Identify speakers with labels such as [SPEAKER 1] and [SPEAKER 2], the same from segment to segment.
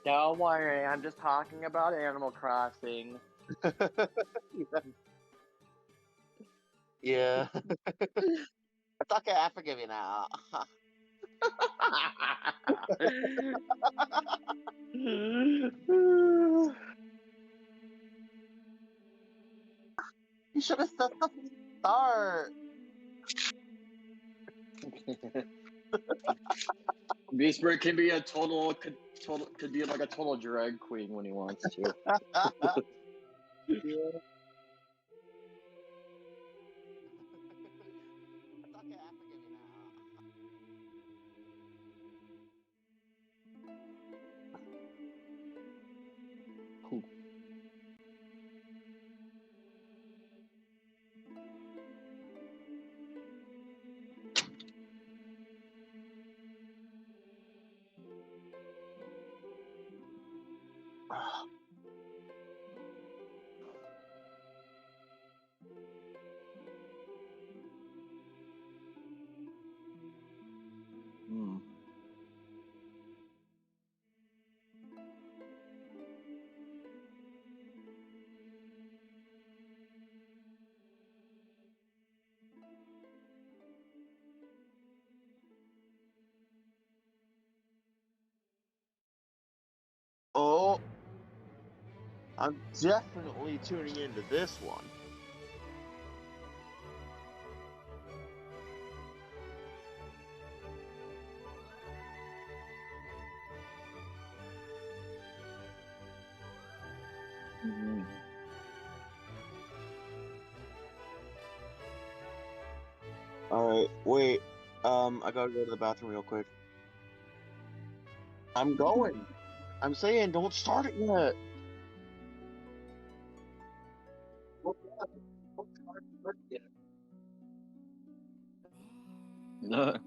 [SPEAKER 1] Don't worry, I'm just talking about Animal Crossing.
[SPEAKER 2] Yeah. It's okay, I forgive you now. You should have set the start.
[SPEAKER 1] Beastbird can be a could be like a total drag queen when he wants to.
[SPEAKER 2] Yeah. It's okay, I forgive you now.
[SPEAKER 1] Cool. Hmm.
[SPEAKER 2] Oh, I'm definitely tuning into this one.
[SPEAKER 1] Mm-hmm.
[SPEAKER 2] Alright, wait. I gotta go to the bathroom real quick. I'm going. I'm saying don't start it yet. Yeah.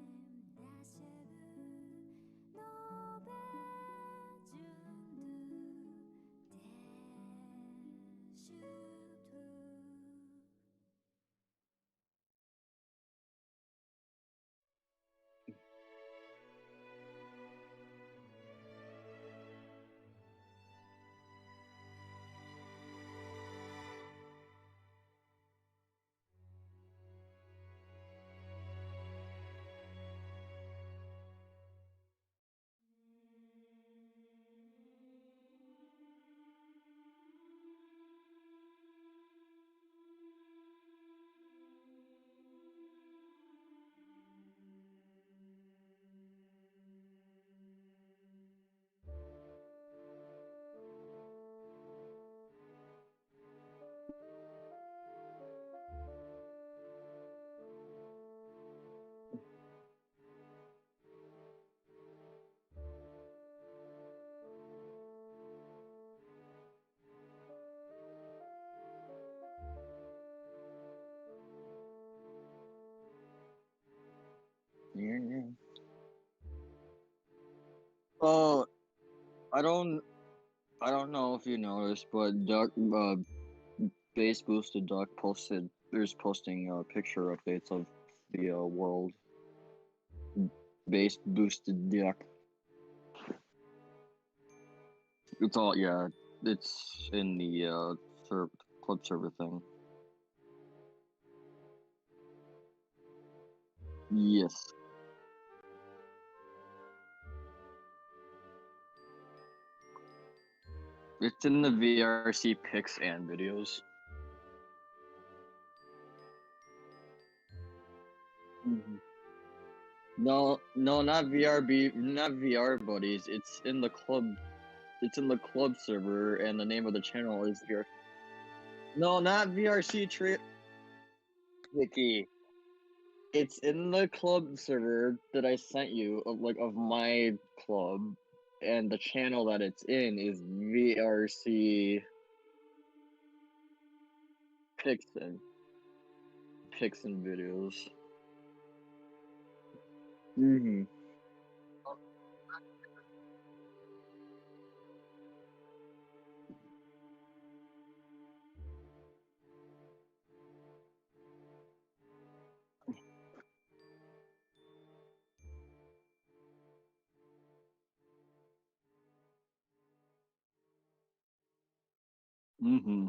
[SPEAKER 2] Oh, I don't know if you noticed, but Base Boosted Duck there's posting picture updates of the world. Base Boosted Duck. It's all, yeah, it's in the club server thing. Yes. It's in the VRC pics and videos. Mhm. No, not VR buddies. It's in the club server, and the name of the channel is VR. No, not VRC Vicky. It's in the club server that I sent you of my club, and the channel that it's in is VRC Pixen. Pixen videos. Mm-hmm. Mm-hmm.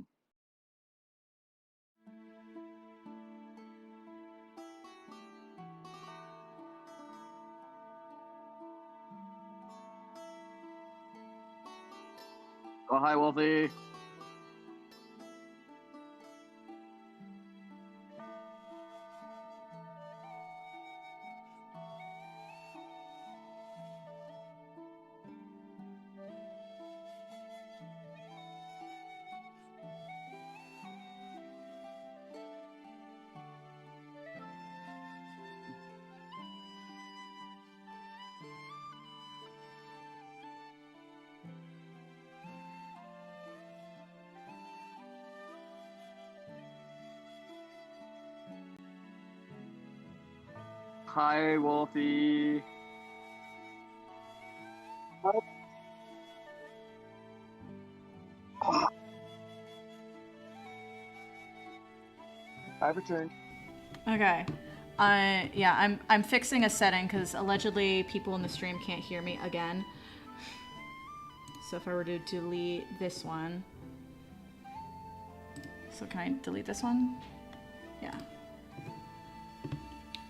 [SPEAKER 2] Oh, hi, Wolfie. Hi, Wolfie.
[SPEAKER 3] I've returned.
[SPEAKER 4] Okay. Yeah, I'm fixing a setting because allegedly people in the stream can't hear me again. So if I were to delete this one. So can I delete this one? Yeah.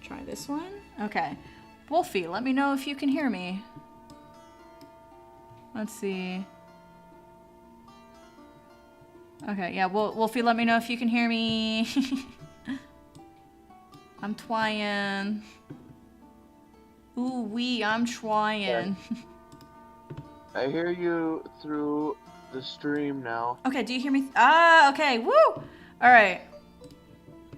[SPEAKER 4] Try this one. Okay. Wolfie, let me know if you can hear me. Let's see. Okay, yeah, Wolfie, let me know if you can hear me. I'm trying. Ooh wee, I'm trying.
[SPEAKER 3] I hear you through the stream now.
[SPEAKER 4] Okay, do you hear me? Ah, okay, woo! Alright.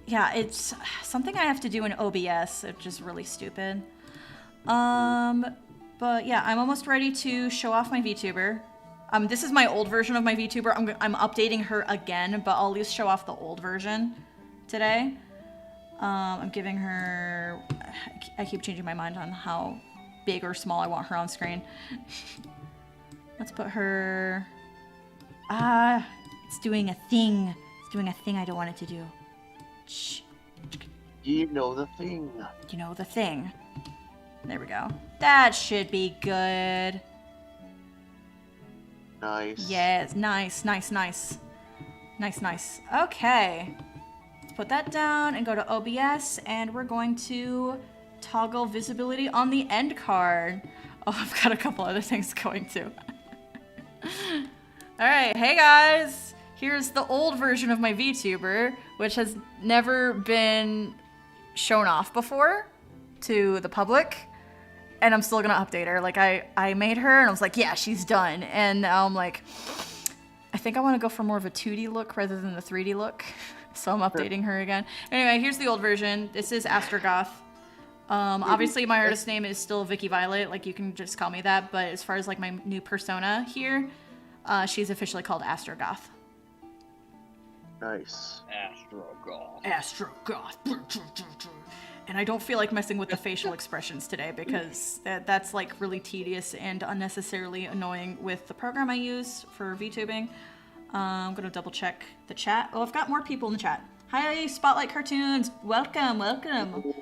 [SPEAKER 4] Yeah, it's something I have to do in OBS, which is really stupid. But yeah, I'm almost ready to show off my VTuber. This is my old version of my VTuber. I'm updating her again, but I'll at least show off the old version today. I'm giving her... I keep changing my mind on how big or small I want her on screen. Let's put her... it's doing a thing. It's doing a thing I don't want it to do. Shh.
[SPEAKER 3] You know the thing.
[SPEAKER 4] You know the thing. There we go. That should be good.
[SPEAKER 3] Nice.
[SPEAKER 4] Yes, nice, nice, nice. Nice, nice. Okay. Let's put that down and go to OBS, and we're going to toggle visibility on the end card. Oh, I've got a couple other things going too. Alright, hey guys! Here's the old version of my VTuber, which has never been shown off before to the public. And I'm still gonna update her. Like, I made her, and I was like, yeah, she's done. And now I'm like, I think I want to go for more of a 2D look rather than the 3D look. So I'm updating her again. Anyway, here's the old version. This is Astrogoth. Obviously, my artist name is still Vicky Violet. Like, you can just call me that. But as far as, like, my new persona here, she's officially called Astrogoth.
[SPEAKER 3] Nice.
[SPEAKER 2] Astrogoth.
[SPEAKER 4] Astrogoth. And I don't feel like messing with the facial expressions today because that's like really tedious and unnecessarily annoying with the program I use for VTubing. I'm gonna double check the chat. Oh, I've got more people in the chat. Hi, Spotlight Cartoons. Welcome, welcome.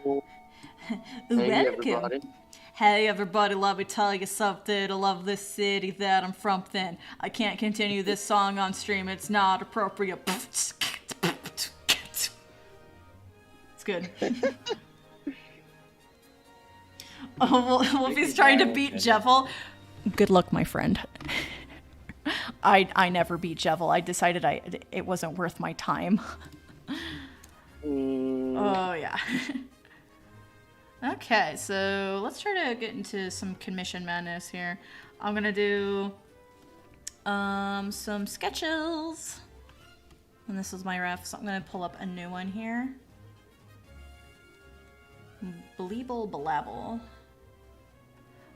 [SPEAKER 3] Hey,
[SPEAKER 4] Welcome.
[SPEAKER 3] everybody.
[SPEAKER 4] Hey everybody, let me tell you something. I love this city that I'm from. Then I can't continue this song on stream. It's not appropriate. It's good. Oh, Wolfie's trying to beat Jevel. Good luck, my friend. I never beat Jevel. I decided it wasn't worth my time. Oh yeah. Okay, so let's try to get into some commission madness here. I'm gonna do some sketches. And this is my ref, so I'm gonna pull up a new one here. Bleeble Blabble.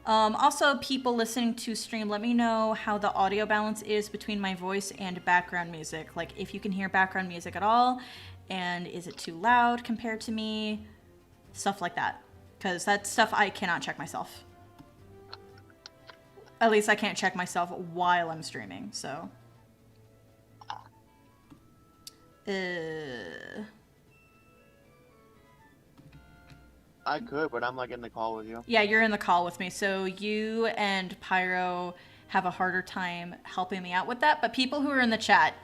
[SPEAKER 4] Also, people listening to stream, let me know how the audio balance is between my voice and background music. Like, if you can hear background music at all, and is it too loud compared to me? Stuff like that. Because that's stuff I cannot check myself. At least I can't check myself while I'm streaming, so.
[SPEAKER 3] I could, but I'm like in the call with you.
[SPEAKER 4] Yeah, you're in the call with me, so you and Pyro have a harder time helping me out with that, but people who are in the chat,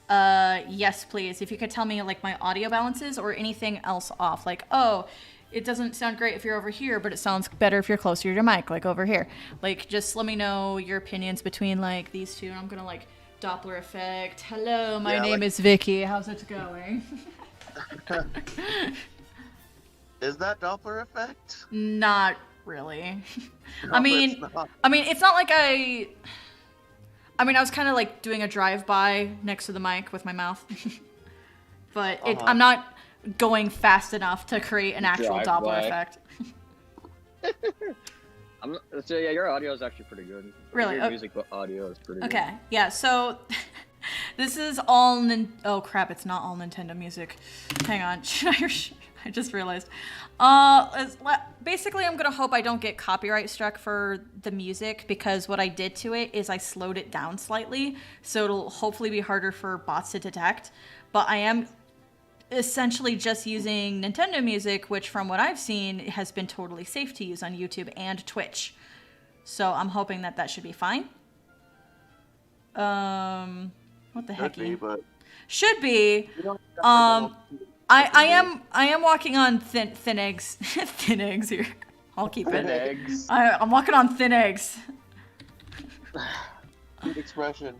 [SPEAKER 4] Yes, please. If you could tell me like my audio balances or anything else off. Like, oh, it doesn't sound great if you're over here, but it sounds better if you're closer to your mic, like over here. Like, just let me know your opinions between like these two. And I'm gonna like Doppler effect. Hello, my name is Vicky. How's it going?
[SPEAKER 3] Is that Doppler effect?
[SPEAKER 4] Not really.
[SPEAKER 3] No,
[SPEAKER 4] I mean, it's not like I was kind of like doing a drive-by next to the mic with my mouth. But I'm not going fast enough to create an actual Doppler effect.
[SPEAKER 2] So yeah, your audio is actually pretty good.
[SPEAKER 4] Really?
[SPEAKER 2] Your music audio is pretty good.
[SPEAKER 4] Okay, yeah, so this is all oh crap, it's not all Nintendo music. Hang on, I just realized. Basically, I'm gonna hope I don't get copyright struck for the music, because what I did to it is I slowed it down slightly, so it'll hopefully be harder for bots to detect. But I am essentially just using Nintendo music, which from what I've seen has been totally safe to use on YouTube and Twitch. So I'm hoping that that should be fine. What the heck? Should be. I am walking on thin eggs. Thin eggs here. I'll keep it.
[SPEAKER 3] Thin eggs.
[SPEAKER 4] I'm walking on thin eggs.
[SPEAKER 3] Good expression.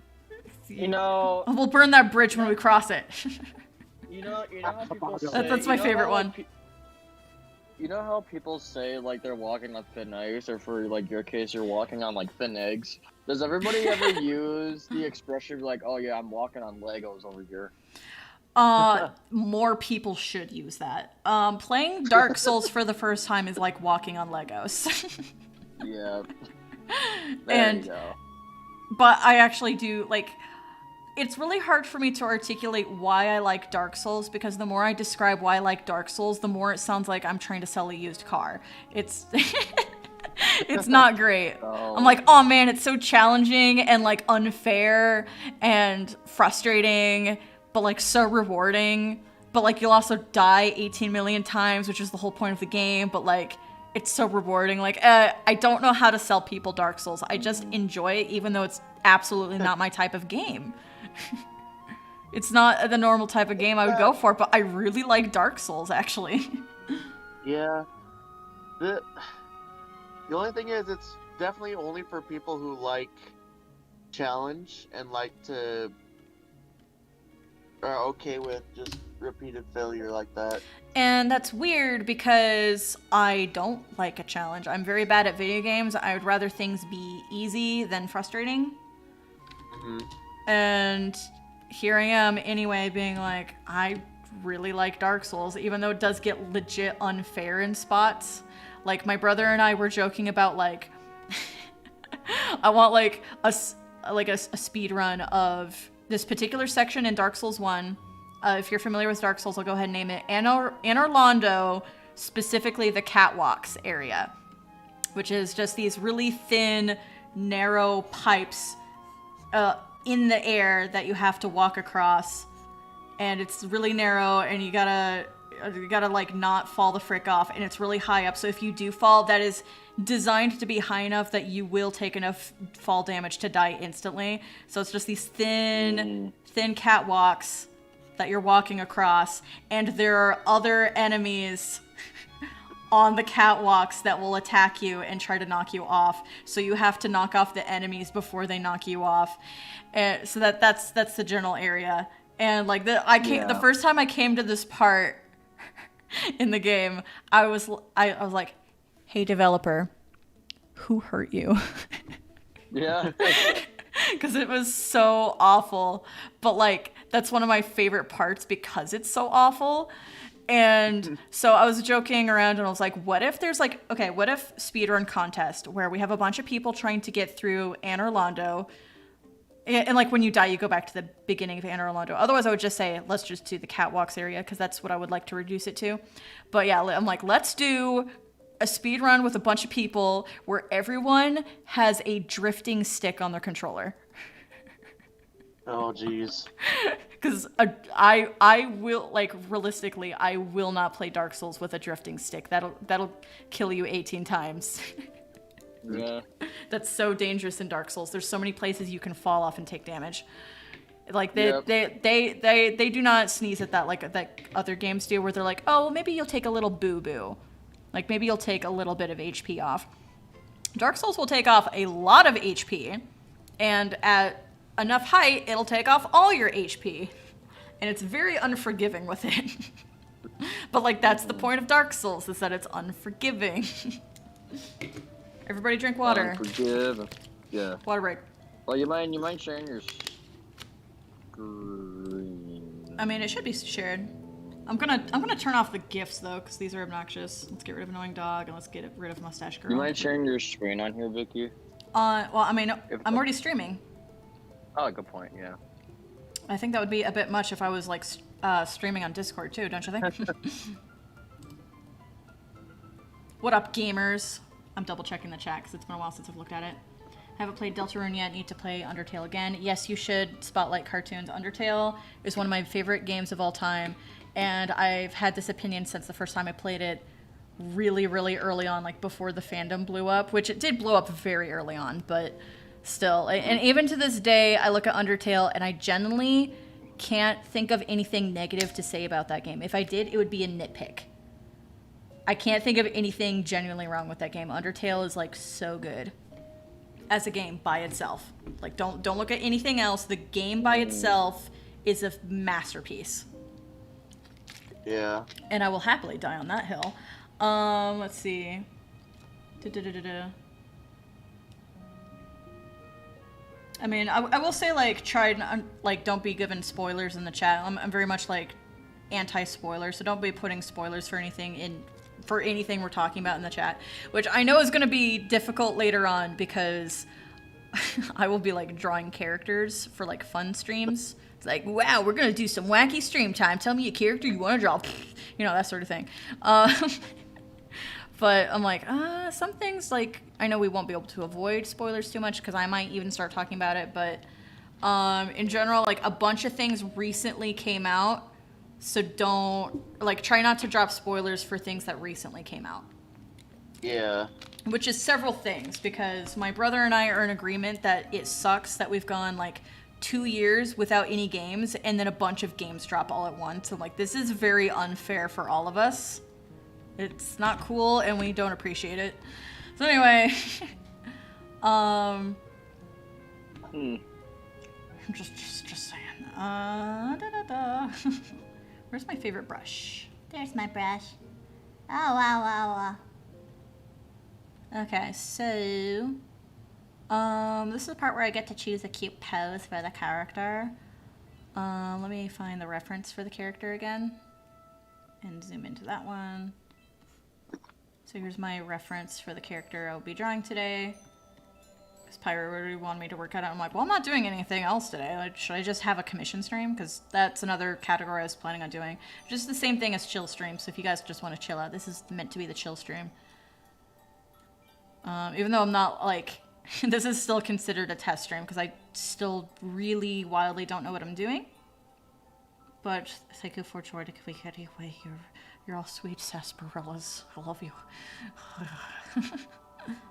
[SPEAKER 2] You know,
[SPEAKER 4] we'll burn that bridge when we cross it.
[SPEAKER 2] You know how people say...
[SPEAKER 4] That's my favorite one.
[SPEAKER 2] You know how people say, like, they're walking on thin eggs, or for, like, your case, you're walking on, like, thin eggs? Does everybody ever use the expression, like, oh, yeah, I'm walking on Legos over here?
[SPEAKER 4] More people should use that. Playing Dark Souls for the first time is like walking on Legos.
[SPEAKER 2] Yeah. There you go.
[SPEAKER 4] But I actually do, like... It's really hard for me to articulate why I like Dark Souls, because the more I describe why I like Dark Souls, the more it sounds like I'm trying to sell a used car. It's it's not great.
[SPEAKER 2] Oh.
[SPEAKER 4] I'm like, oh man, it's so challenging and like unfair and frustrating, but like so rewarding. But like you'll also die 18 million times, which is the whole point of the game, but like it's so rewarding. Like I don't know how to sell people Dark Souls. I just enjoy it, even though it's absolutely not my type of game. It's not the normal type of game I would go for, but I really like Dark Souls, actually.
[SPEAKER 3] Yeah. The only thing is, it's definitely only for people who like challenge and like to... are okay with just repeated failure like that.
[SPEAKER 4] And that's weird, because I don't like a challenge. I'm very bad at video games. I would rather things be easy than frustrating.
[SPEAKER 3] Mm-hmm.
[SPEAKER 4] And here I am anyway, being like, I really like Dark Souls, even though it does get legit unfair in spots. Like, my brother and I were joking about, like, I want, like, a speed run of this particular section in Dark Souls 1. If you're familiar with Dark Souls, I'll go ahead and name it. Anor Londo, specifically the catwalks area, which is just these really thin, narrow pipes in the air that you have to walk across, and it's really narrow, and you gotta like not fall the frick off, and it's really high up, so if you do fall, that is designed to be high enough that you will take enough fall damage to die instantly. So it's just these thin catwalks that you're walking across, and there are other enemies on the catwalks that will attack you and try to knock you off. So you have to knock off the enemies before they knock you off. So that's the general area. And like the first time I came to this part in the game, I was like, "Hey developer, who hurt you?"
[SPEAKER 2] Yeah.
[SPEAKER 4] Because it was so awful. But like that's one of my favorite parts because it's so awful. And so I was joking around and I was like, what if there's like, okay, what if speedrun contest where we have a bunch of people trying to get through Anor Londo, and like when you die, you go back to the beginning of Anor Londo. Otherwise, I would just say, let's just do the catwalks area, because that's what I would like to reduce it to. But yeah, I'm like, let's do a speedrun with a bunch of people where everyone has a drifting stick on their controller.
[SPEAKER 3] Oh, jeez.
[SPEAKER 4] Because I will, like, realistically, I will not play Dark Souls with a drifting stick. That'll kill you 18 times.
[SPEAKER 2] Yeah.
[SPEAKER 4] That's so dangerous in Dark Souls. There's so many places you can fall off and take damage. Like
[SPEAKER 2] Yep.
[SPEAKER 4] they do not sneeze at that like that other games do, where they're like, oh, well, maybe you'll take a little boo-boo. Like maybe you'll take a little bit of HP off. Dark Souls will take off a lot of HP, and at enough height, it'll take off all your HP. And it's very unforgiving with it. But like that's the point of Dark Souls, is that it's unforgiving. Everybody drink water.
[SPEAKER 2] Unforgiven. Yeah.
[SPEAKER 4] Water break.
[SPEAKER 2] Well, you mind sharing your screen?
[SPEAKER 4] I mean, it should be shared. I'm gonna turn off the gifs though, because these are obnoxious. Let's get rid of annoying dog and let's get rid of mustache girl.
[SPEAKER 2] You mind sharing your screen on here, Vicky?
[SPEAKER 4] Well, I mean, I'm already streaming.
[SPEAKER 2] Oh, good point. Yeah.
[SPEAKER 4] I think that would be a bit much if I was like streaming on Discord too, don't you think? What up, gamers? I'm double checking the chat because it's been a while since I've looked at it. Haven't played Deltarune yet. Need to play Undertale again. Yes, you should. Spotlight Cartoons. Undertale is one of my favorite games of all time, and I've had this opinion since the first time I played it. Really, really early on, like before the fandom blew up, which it did blow up very early on, but still. And even to this day, I look at Undertale and I genuinely can't think of anything negative to say about that game. If I did, it would be a nitpick. I can't think of anything genuinely wrong with that game. Undertale is like so good as a game by itself. Like don't look at anything else. The game by itself is a masterpiece.
[SPEAKER 3] Yeah.
[SPEAKER 4] And I will happily die on that hill. Let's see. I mean, I will say, like, don't be given spoilers in the chat. I'm very much, like, anti-spoiler, so don't be putting spoilers for anything we're talking about in the chat. Which I know is going to be difficult later on, because I will be, like, drawing characters for, like, fun streams. It's like, wow, we're going to do some wacky stream time. Tell me a character you want to draw. You know, that sort of thing. But I'm like, some things, like, I know we won't be able to avoid spoilers too much because I might even start talking about it, but in general, like, a bunch of things recently came out, so try not to drop spoilers for things that recently came out.
[SPEAKER 3] Yeah.
[SPEAKER 4] Which is several things, because my brother and I are in agreement that it sucks that we've gone, like, 2 years without any games, and then a bunch of games drop all at once. So, like, this is very unfair for all of us. It's not cool, and we don't appreciate it. So anyway, just saying. Where's my favorite brush?
[SPEAKER 5] There's my brush. Oh, wow.
[SPEAKER 4] Okay, so this is the part where I get to choose a cute pose for the character. Let me find the reference for the character again, and zoom into that one. So here's my reference for the character I'll be drawing today. Because Pyro really wanted me to work on it. I'm like, well, I'm not doing anything else today. Like, should I just have a commission stream? Because that's another category I was planning on doing. Just the same thing as chill stream. So if you guys just want to chill out, this is meant to be the chill stream. Even though I'm not, like, this is still considered a test stream because I still really wildly don't know what I'm doing. But thank you for joining me anyway. You're all sweet sarsaparillas. I love you.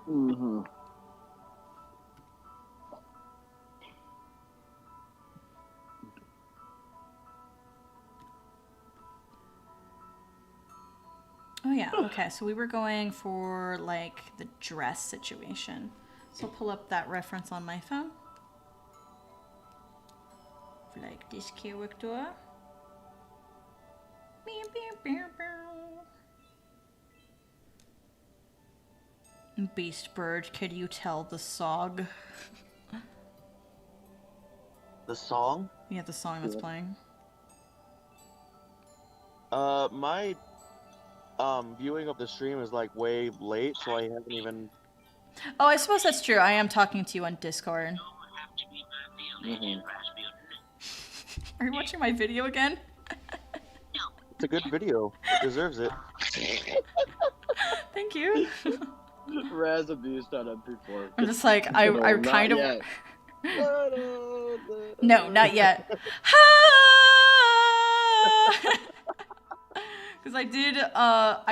[SPEAKER 2] Mm-hmm.
[SPEAKER 4] Oh yeah, okay, so we were going for, like, the dress situation. So I'll pull up that reference on my phone. For, like, this character. Beast Bird, could you tell the song?
[SPEAKER 3] The song?
[SPEAKER 4] Yeah, the song that's playing.
[SPEAKER 3] My viewing of the stream is like way late, so I haven't even.
[SPEAKER 4] Oh, I suppose that's true. I am talking to you on Discord.
[SPEAKER 2] Mm-hmm.
[SPEAKER 4] Are you watching my video again?
[SPEAKER 3] It's a good video. It deserves it.
[SPEAKER 4] Thank you.
[SPEAKER 1] Raz abused on MP4.
[SPEAKER 4] I'm just like, I kind of.
[SPEAKER 1] Yet.
[SPEAKER 4] No, not yet. Because I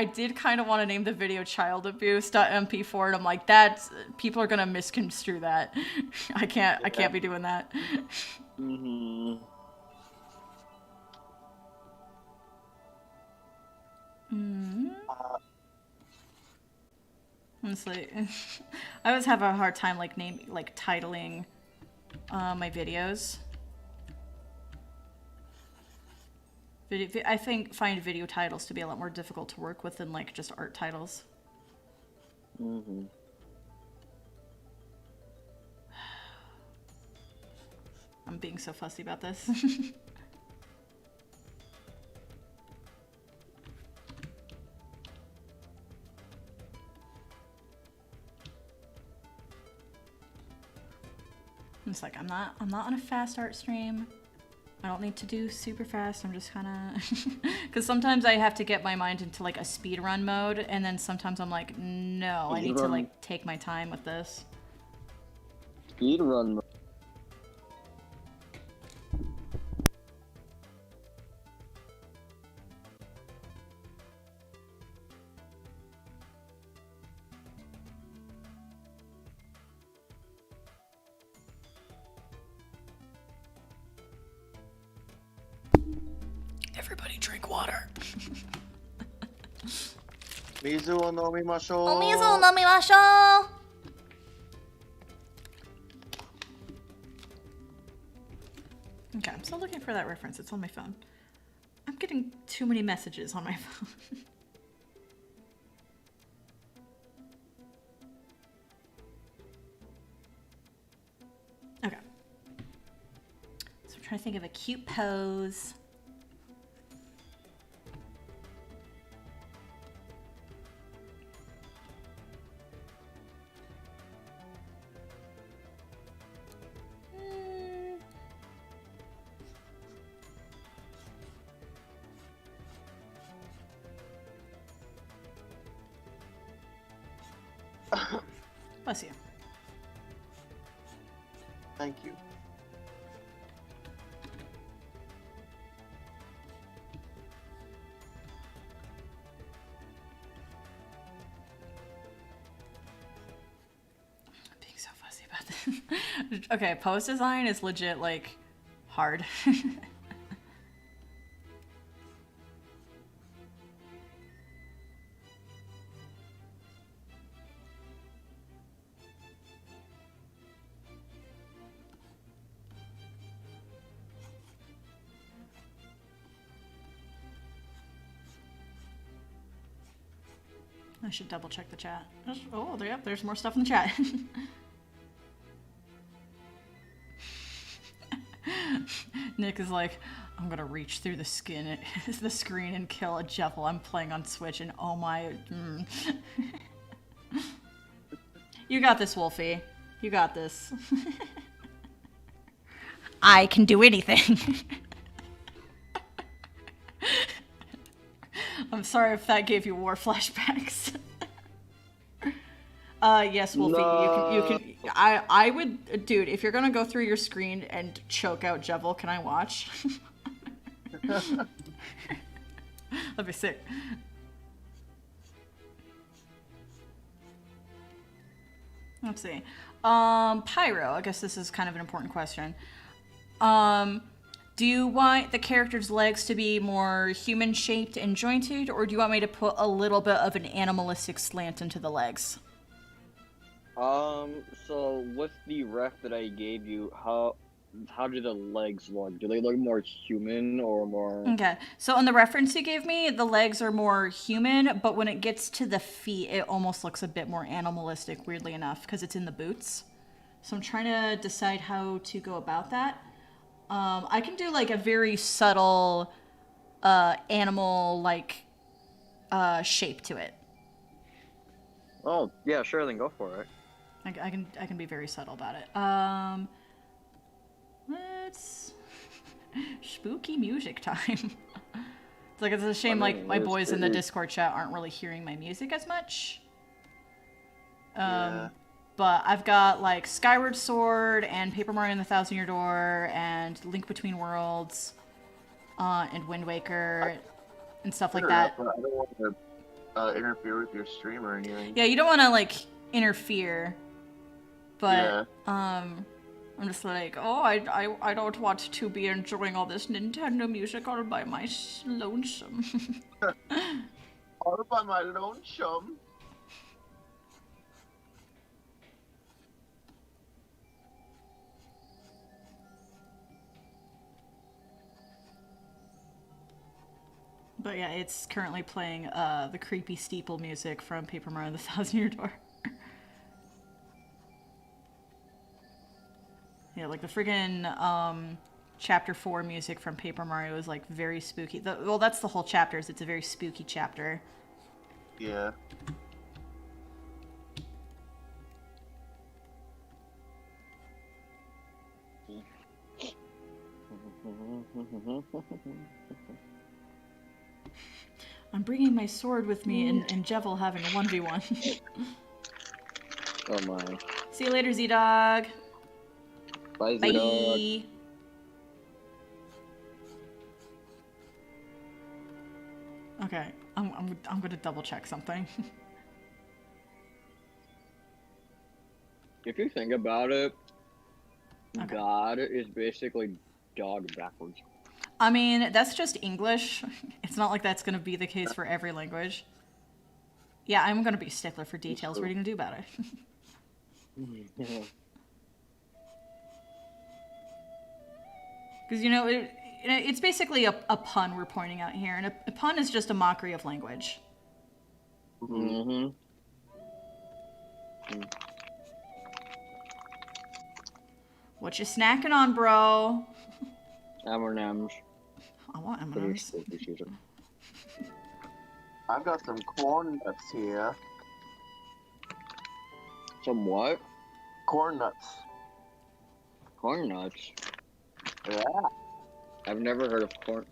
[SPEAKER 4] did kind of want to name the video Child Abuse.mp4, and I'm like, people are gonna misconstrue that. I can't be doing that.
[SPEAKER 2] Mm-hmm.
[SPEAKER 4] Honestly, I always have a hard time titling my videos. I find video titles to be a lot more difficult to work with than like just art titles.
[SPEAKER 2] Mm-hmm.
[SPEAKER 4] I'm being so fussy about this. It's like I'm not on a fast art stream. I don't need to do super fast. I'm just kind of because sometimes I have to get my mind into like a speed run mode, and then sometimes I'm like, no, I need to like take my time with this.
[SPEAKER 2] Speed run.
[SPEAKER 4] Everybody drink water.
[SPEAKER 3] Mizu o nomimashou.
[SPEAKER 5] O mizu o nomimashou.
[SPEAKER 4] Okay, I'm still looking for that reference. It's on my phone. I'm getting too many messages on my phone. Okay. So I'm trying to think of a cute pose. Bless you.
[SPEAKER 3] Thank you.
[SPEAKER 4] I'm being so fussy about this. Okay, pose design is legit like hard. I should double check the chat. Oh, there's more stuff in the chat. Nick is like, I'm gonna reach through the screen and kill a Jeffel. I'm playing on Switch and oh my. You got this, Wolfie. You got this. I can do anything. I'm sorry if that gave you war flashbacks. Yes, Wolfie,
[SPEAKER 2] No.
[SPEAKER 4] you can. I would, dude. If you're gonna go through your screen and choke out Jevil, can I watch? That'd be sick. Let's see. Pyro. I guess this is kind of an important question. Do you want the character's legs to be more human-shaped and jointed, or do you want me to put a little bit of an animalistic slant into the legs?
[SPEAKER 2] So with the ref that I gave you, how do the legs look? Do they look more human or more?
[SPEAKER 4] Okay, so in the reference you gave me, the legs are more human, but when it gets to the feet, it almost looks a bit more animalistic, weirdly enough, because it's in the boots. So I'm trying to decide how to go about that. I can do like a very subtle animal like shape to it.
[SPEAKER 2] Oh yeah, sure. Then go for it.
[SPEAKER 4] I can be very subtle about it. Let's spooky music time. It's like it's a shame like my boys in the Discord chat aren't really hearing my music as much.
[SPEAKER 3] Yeah.
[SPEAKER 4] But I've got like Skyward Sword and Paper Mario and the Thousand Year Door and Link Between Worlds and Wind Waker and stuff like that.
[SPEAKER 3] I don't want to interfere with your stream or anything.
[SPEAKER 4] Yeah, you don't want to like interfere, but
[SPEAKER 3] Yeah.
[SPEAKER 4] I'm just like, oh, I don't want to be enjoying all this Nintendo music all by my lonesome.
[SPEAKER 3] All by my lonesome.
[SPEAKER 4] But yeah, it's currently playing the creepy steeple music from Paper Mario: The Thousand-Year Door. Yeah, like the friggin' chapter 4 music from Paper Mario is like very spooky. Well, that's the whole chapter. It's a very spooky chapter.
[SPEAKER 3] Yeah.
[SPEAKER 4] I'm bringing my sword with me, and Jeff will having a 1v1.
[SPEAKER 2] Oh my.
[SPEAKER 4] See you later, Z-Dog.
[SPEAKER 2] Bye,
[SPEAKER 4] Bye.
[SPEAKER 2] Z-Dog.
[SPEAKER 4] Okay, I'm gonna double check something.
[SPEAKER 2] If you think about it,
[SPEAKER 4] Okay.
[SPEAKER 2] God is basically dog backwards.
[SPEAKER 4] I mean, that's just English. It's not like that's gonna be the case for every language. Yeah, I'm gonna be a stickler for details. What are you gonna do about it? Because, you know, it's basically a pun we're pointing out here, and a pun is just a mockery of language.
[SPEAKER 2] Mm-hmm.
[SPEAKER 4] What you snacking on, bro?
[SPEAKER 2] M&M's.
[SPEAKER 4] I want
[SPEAKER 2] Pretty
[SPEAKER 4] M&M's.
[SPEAKER 2] spooky season.
[SPEAKER 3] I've got some corn nuts here.
[SPEAKER 2] Some what?
[SPEAKER 3] Corn nuts.
[SPEAKER 2] Corn nuts.
[SPEAKER 3] Yeah.
[SPEAKER 2] I've never heard of corn.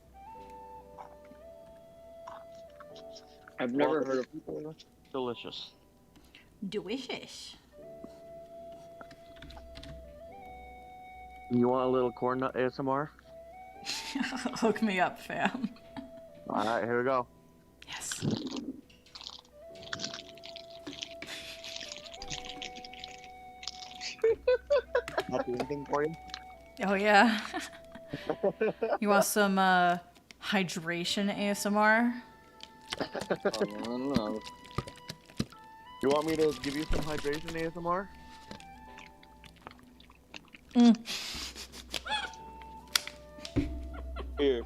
[SPEAKER 2] I've never heard of.
[SPEAKER 3] Delicious.
[SPEAKER 4] Delicious.
[SPEAKER 3] You want a little corn nut ASMR?
[SPEAKER 4] Hook me up, fam.
[SPEAKER 3] All right, here we go.
[SPEAKER 4] Yes.
[SPEAKER 3] Not do anything for you?
[SPEAKER 4] Oh, yeah. You want some hydration ASMR?
[SPEAKER 2] I don't know.
[SPEAKER 3] You want me to give you some hydration ASMR? Here.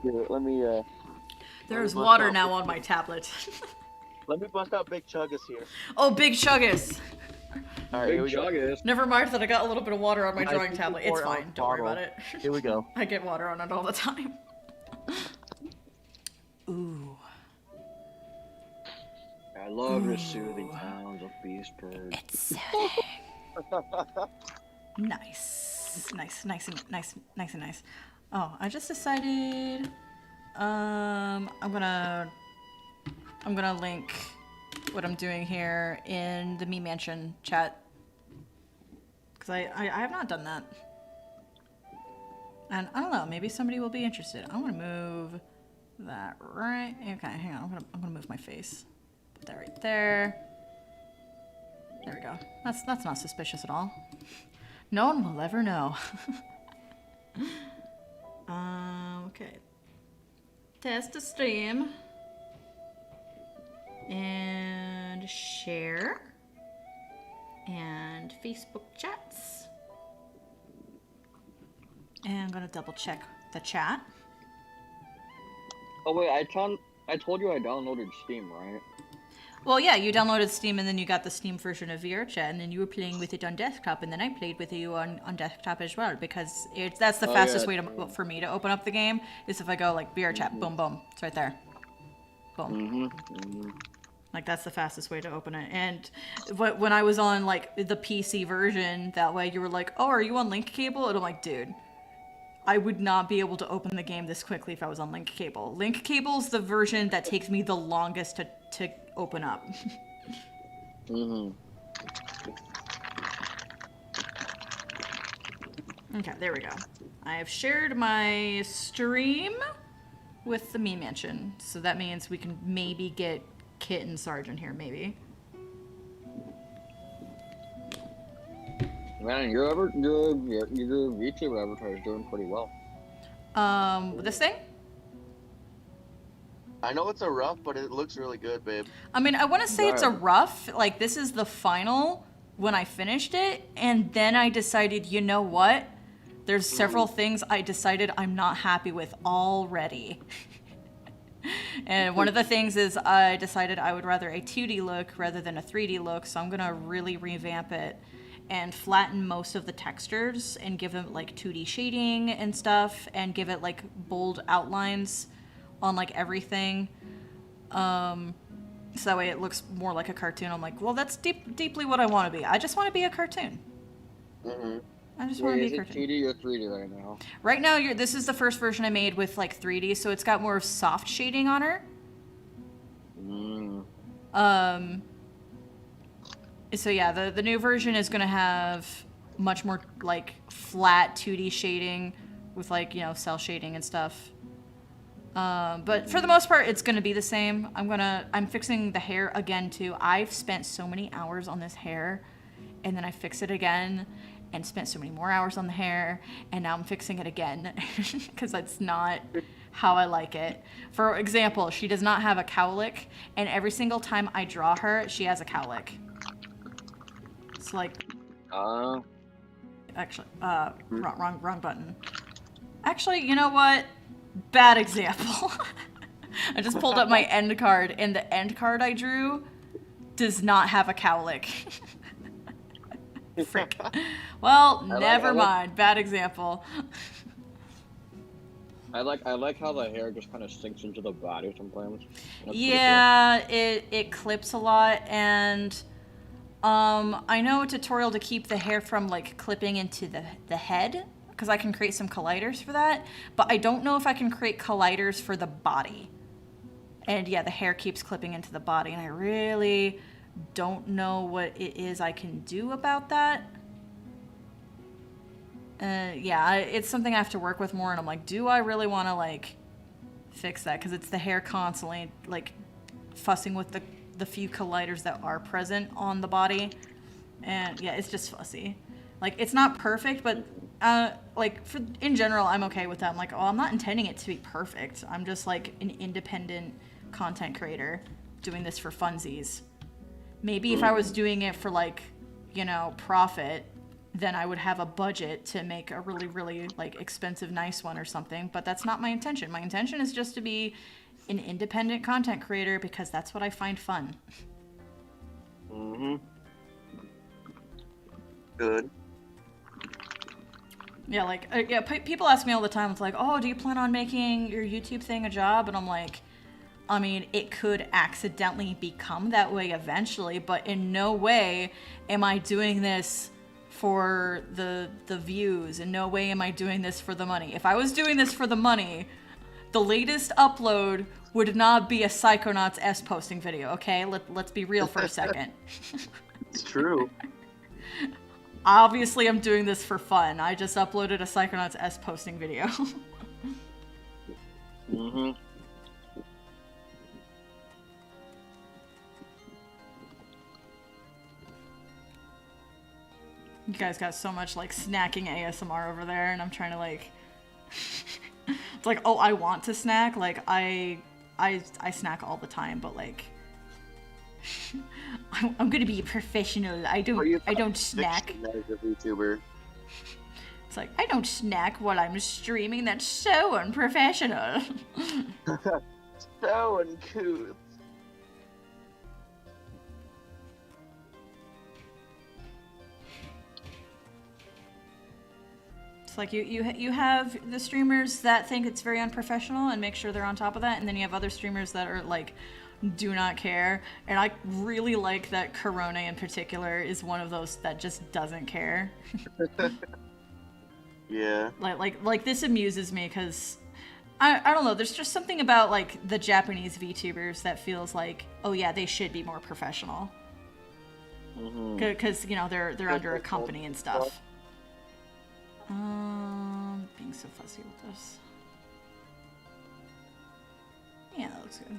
[SPEAKER 3] Here, let me
[SPEAKER 4] There's
[SPEAKER 3] bust
[SPEAKER 4] water
[SPEAKER 3] out
[SPEAKER 4] now
[SPEAKER 3] Big
[SPEAKER 4] on my tablet.
[SPEAKER 3] Let me bust out Big Chuggus here.
[SPEAKER 4] Oh, Big Chuggus.
[SPEAKER 3] All right,
[SPEAKER 2] Big
[SPEAKER 3] here we go.
[SPEAKER 2] Chuggus.
[SPEAKER 4] Never mind that I got a little bit of water on my
[SPEAKER 3] I
[SPEAKER 4] drawing
[SPEAKER 3] think
[SPEAKER 4] tablet.
[SPEAKER 3] you
[SPEAKER 4] It's
[SPEAKER 3] pour out
[SPEAKER 4] fine.
[SPEAKER 3] the
[SPEAKER 4] Don't worry
[SPEAKER 3] bottle.
[SPEAKER 4] about it.
[SPEAKER 3] Here we go.
[SPEAKER 4] I get water on it all the time. Ooh.
[SPEAKER 2] I love the soothing sounds of beast birds.
[SPEAKER 4] It's soothing. Nice. Nice. Oh, I just decided I'm gonna link what I'm doing here in the Me Mansion chat. Because I have not done that. And I don't know, maybe somebody will be interested. I want to move that right. Okay, hang on. I'm gonna move my face. Put that right there. There we go. That's not suspicious at all. No one will ever know. Okay. Test the stream. And share. And Facebook chats. And I'm gonna double check the chat.
[SPEAKER 2] Oh wait, I told you I downloaded Steam, right?
[SPEAKER 4] Well, yeah, you downloaded Steam and then you got the Steam version of VRChat and then you were playing with it on desktop and then I played with you on desktop as well because that's the fastest way for me to open up the game is if I go like VRChat, boom, boom, it's right there. Boom. Like that's the fastest way to open it. And when I was on like the PC version, that way you were like, oh, are you on link cable? And I'm like, dude, I would not be able to open the game this quickly if I was on link cable. Link cable's the version that takes me the longest to open up. Okay, there we go. I have shared my stream with the Me Mansion, so that means we can maybe get Kit and Sergeant here, maybe.
[SPEAKER 2] Man, your YouTube avatar is doing pretty well.
[SPEAKER 4] This thing?
[SPEAKER 3] I know it's a rough, but it looks really good, babe.
[SPEAKER 4] I mean, I want to say it's a
[SPEAKER 2] Good.
[SPEAKER 4] rough. Like, this is the final when I finished it, and then I decided, you know what? There's several things I decided I'm not happy with already. And one of the things is I decided I would rather a 2D look rather than a 3D look, so I'm gonna really revamp it and flatten most of the textures and give them like 2D shading and stuff and give it like bold outlines on like everything. So that way it looks more like a cartoon. I'm like, well, that's deeply what I want to be. I just want to be a cartoon.
[SPEAKER 3] Mm-hmm.
[SPEAKER 4] I just want to
[SPEAKER 2] Wait,
[SPEAKER 4] be a
[SPEAKER 2] is it
[SPEAKER 4] cartoon.
[SPEAKER 2] 2D or 3D right now?
[SPEAKER 4] Right now, this is the first version I made with like 3D, so it's got more of soft shading on her. So yeah, the new version is gonna have much more like flat 2D shading with like, you know, cell shading and stuff. But for the most part, it's gonna be the same. I'm fixing the hair again too. I've spent so many hours on this hair, and then I fix it again, and spent so many more hours on the hair, and now I'm fixing it again because that's not how I like it. For example, she does not have a cowlick, and every single time I draw her, she has a cowlick. It's like, actually, wrong button. Actually, you know what? Bad example. I just pulled up my end card, and the end card I drew does not have a cowlick. Frick. Well, never mind. Bad example.
[SPEAKER 2] I like how the hair just kind of sinks into the body sometimes. That's
[SPEAKER 4] Yeah, it clips a lot, and I know a tutorial to keep the hair from like clipping into the head, because I can create some colliders for that, but I don't know if I can create colliders for the body. And yeah, the hair keeps clipping into the body, and I really don't know what it is I can do about that. Yeah, it's something I have to work with more, and I'm like, do I really want to like fix that? Because it's the hair constantly like fussing with the few colliders that are present on the body, and yeah, it's just fussy. Like, it's not perfect, but like in general, I'm okay with that. I'm like, oh, I'm not intending it to be perfect. I'm just like an independent content creator doing this for funsies. Maybe if I was doing it for like, you know, profit, then I would have a budget to make a really, really like expensive, nice one or something. But that's not my intention. My intention is just to be an independent content creator because that's what I find fun.
[SPEAKER 3] Mm-hmm. Good.
[SPEAKER 4] Yeah, like, yeah, people ask me all the time, it's like, oh, do you plan on making your YouTube thing a job? And I'm like, I mean, it could accidentally become that way eventually, but in no way am I doing this for the views. In no way am I doing this for the money. If I was doing this for the money, the latest upload would not be a Psychonauts S posting video, okay? Let's be real for a second.
[SPEAKER 3] It's true.
[SPEAKER 4] Obviously, I'm doing this for fun. I just uploaded a Psychonauts S posting video.
[SPEAKER 2] Mm-hmm.
[SPEAKER 4] You guys got so much like snacking ASMR over there, and I'm trying to like. It's like, oh, I want to snack. Like I snack all the time, but like. I'm gonna be a professional. I don't snack.
[SPEAKER 3] As a VTuber.
[SPEAKER 4] It's like, I don't snack while I'm streaming. That's so unprofessional.
[SPEAKER 3] So uncouth.
[SPEAKER 4] It's like you have the streamers that think it's very unprofessional and make sure they're on top of that, and then you have other streamers that are like, do not care. And I really like that Corona in particular is one of those that just doesn't care.
[SPEAKER 3] Yeah.
[SPEAKER 4] Like this amuses me because I don't know, there's just something about like the Japanese VTubers that feels like, oh yeah, they should be more professional. Because you know they're under a company and stuff. Being so fussy with this. Yeah, that looks good.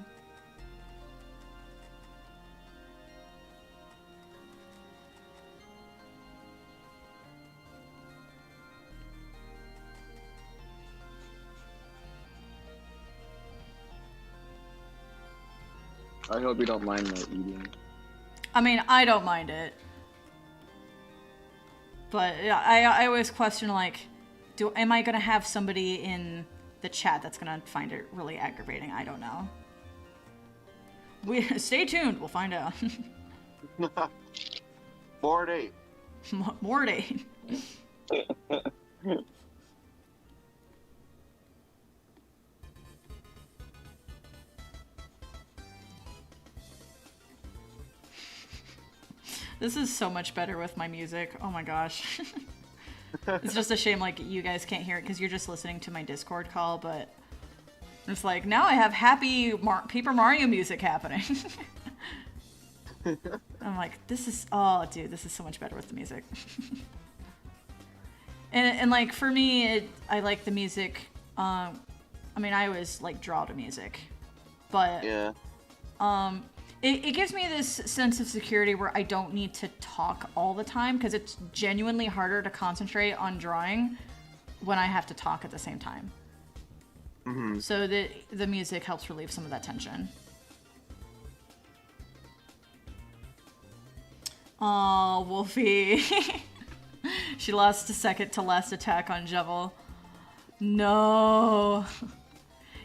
[SPEAKER 2] I hope you don't mind my eating.
[SPEAKER 4] I mean, I don't mind it. But yeah, I always question, like, am I gonna have somebody in the chat that's gonna find it really aggravating? I don't know. Stay tuned, we'll find out.
[SPEAKER 3] Board 8.
[SPEAKER 4] Morty. This is so much better with my music. Oh my gosh. It's just a shame, like, you guys can't hear it because you're just listening to my Discord call, but it's like, now I have happy Paper Mario music happening. I'm like, this is, oh, dude, this is so much better with the music. and like, for me, I like the music, I mean, I always, like, draw to music, but,
[SPEAKER 3] Yeah.
[SPEAKER 4] It gives me this sense of security where I don't need to talk all the time, because it's genuinely harder to concentrate on drawing when I have to talk at the same time.
[SPEAKER 3] Mm-hmm.
[SPEAKER 4] So the music helps relieve some of that tension. Oh, Wolfie. She lost a second to last attack on Jevil. No.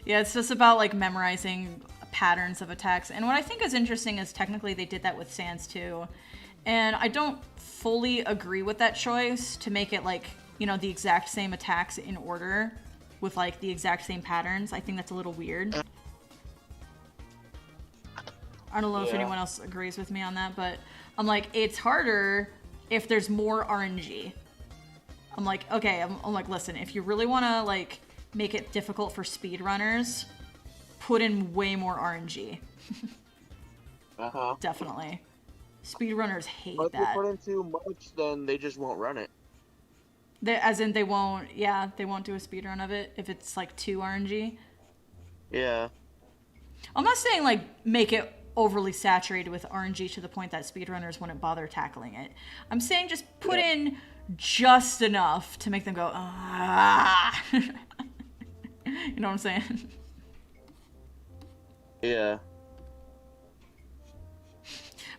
[SPEAKER 4] Yeah, it's just about, like, memorizing patterns of attacks. And what I think is interesting is technically they did that with Sans too. And I don't fully agree with that choice to make it, like, you know, the exact same attacks in order with, like, the exact same patterns. I think that's a little weird. I don't know if anyone else agrees with me on that, but I'm like, it's harder if there's more RNG. I'm like, okay, I'm like, listen, if you really want to, like, make it difficult for speedrunners, put in way more RNG. Definitely. Speedrunners hate
[SPEAKER 3] But if
[SPEAKER 4] that.
[SPEAKER 3] you put in too much, then they just won't run it.
[SPEAKER 4] As in, they won't do a speedrun of it if it's, like, too RNG.
[SPEAKER 3] Yeah.
[SPEAKER 4] I'm not saying, like, make it overly saturated with RNG to the point that speedrunners wouldn't bother tackling it. I'm saying just put in just enough to make them go, ah. You know what I'm saying?
[SPEAKER 3] Yeah.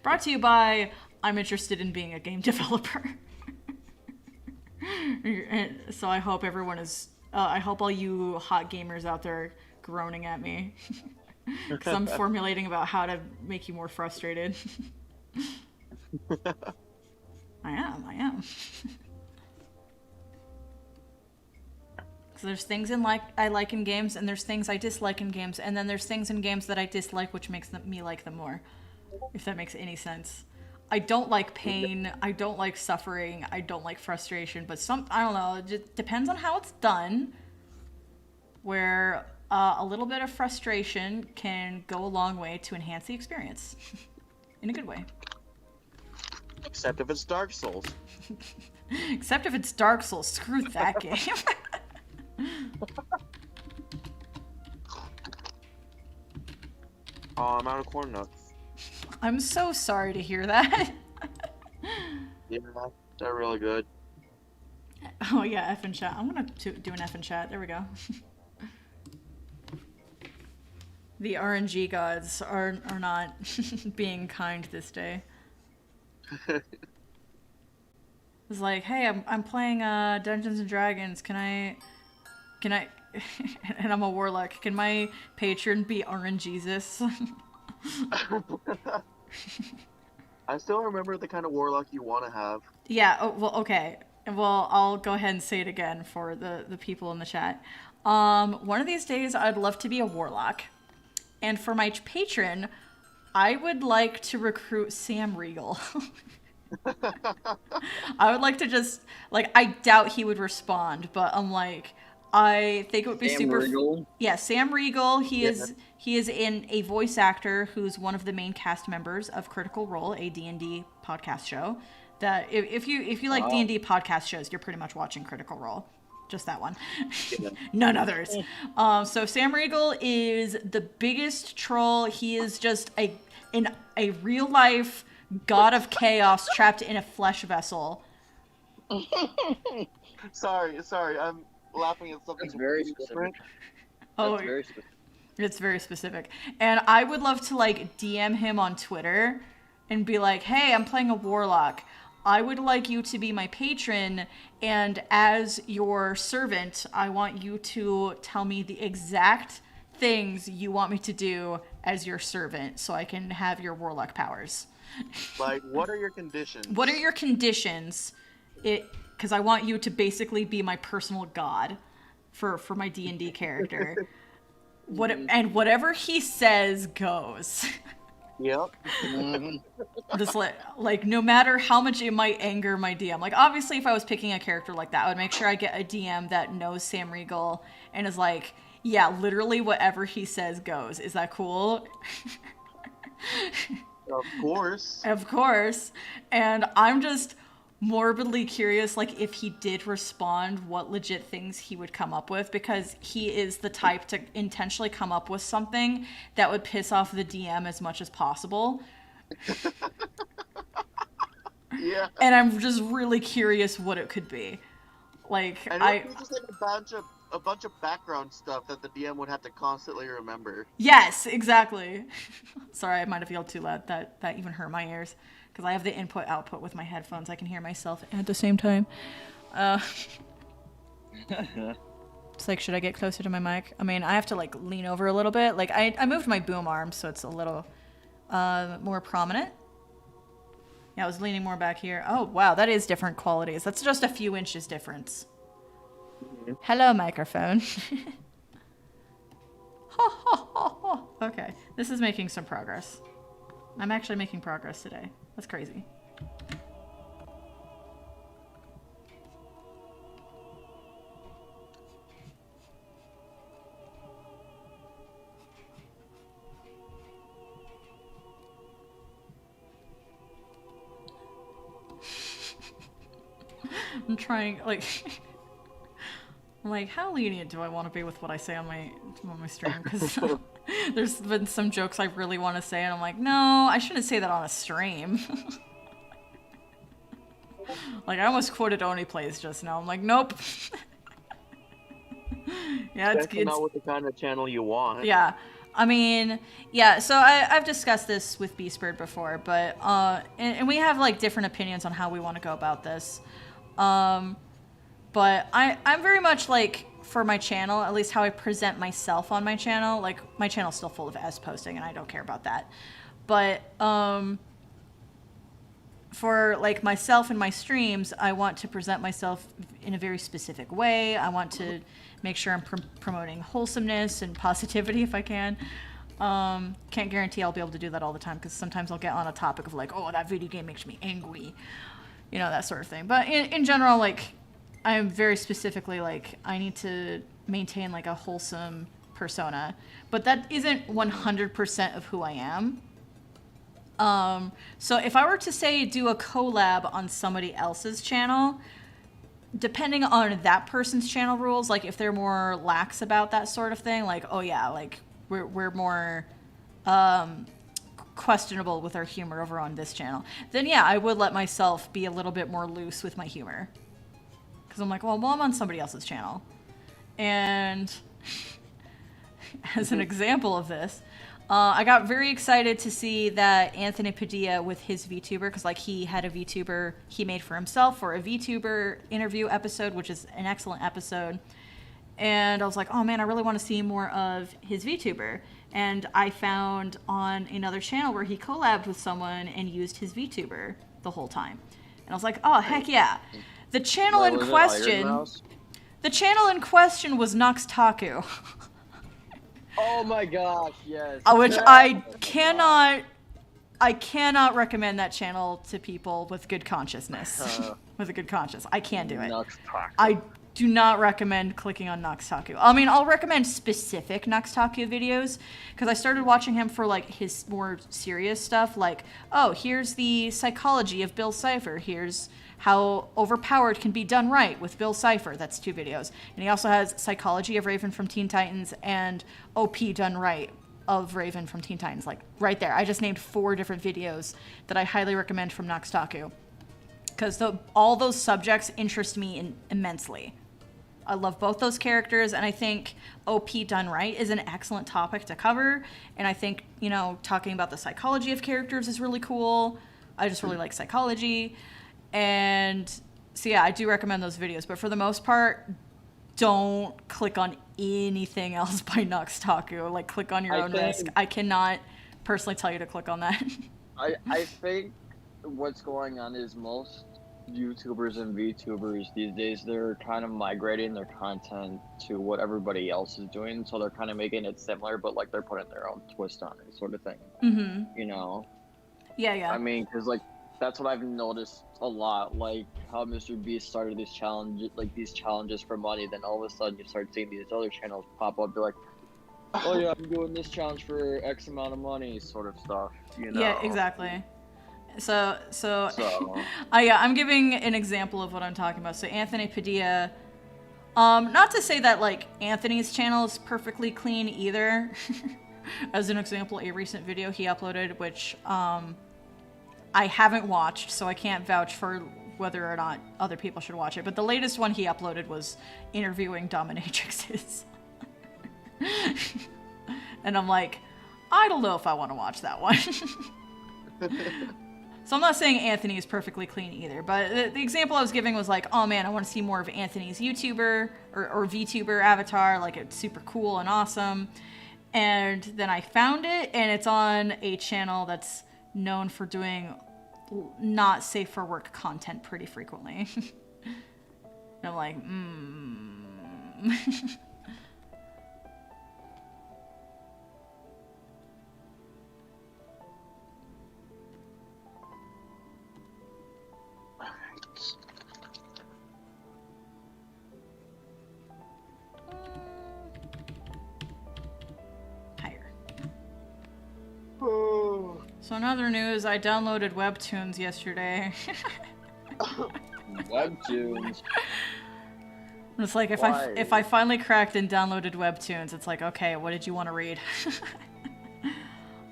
[SPEAKER 4] Brought to you by, I'm interested in being a game developer. So I hope everyone is, I hope all you hot gamers out there are groaning at me. Because I'm formulating about how to make you more frustrated. I am. So there's things I like in games, and there's things I dislike in games, and then there's things in games that I dislike which makes me like them more. If that makes any sense. I don't like pain, I don't like suffering, I don't like frustration, but I don't know, it just depends on how it's done, where a little bit of frustration can go a long way to enhance the experience. In a good way.
[SPEAKER 3] Except if it's Dark Souls.
[SPEAKER 4] Except if it's Dark Souls. Screw that game.
[SPEAKER 3] Oh, I'm out of corn nuts.
[SPEAKER 4] I'm so sorry to hear that.
[SPEAKER 3] Yeah, they're really good.
[SPEAKER 4] Oh yeah, F in chat. I'm gonna do an F in chat. There we go. The RNG gods are not being kind this day. It's like, hey, I'm playing Dungeons and Dragons. Can I? And I'm a warlock. Can my patron be RNGesus?
[SPEAKER 3] I still remember the kind of warlock you want to have.
[SPEAKER 4] Yeah. Oh, well, okay. Well, I'll go ahead and say it again for the people in the chat. One of these days, I'd love to be a warlock. And for my patron, I would like to recruit Sam Riegel. I would like to just, like, I doubt he would respond, but I'm like, I think it would be
[SPEAKER 2] Sam
[SPEAKER 4] super.
[SPEAKER 2] Riegel?
[SPEAKER 4] Yeah, Sam Riegel. He is a voice actor who's one of the main cast members of Critical Role, a D&D podcast show. That if you like D&D podcast shows, you're pretty much watching Critical Role. Just that one. Yeah. None others. So Sam Riegel is the biggest troll. He is just a real life god of chaos trapped in a flesh vessel.
[SPEAKER 3] Sorry, I'm laughing at something
[SPEAKER 2] That's very
[SPEAKER 3] different.
[SPEAKER 2] specific.
[SPEAKER 4] Oh,
[SPEAKER 2] That's very specific.
[SPEAKER 4] It's very specific. And I would love to like DM him on Twitter and be like, hey, I'm playing a warlock. I would like you to be my patron, and as your servant, I want you to tell me the exact things you want me to do as your servant so I can have your warlock powers.
[SPEAKER 3] Like, what are your conditions?
[SPEAKER 4] What are your conditions? Because I want you to basically be my personal god for my D&D character. And whatever he says goes.
[SPEAKER 3] Yep.
[SPEAKER 4] Just like no matter how much it might anger my DM. Like obviously if I was picking a character like that, I would make sure I get a DM that knows Sam Riegel and is like, yeah, literally whatever he says goes. Is that cool?
[SPEAKER 3] Of course.
[SPEAKER 4] Of course. And I'm just morbidly curious, like, if he did respond, what legit things he would come up with, because he is the type to intentionally come up with something that would piss off the DM as much as possible.
[SPEAKER 3] Yeah.
[SPEAKER 4] And I'm just really curious what it could be. Like,
[SPEAKER 3] it's just like a bunch of background stuff that the DM would have to constantly remember.
[SPEAKER 4] Yes, exactly. Sorry, I might have yelled too loud. That even hurt my ears. Because I have the input-output with my headphones. I can hear myself at the same time. It's like, should I get closer to my mic? I mean, I have to, like, lean over a little bit. Like, I moved my boom arm, so it's a little more prominent. Yeah, I was leaning more back here. Oh, wow, that is different qualities. That's just a few inches difference. Mm-hmm. Hello, microphone. Okay, this is making some progress. I'm actually making progress today. That's crazy. I'm trying, like... I'm like, how lenient do I want to be with what I say on my stream? Because there's been some jokes I really want to say, and I'm like, no, I shouldn't say that on a stream. Like, I almost quoted Oni Plays just now. I'm like, nope. Yeah, it's
[SPEAKER 3] not with the kind of channel you want.
[SPEAKER 4] Yeah. I mean, yeah, so I've discussed this with Beastbird before, but, and we have, like, different opinions on how we want to go about this. But I'm very much, like, for my channel, at least how I present myself on my channel, like, my channel's still full of S posting, and I don't care about that. But, for, like, myself and my streams, I want to present myself in a very specific way. I want to make sure I'm promoting wholesomeness and positivity if I can. Can't guarantee I'll be able to do that all the time, because sometimes I'll get on a topic of, like, oh, that video game makes me angry. You know, that sort of thing. But in general, like... I am very specifically, like, I need to maintain, like, a wholesome persona. But that isn't 100% of who I am. So if I were to, say, do a collab on somebody else's channel, depending on that person's channel rules, like, if they're more lax about that sort of thing, like, oh, yeah, like, we're more questionable with our humor over on this channel, then, yeah, I would let myself be a little bit more loose with my humor. Because I'm like, well, I'm on somebody else's channel. And as an example of this, I got very excited to see that Anthony Padilla with his VTuber, because like he had a VTuber he made for himself for a VTuber interview episode, which is an excellent episode. And I was like, oh man, I really want to see more of his VTuber. And I found on another channel where he collabed with someone and used his VTuber the whole time. And I was like, oh, heck yeah. The channel in question was Nox Taku.
[SPEAKER 1] Oh my gosh, yes.
[SPEAKER 4] Which I cannot recommend that channel to people with good consciousness. With a good conscience. I can't do it.
[SPEAKER 1] Nox Taku.
[SPEAKER 4] I do not recommend clicking on Nox Taku. I mean, I'll recommend specific Nox Taku videos, because I started watching him for, like, his more serious stuff, like, oh, here's the psychology of Bill Cipher, here's how overpowered can be done right with Bill Cipher. That's 2 videos. And he also has Psychology of Raven from Teen Titans and OP Done Right of Raven from Teen Titans. Like, right there. I just named 4 different videos that I highly recommend from Nox Taku. Because all those subjects interest me immensely. I love both those characters, and I think OP done right is an excellent topic to cover. And I think, you know, talking about the psychology of characters is really cool. I just really like psychology. And so, yeah, I do recommend those videos. But for the most part, don't click on anything else by Nux Taku. Like, click on your own risk. I cannot personally tell you to click on that.
[SPEAKER 2] I think what's going on is most YouTubers and VTubers these days, they're kind of migrating their content to what everybody else is doing, so they're kind of making it similar, but like they're putting their own twist on it, sort of thing.
[SPEAKER 4] Mm-hmm.
[SPEAKER 2] You know?
[SPEAKER 4] Yeah.
[SPEAKER 2] I mean, because like that's what I've noticed a lot, like how Mr. Beast started these challenges for money, then all of a sudden you start seeing these other channels pop up, they're like, oh yeah, I'm doing this challenge for X amount of money, sort of stuff, you know?
[SPEAKER 4] Yeah, exactly. So I'm giving an example of what I'm talking about. So Anthony Padilla, not to say that like Anthony's channel is perfectly clean either. As an example, a recent video he uploaded, which I haven't watched, so I can't vouch for whether or not other people should watch it. But the latest one he uploaded was interviewing dominatrixes. And I'm like, I don't know if I want to watch that one. So I'm not saying Anthony is perfectly clean either, but the example I was giving was like, oh man, I want to see more of Anthony's YouTuber or VTuber avatar, like it's super cool and awesome. And then I found it, and it's on a channel that's known for doing not safe for work content pretty frequently. And I'm like, So in other news, I downloaded Webtoons yesterday.
[SPEAKER 2] Webtoons?
[SPEAKER 4] It's like if I finally cracked and downloaded Webtoons, it's like, okay, what did you want to read?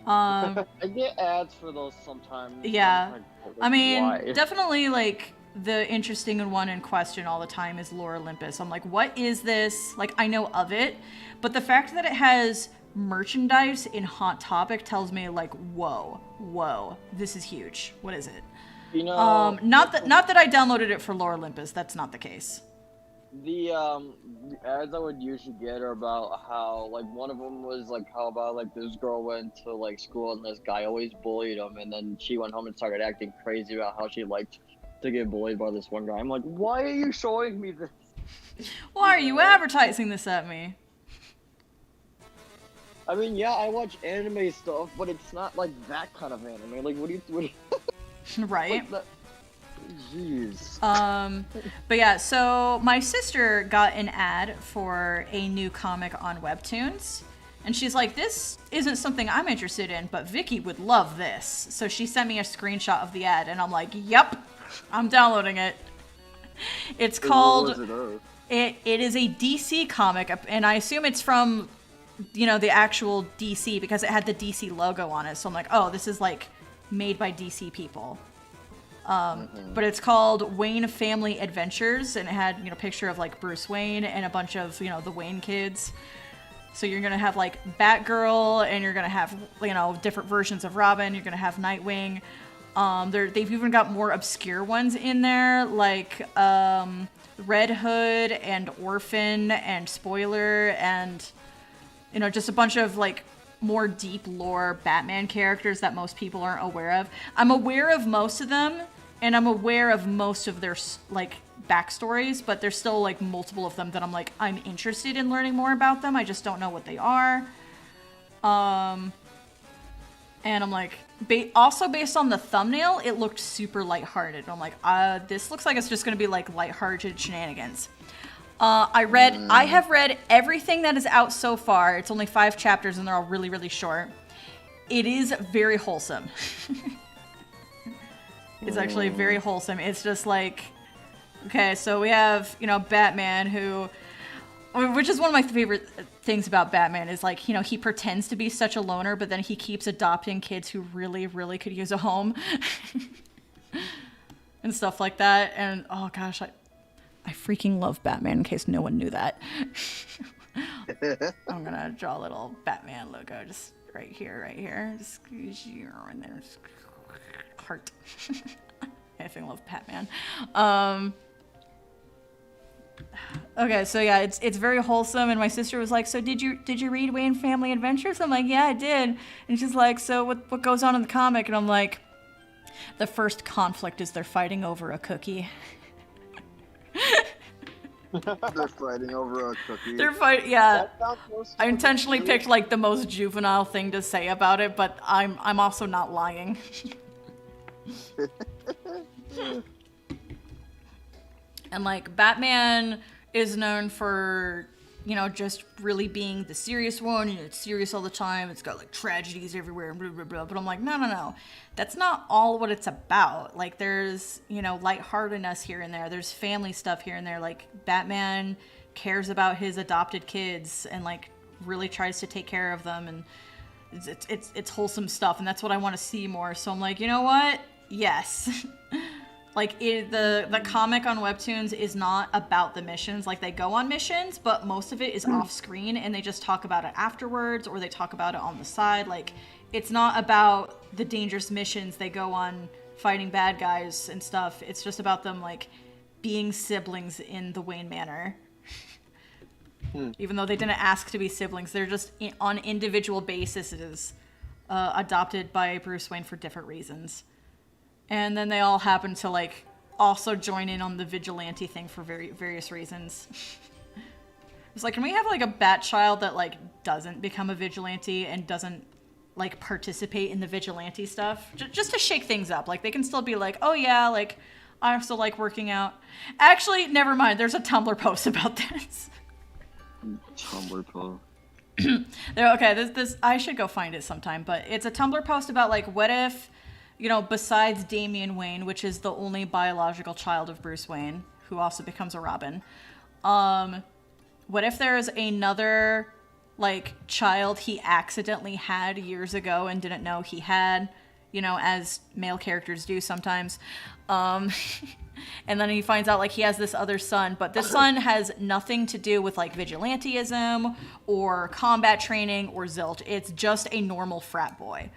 [SPEAKER 2] I get ads for those sometimes.
[SPEAKER 4] Yeah. I mean,
[SPEAKER 2] why?
[SPEAKER 4] definitely like the interesting one in question all the time is Lore Olympus. I'm like, what is this? Like, I know of it, but the fact that it has merchandise in Hot Topic tells me like, whoa, this is huge. What is it?
[SPEAKER 2] You know,
[SPEAKER 4] not that I downloaded it for Lore Olympus. That's not the case.
[SPEAKER 2] The ads I would usually get are about how, like, one of them was like how about like this girl went to like school and this guy always bullied him, and then she went home and started acting crazy about how she liked to get bullied by this one guy. I'm like, why are you showing me this?
[SPEAKER 4] Why are you advertising this at me?
[SPEAKER 2] I mean, yeah, I watch anime stuff, but it's not like that kind of anime. Like, what do you
[SPEAKER 4] right?
[SPEAKER 2] Like jeez.
[SPEAKER 4] But yeah, so my sister got an ad for a new comic on Webtoons, and she's like, this isn't something I'm interested in, but Vicky would love this. So she sent me a screenshot of the ad, and I'm like, yep, I'm downloading it. It's called, it is a DC comic, and I assume it's from, you know, the actual DC, because it had the DC logo on it. So I'm like, oh, this is like made by DC people. But it's called Wayne Family Adventures, and it had, you know, a picture of like Bruce Wayne and a bunch of, you know, the Wayne kids. So you're gonna have like Batgirl, and you're gonna have, you know, different versions of Robin. You're gonna have Nightwing. They've even got more obscure ones in there, like Red Hood and Orphan and Spoiler, and, you know, just a bunch of like more deep lore Batman characters that most people aren't aware of. I'm aware of most of them, and I'm aware of most of their like backstories, but there's still like multiple of them that I'm like, I'm interested in learning more about them. I just don't know what they are. And I'm like, also based on the thumbnail, it looked super lighthearted. I'm like, this looks like it's just gonna be like lighthearted shenanigans. I have read everything that is out so far. It's only 5 chapters, and they're all really, really short. It is very wholesome. It's actually very wholesome. It's just like, okay, so we have, you know, Batman, which is one of my favorite things about Batman, is like, you know, he pretends to be such a loner, but then he keeps adopting kids who really, really could use a home. And stuff like that. And, oh gosh, I freaking love Batman, in case no one knew that. I'm gonna draw a little Batman logo just right here. Just and there's heart. I think love Batman. Okay, so yeah, it's very wholesome, and my sister was like, so did you read Wayne Family Adventures? I'm like, yeah, I did. And she's like, so what goes on in the comic? And I'm like, the first conflict is they're fighting over a cookie.
[SPEAKER 2] They're fighting over a cookie.
[SPEAKER 4] Yeah.
[SPEAKER 3] That sounds close to
[SPEAKER 4] I intentionally
[SPEAKER 3] what
[SPEAKER 4] picked like the most juvenile thing to say about it, but I'm also not lying. And like Batman is known for, you know, just really being the serious one, and it's serious all the time. It's got like tragedies everywhere and blah blah blah. But I'm like, no. That's not all what it's about. Like there's, you know, lightheartedness here and there. There's family stuff here and there. Like Batman cares about his adopted kids and like really tries to take care of them, and it's wholesome stuff, and that's what I want to see more. So I'm like, you know what? Yes. Like the comic on Webtoons is not about the missions. Like they go on missions, but most of it is off screen, and they just talk about it afterwards, or they talk about it on the side. Like it's not about the dangerous missions they go on fighting bad guys and stuff. It's just about them like being siblings in the Wayne Manor. Even though they didn't ask to be siblings, they're just on individual bases adopted by Bruce Wayne for different reasons. And then they all happen to like also join in on the vigilante thing for various reasons. It's like, can we have like a bat child that like doesn't become a vigilante and doesn't like participate in the vigilante stuff? Just to shake things up. Like they can still be like, oh yeah, like I also like working out. Actually, never mind. There's a Tumblr post about this.
[SPEAKER 2] Tumblr post.
[SPEAKER 4] This I should go find it sometime, but it's a Tumblr post about like, what if, you know, besides Damian Wayne, which is the only biological child of Bruce Wayne, who also becomes a Robin, what if there's another, like, child he accidentally had years ago and didn't know he had, you know, as male characters do sometimes, and then he finds out, like, he has this other son, but this son has nothing to do with, like, vigilantism or combat training or Zilch. It's just a normal frat boy.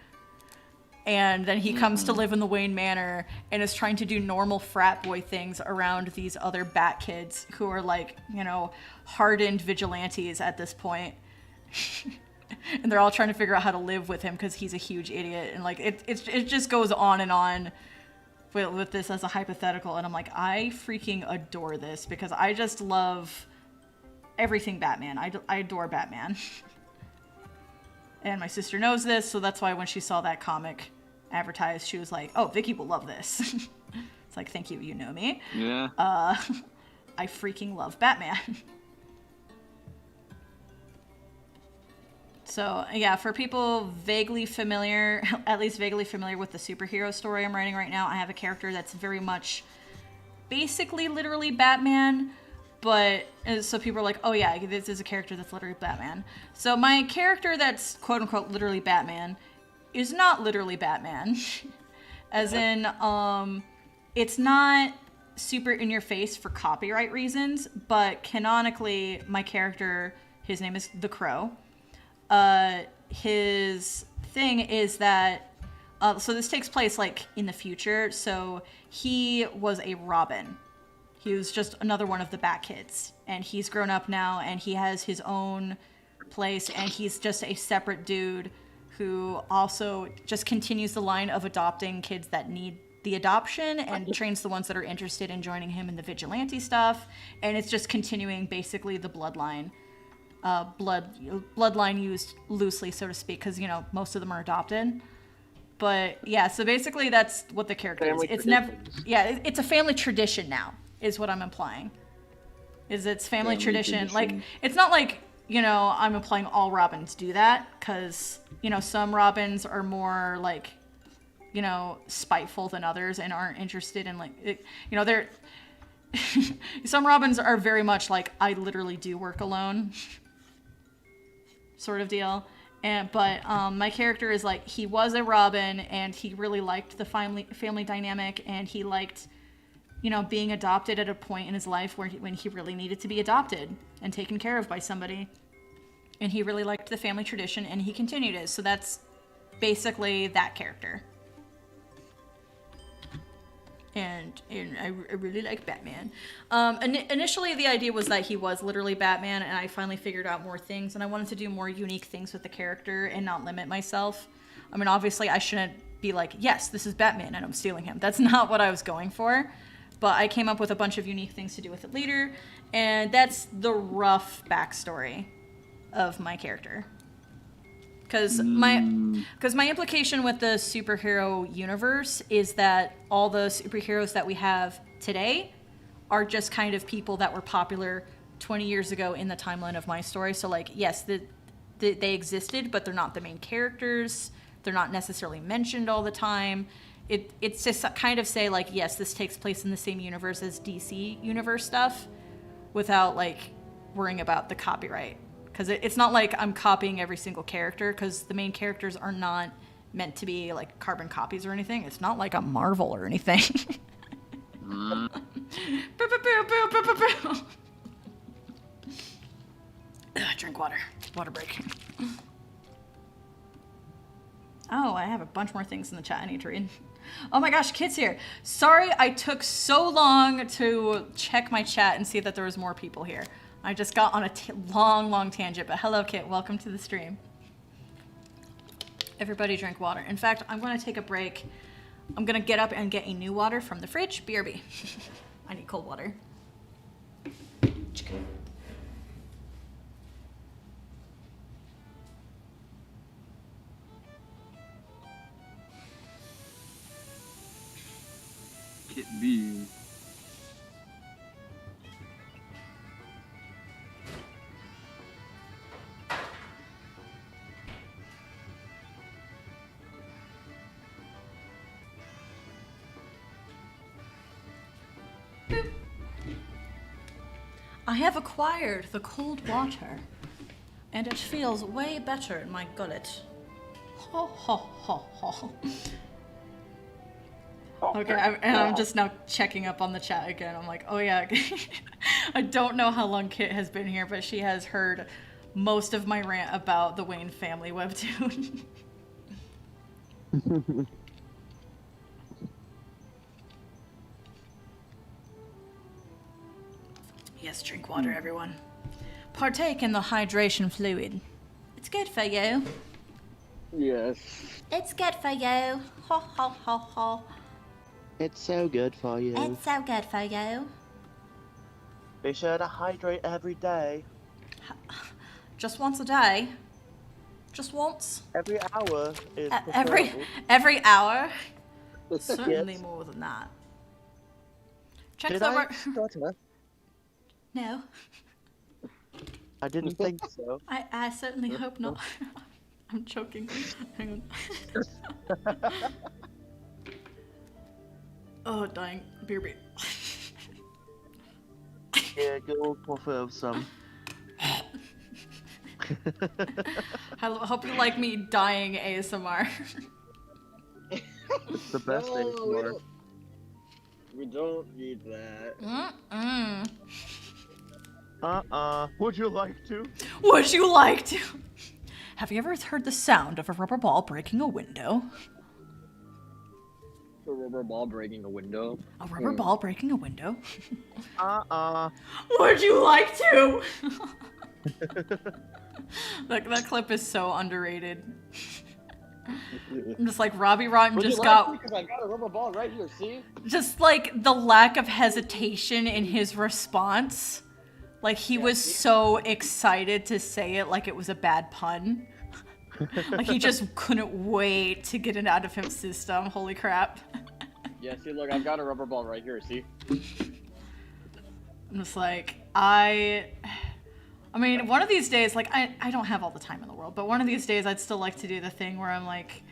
[SPEAKER 4] And then he comes to live in the Wayne Manor and is trying to do normal frat boy things around these other bat kids who are like, you know, hardened vigilantes at this point. And they're all trying to figure out how to live with him because he's a huge idiot. And like, it just goes on with this as a hypothetical. And I'm like, I freaking adore this because I just love everything Batman. I adore Batman. And my sister knows this, so that's why when she saw that comic advertised, she was like, oh, Vicky will love this. It's like, thank you, you know me.
[SPEAKER 2] Yeah.
[SPEAKER 4] I freaking love Batman. So, yeah, for people vaguely familiar, at least vaguely familiar with the superhero story I'm writing right now, I have a character that's very much basically literally Batman. But, so people are like, oh yeah, this is a character that's literally Batman. So my character that's quote-unquote literally Batman is not literally Batman. As in, it's not super in your face for copyright reasons, but canonically, my character, his name is The Crow. His thing is that, so this takes place like in the future, so he was a Robin. He was just another one of the Bat Kids, and he's grown up now, and he has his own place, and he's just a separate dude who also just continues the line of adopting kids that need the adoption and trains the ones that are interested in joining him in the vigilante stuff, and it's just continuing basically the bloodline. Bloodline used loosely, so to speak, because, you know, most of them are adopted. But, yeah, so basically that's what the character is. It's never... Yeah, it's a family tradition now. Is what I'm implying. Is it's family tradition. Like, it's not like, you know, I'm implying all Robins do that, because, you know, some Robins are more, like, you know, spiteful than others and aren't interested in, like, you know, they're... Some Robins are very much like, I literally do work alone sort of deal. But my character is like, he was a Robin, and he really liked the family dynamic, and he liked... you know, being adopted at a point in his life where when he really needed to be adopted and taken care of by somebody. And he really liked the family tradition, and he continued it. So that's basically that character. And I really like Batman. Initially, the idea was that he was literally Batman, and I finally figured out more things, and I wanted to do more unique things with the character and not limit myself. I mean, obviously, I shouldn't be like, yes, this is Batman, and I'm stealing him. That's not what I was going for. But I came up with a bunch of unique things to do with it later, and that's the rough backstory of my character. Because my implication with the superhero universe is that all the superheroes that we have today are just kind of people that were popular 20 years ago in the timeline of my story. So, like, yes, they existed, but they're not the main characters. They're not necessarily mentioned all the time. It's just kind of say, like, yes, this takes place in the same universe as DC universe stuff without, like, worrying about the copyright. Because it's not like I'm copying every single character, because the main characters are not meant to be like carbon copies or anything. It's not like a Marvel or anything. Drink water. Water break. Oh, I have a bunch more things in the chat I need to read. Oh my gosh, Kit's here. Sorry I took so long to check my chat and see that there was more people here. I just got on a long tangent, but hello, Kit. Welcome to the stream. Everybody drink water. In fact, I'm going to take a break. I'm going to get up and get a new water from the fridge. BRB. I need cold water.
[SPEAKER 2] Kit B.
[SPEAKER 4] I have acquired the cold water, and it feels way better in my gullet. Ho ho ho ho. Okay, I'm just now checking up on the chat again. I'm like, oh yeah. I don't know how long Kit has been here, but she has heard most of my rant about the Wayne family webtoon. Yes, drink water, everyone. Partake in the hydration fluid. It's good for you.
[SPEAKER 1] Yes.
[SPEAKER 5] It's good for you. Ho ho ho ho.
[SPEAKER 3] It's so good for you.
[SPEAKER 5] It's so good for you.
[SPEAKER 3] Be sure to hydrate every day.
[SPEAKER 4] Just once a day. Just once.
[SPEAKER 3] Every hour is
[SPEAKER 4] Every hour. Certainly
[SPEAKER 3] Yes.
[SPEAKER 4] more than that. Check
[SPEAKER 3] Did
[SPEAKER 4] the
[SPEAKER 3] I
[SPEAKER 4] work.
[SPEAKER 3] stutter?
[SPEAKER 4] No,
[SPEAKER 3] I didn't think so.
[SPEAKER 4] I certainly hope not. I'm choking. Hang on. Oh, dying. Beer.
[SPEAKER 3] Yeah, go fulfill some.
[SPEAKER 4] I hope you like me dying ASMR.
[SPEAKER 3] It's the best
[SPEAKER 1] No,
[SPEAKER 3] thing for.
[SPEAKER 1] we don't need that.
[SPEAKER 4] Mm-mm.
[SPEAKER 3] Would you like to?
[SPEAKER 4] Would you like to? Have you ever heard the sound of a rubber ball breaking a window?
[SPEAKER 1] A rubber ball breaking a window.
[SPEAKER 4] A rubber ball breaking a window?
[SPEAKER 3] Would
[SPEAKER 4] you like to? That clip is so underrated. I'm just like, Robbie Rotten just got...
[SPEAKER 1] Because I got a rubber ball right here, see?
[SPEAKER 4] Just like the lack of hesitation in his response. Like he was so excited to say it like it was a bad pun. Like he just couldn't wait to get it out of his system. Holy crap.
[SPEAKER 1] Yeah, see, look, I've got a rubber ball right here, see?
[SPEAKER 4] I'm just like, I mean, one of these days, like, I don't have all the time in the world, but one of these days I'd still like to do the thing where I'm like,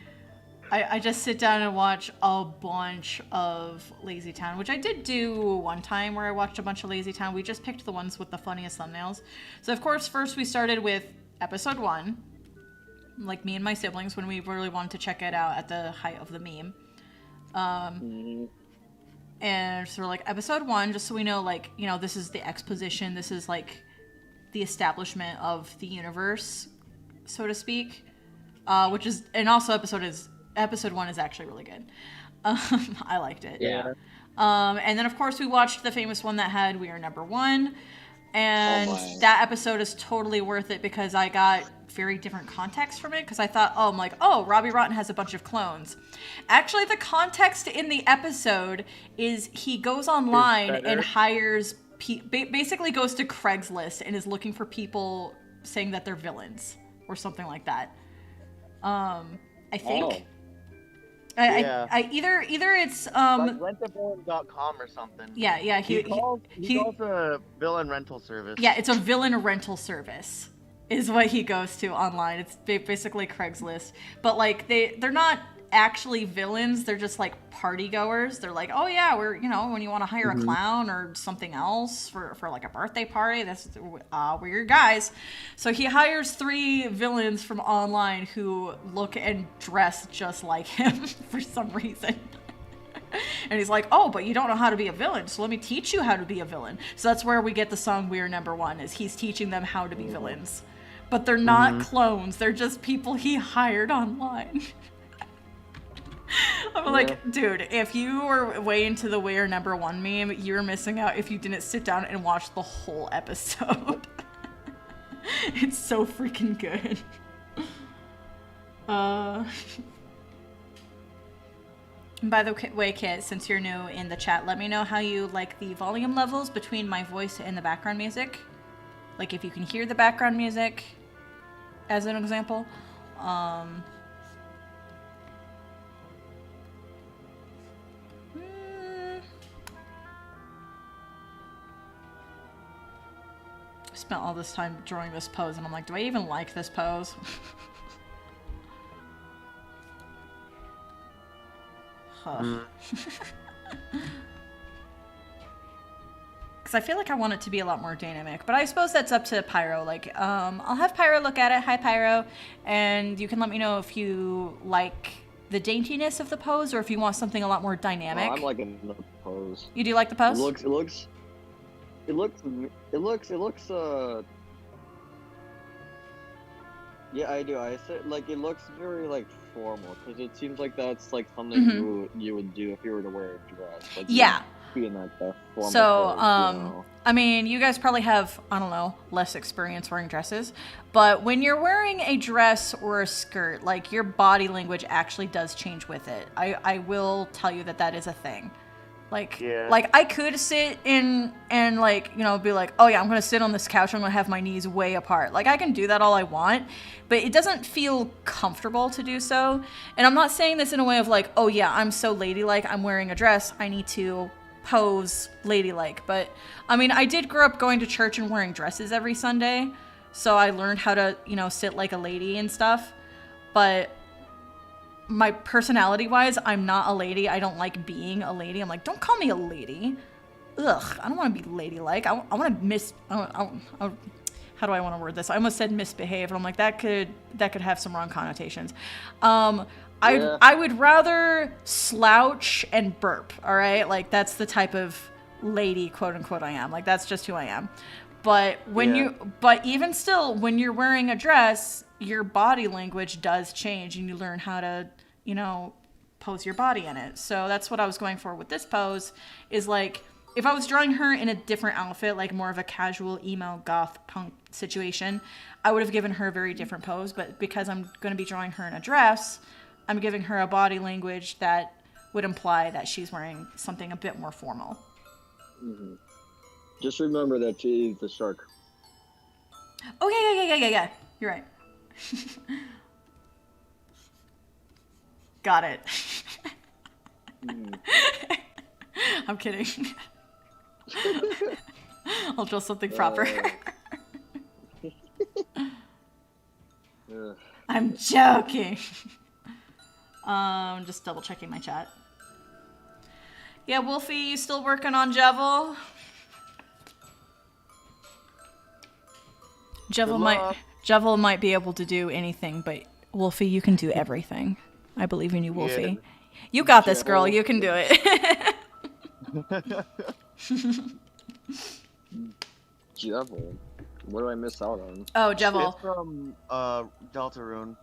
[SPEAKER 4] I just sit down and watch a bunch of Lazy Town, which I did do one time where I watched a bunch of Lazy Town. We just picked the ones with the funniest thumbnails. So, of course, first we started with episode 1, like me and my siblings, when we really wanted to check it out at the height of the meme. And so we're like, episode 1, just so we know, like, you know, this is the exposition, this is like the establishment of the universe, so to speak. Which is, and also episode 1 is actually really good. I liked it.
[SPEAKER 1] Yeah.
[SPEAKER 4] And then of course we watched the famous one that had We Are Number One. And
[SPEAKER 1] my.
[SPEAKER 4] that episode is totally worth it because I got very different context from it. Because I thought, I'm like, Robbie Rotten has a bunch of clones. Actually, the context in the episode is he goes online and hires, basically goes to Craigslist and is looking for people saying that they're villains or something like that. I think. I either it's
[SPEAKER 3] like rentavillain.com or something.
[SPEAKER 4] Yeah.
[SPEAKER 3] He calls a villain rental service.
[SPEAKER 4] Yeah, it's a villain rental service is what he goes to online. It's basically Craigslist. But like they're not actually villains, they're just like party goers. They're like, oh yeah, we're, you know, when you want to hire a clown or something else for like a birthday party, we're your guys. So he hires 3 villains from online who look and dress just like him for some reason. And he's like, oh, but you don't know how to be a villain, so let me teach you how to be a villain. So that's where we get the song We Are Number One, is he's teaching them how to be villains. But they're not clones, they're just people he hired online. I'm like, dude, if you were way into the We Are Number One meme, you're missing out if you didn't sit down and watch the whole episode. It's so freaking good. By the way, Kit, since you're new in the chat, let me know how you like the volume levels between my voice and the background music. Like if you can hear the background music, as an example. Spent all this time drawing this pose and I'm like, do I even like this pose? Because I feel like I want it to be a lot more dynamic, but I suppose that's up to Pyro. Like, I'll have Pyro look at it. Hi, Pyro. And you can let me know if you like the daintiness of the pose or if you want something a lot more dynamic.
[SPEAKER 2] I'm liking the pose.
[SPEAKER 4] You do like the pose?
[SPEAKER 2] It looks, yeah, I do. I said, like, it looks very, like, formal, because it seems like that's, like, something you would do if you were to wear a dress. Like,
[SPEAKER 4] yeah.
[SPEAKER 2] Be in that formal
[SPEAKER 4] so,
[SPEAKER 2] pose, you know?
[SPEAKER 4] I mean, you guys probably have, I don't know, less experience wearing dresses, but when you're wearing a dress or a skirt, like, your body language actually does change with it. I will tell you that is a thing. Like, like I could sit in and like, you know, be like, oh yeah, I'm going to sit on this couch. I'm going to have my knees way apart. Like I can do that all I want, but it doesn't feel comfortable to do so. And I'm not saying this in a way of like, oh yeah, I'm so ladylike. I'm wearing a dress. I need to pose ladylike. But I mean, I did grow up going to church and wearing dresses every Sunday. So I learned how to, you know, sit like a lady and stuff. But my personality wise, I'm not a lady. I don't like being a lady. I'm like, don't call me a lady. Ugh, I don't want to be ladylike. I want to how do I want to word this? I almost said misbehave, and I'm like, that could have some wrong connotations. I would rather slouch and burp. All right, like that's the type of lady, quote unquote, I am. Like that's just who I am. But but even still, when you're wearing a dress, your body language does change, and you learn how to, you know, pose your body in it. So that's what I was going for with this pose. Is like, if I was drawing her in a different outfit, like more of a casual emo goth punk situation, I would have given her a very different pose. But because I'm going to be drawing her in a dress, I'm giving her a body language that would imply that she's wearing something a bit more formal.
[SPEAKER 2] Mm-hmm. Just remember that she is the shark.
[SPEAKER 4] Oh, yeah. You're right. Got it. I'm kidding. I'll draw something proper. I'm joking. Just double checking my chat. Yeah, Wolfie, you still working on Jevil? Jevil might be able to do anything, but Wolfie, you can do everything. I believe in you, Wolfie. You got this, girl. You can do it.
[SPEAKER 2] Jevil. What do I miss out on?
[SPEAKER 4] Oh, Jevil.
[SPEAKER 3] It's from Deltarune.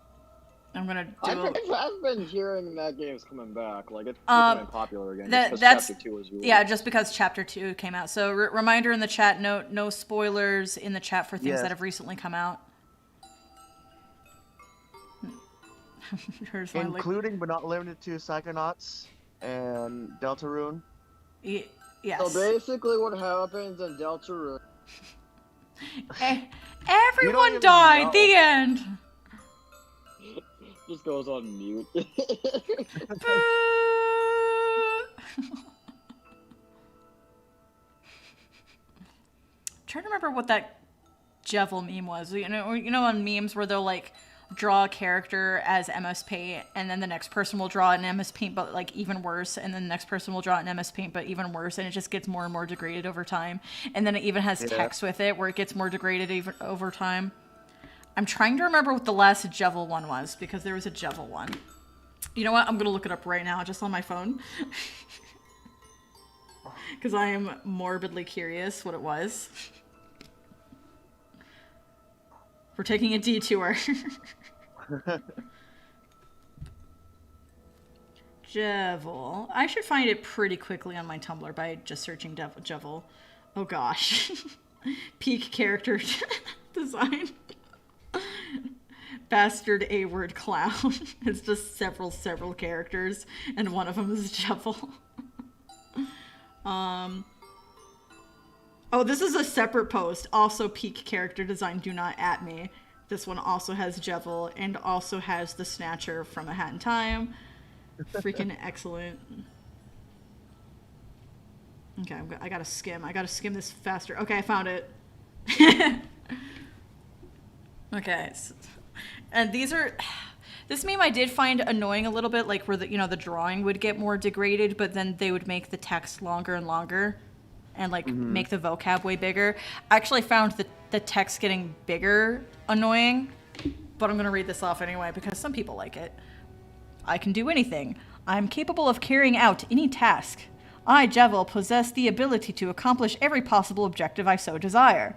[SPEAKER 4] I'm gonna do.
[SPEAKER 2] I've been hearing that game's coming back. Like it's becoming popular again.
[SPEAKER 4] that's
[SPEAKER 2] Chapter 2 was released.
[SPEAKER 4] Yeah, just because Chapter 2 came out. So reminder in the chat: no spoilers in the chat for things that have recently come out.
[SPEAKER 3] Including but not limited to Psychonauts and Deltarune.
[SPEAKER 4] Yes.
[SPEAKER 2] So basically, what happens in Deltarune?
[SPEAKER 4] Everyone died.
[SPEAKER 3] know.
[SPEAKER 4] The end.
[SPEAKER 2] Just goes on mute.
[SPEAKER 4] Trying to remember what that Jevil meme was. You know, on memes where they'll like draw a character as MS Paint, and then the next person will draw an MS Paint, but like even worse, and then the next person will draw an MS Paint, but even worse, and it just gets more and more degraded over time. And then it even has text with it, where it gets more degraded even over time. I'm trying to remember what the last Jevil one was, because there was a Jevil one. You know what? I'm gonna look it up right now, just on my phone. Because I am morbidly curious what it was. We're taking a detour. Jevil. I should find it pretty quickly on my Tumblr by just searching Jevil. Oh gosh. Peak character design. Bastard A-word clown. It's just several characters, and one of them is Jevil. Oh, this is a separate post. Also peak character design, do not at me. This one also has Jevil, and also has the Snatcher from A Hat in Time. Freaking excellent. Okay, I gotta skim. I gotta skim this faster. Okay, I found it. Okay. And these are... This meme I did find annoying a little bit, like where the drawing would get more degraded, but then they would make the text longer and longer, and like make the vocab way bigger. I actually found the text getting bigger annoying, but I'm gonna read this off anyway because some people like it. I can do anything. I'm capable of carrying out any task. I, Jevil, possess the ability to accomplish every possible objective I so desire.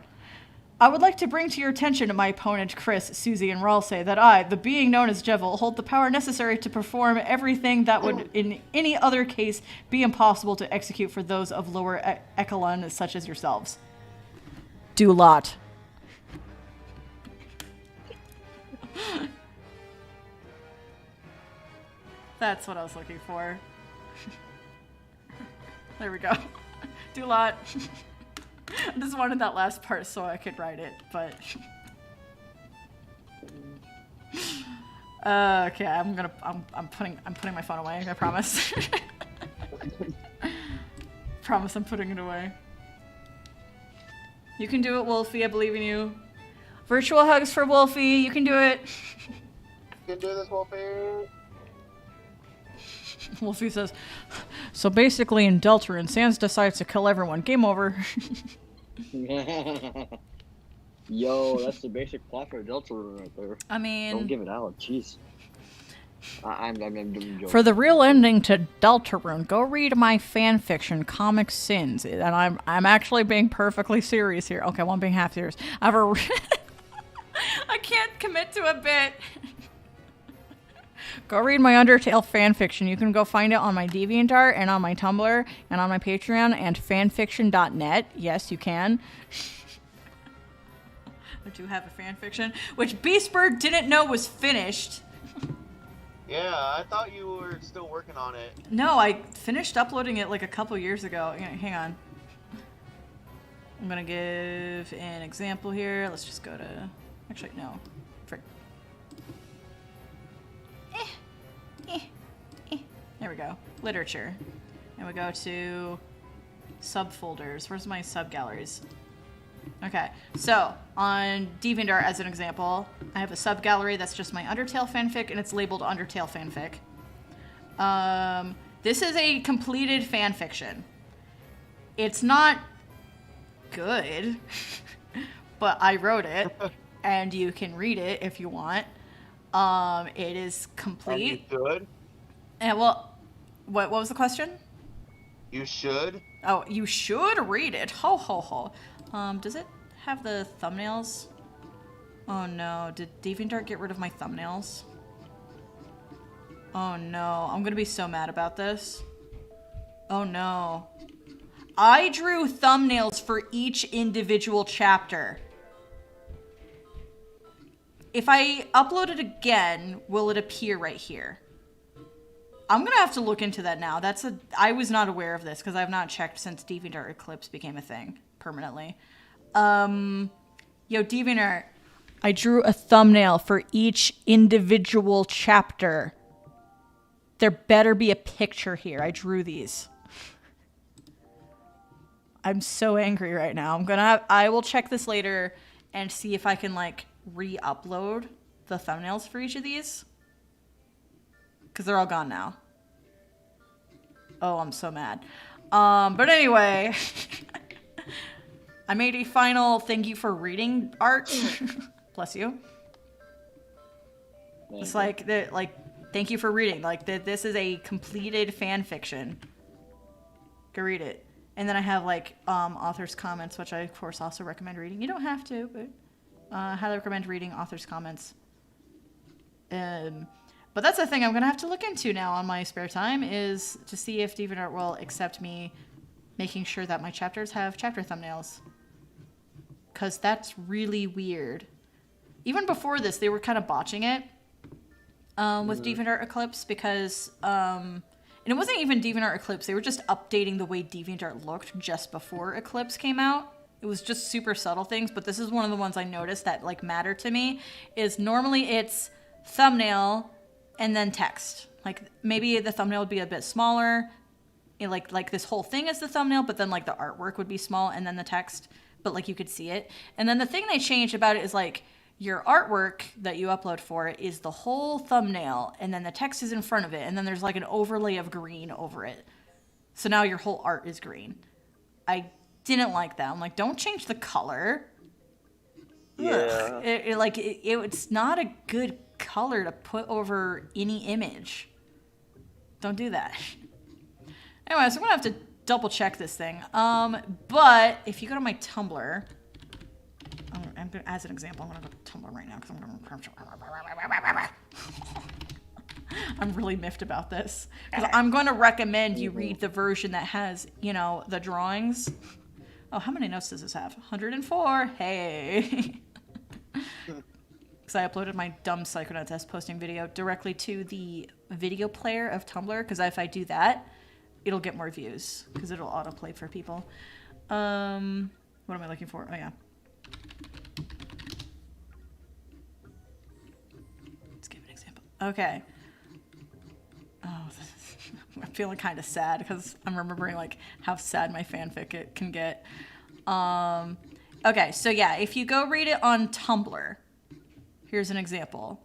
[SPEAKER 4] I would like to bring to your attention, my opponent Chris, Susie, and Ralsei, that I, the being known as Jevil, hold the power necessary to perform everything that would, in any other case, be impossible to execute for those of lower echelon such as yourselves. Do lot. That's what I was looking for. There we go. Do lot. I just wanted that last part so I could write it, but okay, I'm putting my phone away, I promise. Promise I'm putting it away. You can do it, Wolfie, I believe in you. Virtual hugs for Wolfie, you can do it.
[SPEAKER 3] You can do this, Wolfie.
[SPEAKER 4] Wolfie says, so basically in Deltarune, Sans decides to kill everyone. Game over.
[SPEAKER 2] Yo, that's the basic plot for Deltarune right there.
[SPEAKER 4] I mean...
[SPEAKER 2] Don't give it out, jeez. I'm joking.
[SPEAKER 4] For the real ending to Deltarune, go read my fanfiction, Comic Sins. And I'm actually being perfectly serious here. Okay, well, I'm being half serious. I can't commit to a bit. Go read my Undertale fanfiction. You can go find it on my DeviantArt and on my Tumblr and on my Patreon and fanfiction.net. Yes, you can. I do have a fanfiction, which Beastbird didn't know was finished.
[SPEAKER 3] Yeah, I thought you were still working on it.
[SPEAKER 4] No, I finished uploading it like a couple years ago. Hang on. I'm gonna give an example here. Let's just go to... Actually, no. There we go. Literature. And we go to subfolders. Where's my subgalleries? Okay, so on DeviantArt, as an example, I have a subgallery that's just my Undertale fanfic, and it's labeled Undertale fanfic. This is a completed fanfiction. It's not good, but I wrote it, and you can read it if you want. It is complete.
[SPEAKER 3] Are you good?
[SPEAKER 4] And well, what was the question?
[SPEAKER 3] You should.
[SPEAKER 4] Oh, you should read it. Ho ho ho. Does it have the thumbnails? Oh no, did DeviantArt get rid of my thumbnails? Oh no, I'm gonna be so mad about this. Oh no. I drew thumbnails for each individual chapter. If I upload it again, will it appear right here? I'm gonna have to look into that now. I was not aware of this because I've not checked since DeviantArt Eclipse became a thing permanently. Yo, DeviantArt, I drew a thumbnail for each individual chapter. There better be a picture here. I drew these. I'm so angry right now. I will check this later and see if I can like re-upload the thumbnails for each of these. Because they're all gone now. Oh, I'm so mad. But anyway, I made a final thank you for reading art. Bless you. It's like thank you for reading. Like this is a completed fan fiction. Go read it. And then I have like author's comments, which I of course also recommend reading. You don't have to, but I highly recommend reading author's comments. But that's a thing I'm gonna have to look into now on my spare time, is to see if DeviantArt will accept me making sure that my chapters have chapter thumbnails. Cause that's really weird. Even before this, they were kind of botching it with DeviantArt Eclipse because, and it wasn't even DeviantArt Eclipse, they were just updating the way DeviantArt looked just before Eclipse came out. It was just super subtle things, but this is one of the ones I noticed that like matter to me, is normally it's thumbnail and then text. Like maybe the thumbnail would be a bit smaller, like this whole thing is the thumbnail, but then like the artwork would be small and then the text, but like you could see it. And then the thing they changed about it is like your artwork that you upload for it is the whole thumbnail and then the text is in front of it and then there's like an overlay of green over it. So now your whole art is green. I didn't like that. I'm like, don't change the color.
[SPEAKER 3] Yeah.
[SPEAKER 4] It's not a good color to put over any image. Don't do that. Anyway, so I'm gonna have to double check this thing. But if you go to my Tumblr, I'm gonna, as an example, I'm gonna go to Tumblr right now because I'm really miffed about this. Because I'm going to recommend you read the version that has, you know, the drawings. Oh, how many notes does this have? 104. Hey. Because I uploaded my dumb Psychonaut test posting video directly to the video player of Tumblr. Because if I do that, it'll get more views. Because it'll autoplay for people. What am I looking for? Oh, yeah. Let's give an example. Okay. Oh, I'm feeling kind of sad because I'm remembering like how sad my fanfic it can get. Okay, so yeah, if you go read it on Tumblr, here's an example.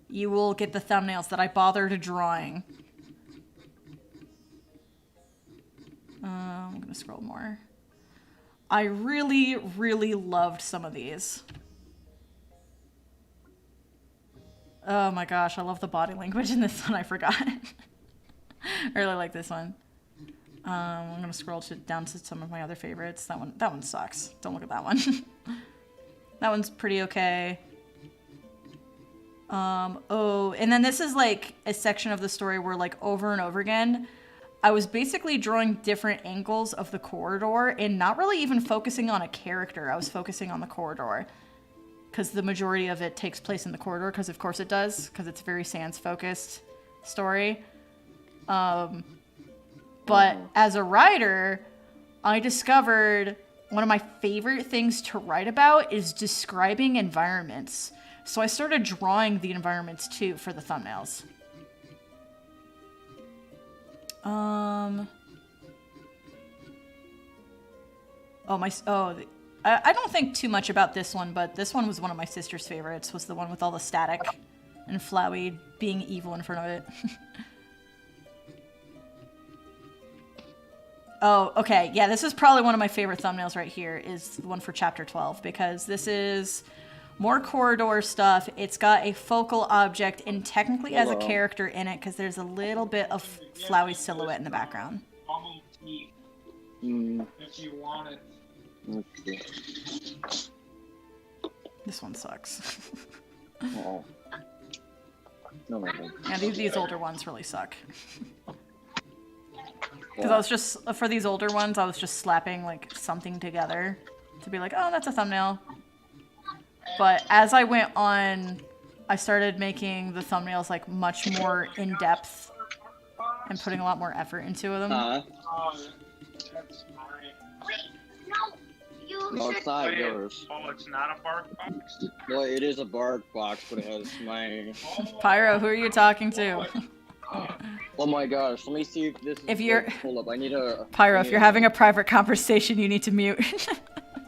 [SPEAKER 4] You will get the thumbnails that I bothered drawing. I'm gonna scroll more. I really, really loved some of these. Oh my gosh, I love the body language in this one. I forgot. I really like this one. I'm gonna scroll down to some of my other favorites. That one sucks. Don't look at that one. That one's pretty okay. Oh, and then this is like a section of the story where like over and over again, I was basically drawing different angles of the corridor and not really even focusing on a character. I was focusing on the corridor. Because the majority of it takes place in the corridor, because of course it does, because it's a very sans-focused story. But as a writer, I discovered one of my favorite things to write about is describing environments. So I started drawing the environments too for the thumbnails. I don't think too much about this one, but this one was one of my sister's favorites, was the one with all the static and Flowey being evil in front of it. Oh, okay. Yeah, this is probably one of my favorite thumbnails right here, is the one for chapter 12, because this is more corridor stuff. It's got a focal object and technically as a character in it, because there's a little bit of Flowey's silhouette in the background.
[SPEAKER 6] eat
[SPEAKER 2] Mm,
[SPEAKER 6] if you wanted.
[SPEAKER 2] okay.
[SPEAKER 4] This one sucks.
[SPEAKER 2] Oh. No, no, no.
[SPEAKER 4] Yeah, these older ones really suck. Because I was just, for these older ones, I was just slapping like something together to be like, oh, that's a thumbnail. But as I went on, I started making the thumbnails like much more in depth and putting a lot more effort into them.
[SPEAKER 6] Oh, that's mine.
[SPEAKER 2] No, it's not
[SPEAKER 6] Wait,
[SPEAKER 2] yours.
[SPEAKER 6] oh, it's not a bark box?
[SPEAKER 2] No, it is a bark box, but it has my...
[SPEAKER 4] Pyro, who are you talking to?
[SPEAKER 2] Oh my gosh, let me see if this is...
[SPEAKER 4] If you're-
[SPEAKER 2] Hold up, I need a...
[SPEAKER 4] Pyro, if you're having a private conversation, you need to mute.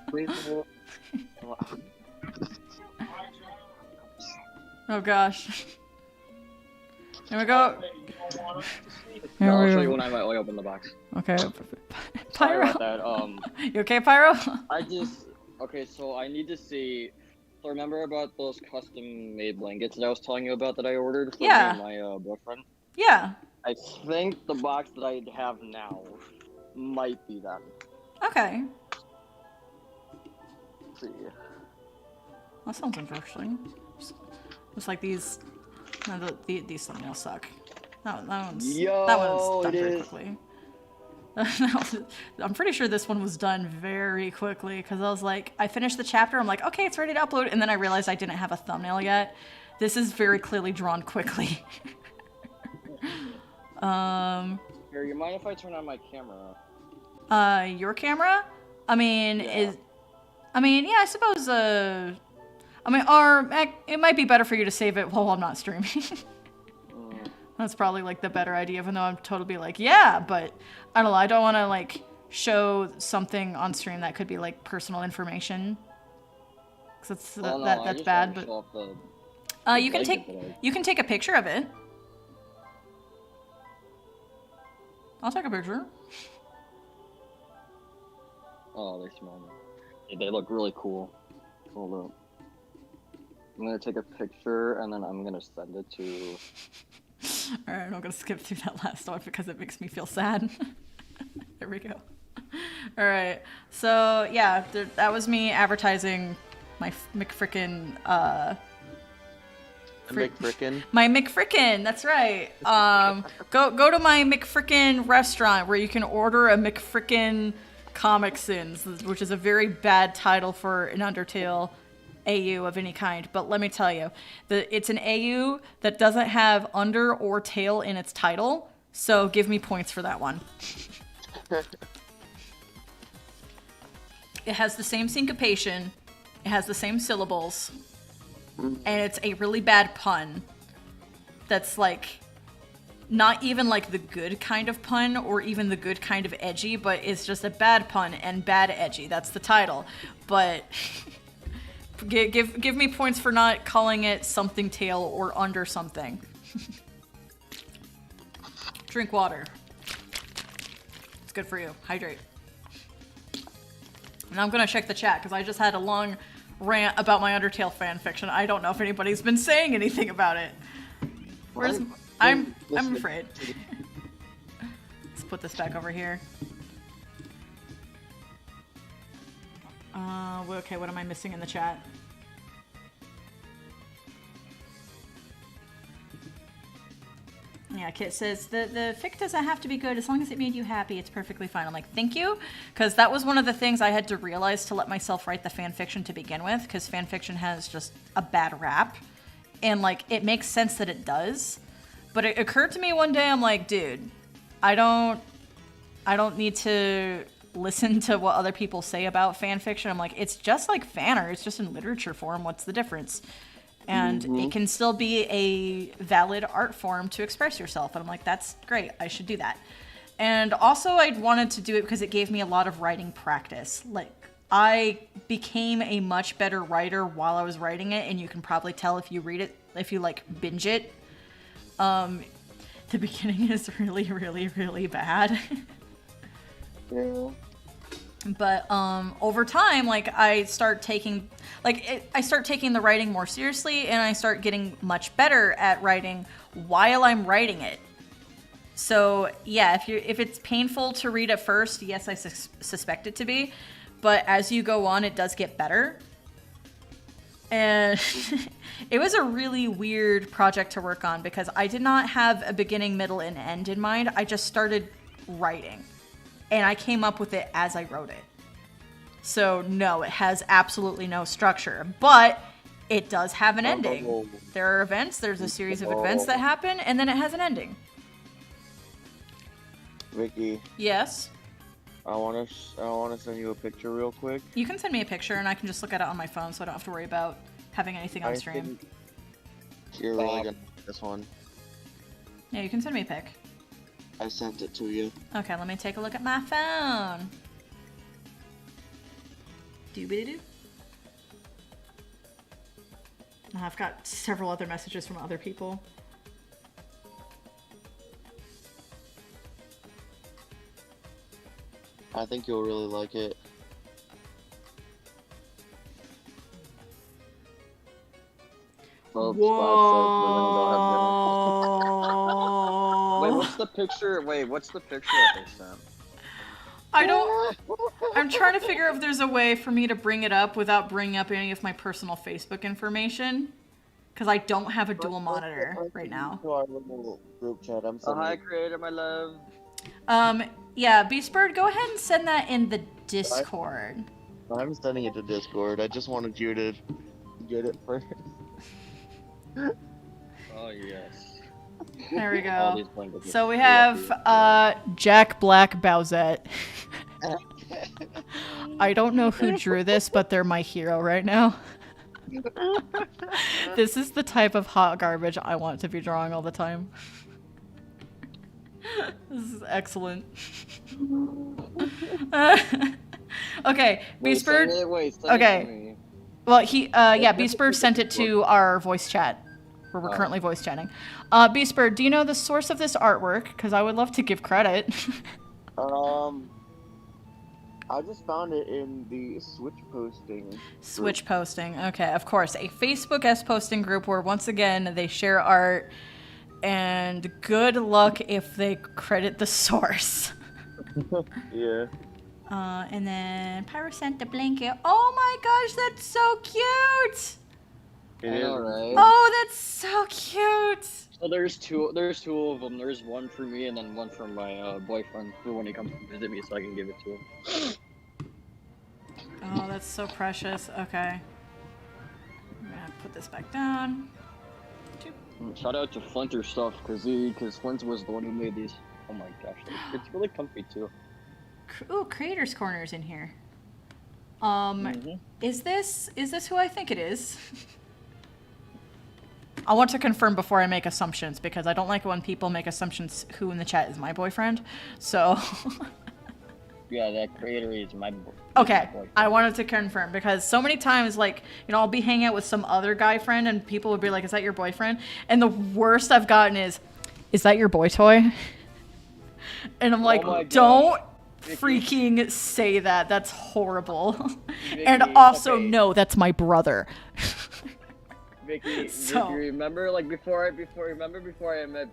[SPEAKER 2] Please hold.
[SPEAKER 4] Oh gosh. Here we go.
[SPEAKER 2] No, I'll
[SPEAKER 4] Here
[SPEAKER 2] show
[SPEAKER 4] we
[SPEAKER 2] you
[SPEAKER 4] go.
[SPEAKER 2] when I open the box.
[SPEAKER 4] Okay.
[SPEAKER 2] Sorry
[SPEAKER 4] Pyro.
[SPEAKER 2] about that.
[SPEAKER 4] You okay, Pyro?
[SPEAKER 2] I just... Okay, so I need to see... So remember about those custom-made blankets that I was telling you about that I ordered for
[SPEAKER 4] Yeah.
[SPEAKER 2] me and my boyfriend?
[SPEAKER 4] Yeah.
[SPEAKER 2] I think the box that I have now might be them.
[SPEAKER 4] Okay.
[SPEAKER 2] Let's see.
[SPEAKER 4] That sounds interesting. It's like these. No, these thumbnails suck. That one's
[SPEAKER 2] Yo,
[SPEAKER 4] done
[SPEAKER 2] it
[SPEAKER 4] very
[SPEAKER 2] is.
[SPEAKER 4] quickly. I'm pretty sure this one was done very quickly because I was like, I finished the chapter. I'm like, okay, it's ready to upload, and then I realized I didn't have a thumbnail yet. This is very clearly drawn quickly.
[SPEAKER 2] Here, you mind if I turn on my camera?
[SPEAKER 4] Your camera? I mean,
[SPEAKER 2] Yeah.
[SPEAKER 4] yeah, I suppose, or it might be better for you to save it while I'm not streaming. That's probably, like, the better idea, even though I'm totally like, yeah, but I don't know, I don't want to, like, show something on stream that could be, like, personal information. Because
[SPEAKER 2] Oh, no, I
[SPEAKER 4] that's
[SPEAKER 2] just
[SPEAKER 4] bad,
[SPEAKER 2] wanna
[SPEAKER 4] but...
[SPEAKER 2] show off the
[SPEAKER 4] You can
[SPEAKER 2] blanket that
[SPEAKER 4] you can take a picture of it. I'll take a picture.
[SPEAKER 2] Oh, they smell me. Yeah, they look really cool. Hold up. I'm gonna take a picture and then I'm gonna send it to...
[SPEAKER 4] Alright, I'm gonna skip through that last one because it makes me feel sad. There we go. Alright, so yeah, that was me advertising my McFrickin',
[SPEAKER 3] McFrickin'.
[SPEAKER 4] my McFrickin', that's right. Go to my McFrickin' restaurant where you can order a McFrickin' Comic Sins, which is a very bad title for an Undertale AU of any kind. But let me tell you, it's an AU that doesn't have under or tail in its title, so give me points for that one. It has the same syncopation, it has the same syllables, and it's a really bad pun that's like not even like the good kind of pun or even the good kind of edgy, but it's just a bad pun and bad edgy. That's the title. But give me points for not calling it something tail or under something. Drink water. It's good for you. Hydrate. And I'm gonna check the chat because I just had a long rant about my Undertale fanfiction. I don't know if anybody's been saying anything about it. Where's I'm afraid. Let's put this back over here. Okay, what am I missing in the chat? Yeah, Kit says, the fic doesn't have to be good. As long as it made you happy, it's perfectly fine. I'm like, thank you. Because that was one of the things I had to realize to let myself write the fanfiction to begin with. Because fanfiction has just a bad rap. And, like, it makes sense that it does. But it occurred to me one day, I'm like, dude, I don't need to listen to what other people say about fanfiction. I'm like, it's just like fan art. It's just in literature form. What's the difference? And it can still be a valid art form to express yourself. And I'm like, that's great. I should do that. And also I wanted to do it because it gave me a lot of writing practice. Like, I became a much better writer while I was writing it. And you can probably tell if you read it, if you like binge it. The beginning is really, really, really bad.
[SPEAKER 3] Yeah.
[SPEAKER 4] But over time, like I start taking the writing more seriously, and I start getting much better at writing while I'm writing it. So yeah, if it's painful to read at first, yes, I suspect it to be, but as you go on, it does get better. And it was a really weird project to work on because I did not have a beginning, middle, and end in mind. I just started writing, and I came up with it as I wrote it. So no, it has absolutely no structure, but it does have an ending. There are events, there's a series of events that happen, and then it has an ending.
[SPEAKER 3] Vicky,
[SPEAKER 4] Yes?
[SPEAKER 3] I wanna send you a picture real quick.
[SPEAKER 4] You can send me a picture and I can just look at it on my phone so I don't have to worry about having anything on stream.
[SPEAKER 3] You're really gonna like this one.
[SPEAKER 4] Yeah, you can send me a pic.
[SPEAKER 3] I sent it to you.
[SPEAKER 4] Okay, let me take a look at my phone. Doobity-doo. Oh, I've got several other messages from other people.
[SPEAKER 3] I think you'll really like it.
[SPEAKER 2] Well,
[SPEAKER 4] Whoa!
[SPEAKER 2] Wait, what's the picture? Wait, what's the picture that they sent?
[SPEAKER 4] I'm trying to figure if there's a way for me to bring it up without bringing up any of my personal Facebook information. Because I don't have a dual monitor right now.
[SPEAKER 3] To our little group chat. I'm
[SPEAKER 2] Oh,
[SPEAKER 3] sending
[SPEAKER 2] hi,
[SPEAKER 3] it.
[SPEAKER 2] creator, my love.
[SPEAKER 4] Yeah, Beastbird, go ahead and send that in the Discord.
[SPEAKER 3] I'm sending it to Discord. I just wanted you to get it first.
[SPEAKER 2] Oh, yes.
[SPEAKER 4] There we
[SPEAKER 2] All
[SPEAKER 4] go.
[SPEAKER 2] these blankets
[SPEAKER 4] So
[SPEAKER 2] are
[SPEAKER 4] we have, Jack Black Bowsette. I don't know who drew this, but they're my hero right now. This is the type of hot garbage I want to be drawing all the time. This is excellent. Okay, Beastbird.
[SPEAKER 2] Send it
[SPEAKER 4] Okay.
[SPEAKER 2] to me.
[SPEAKER 4] Well, yeah, Beastbird sent it to our voice chat, where we're currently voice chatting. Beastbird, do you know the source of this artwork? Because I would love to give credit.
[SPEAKER 3] I just found it in the Switch posting.
[SPEAKER 4] Switch posting. Okay, of course. A Facebook S posting group where, once again, they share art. And good luck if they credit the source.
[SPEAKER 3] Yeah.
[SPEAKER 4] And then Pyro sent the blanket. Oh my gosh, that's so cute!
[SPEAKER 3] It
[SPEAKER 2] I
[SPEAKER 3] is.
[SPEAKER 2] know, right?
[SPEAKER 4] Oh, that's so cute!
[SPEAKER 2] So there's two of them. There's one for me and then one for my boyfriend for when he comes to visit me, so I can give it to him.
[SPEAKER 4] Oh, that's so precious. Okay. I'm gonna put this back down.
[SPEAKER 2] Shout out to Flinter stuff, cause Flint was the one who made these. Oh my gosh, it's really comfy too.
[SPEAKER 4] Ooh, Creator's Corner's in here. Is this who I think it is? I want to confirm before I make assumptions, because I don't like it when people make assumptions who in the chat is my boyfriend. So.
[SPEAKER 2] Yeah, that creator is my
[SPEAKER 4] Okay, I wanted to confirm, because so many times, like, you know, I'll be hanging out with some other guy friend and people would be like, is that your boyfriend? And the worst I've gotten is that your boy toy? And I'm like, don't freaking say that. That's horrible.
[SPEAKER 2] Vicky,
[SPEAKER 4] and also,
[SPEAKER 2] okay.
[SPEAKER 4] no, that's my brother.
[SPEAKER 2] Vicky,
[SPEAKER 4] So-
[SPEAKER 2] remember, like, before I met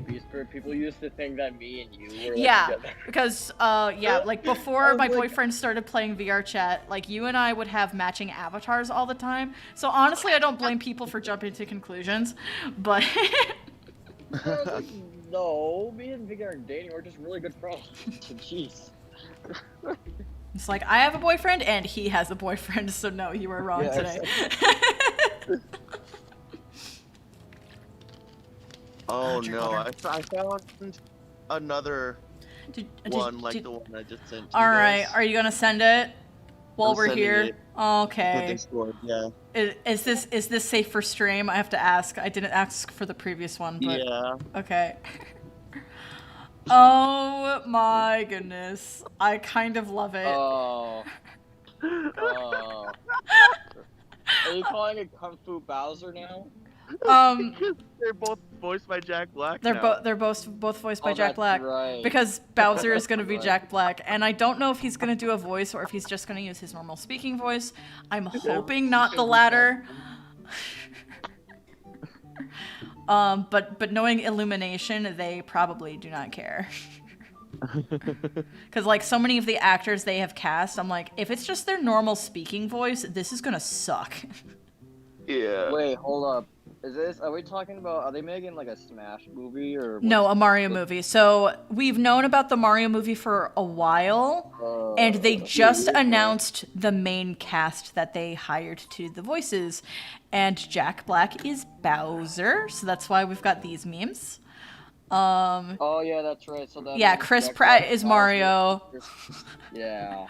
[SPEAKER 2] Beastbird, people used to think that me and you were, like,
[SPEAKER 4] Yeah,
[SPEAKER 2] together.
[SPEAKER 4] because, yeah, like, before my boyfriend started playing VR chat, like, you and I would have matching avatars all the time. So, honestly, I don't blame people for jumping to conclusions, but...
[SPEAKER 2] No, me and Vicky aren't dating, we're just really good friends. Jeez.
[SPEAKER 4] It's like, I have a boyfriend, and he has a boyfriend, so no, you were wrong today.
[SPEAKER 3] Oh
[SPEAKER 4] Drink
[SPEAKER 3] no,
[SPEAKER 4] water.
[SPEAKER 3] I found another one like the one I just sent to you
[SPEAKER 4] Alright,
[SPEAKER 3] guys.
[SPEAKER 4] are you gonna send it while
[SPEAKER 3] I'm
[SPEAKER 4] we're
[SPEAKER 3] sending
[SPEAKER 4] here?
[SPEAKER 3] it to
[SPEAKER 4] Okay.
[SPEAKER 3] Discord, yeah.
[SPEAKER 4] Is this safe for stream? I have to ask. I didn't ask for the previous one, but
[SPEAKER 3] Yeah.
[SPEAKER 4] okay. Oh my goodness. I kind of love it.
[SPEAKER 2] Oh. Oh. Are you calling it Kung Fu Bowser now?
[SPEAKER 3] They're both voiced by Jack Black.
[SPEAKER 4] They're
[SPEAKER 3] now.
[SPEAKER 4] both voiced by
[SPEAKER 2] Oh,
[SPEAKER 4] Jack
[SPEAKER 2] that's
[SPEAKER 4] Black.
[SPEAKER 2] right.
[SPEAKER 4] Because Bowser is gonna be
[SPEAKER 2] Right.
[SPEAKER 4] Jack Black, and I don't know if he's gonna do a voice or if he's just gonna use his normal speaking voice. I'm hoping not the latter. But knowing Illumination, they probably do not care. Because like so many of the actors they have cast, I'm like, if it's just their normal speaking voice, this is gonna suck.
[SPEAKER 3] Yeah.
[SPEAKER 2] Wait, hold up. Are we talking about, are they making like a Smash movie or?
[SPEAKER 4] No, a Mario movie. So we've known about the Mario movie for a while, and they just announced the main cast that they hired to do the voices, and Jack Black is Bowser, so that's why we've got these memes.
[SPEAKER 2] Oh yeah, that's right. So that
[SPEAKER 4] Yeah, Chris Pratt is Mario.
[SPEAKER 2] Yeah.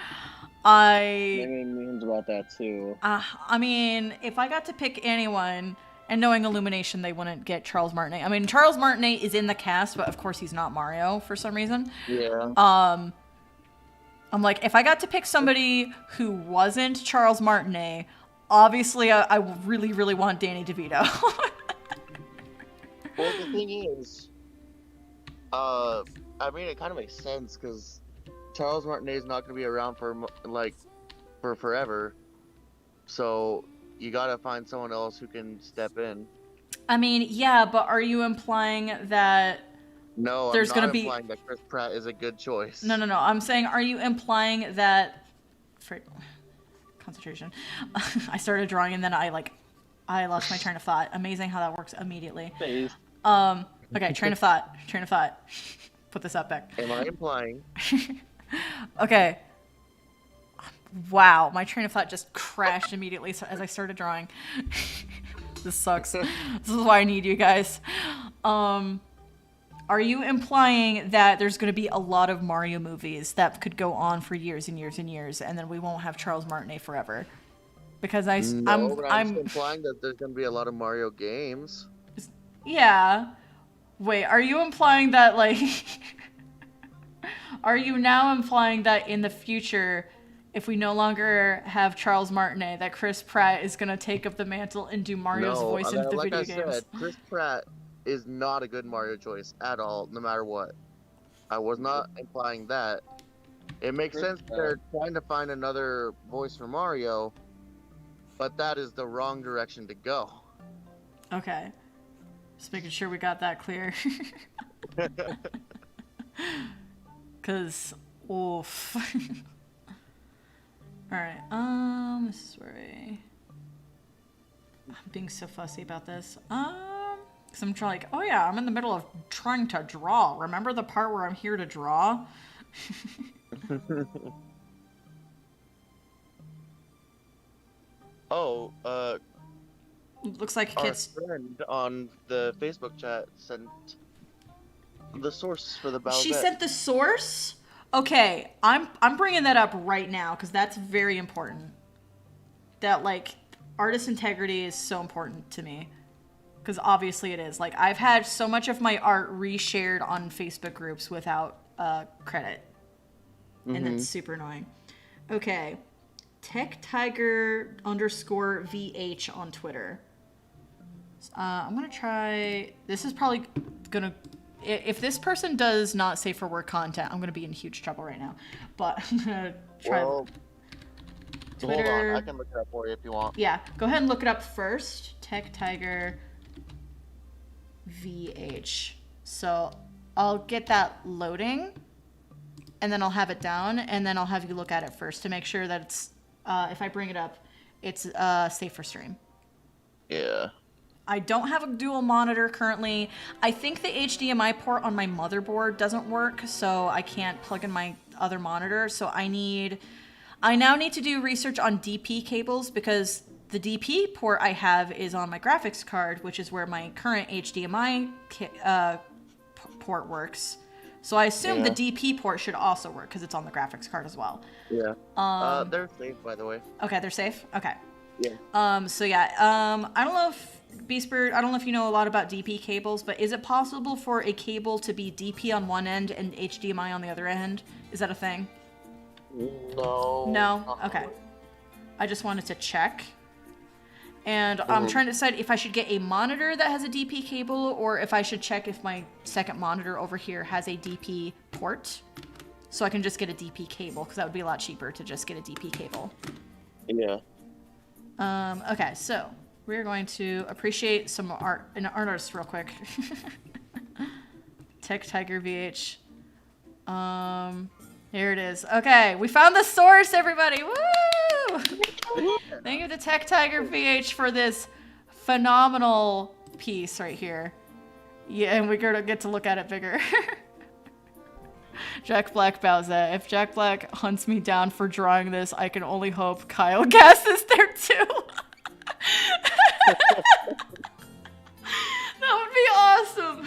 [SPEAKER 4] I
[SPEAKER 2] They made memes about that too.
[SPEAKER 4] I mean, if I got to pick anyone, and knowing Illumination, they wouldn't get Charles Martinet. I mean, Charles Martinet is in the cast, but of course he's not Mario for some reason.
[SPEAKER 3] Yeah.
[SPEAKER 4] I'm like, if I got to pick somebody who wasn't Charles Martinet, obviously I really, really want Danny DeVito.
[SPEAKER 3] Well, the thing is, I mean, it kind of makes sense because Charles Martinet is not going to be around for forever, so you gotta find someone else who can step in.
[SPEAKER 4] I mean, yeah, but are you implying that
[SPEAKER 3] No,
[SPEAKER 4] there's
[SPEAKER 3] I'm not
[SPEAKER 4] gonna be
[SPEAKER 3] implying that Chris Pratt is a good choice.
[SPEAKER 4] No. I'm saying, are you implying that for concentration? I started drawing and then I lost my train of thought. Amazing how that works immediately.
[SPEAKER 2] Face.
[SPEAKER 4] Okay, train of thought. Put this up back.
[SPEAKER 3] Am I implying?
[SPEAKER 4] Okay. Wow, my train of thought just crashed immediately as I started drawing. This sucks. This is why I need you guys. Are you implying that there's going to be a lot of Mario movies that could go on for years and years and years, and then we won't have Charles Martinet forever? Because I'm
[SPEAKER 3] implying that there's going to be a lot of Mario games.
[SPEAKER 4] Yeah. Wait, are you implying that like? Are you now implying that in the future, if we no longer have Charles Martinet, that Chris Pratt is going to take up the mantle and do Mario's voice in the video games?
[SPEAKER 3] Said, Chris Pratt is not a good Mario choice at all, no matter what. I was not implying that. It makes sense they're trying to find another voice for Mario, but that is the wrong direction to go.
[SPEAKER 4] Okay. Just making sure we got that clear. Because, oof. Alright, this is where I'm being so fussy about this. Because I'm trying, like, oh yeah, I'm in the middle of trying to draw. Remember the part where I'm here to draw? Looks like
[SPEAKER 3] our
[SPEAKER 4] kids.
[SPEAKER 3] friend on the Facebook chat sent the source for the Bowsette.
[SPEAKER 4] She sent the source? Okay, I'm bringing that up right now because that's very important. That, like, artist integrity is so important to me. Because obviously it is. Like, I've had so much of my art reshared on Facebook groups without credit. And that's super annoying. Okay. TechTiger_VH on Twitter. I'm going to try... This is probably going to... If this person does not safe for work content, I'm going to be in huge trouble right now. But I'm going to try...
[SPEAKER 3] Well,
[SPEAKER 4] Twitter...
[SPEAKER 3] Hold on, I can look it up for you if you want.
[SPEAKER 4] Yeah, go ahead and look it up first. TechTiger_VH. So I'll get that loading, and then I'll have it down, and then I'll have you look at it first to make sure that it's... if I bring it up, it's safe for stream.
[SPEAKER 3] Yeah.
[SPEAKER 4] I don't have a dual monitor currently. I think the HDMI port on my motherboard doesn't work, so I can't plug in my other monitor. So I now need to do research on DP cables because the DP port I have is on my graphics card, which is where my current HDMI port works. So I assume the DP port should also work because it's on the graphics card as well.
[SPEAKER 3] Yeah. They're safe, by the way.
[SPEAKER 4] Okay, they're safe? Okay.
[SPEAKER 3] Yeah.
[SPEAKER 4] So yeah, I don't know if Beastbird, I don't know if you know a lot about DP cables, but is it possible for a cable to be DP on one end and HDMI on the other end? Is that a thing?
[SPEAKER 3] No.
[SPEAKER 4] No? Okay. I just wanted to check. And I'm trying to decide if I should get a monitor that has a DP cable or if I should check if my second monitor over here has a DP port. So I can just get a DP cable, because that would be a lot cheaper to just get a DP cable.
[SPEAKER 3] Yeah.
[SPEAKER 4] Okay, so we're going to appreciate some art, an artist real quick. Tech Tiger VH. Here it is. Okay, we found the source, everybody. Woo! Thank you to Tech Tiger VH for this phenomenal piece right here. Yeah, and we're gonna get to look at it bigger. Jack Black bows that. If Jack Black hunts me down for drawing this, I can only hope Kyle Gass is there too. That would be awesome.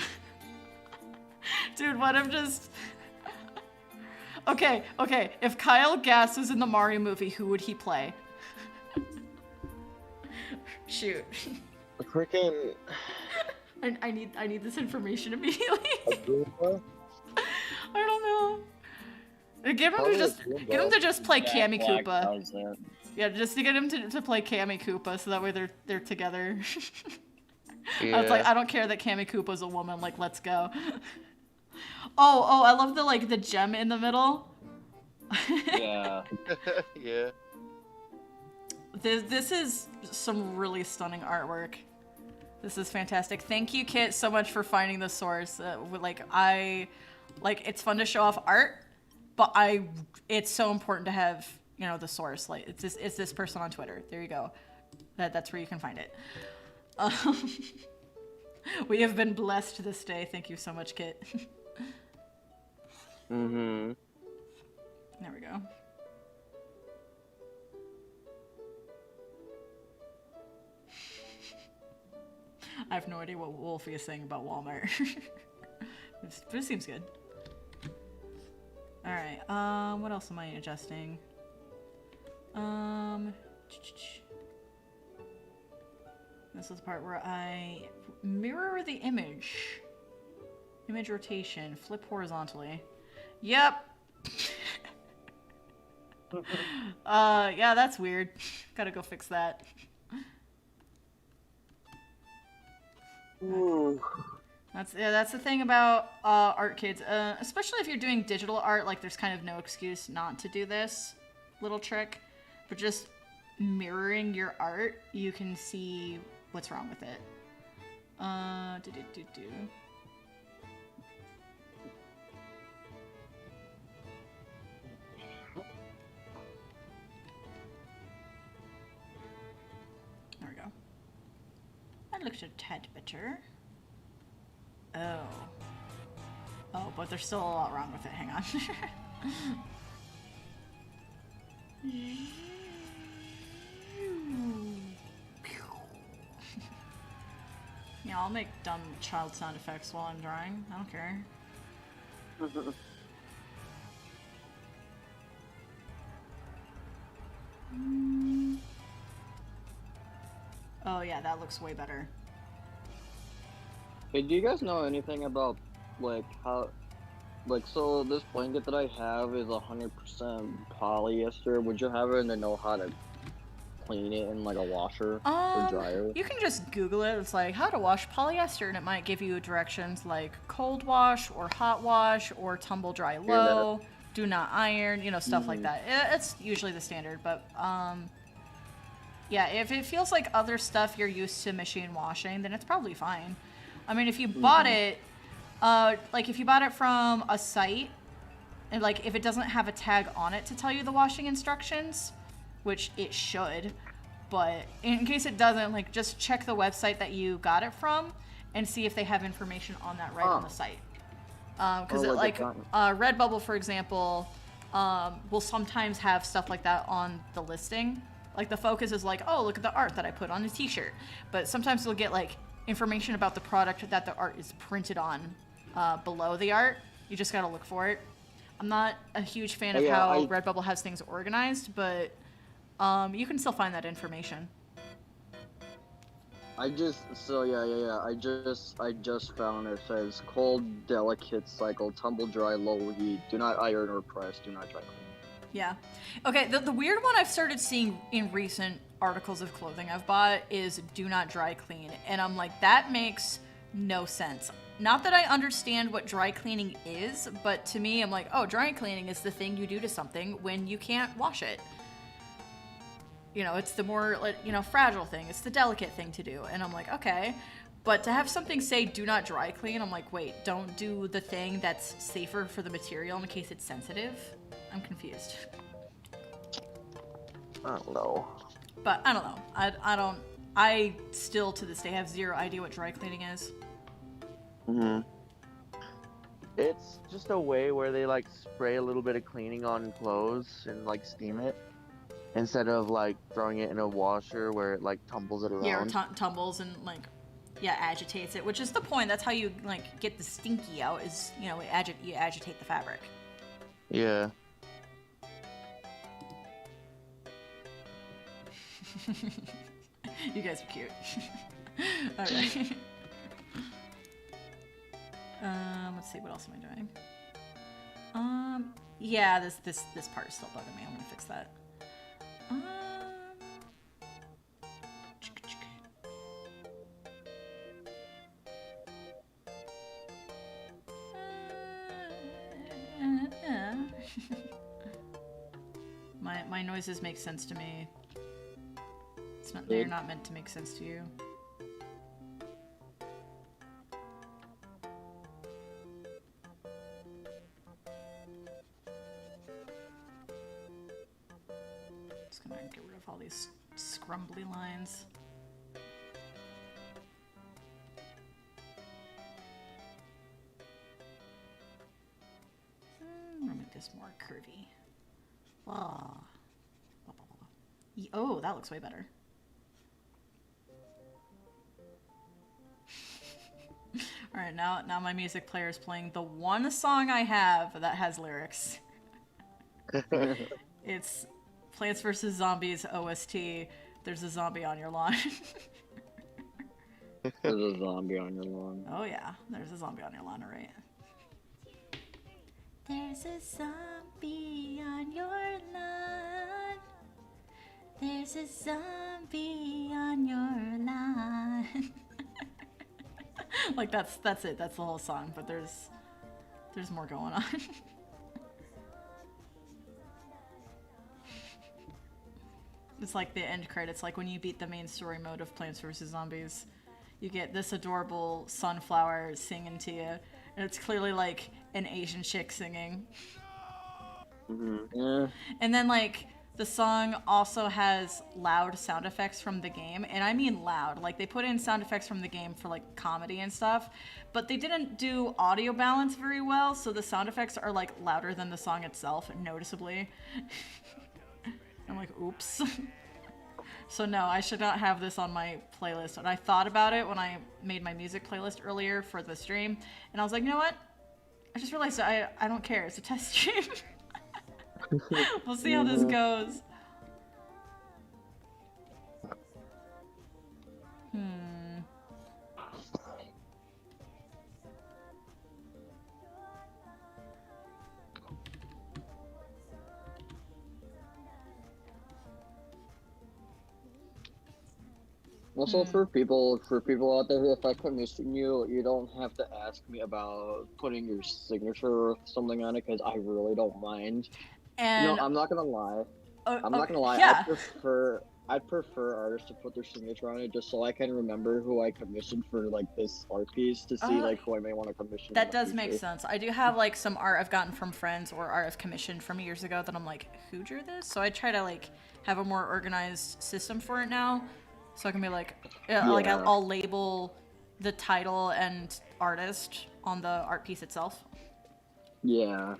[SPEAKER 4] Dude, what if just... Okay. If Kyle Gass was in the Mario movie, who would he play? Shoot.
[SPEAKER 3] A freaking.
[SPEAKER 4] I need this information immediately.
[SPEAKER 3] A Goomba?
[SPEAKER 4] I don't know. Get him to just play Cammy
[SPEAKER 2] Black
[SPEAKER 4] Koopa.
[SPEAKER 2] does that.
[SPEAKER 4] Yeah, just to get him to play Cammy Koopa, so that way they're together.
[SPEAKER 3] Yeah.
[SPEAKER 4] I was like, I don't care that Cammy Koopa's a woman. Like, let's go. Oh, I love the gem in the middle.
[SPEAKER 2] Yeah.
[SPEAKER 3] Yeah.
[SPEAKER 4] This is some really stunning artwork. This is fantastic. Thank you, Kit, so much for finding the source. It's fun to show off art, but it's so important to have, the source. Like, it's this person on Twitter. There you go. That's where you can find it. We have been blessed this day. Thank you so much, Kit.
[SPEAKER 3] Mm-hmm.
[SPEAKER 4] There we go. I have no idea what Wolfie is saying about Walmart. But it seems good. Alright, what else am I adjusting? This is the part where I mirror the image. Image rotation, flip horizontally. Yep. Yeah, that's weird. Gotta go fix that.
[SPEAKER 3] Ooh.
[SPEAKER 4] That's the thing about art, kids. Especially if you're doing digital art, like there's kind of no excuse not to do this little trick. But just mirroring your art, you can see what's wrong with it. There we go. That looks a tad better. Oh, but there's still a lot wrong with it. Hang on. Yeah, I'll make dumb child sound effects while I'm drawing. I don't care. Oh yeah, that looks way better.
[SPEAKER 2] Hey, do you guys know anything about, so this blanket that I have is 100% polyester. Would you happen to know how to clean it in, like, a washer or dryer?
[SPEAKER 4] You can just Google it. It's like, how to wash polyester, and it might give you directions like cold wash or hot wash or tumble dry low, do not iron, stuff like that. It's usually the standard, but, yeah, if it feels like other stuff you're used to machine washing, then it's probably fine. I mean, if you bought it, if you bought it from a site, and if it doesn't have a tag on it to tell you the washing instructions, which it should, but in case it doesn't, just check the website that you got it from and see if they have information on that on the site. Because Redbubble, for example, will sometimes have stuff like that on the listing. Like the focus is oh, look at the art that I put on the t-shirt. But sometimes you'll get information about the product that the art is printed on below the art. You just gotta look for it. I'm not a huge fan of how Redbubble has things organized, but you can still find that information.
[SPEAKER 2] I just found it says cold, delicate cycle, tumble dry, low heat, do not iron or press, do not dry clean.
[SPEAKER 4] Yeah. Okay, the weird one I've started seeing in recent articles of clothing I've bought is do not dry clean. And I'm like, that makes no sense. Not that I understand what dry cleaning is, but to me, I'm like, oh, dry cleaning is the thing you do to something when you can't wash it. you know, it's the more, like, you know, fragile thing. It's the delicate thing to do. And I'm like, okay. But to have something say, do not dry clean, I'm like, wait, don't do the thing that's safer for the material in case it's sensitive? I'm confused.
[SPEAKER 3] I don't know.
[SPEAKER 4] But I don't know. I still to this day have zero idea what dry cleaning is.
[SPEAKER 3] It's just a way where they like spray a little bit of cleaning on clothes and like steam it instead of like throwing it in a washer where it like tumbles it around.
[SPEAKER 4] Yeah, or tumbles and like, yeah, agitates it, which is the point. That's how you like get the stinky out. Is, you know, you agitate the fabric.
[SPEAKER 3] Yeah.
[SPEAKER 4] You guys are cute. Alright. Let's see, what else am I doing? Yeah, this part is still bugging me. I'm gonna fix that. My noises make sense to me. It's not, they're not meant to make sense to you. Just gonna get rid of all these scrumbly lines. I'm gonna make this more curvy. Oh, that looks way better. All right, now my music player is playing the one song I have that has lyrics. It's Plants vs. Zombies OST. There's a zombie on your lawn.
[SPEAKER 2] There's a zombie on your lawn.
[SPEAKER 4] Oh yeah, there's a zombie on your lawn, right?
[SPEAKER 5] There's a zombie on your lawn. There's a zombie on your lawn.
[SPEAKER 4] Like that's it. That's the whole song. But there's more going on. It's like the end credits. Like when you beat the main story mode of Plants vs. Zombies, you get this adorable sunflower singing to you, and it's clearly like an Asian chick singing.
[SPEAKER 2] Yeah.
[SPEAKER 4] And then like the song also has loud sound effects from the game, and I mean loud. Like they put in sound effects from the game for like comedy and stuff, but they didn't do audio balance very well, so the sound effects are like louder than the song itself, noticeably. I'm like, oops. So no, I should not have this on my playlist. And I thought about it when I made my music playlist earlier for the stream, and I was like, you know what? I just realized I don't care. It's a test stream. We'll see how this goes.
[SPEAKER 2] Also, for people out there, if I commission you, you don't have to ask me about putting your signature or something on it, because I really don't mind.
[SPEAKER 4] And
[SPEAKER 2] No, I'm not gonna lie. I'm not gonna lie.
[SPEAKER 4] Yeah.
[SPEAKER 2] I prefer artists to put their signature on it, just so I can remember who I commissioned for like this art piece, to see like who I may want to commission.
[SPEAKER 4] That does make sense. I do have like some art I've gotten from friends or art I've commissioned from years ago that I'm like, who drew this? So I try to like have a more organized system for it now, so I can be like, like I'll label the title and artist on the art piece itself.
[SPEAKER 2] Yeah.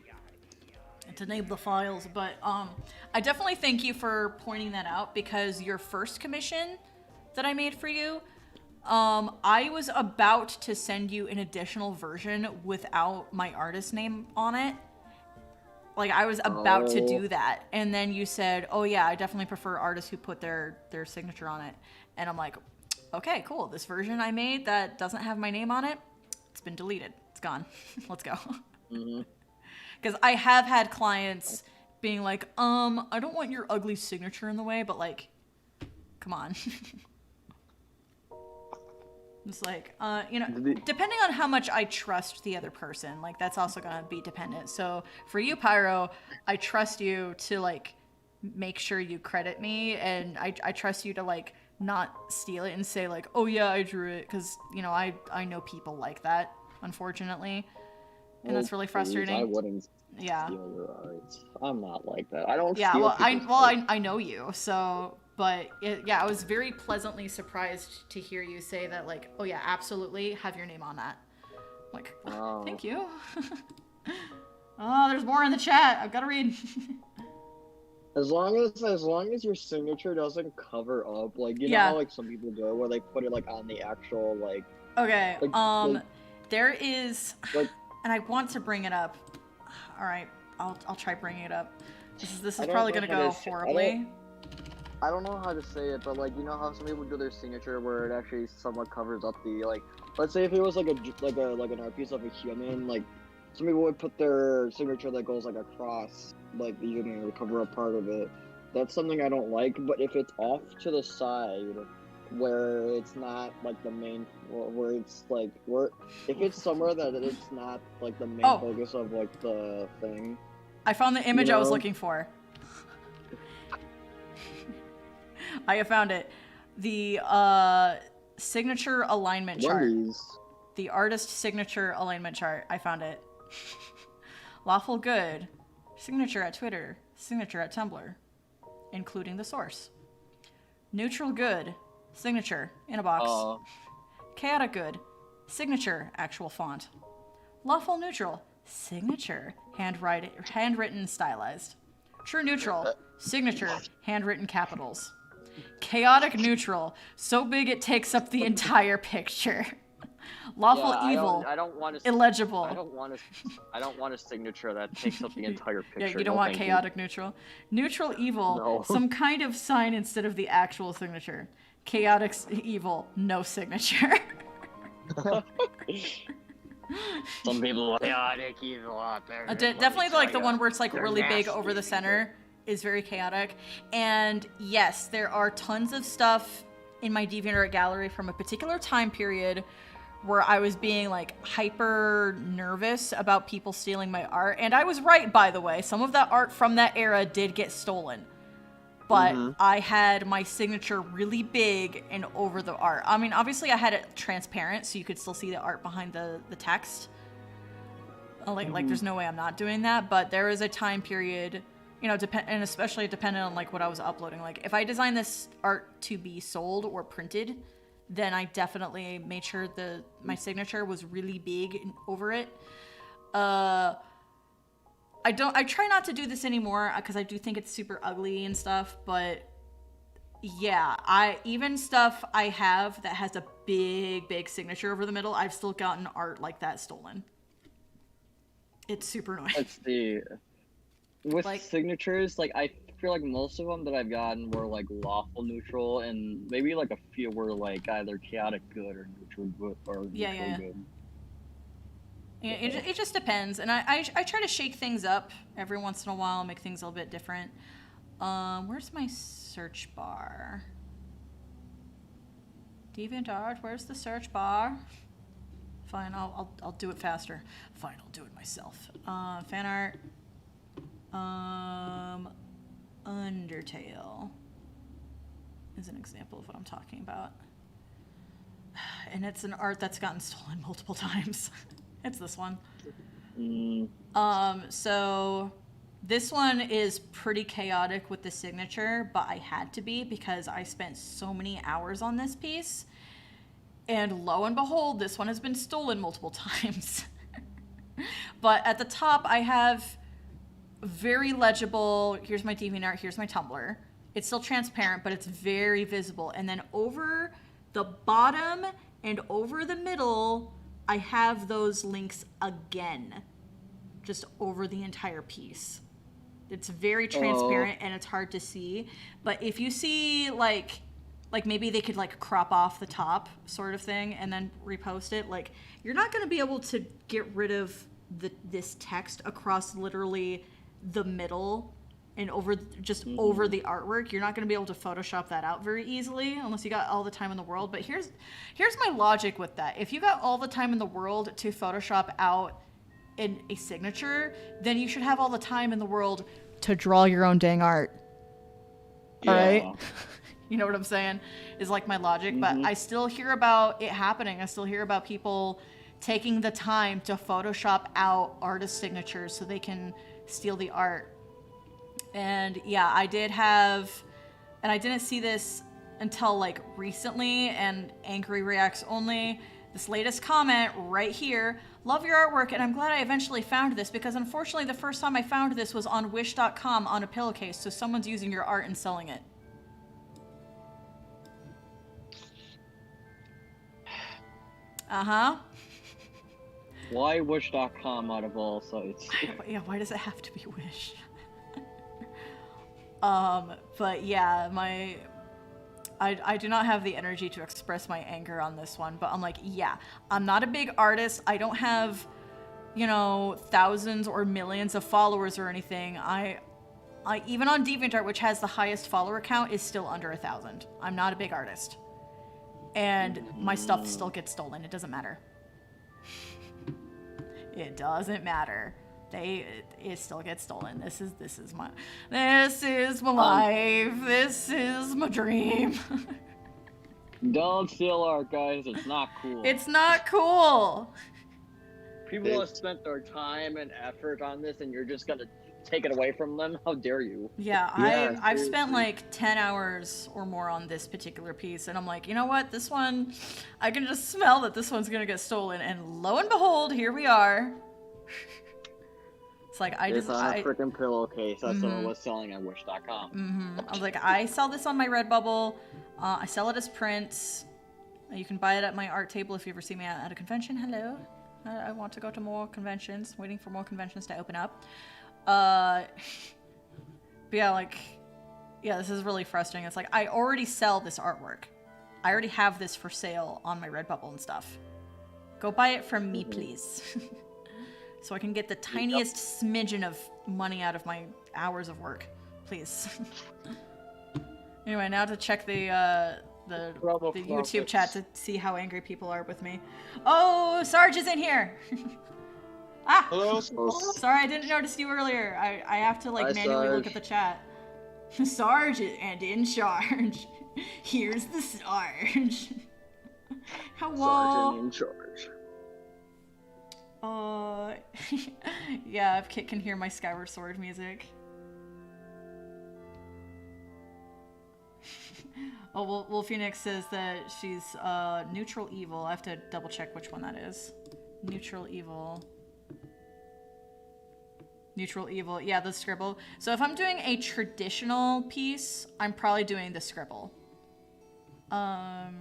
[SPEAKER 4] To name the files, but I definitely thank you for pointing that out, because your first commission that I made for you, I was about to send you an additional version without my artist name on it. Like I was about to do that, and then you said, oh yeah, I definitely prefer artists who put their signature on it. And I'm like, okay, cool. This version I made that doesn't have my name on it, it's been deleted. It's gone. Let's go.
[SPEAKER 2] Mm-hmm.
[SPEAKER 4] Because I have had clients being like, I don't want your ugly signature in the way, but like, come on. It's like, you know, depending on how much I trust the other person, like that's also gonna be dependent. So for you, Pyro, I trust you to like make sure you credit me, and I trust you to like not steal it and say like, oh yeah, I drew it, because you know I know people like that, unfortunately, and that's really frustrating.
[SPEAKER 2] I wouldn't
[SPEAKER 4] Yeah.
[SPEAKER 2] steal your art. I'm not like that. I don't
[SPEAKER 4] Yeah,
[SPEAKER 2] steal
[SPEAKER 4] well,
[SPEAKER 2] people's art.
[SPEAKER 4] I know you, so, but yeah, I was very pleasantly surprised to hear you say that, like, oh yeah, absolutely, have your name on that. Like,
[SPEAKER 2] Wow.
[SPEAKER 4] thank you. Oh, there's more in the chat. I've got to read.
[SPEAKER 2] As long as your signature doesn't cover up, like you know
[SPEAKER 4] Yeah.
[SPEAKER 2] how like some people do, where they put it like on the actual like.
[SPEAKER 4] Okay.
[SPEAKER 2] Like-
[SPEAKER 4] There is,
[SPEAKER 2] Like-
[SPEAKER 4] and I want to bring it up. All right, I'll try bringing it up. This
[SPEAKER 2] I
[SPEAKER 4] is
[SPEAKER 2] don't
[SPEAKER 4] probably
[SPEAKER 2] know
[SPEAKER 4] gonna
[SPEAKER 2] how
[SPEAKER 4] go
[SPEAKER 2] to say-
[SPEAKER 4] horribly.
[SPEAKER 2] I don't know how to say it, but like you know how some people do their signature where it actually somewhat covers up the like. Let's say if it was like an art piece of a human, like some people would put their signature that goes like across, like the human would cover up part of it. That's something I don't like. But if it's off to the side, where it's not like the main, where it's like if it's somewhere that it's not like the main
[SPEAKER 4] Oh.
[SPEAKER 2] focus of like the thing.
[SPEAKER 4] I found the image I was
[SPEAKER 2] know?
[SPEAKER 4] looking for. I have found it. The signature alignment chart.
[SPEAKER 2] Wendy's.
[SPEAKER 4] The artist signature alignment chart. I found it. Lawful good. Signature at Twitter. Signature at Tumblr. Including the source. Neutral good. Signature in a box. Chaotic good. Signature actual font. Lawful neutral. Signature handwritten stylized. True neutral. Signature handwritten capitals. Chaotic neutral. So big it takes up the entire picture. Lawful
[SPEAKER 2] Yeah,
[SPEAKER 4] evil.
[SPEAKER 2] I don't want to.
[SPEAKER 4] Illegible.
[SPEAKER 2] I don't want a signature that takes up the entire picture.
[SPEAKER 4] Yeah, you don't
[SPEAKER 2] No,
[SPEAKER 4] want
[SPEAKER 2] thank you.
[SPEAKER 4] chaotic neutral. Neutral evil.
[SPEAKER 2] No.
[SPEAKER 4] Some kind of sign instead of the actual signature. Chaotic evil. No signature.
[SPEAKER 2] Some people are chaotic evil out there.
[SPEAKER 4] Definitely like the one where it's like
[SPEAKER 2] They're
[SPEAKER 4] really big
[SPEAKER 2] nasty
[SPEAKER 4] over the
[SPEAKER 2] people.
[SPEAKER 4] center is very chaotic. And yes, there are tons of stuff in my DeviantArt gallery from a particular time period where I was being like hyper nervous about people stealing my art. And I was right, by the way. Some of that art from that era did get stolen. But I had my signature really big and over the art. I mean, obviously I had it transparent so you could still see the art behind the text. Like there's no way I'm not doing that, but there is a time period, you know, and especially dependent on like what I was uploading. Like if I designed this art to be sold or printed, then I definitely made sure my signature was really big over it. I try not to do this anymore because I do think it's super ugly and stuff, but yeah, even stuff I have that has a big signature over the middle, I've still gotten art like that stolen. It's super annoying.
[SPEAKER 2] Let's see. With
[SPEAKER 4] Like-
[SPEAKER 2] signatures, like I feel like most of them that I've gotten were like lawful neutral, and maybe like a few were like either chaotic good or neutral good or neutral good.
[SPEAKER 4] Yeah, it just depends, and I try to shake things up every once in a while, make things a little bit different. Where's my search bar? DeviantArt, where's the search bar? Fine, I'll do it faster. Fine, I'll do it myself. Fan art. Undertale is an example of what I'm talking about. And it's an art that's gotten stolen multiple times. It's this one. So this one is pretty chaotic with the signature, but I had to be because I spent so many hours on this piece. And lo and behold, this one has been stolen multiple times. But at the top, I have very legible, here's my DeviantArt, here's my Tumblr. It's still transparent, but it's very visible. And then over the bottom and over the middle, I have those links again, just over the entire piece. It's very transparent and it's hard to see. But if you see like maybe they could like crop off the top sort of thing and then repost it, like you're not going to be able to get rid of this text across literally the middle and over over the artwork. You're not going to be able to Photoshop that out very easily unless you got all the time in the world. But here's my logic with that. If you got all the time in the world to Photoshop out in a signature, then you should have all the time in the world to draw your own dang art. All right.
[SPEAKER 2] Yeah.
[SPEAKER 4] You know what I'm saying? Is like my logic, but
[SPEAKER 2] Mhm.
[SPEAKER 4] I still hear about it happening. I still hear about people taking the time to Photoshop out artist signatures so they can steal the art. And yeah, I did have, and I didn't see this until like recently, and Angry Reacts only. This latest comment right here. Love your artwork, and I'm glad I eventually found this because unfortunately the first time I found this was on wish.com on a pillowcase, so someone's using your art and selling it. Uh-huh.
[SPEAKER 2] Why Wish.com out of all sites?
[SPEAKER 4] Yeah, why does it have to be Wish? But yeah, I do not have the energy to express my anger on this one, but I'm like, yeah, I'm not a big artist. I don't have, you know, thousands or millions of followers or anything. I even on DeviantArt, which has the highest follower count, is still under 1,000. I'm not a big artist. And my stuff still gets stolen. It doesn't matter. It doesn't matter. It still gets stolen. This is my life. This is my dream.
[SPEAKER 2] Don't steal art, guys. It's not cool.
[SPEAKER 4] It's not cool.
[SPEAKER 1] People have spent their time and effort on this, and you're just gonna take it away from them? How dare you?
[SPEAKER 4] Yeah,
[SPEAKER 3] Yeah,
[SPEAKER 4] I've spent like 10 hours or more on this particular piece, and I'm like, you know what? This one, I can just smell that this one's gonna get stolen, and lo and behold, here we are. It's like
[SPEAKER 1] It's on a freaking pillowcase. That's what I was selling at Wish.com.
[SPEAKER 4] I was like, I sell this on my Redbubble. I sell it as prints. You can buy it at my art table if you ever see me at a convention. Hello. I want to go to more conventions. Waiting for more conventions to open up. But yeah, like, yeah, this is really frustrating. It's like, I already sell this artwork. I already have this for sale on my Redbubble and stuff. Go buy it from me, please. So I can get the tiniest smidgen of money out of my hours of work, please. Anyway, now to check the YouTube chat to see how angry people are with me. Oh, Sarge is in here. Ah,
[SPEAKER 3] Hello.
[SPEAKER 4] sorry, I didn't notice you earlier. I have to like
[SPEAKER 1] Hi,
[SPEAKER 4] manually look
[SPEAKER 1] Sarge.
[SPEAKER 4] at the chat. Sarge and in charge. Here's the Sarge. Hello.
[SPEAKER 1] Sergeant in charge.
[SPEAKER 4] Yeah, if Kit can hear my Skyward Sword music. Oh, well, Phoenix says that she's neutral evil. I have to double check which one that is. Neutral evil. Neutral evil. Yeah, the scribble. So if I'm doing a traditional piece, I'm probably doing the scribble. Let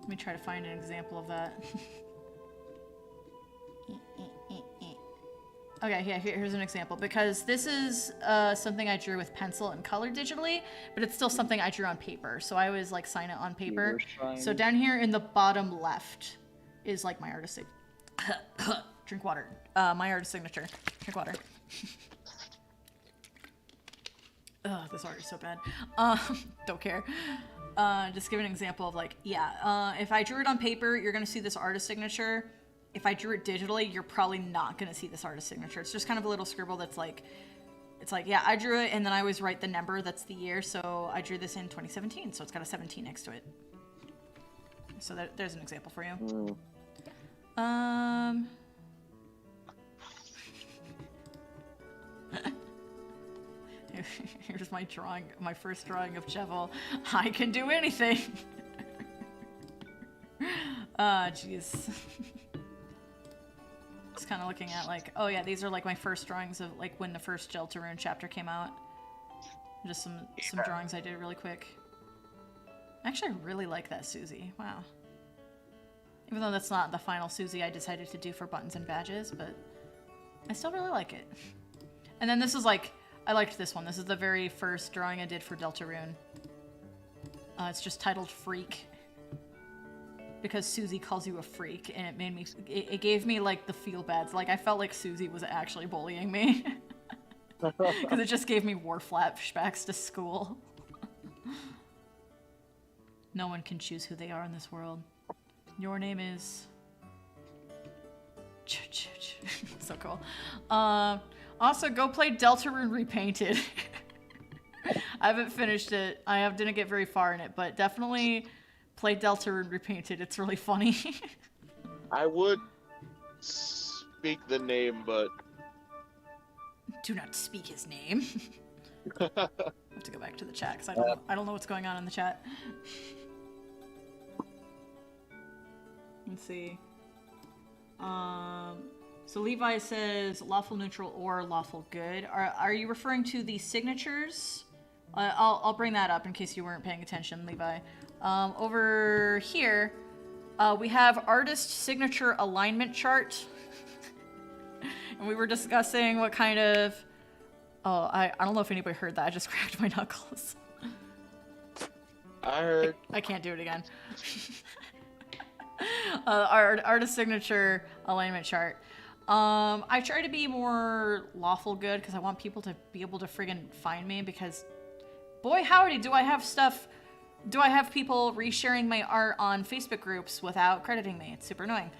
[SPEAKER 4] me try to find an example of that. Okay, yeah, here's an example. Because this is something I drew with pencil and color digitally, but it's still something I drew on paper. So I always like sign it on paper. So down here in the bottom left is like my artist drink water. My artist signature. Drink water. Ugh, this art is so bad. Don't care. Just give an example of like, yeah, if I drew it on paper, you're gonna see this artist signature. If I drew it digitally, you're probably not gonna see this artist signature. It's just kind of a little scribble that's like, it's like, yeah, I drew it, and then I always write the number, that's the year, so I drew this in 2017, so it's got a 17 next to it. So there's an example for you. Here's my drawing, my first drawing of Cheval. I can do anything! Jeez. Just kind of looking at like, oh yeah, these are like my first drawings of like when the first Deltarune chapter came out. Just some drawings I did really quick. Actually, I really like that Susie. Wow. Even though that's not the final Susie I decided to do for buttons and badges, but I still really like it. And then this is like, I liked this one. This is the very first drawing I did for Deltarune. It's just titled Freak. Because Susie calls you a freak, and it made me, it gave me like the feel bads. Like I felt like Susie was actually bullying me. Because it just gave me war flashbacks to school. No one can choose who they are in this world. Your name is... So cool. Also, go play Deltarune Repainted. I haven't finished it. Didn't get very far in it, but definitely play Delta and Repainted. It's really funny.
[SPEAKER 7] I would speak the name, but
[SPEAKER 4] Do not speak his name. I have to go back to the chat because I don't know what's going on in the chat. Let's see. So Levi says lawful neutral or lawful good. Are you referring to the signatures? I'll bring that up in case you weren't paying attention, Levi. Over here, we have artist signature alignment chart. And we were discussing what kind of... Oh, I don't know if anybody heard that. I just cracked my knuckles.
[SPEAKER 7] I heard.
[SPEAKER 4] I can't do it again. Our artist signature alignment chart. I try to be more lawful good because I want people to be able to friggin' find me because boy howdy do I have people resharing my art on Facebook groups without crediting me. It's super annoying.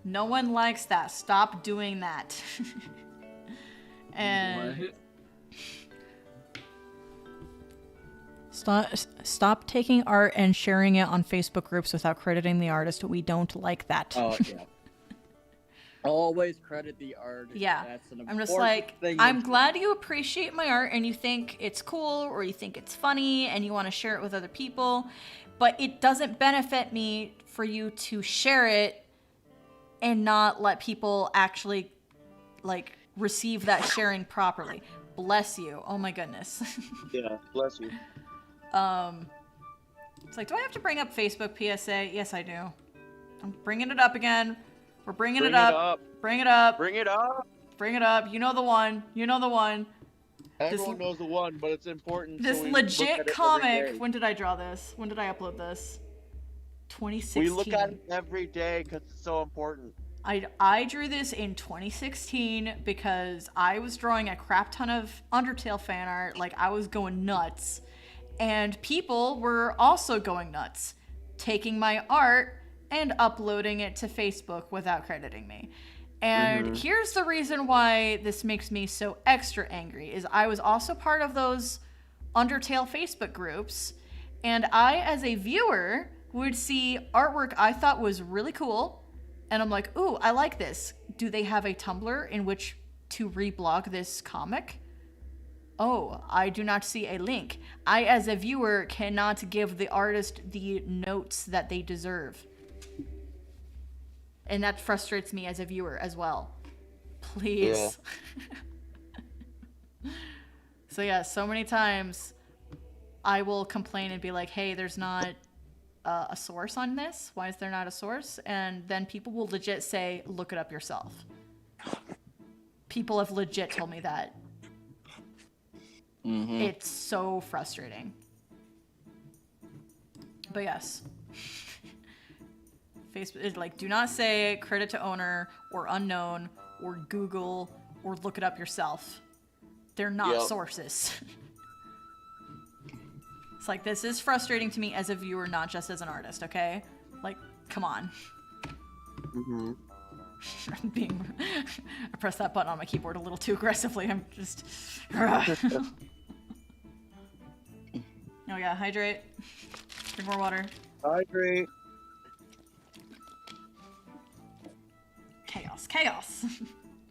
[SPEAKER 4] No one likes that. Stop doing that. And stop taking art and sharing it on Facebook groups without crediting the artist. We don't like that.
[SPEAKER 2] Oh, yeah. Always credit the artist.
[SPEAKER 4] Yeah.
[SPEAKER 2] That's an
[SPEAKER 4] I'm just
[SPEAKER 2] important
[SPEAKER 4] like,
[SPEAKER 2] thing
[SPEAKER 4] I'm
[SPEAKER 2] to-
[SPEAKER 4] glad you appreciate my art and you think it's cool or you think it's funny and you want to share it with other people, but it doesn't benefit me for you to share it and not let people actually, like, receive that sharing properly. Bless you. Oh my goodness.
[SPEAKER 7] Yeah, bless you.
[SPEAKER 4] It's like, do I have to bring up Facebook PSA? Yes, I do. I'm bringing it up again. We're bringing it up. Bring it up.
[SPEAKER 7] Bring it up.
[SPEAKER 4] Bring it up. You know the one. You know the one.
[SPEAKER 7] Everyone knows the one, but it's important.
[SPEAKER 4] This
[SPEAKER 7] so we look at
[SPEAKER 4] legit
[SPEAKER 7] it every
[SPEAKER 4] comic.
[SPEAKER 7] day.
[SPEAKER 4] When did I draw this? When did I upload this? 2016.
[SPEAKER 7] We look at it every day because it's so important.
[SPEAKER 4] I drew this in 2016 because I was drawing a crap ton of Undertale fan art. Like, I was going nuts. And people were also going nuts, taking my art and uploading it to Facebook without crediting me. And here's the reason why this makes me so extra angry, is I was also part of those Undertale Facebook groups, and I, as a viewer, would see artwork I thought was really cool, and I'm like, ooh, I like this. Do they have a Tumblr in which to reblog this comic? Oh, I do not see a link. I, as a viewer, cannot give the artist the notes that they deserve. And that frustrates me as a viewer as well. Please. Yeah. So yeah, so many times I will complain and be like, hey, there's not a source on this. Why is there not a source? And then people will legit say, look it up yourself. People have legit told me that. It's so frustrating. But yes. Facebook is like, do not say credit to owner or unknown or Google or look it up yourself. They're not sources. It's like, this is frustrating to me as a viewer, not just as an artist, okay? Like, come on. I'm being... I pressed that button on my keyboard a little too aggressively. I'm just... Oh yeah, hydrate. Drink more water.
[SPEAKER 7] Hydrate.
[SPEAKER 4] Chaos, chaos.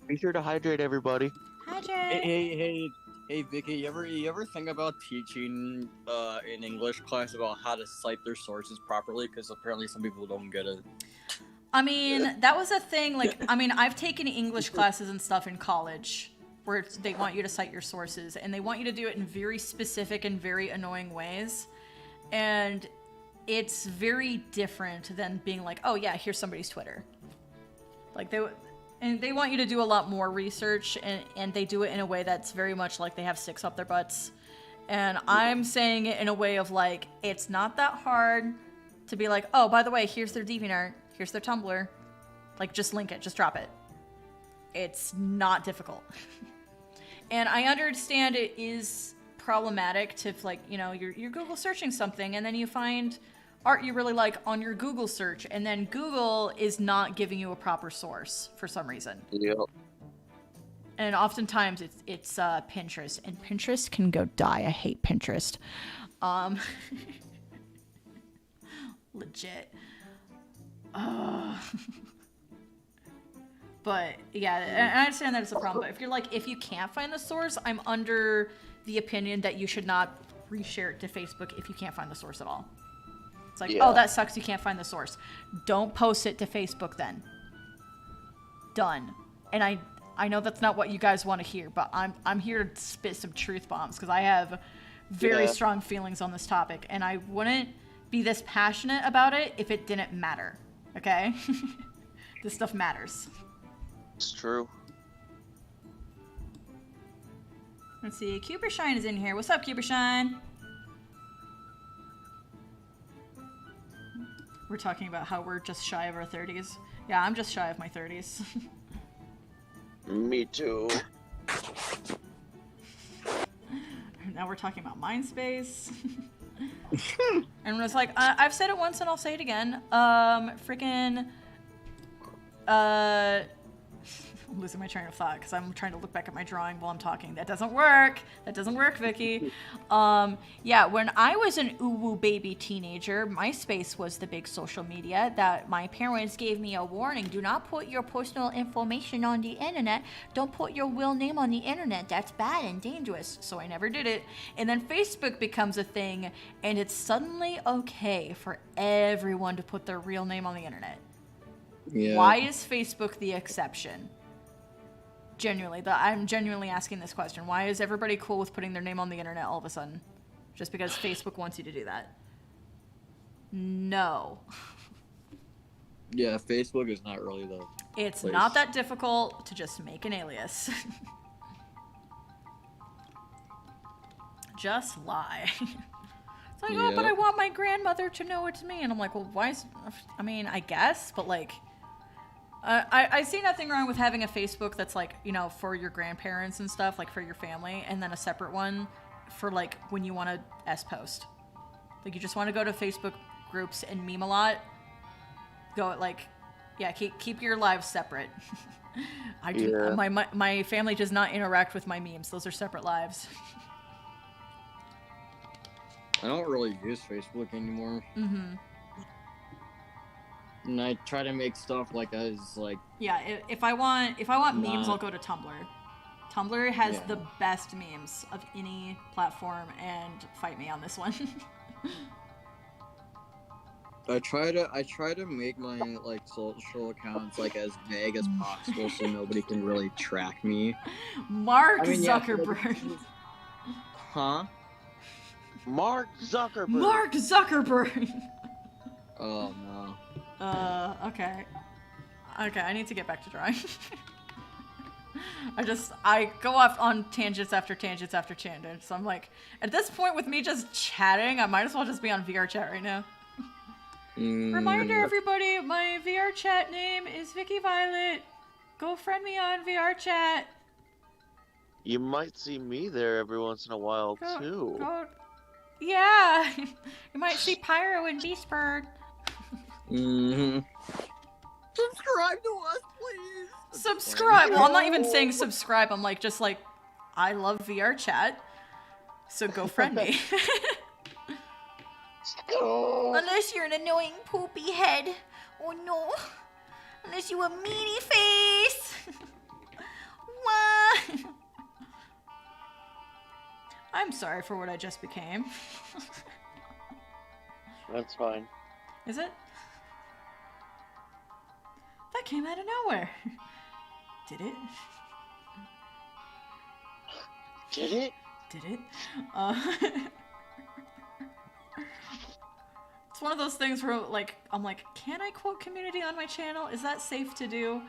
[SPEAKER 7] Be sure to hydrate, everybody.
[SPEAKER 5] Hydrate.
[SPEAKER 2] Hey, Vicky, you ever think about teaching in English class about how to cite their sources properly? Because apparently some people don't get it.
[SPEAKER 4] I mean, that was a thing. Like, I mean, I've taken English classes and stuff in college where they want you to cite your sources, and they want you to do it in very specific and very annoying ways. And it's very different than being like, oh yeah, here's somebody's Twitter. Like, they want you to do a lot more research, and they do it in a way that's very much like they have sticks up their butts. And I'm saying it in a way of like, it's not that hard to be like, oh, by the way, here's their DeviantArt, here's their Tumblr. Like, just link it, just drop it. It's not difficult. And I understand it is problematic to, like, you know, you're Google searching something and then you find art you really like on your Google search, and then Google is not giving you a proper source for some reason.
[SPEAKER 7] Yep.
[SPEAKER 4] And oftentimes it's Pinterest, and Pinterest can go die. I hate Pinterest. Legit. But yeah, and I understand that it's a problem. But if you can't find the source, I'm under the opinion that you should not reshare it to Facebook if you can't find the source at all. It's like, oh, that sucks, you can't find the source. Don't post it to Facebook then. Done. And I know that's not what you guys want to hear, but I'm here to spit some truth bombs because I have very strong feelings on this topic, and I wouldn't be this passionate about it if it didn't matter. Okay? This stuff matters.
[SPEAKER 3] It's true.
[SPEAKER 4] Let's see. Cubershine is in here. What's up, Cubershine? We're talking about how we're just shy of our 30s. Yeah, I'm just shy of my 30s.
[SPEAKER 3] Me too.
[SPEAKER 4] Now we're talking about MindSpace. And it's like, I've said it once and I'll say it again. I'm losing my train of thought because I'm trying to look back at my drawing while I'm talking. That doesn't work. That doesn't work, Vicky. Yeah, when I was an uwu baby teenager, MySpace was the big social media that my parents gave me a warning. Do not put your personal information on the internet. Don't put your real name on the internet. That's bad and dangerous. So I never did it. And then Facebook becomes a thing, and it's suddenly okay for everyone to put their real name on the internet.
[SPEAKER 2] Yeah.
[SPEAKER 4] Why is Facebook the exception? I'm genuinely asking this question. Why is everybody cool with putting their name on the internet all of a sudden? Just because Facebook wants you to do that? No.
[SPEAKER 2] Yeah, Facebook is not really the
[SPEAKER 4] It's
[SPEAKER 2] place.
[SPEAKER 4] not that difficult to just make an alias. Just lie. It's like, oh, but I want my grandmother to know it's me. And I'm like, well, why is... I mean, I guess, but like... I see nothing wrong with having a Facebook that's like, you know, for your grandparents and stuff, like for your family, and then a separate one for like when you want to S-post. Like you just want to go to Facebook groups and meme a lot. Go like, yeah, keep your lives separate. I do.
[SPEAKER 3] Yeah.
[SPEAKER 4] My family does not interact with my memes. Those are separate lives.
[SPEAKER 2] I don't really use Facebook anymore.
[SPEAKER 4] Mm-hmm.
[SPEAKER 2] And I try to make stuff like as like
[SPEAKER 4] Yeah, if I want memes, I'll go to Tumblr. Tumblr has the best memes of any platform, and fight me on this one.
[SPEAKER 2] I try to make my like social accounts like as vague as possible so nobody can really track me.
[SPEAKER 4] Mark Zuckerberg.
[SPEAKER 2] Huh?
[SPEAKER 3] Mark Zuckerberg.
[SPEAKER 4] Mark Zuckerberg.
[SPEAKER 2] Oh no.
[SPEAKER 4] Okay. Okay, I need to get back to drawing. I go off on tangents after tangents after tangents. So I'm like, at this point with me just chatting, I might as well just be on VR chat right now. Reminder, everybody, my VR chat name is Vicky Violet. Go friend me on VR chat.
[SPEAKER 3] You might see me there every once in a while too.
[SPEAKER 4] Yeah, you might see Pyro and Beastbird.
[SPEAKER 2] Mm-hmm. Subscribe to us, please.
[SPEAKER 4] Subscribe. Well, I'm not even saying subscribe. I'm like, just like, I love VR chat, so go friend me.
[SPEAKER 5] Unless you're an annoying poopy head. Oh no. Unless you a meanie face. What?
[SPEAKER 4] I'm sorry for what I just became.
[SPEAKER 3] That's fine.
[SPEAKER 4] Is it? That came out of nowhere. Did it?
[SPEAKER 3] Did it?
[SPEAKER 4] Did it? It's one of those things where, like, I'm like, can I quote community on my channel? Is that safe to do?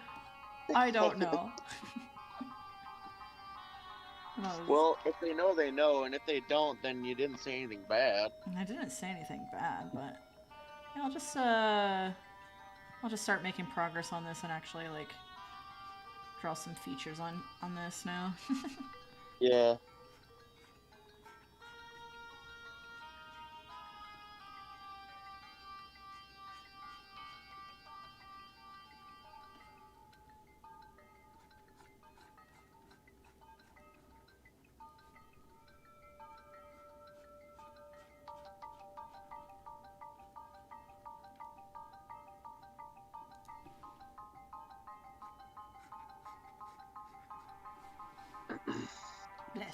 [SPEAKER 4] I don't know.
[SPEAKER 3] Well, if they know, they know, and if they don't, then you didn't say anything bad.
[SPEAKER 4] I didn't say anything bad, but yeah, I'll just start making progress on this and actually like draw some features on this now.
[SPEAKER 3] Yeah.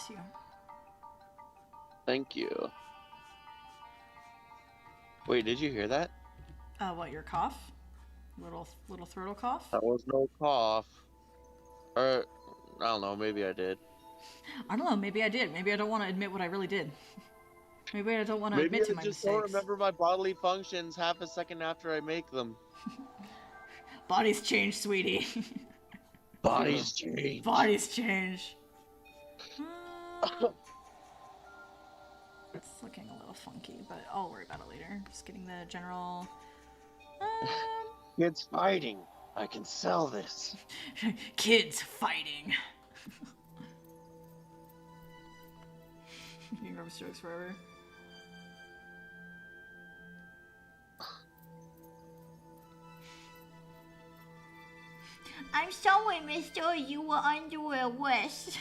[SPEAKER 4] Bless you.
[SPEAKER 7] Thank you. Wait, did you hear that?
[SPEAKER 4] What, your cough? Little throatal cough?
[SPEAKER 7] That was no cough. Or, I don't know, maybe I did.
[SPEAKER 4] I don't know, maybe I did. Maybe I don't want to admit what I really did. Maybe I don't want to
[SPEAKER 7] Maybe
[SPEAKER 4] admit to
[SPEAKER 7] I
[SPEAKER 4] my
[SPEAKER 7] just
[SPEAKER 4] mistakes.
[SPEAKER 7] don't remember my bodily functions half a second after I make them.
[SPEAKER 4] Bodies change, sweetie.
[SPEAKER 7] Bodies change.
[SPEAKER 4] Bodies change. It's looking a little funky, but I'll worry about it later. Just getting the general...
[SPEAKER 7] Kids fighting. I can sell this.
[SPEAKER 4] Kids fighting. You can rub strokes forever.
[SPEAKER 5] I'm sorry, mister, you were under arrest.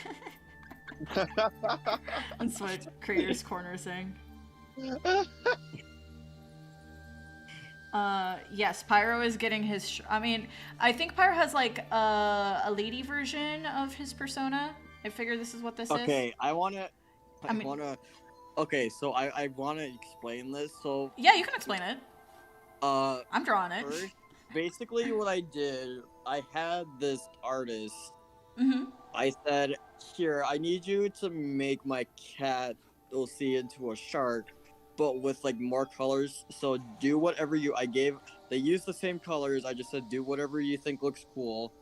[SPEAKER 4] That's what Creator's Corner is saying. Yes, Pyro is getting his... I mean, I think Pyro has, like, a lady version of his persona. I figure this is what this is.
[SPEAKER 2] Okay, I
[SPEAKER 4] mean-
[SPEAKER 2] wanna. Okay, so I wanna explain this. So
[SPEAKER 4] Yeah, you can explain it. I'm drawing it.
[SPEAKER 2] first, basically what I did, I had this artist.
[SPEAKER 4] Mm-hmm.
[SPEAKER 2] I said, "Here, I need you to make my cat OC into a shark, but with like more colors. So do whatever you." They used the same colors. I just said, "Do whatever you think looks cool,"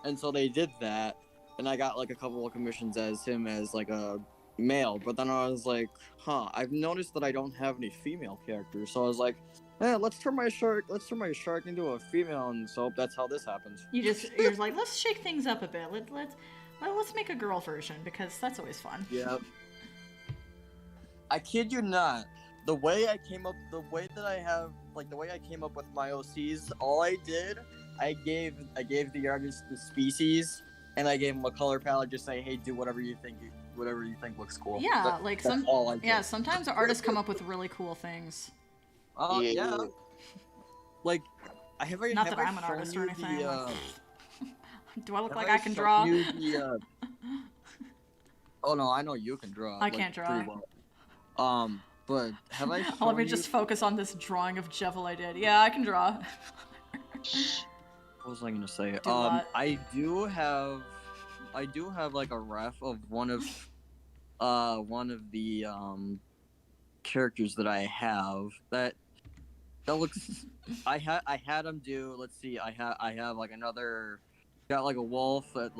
[SPEAKER 2] and so they did that. And I got like a couple of commissions as him as like a male. But then I was like, "Huh, I've noticed that I don't have any female characters." So I was like, let's turn my shark into a female," and so that's how this happens.
[SPEAKER 4] You're just like, let's shake things up a bit. Let's make a girl version, because that's always fun.
[SPEAKER 2] Yep. I kid you not. The way I came up with my OCs, all I did, I gave the artist the species, and I gave him a color palette. Just say, hey, do whatever you think looks cool.
[SPEAKER 4] Yeah,
[SPEAKER 2] That's all I did.
[SPEAKER 4] Yeah, sometimes artists come up with really cool things.
[SPEAKER 2] Yeah. Like,
[SPEAKER 4] Not that I'm an artist or anything. Do I look like I can draw?
[SPEAKER 2] Oh no, I know you can draw.
[SPEAKER 4] I can't draw.
[SPEAKER 2] Pretty well. But have I?
[SPEAKER 4] Let me just focus on this drawing of Jevil I did. Yeah, I can draw.
[SPEAKER 2] What was I gonna say?
[SPEAKER 4] Do a lot.
[SPEAKER 2] I do have like a ref of one of the characters that I have that looks. I had him do. Let's see. I have like another. Got like a wolf, I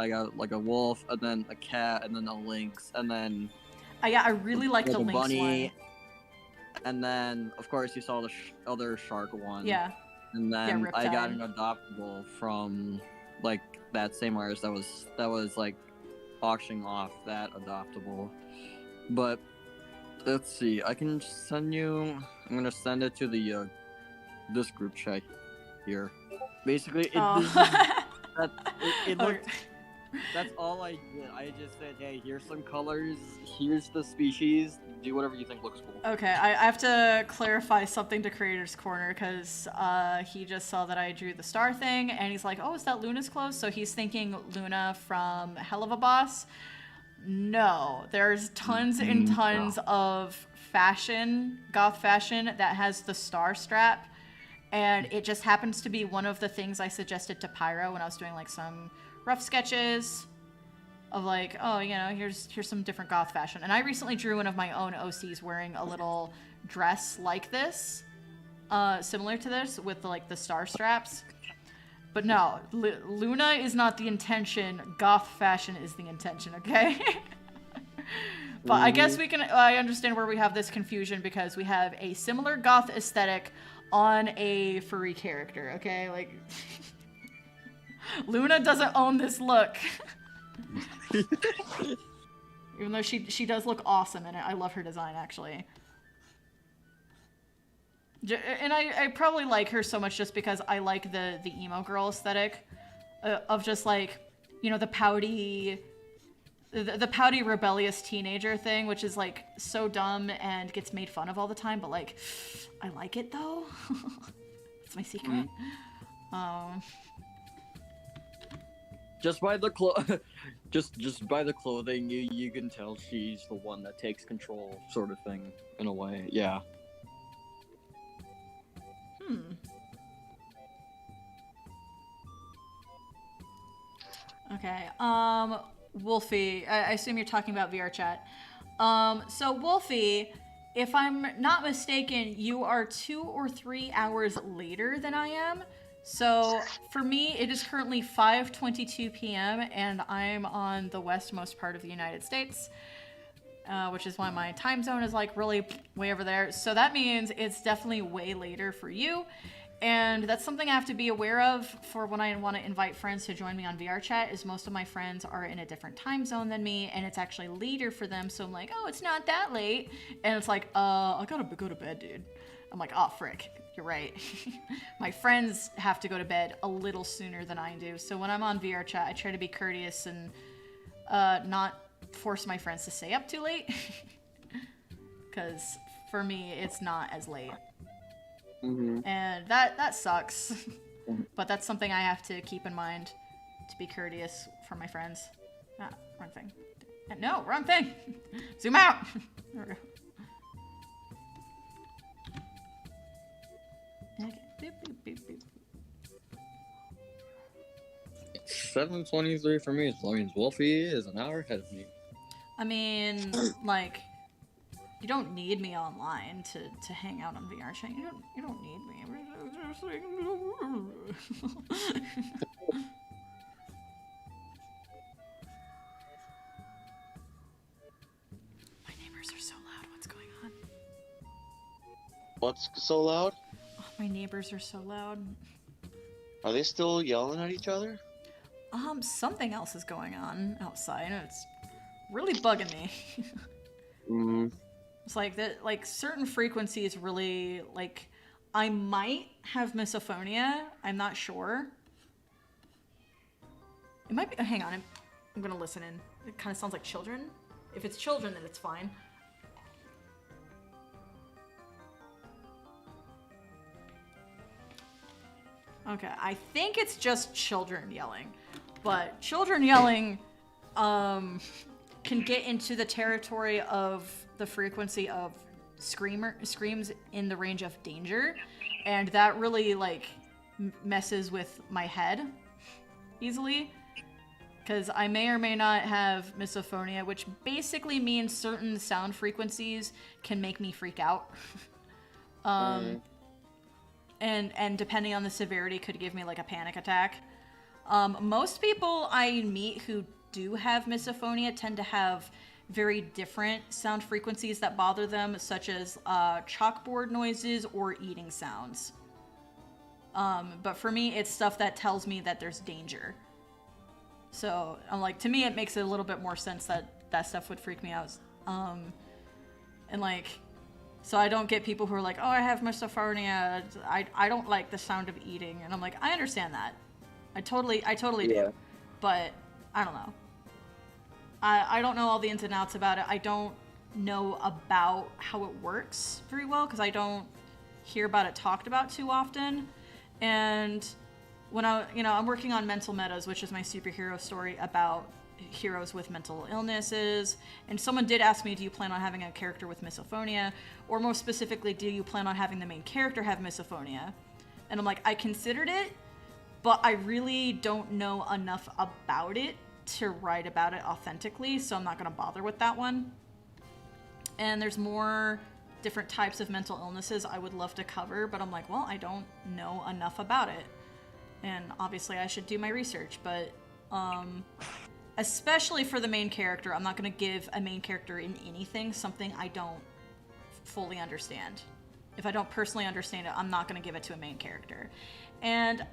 [SPEAKER 2] got like a wolf, and then a cat, and then a lynx, and then.
[SPEAKER 4] Yeah, I really like the
[SPEAKER 2] a
[SPEAKER 4] lynx
[SPEAKER 2] bunny,
[SPEAKER 4] one.
[SPEAKER 2] And then, of course, you saw the other shark one.
[SPEAKER 4] Yeah.
[SPEAKER 2] And then I got
[SPEAKER 4] Riptide.
[SPEAKER 2] an adoptable from like that same artist that was like auctioning off that adoptable. But let's see, I can send you. I'm gonna send it to the this group chat here. Basically, it looked. That's all I did. I just said, hey, here's some colors, here's the species, do whatever you think looks cool.
[SPEAKER 4] Okay, I have to clarify something to Creator's Corner, because he just saw that I drew the star thing, and he's like, oh, is that Luna's clothes? So he's thinking Luna from Hell of a Boss. No, there's tons and tons of fashion, goth fashion, that has the star strap, and it just happens to be one of the things I suggested to Pyro when I was doing like some rough sketches of like, oh, you know, here's some different goth fashion. And I recently drew one of my own OCs wearing a little dress like this, similar to this, with like the star straps. But no, Luna is not the intention. Goth fashion is the intention, okay? But I guess I understand where we have this confusion, because we have a similar goth aesthetic on a furry character, okay? Like, Luna doesn't own this look. Even though she does look awesome in it. I love her design, actually. And I probably like her so much just because I like the emo girl aesthetic of just like, you know, the pouty rebellious teenager thing, which is like so dumb and gets made fun of all the time, but like, I like it though. It's my secret.
[SPEAKER 2] just by the just by the clothing, you can tell she's the one that takes control, sort of thing, in a way. Yeah.
[SPEAKER 4] Okay. Wolfie, I assume you're talking about VR chat. So Wolfie, if I'm not mistaken, you are 2 or 3 hours later than I am. So for me, it is currently 5:22 p.m. and I'm on the westmost part of the United States, which is why my time zone is like really way over there. So that means it's definitely way later for you. And that's something I have to be aware of for when I want to invite friends to join me on VR chat, is most of my friends are in a different time zone than me, and it's actually later for them. So I'm like, oh, it's not that late. And it's like, I gotta go to bed, dude. I'm like, oh, frick, you're right. My friends have to go to bed a little sooner than I do. So when I'm on VR chat, I try to be courteous and not force my friends to stay up too late. Because for me, it's not as late. And that sucks. But that's something I have to keep in mind to be courteous for my friends. Ah, wrong thing. No, wrong thing. Zoom out. There we go. Okay. Boop, boop, boop, boop.
[SPEAKER 2] It's 7:23 for me, as long as Wolfie is an hour ahead of me.
[SPEAKER 4] I mean, like, you don't need me online to hang out on VR chat. You don't need me. My neighbors are so loud. What's going on?
[SPEAKER 7] What's so loud?
[SPEAKER 4] Oh, my neighbors are so loud.
[SPEAKER 7] Are they still yelling at each other?
[SPEAKER 4] Something else is going on outside. It's really bugging me. It's like that, like certain frequencies really, like, I might have misophonia. I'm not sure. It might be, hang on, I'm gonna listen in. It kind of sounds like children. If it's children, then it's fine. Okay, I think it's just children yelling. But children yelling, can get into the territory of the frequency of screams in the range of danger, and that really like messes with my head easily, because I may or may not have misophonia, which basically means certain sound frequencies can make me freak out. And depending on the severity, could give me like a panic attack. Most people I meet who do have misophonia tend to have very different sound frequencies that bother them, such as chalkboard noises or eating sounds. But for me, it's stuff that tells me that there's danger. So I'm like, to me, it makes it a little bit more sense that that stuff would freak me out. And like, so I don't get people who are like, oh, I have misophonia. I don't like the sound of eating. And I'm like, I understand that. I totally do. But I don't know. I don't know all the ins and outs about it. I don't know about how it works very well because I don't hear about it talked about too often. And when I'm working on mental metas, which is my superhero story about heroes with mental illnesses. And someone did ask me, do you plan on having a character with misophonia? Or more specifically, do you plan on having the main character have misophonia? And I'm like, I considered it, but I really don't know enough about it to write about it authentically, so I'm not going to bother with that one. And there's more different types of mental illnesses I would love to cover, but I'm like, well, I don't know enough about it. And obviously I should do my research, but especially for the main character, I'm not going to give a main character in anything something I don't fully understand. If I don't personally understand it, I'm not going to give it to a main character. And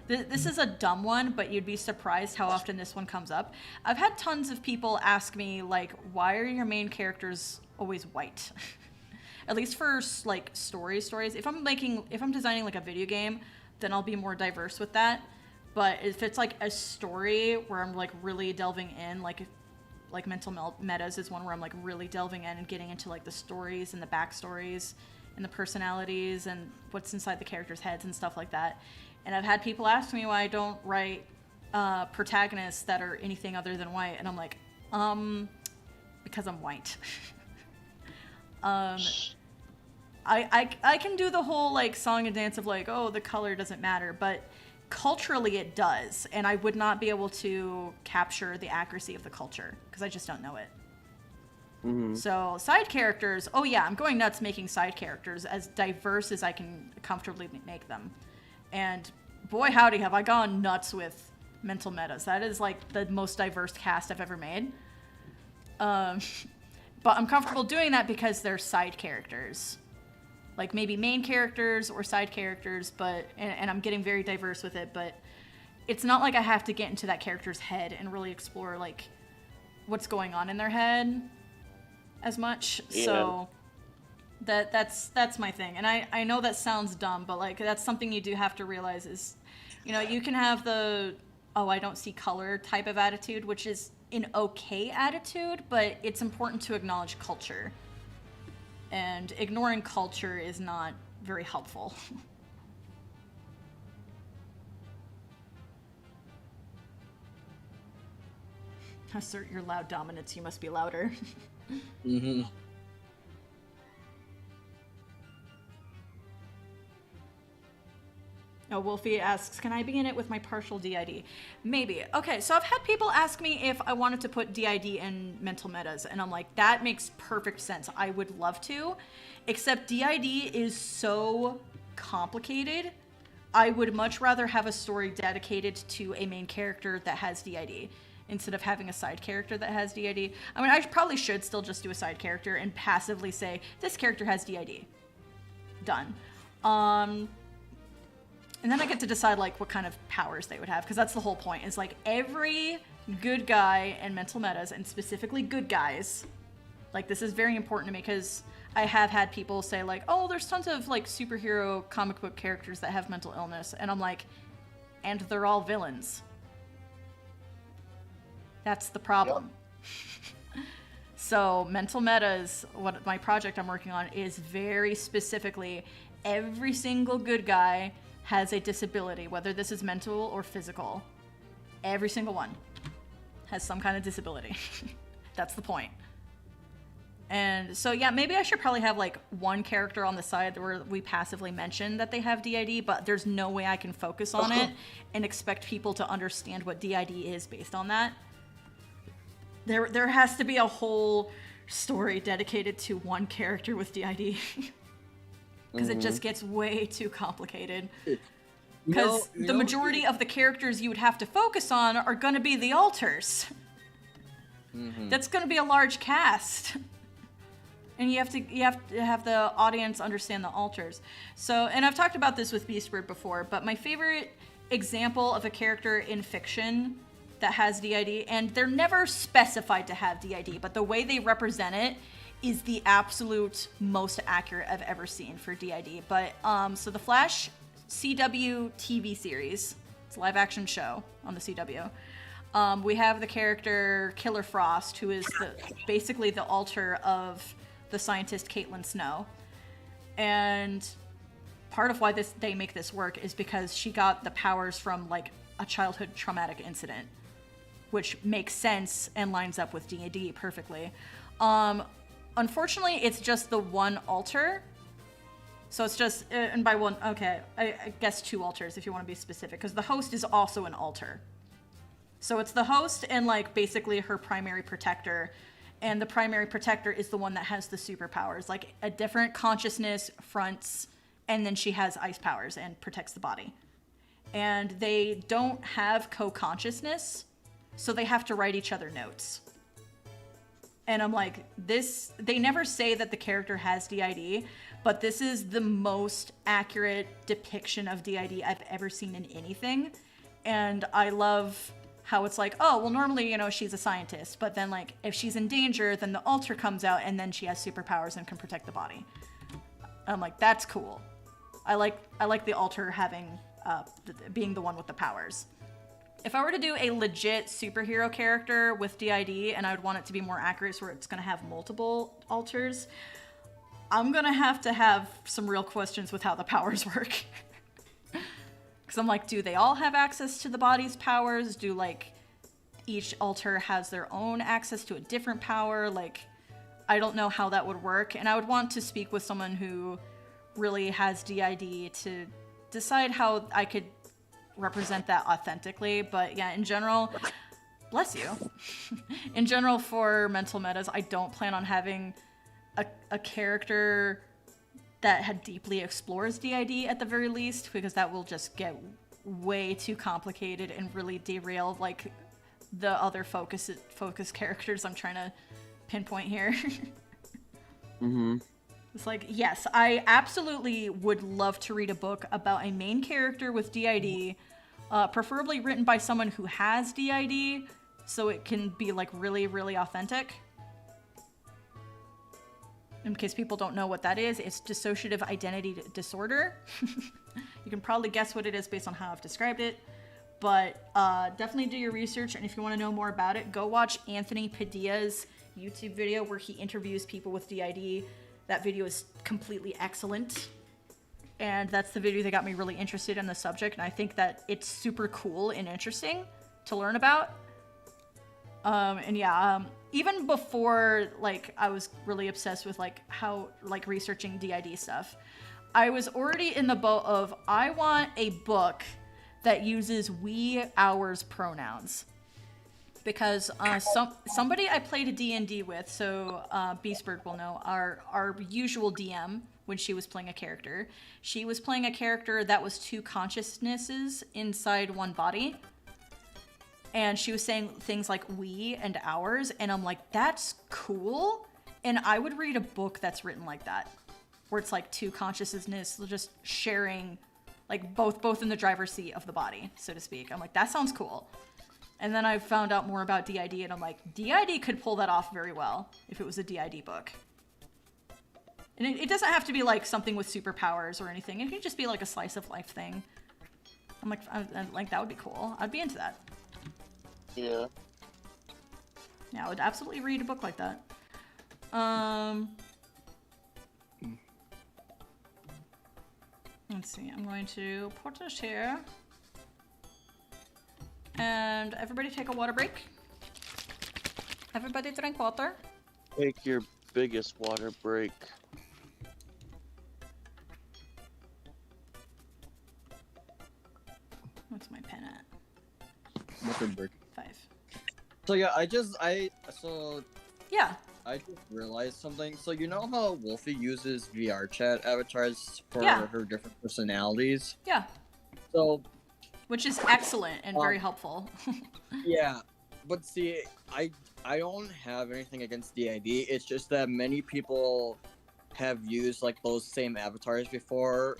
[SPEAKER 4] this is a dumb one, but you'd be surprised how often this one comes up. I've had tons of people ask me, like, why are your main characters always white? At least for, like, stories. If I'm designing, like, a video game, then I'll be more diverse with that. But if it's, like, a story where I'm, like, really delving in, like Mental Metas is one where I'm, like, really delving in and getting into, like, the stories and the backstories and the personalities and what's inside the characters' heads and stuff like that. And I've had people ask me why I don't write protagonists that are anything other than white, and I'm like, because I'm white. I can do the whole like song and dance of like, oh, the color doesn't matter, but culturally it does, and I would not be able to capture the accuracy of the culture because I just don't know it.
[SPEAKER 3] Mm-hmm.
[SPEAKER 4] So side characters, oh yeah, I'm going nuts making side characters as diverse as I can comfortably make them. And boy howdy have I gone nuts with mental metas. That is like the most diverse cast I've ever made. But I'm comfortable doing that because they're side characters. Like maybe main characters or side characters, but and I'm getting very diverse with it, but it's not like I have to get into that character's head and really explore like what's going on in their head as much.
[SPEAKER 3] Yeah.
[SPEAKER 4] So that's my thing. And I know that sounds dumb, but like that's something you do have to realize is, you know, you can have the I don't see color type of attitude, which is an okay attitude, but it's important to acknowledge culture. And ignoring culture is not very helpful. Assert your loud dominance, you must be louder.
[SPEAKER 2] Mm-hmm.
[SPEAKER 4] Oh, Wolfie asks, can I be in it with my partial DID? Maybe. Okay, so I've had people ask me if I wanted to put DID in mental metas, and I'm like, that makes perfect sense. I would love to, except DID is so complicated. I would much rather have a story dedicated to a main character that has DID instead of having a side character that has DID. I mean, I probably should still just do a side character and passively say, this character has DID. Done. And then I get to decide like what kind of powers they would have, because that's the whole point. Is like every good guy in mental metas, and specifically good guys, like this is very important to me because I have had people say like, oh, there's tons of like superhero comic book characters that have mental illness, and I'm like, and they're all villains. That's the problem. Yep. So mental metas, what my project I'm working on is very specifically every single good guy has a disability, whether this is mental or physical. Every single one has some kind of disability. That's the point. And so, yeah, maybe I should probably have like one character on the side where we passively mention that they have DID, but there's no way I can focus on it and expect people to understand what DID is based on that. There has to be a whole story dedicated to one character with DID. Because it just gets way too complicated. Because the majority of the characters you would have to focus on are going to be the alters. That's going to be a large cast. And you have to have the audience understand the alters. So, and I've talked about this with Beastbird before, but my favorite example of a character in fiction that has DID, and they're never specified to have DID, but the way they represent it is the absolute most accurate I've ever seen for DID. But so the Flash CW TV series, it's a live action show on the CW. We have the character Killer Frost, who is basically the alter of the scientist Caitlin Snow. And part of why they make this work is because she got the powers from like a childhood traumatic incident, which makes sense and lines up with D&D perfectly. Unfortunately, it's just the one alter. So it's just, and by one, okay, I guess two alters if you want to be specific, because the host is also an alter. So it's the host and like basically her primary protector, and the primary protector is the one that has the superpowers, like a different consciousness fronts, and then she has ice powers and protects the body. And they don't have co-consciousness, so they have to write each other notes. And I'm like, they never say that the character has DID, but this is the most accurate depiction of DID I've ever seen in anything. And I love how it's like, oh, well, normally, you know, she's a scientist, but then like if she's in danger, then the alter comes out and then she has superpowers and can protect the body. I'm like, that's cool. I like the alter having, being the one with the powers. If I were to do a legit superhero character with DID, and I would want it to be more accurate so it's going to have multiple alters, I'm going to have some real questions with how the powers work. Because I'm like, do they all have access to the body's powers? Do, like, each alter has their own access to a different power? Like, I don't know how that would work. And I would want to speak with someone who really has DID to decide how I could represent that authentically. But yeah, in general, bless you. In general, for mental metas, I don't plan on having a character that deeply explores DID at the very least, because that will just get way too complicated and really derail like the other focus characters I'm trying to pinpoint here. It's like, yes, I absolutely would love to read a book about a main character with DID, preferably written by someone who has DID, so it can be like really, really authentic. In case people don't know what that is, it's dissociative identity disorder. You can probably guess what it is based on how I've described it, but definitely do your research, and if you want to know more about it, go watch Anthony Padilla's YouTube video where he interviews people with DID. That video is completely excellent, and that's the video that got me really interested in the subject, and I think that it's super cool and interesting to learn about. And yeah, even before, like, I was really obsessed with, like, how, like, researching DID stuff, I was already in the boat of, I want a book that uses we, ours pronouns. Because somebody I played a D&D with, so Beastbird will know, our usual DM, when she was playing a character, she was playing a character that was two consciousnesses inside one body. And she was saying things like we and ours, and I'm like, that's cool. And I would read a book that's written like that, where it's like two consciousnesses just sharing, like both in the driver's seat of the body, so to speak. I'm like, that sounds cool. And then I found out more about DID, and I'm like, DID could pull that off very well if it was a DID book. And it doesn't have to be like something with superpowers or anything. It could just be like a slice of life thing. I'm like, that would be cool. I'd be into that.
[SPEAKER 3] Yeah.
[SPEAKER 4] Yeah, I would absolutely read a book like that. Let's see, I'm going to put this here. And everybody take a water break. Everybody drink water.
[SPEAKER 7] Take your biggest water break.
[SPEAKER 4] What's my pen at?
[SPEAKER 2] Water break.
[SPEAKER 4] 5.
[SPEAKER 2] So yeah, I just realized something. So you know how Wolfie uses VR chat avatars for her different personalities?
[SPEAKER 4] Yeah.
[SPEAKER 2] So,
[SPEAKER 4] which is excellent and very helpful.
[SPEAKER 2] Yeah, but see, I don't have anything against DID. It's just that many people have used like those same avatars before.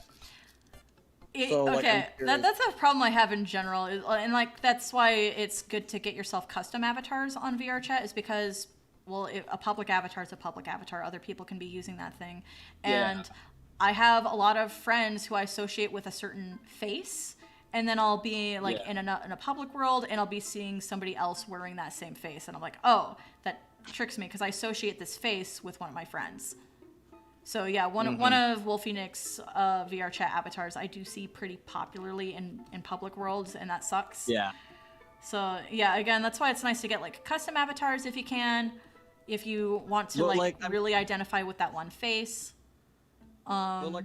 [SPEAKER 4] Okay, that's a problem I have in general, and like that's why it's good to get yourself custom avatars on VRChat, is because, well, a public avatar is a public avatar. Other people can be using that thing, and I have a lot of friends who I associate with a certain face, and then I'll be like in a public world, and I'll be seeing somebody else wearing that same face, and I'm like, oh, that tricks me because I associate this face with one of my friends. So yeah, one of Wolfie Nick's VR chat avatars I do see pretty popularly in public worlds, and that sucks.
[SPEAKER 2] Yeah.
[SPEAKER 4] So yeah, again, that's why it's nice to get like custom avatars if you can, if you want to really identify with that one face.
[SPEAKER 2] I'm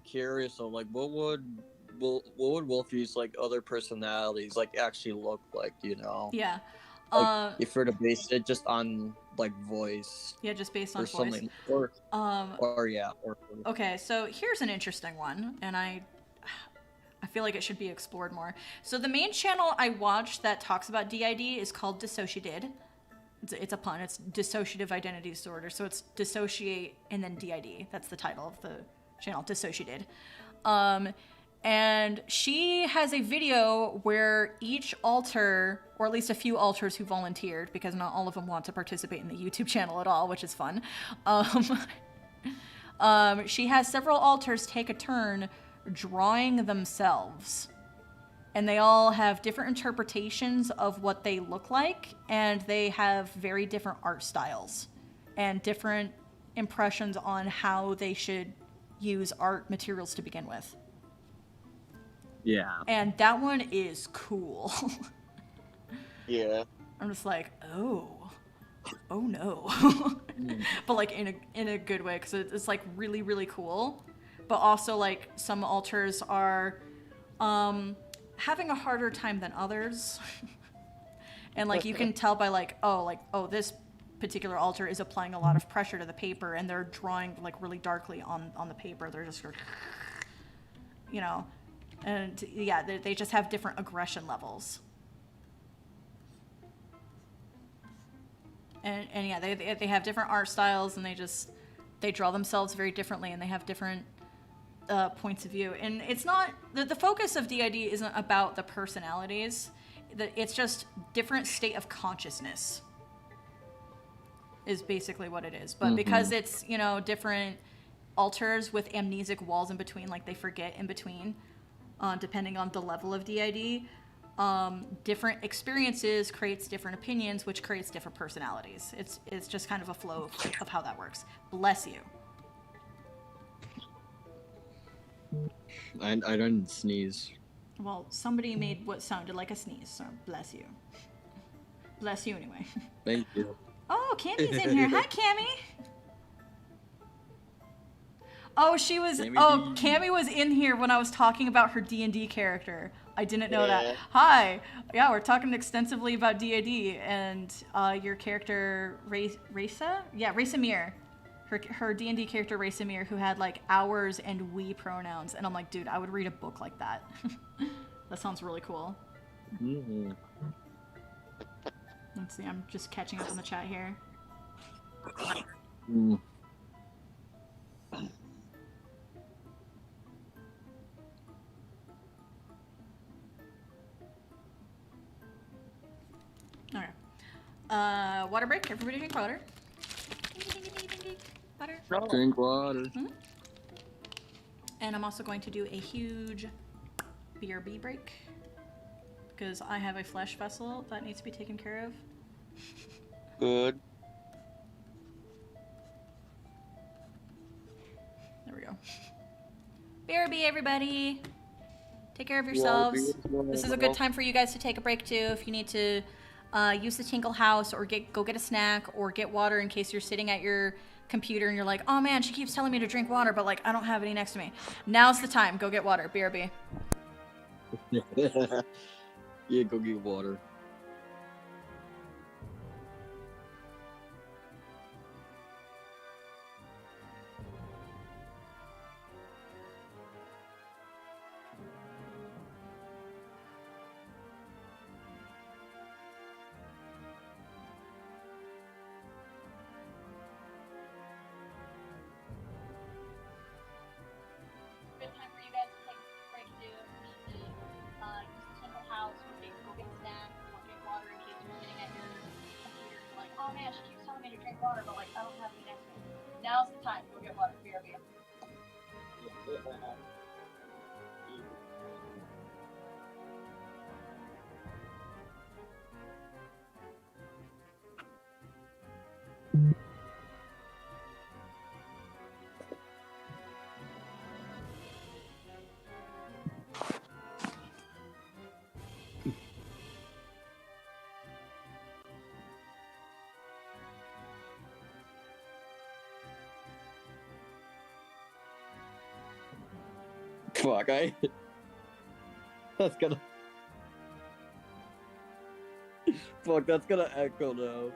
[SPEAKER 2] curious. So like, what would Wolfie's like other personalities like actually look like? You know?
[SPEAKER 4] Yeah.
[SPEAKER 2] Like, if we're to base it just on like voice.
[SPEAKER 4] Yeah, just based on voice.
[SPEAKER 2] Something,
[SPEAKER 4] Okay, so here's an interesting one, and I feel like it should be explored more. So the main channel I watch that talks about DID is called Dissociated. It's a pun. It's dissociative identity disorder. So it's dissociate and then DID. That's the title of the channel, Dissociated. And she has a video where each alter, or at least a few alters who volunteered, because not all of them want to participate in the YouTube channel at all, which is fun. She has several alters take a turn drawing themselves. And they all have different interpretations of what they look like, and they have very different art styles and different impressions on how they should use art materials to begin with.
[SPEAKER 2] Yeah.
[SPEAKER 4] And that one is cool.
[SPEAKER 7] Yeah.
[SPEAKER 4] I'm just like, oh no. But like in a good way, because it's like really, really cool. But also like some altars are having a harder time than others. And like you can tell by like, oh, this particular altar is applying a lot of pressure to the paper, and they're drawing like really darkly on the paper. They're just sort of, you know, and yeah, they just have different aggression levels. And yeah, they have different art styles, and they draw themselves very differently, and they have different points of view. And it's not the focus of DID isn't about the personalities. It's just different state of consciousness is basically what it is. But because it's, you know, different altars with amnesic walls in between, like they forget in between, depending on the level of DID, different experiences creates different opinions, which creates different personalities. It's just kind of a flow of how that works. Bless you.
[SPEAKER 2] I don't sneeze.
[SPEAKER 4] Well, somebody made what sounded like a sneeze, so bless you. Bless you anyway.
[SPEAKER 2] Thank you.
[SPEAKER 4] Oh, Cammy's in here. Hi, Cammy. Oh, she was. Cammy was in here when I was talking about her D&D character. I didn't know that. Hi. Yeah, we're talking extensively about D&D and your character Raisa. Yeah, Raisa Mir. Her D&D character Raisa Mir, who had like ours and we pronouns, and I'm like, dude, I would read a book like that. That sounds really cool. Let's see. I'm just catching up on the chat here. Okay. Water break. Everybody drink water. Water.
[SPEAKER 2] Drink water.
[SPEAKER 4] And I'm also going to do a huge BRB break because I have a flesh vessel that needs to be taken care of.
[SPEAKER 7] Good.
[SPEAKER 4] There we go. BRB, everybody. Take care of yourselves. This is a good time for you guys to take a break too. If you need to use the Tinkle House or go get a snack or get water in case you're sitting at your computer and you're like, oh man, she keeps telling me to drink water, but like I don't have any next to me. Now's the time. Go get water. BRB.
[SPEAKER 2] Yeah, go get water.
[SPEAKER 4] Good time for you guys to take a break too. If you need to use the Tinkle House or go get a snack or get water in case you're sitting at your computer and you're like, oh man, she keeps telling me to drink water, but like I don't have any next to me. Now's the time. Go get water. BRB.
[SPEAKER 2] Fuck, that's gonna... Fuck, that's gonna echo now.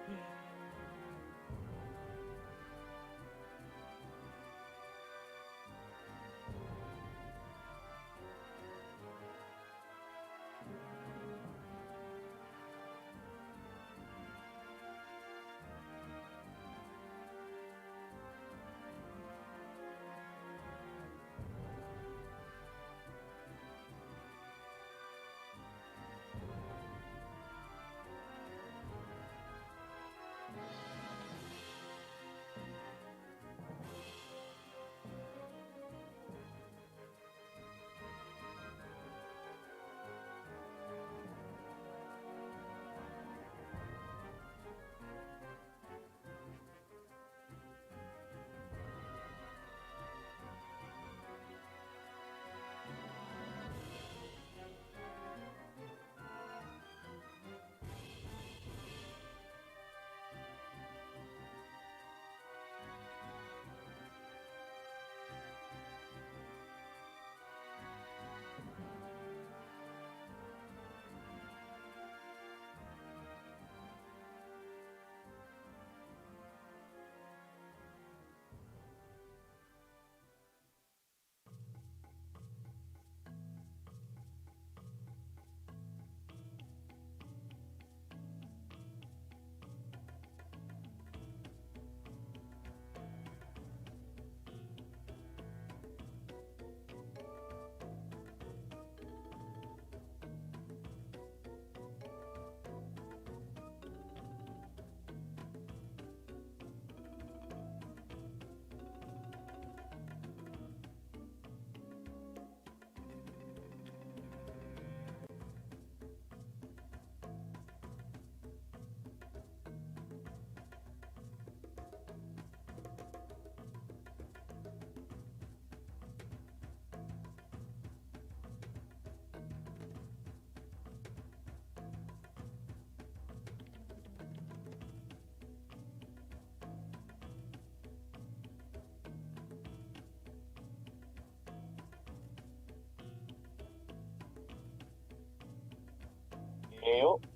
[SPEAKER 3] Yep.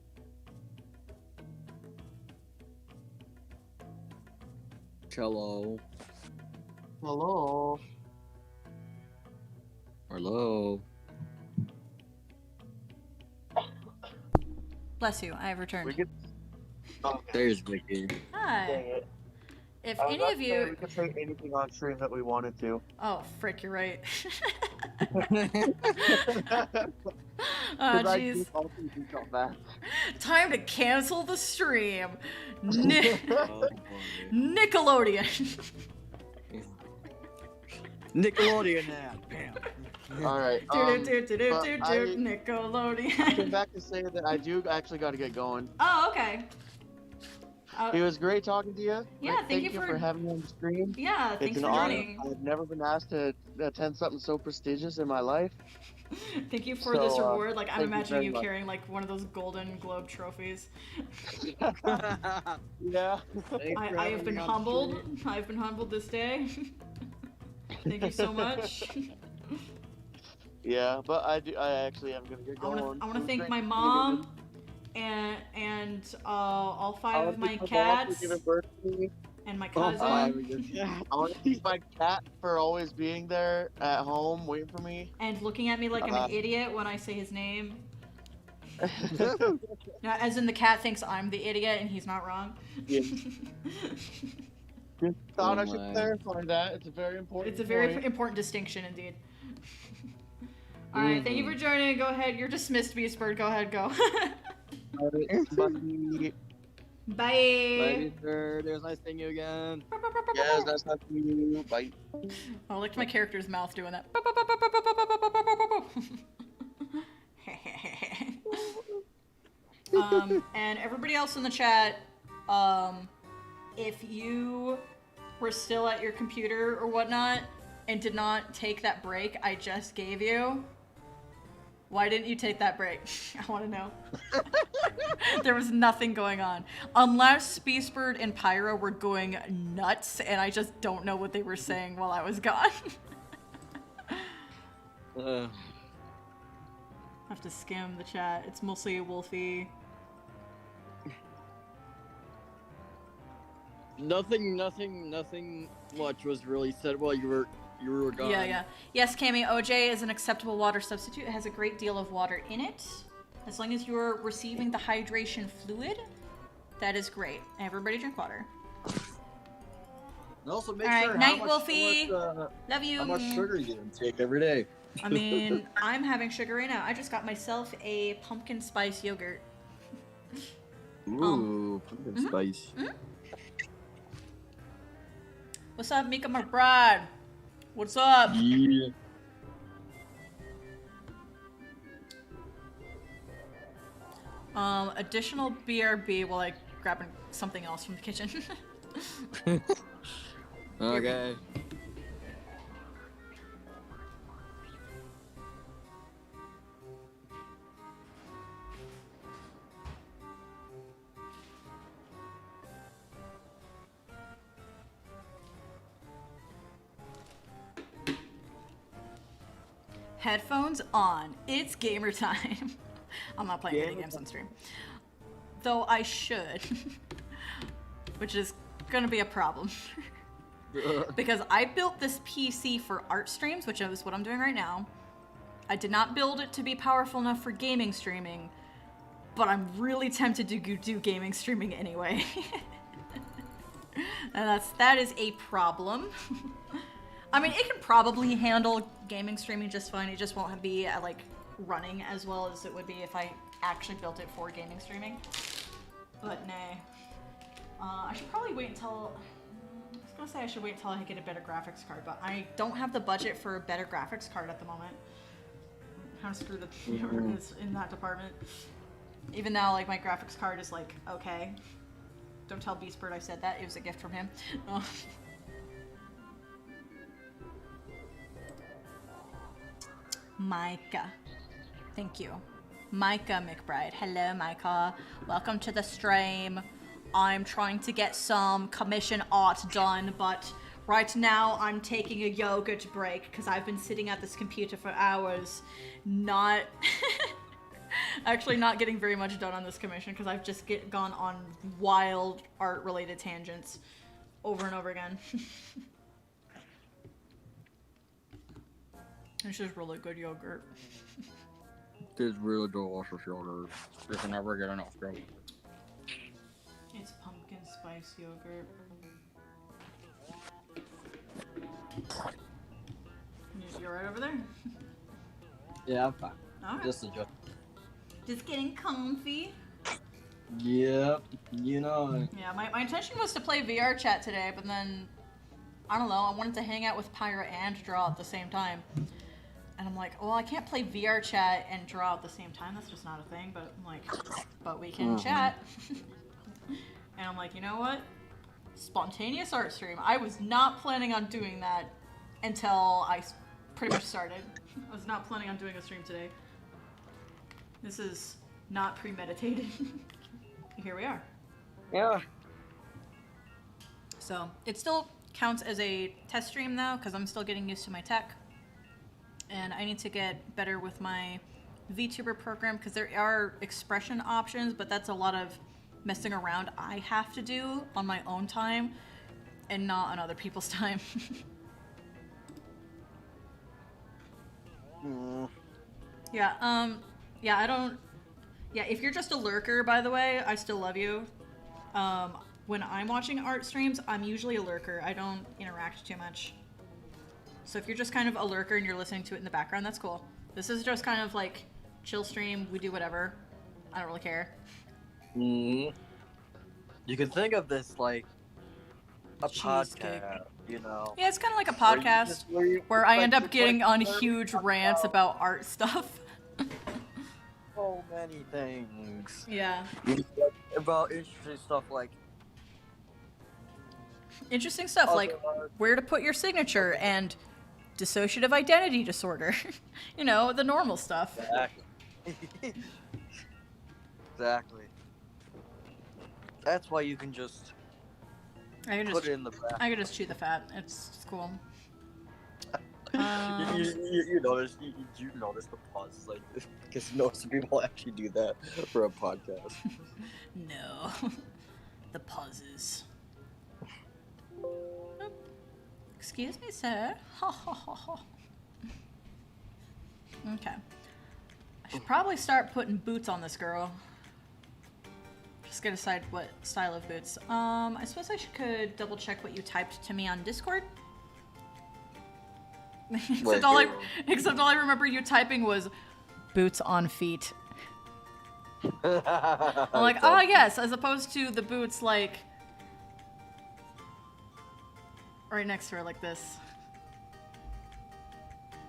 [SPEAKER 2] Cello.
[SPEAKER 3] Hello.
[SPEAKER 2] Hello.
[SPEAKER 4] Bless you, I have returned.
[SPEAKER 3] We could.
[SPEAKER 2] There's Vicky.
[SPEAKER 4] Hi.
[SPEAKER 3] Dang it.
[SPEAKER 4] If
[SPEAKER 3] I was
[SPEAKER 4] any
[SPEAKER 3] about
[SPEAKER 4] of
[SPEAKER 3] to say we
[SPEAKER 4] you...
[SPEAKER 3] could say anything on stream that we wanted to.
[SPEAKER 4] Oh, frick, you're right. Oh,
[SPEAKER 3] Because I
[SPEAKER 4] jeez.
[SPEAKER 3] do also do something bad.
[SPEAKER 4] Time to cancel the stream. Ni-
[SPEAKER 2] Oh, boy.
[SPEAKER 4] Nickelodeon.
[SPEAKER 2] Nickelodeon now. Bam.
[SPEAKER 3] Alright.
[SPEAKER 4] Nickelodeon.
[SPEAKER 3] I came back to say that I do actually got to get going.
[SPEAKER 4] Oh, okay.
[SPEAKER 3] It was great talking to you.
[SPEAKER 4] Yeah, thank you
[SPEAKER 3] you
[SPEAKER 4] for-
[SPEAKER 3] for having me on the stream.
[SPEAKER 4] Yeah,
[SPEAKER 3] It's
[SPEAKER 4] thanks
[SPEAKER 3] an
[SPEAKER 4] for
[SPEAKER 3] honor.
[SPEAKER 4] joining.
[SPEAKER 3] I've never been asked to attend something so prestigious in my life.
[SPEAKER 4] Thank you for this
[SPEAKER 3] So,
[SPEAKER 4] reward. Like, I'm
[SPEAKER 3] thank you
[SPEAKER 4] imagining
[SPEAKER 3] very
[SPEAKER 4] you
[SPEAKER 3] much.
[SPEAKER 4] carrying like one of those Golden Globe trophies.
[SPEAKER 3] Yeah.
[SPEAKER 4] I have been humbled. I've been humbled this day. Thank you so much.
[SPEAKER 3] Yeah, but I actually am gonna get
[SPEAKER 4] I
[SPEAKER 3] going.
[SPEAKER 4] want to
[SPEAKER 3] It was
[SPEAKER 4] thank
[SPEAKER 3] great
[SPEAKER 4] my
[SPEAKER 3] meeting
[SPEAKER 4] mom and all
[SPEAKER 3] I
[SPEAKER 4] 5
[SPEAKER 3] wanna
[SPEAKER 4] of my
[SPEAKER 3] thank mom
[SPEAKER 4] cats
[SPEAKER 3] for giving birth to me.
[SPEAKER 4] and my
[SPEAKER 2] Oh,
[SPEAKER 4] cousin.
[SPEAKER 3] I want to thank my cat for always being there at home waiting for me.
[SPEAKER 4] And looking at me like I'm an idiot when I say his name. No, as in the cat thinks I'm the idiot and he's not wrong.
[SPEAKER 3] Yeah. Just thought
[SPEAKER 2] Oh
[SPEAKER 3] I should
[SPEAKER 2] my.
[SPEAKER 3] clarify that. It's a very important.
[SPEAKER 4] It's a very
[SPEAKER 3] point.
[SPEAKER 4] important distinction indeed. Alright, thank you for joining. Go ahead. You're dismissed, Beastbird. Go ahead, go.
[SPEAKER 3] Buddy.
[SPEAKER 4] Bye.
[SPEAKER 2] Ladies, it was nice seeing you again.
[SPEAKER 3] Yes, that's not you. Bye.
[SPEAKER 4] I liked my character's mouth doing that. And everybody else in the chat, if you were still at your computer or whatnot and did not take that break I just gave you, why didn't you take that break? I want to know. There was nothing going on. Unless Beastbird and Pyro were going nuts, and I just don't know what they were saying while I was gone. I have to skim the chat. It's mostly Wolfie.
[SPEAKER 2] Nothing much was really said while you were gone.
[SPEAKER 4] Yeah. Yes, Cammy, OJ is an acceptable water substitute. It has a great deal of water in it. As long as you're receiving the hydration fluid, that is great. Everybody drink water.
[SPEAKER 2] And also make
[SPEAKER 4] All right,
[SPEAKER 2] sure
[SPEAKER 4] night,
[SPEAKER 2] how
[SPEAKER 4] Wolfie.
[SPEAKER 2] much
[SPEAKER 4] Love you.
[SPEAKER 2] sugar you intake every day.
[SPEAKER 4] I mean, I'm having sugar right now. I just got myself a pumpkin spice yogurt.
[SPEAKER 2] Ooh, pumpkin spice.
[SPEAKER 4] What's up, Mika McBride? What's up?
[SPEAKER 2] Yeah.
[SPEAKER 4] Additional BRB while I grab something else from the kitchen.
[SPEAKER 2] Okay.
[SPEAKER 4] Headphones on. It's gamer time. I'm not playing video games on stream. Though I should. Which is gonna be a problem. Because I built this PC for art streams, which is what I'm doing right now. I did not build it to be powerful enough for gaming streaming, but I'm really tempted to do gaming streaming anyway. And that is a problem. I mean, it can probably handle gaming streaming just fine. It just won't be like running as well as it would be if I actually built it for gaming streaming. But nay. I should probably wait until... I was gonna say I should wait until I get a better graphics card, but I don't have the budget for a better graphics card at the moment. I'm kind of screwed in that department. Even now, like, my graphics card is like, okay. Don't tell Beastbird I said that. It was a gift from him. Micah. Thank you. Micah McBride. Hello, Micah. Welcome to the stream. I'm trying to get some commission art done, but right now I'm taking a yogurt break because I've been sitting at this computer for hours, not Actually not getting very much done on this commission because I've just gone on wild art-related tangents over and over again. It's just really good yogurt.
[SPEAKER 2] It's really delicious yogurt. You can never get enough yogurt.
[SPEAKER 4] It's pumpkin spice yogurt. You're right over there?
[SPEAKER 2] Yeah, I'm fine.
[SPEAKER 4] Alright.
[SPEAKER 2] Just a joke.
[SPEAKER 4] Just getting comfy.
[SPEAKER 2] Yep, you know.
[SPEAKER 4] Yeah, my intention was to play VR chat today, but then, I don't know, I wanted to hang out with Pyra and draw at the same time. And I'm like, well, I can't play VR chat and draw at the same time, that's just not a thing, but I'm like, but we can chat. And I'm like, you know what? Spontaneous art stream. I was not planning on doing that until I pretty much started. I was not planning on doing a stream today. This is not premeditated. Here we are.
[SPEAKER 2] Yeah.
[SPEAKER 4] So it still counts as a test stream though, because I'm still getting used to my tech. And I need to get better with my VTuber program because there are expression options, but that's a lot of messing around I have to do on my own time and not on other people's time. Yeah, I don't... Yeah, if you're just a lurker, by the way, I still love you. When I'm watching art streams, I'm usually a lurker. I don't interact too much. So if you're just kind of a lurker and you're listening to it in the background, that's cool. This is just kind of like chill stream, we do whatever. I don't really care.
[SPEAKER 8] You can think of this like a
[SPEAKER 4] Cheesecake.
[SPEAKER 8] podcast, you know.
[SPEAKER 4] Yeah, it's kind of like a podcast where I end up getting on huge rants about art stuff.
[SPEAKER 8] So many things.
[SPEAKER 4] Yeah.
[SPEAKER 8] About interesting stuff like
[SPEAKER 4] Interesting stuff like where to put your signature and dissociative identity disorder. You know, the normal stuff.
[SPEAKER 8] Exactly. Exactly. That's why you can just put it in the back.
[SPEAKER 4] I can just chew the fat. It's cool.
[SPEAKER 8] You notice the pauses like this because most people actually do that for a podcast.
[SPEAKER 4] No. The pauses. Excuse me, sir. Okay. I should probably start putting boots on this girl. Just gotta decide what style of boots. I suppose I could double check what you typed to me on Discord. except all I remember you typing was boots on feet. I'm like, oh yes, as opposed to the boots like right next to her like this.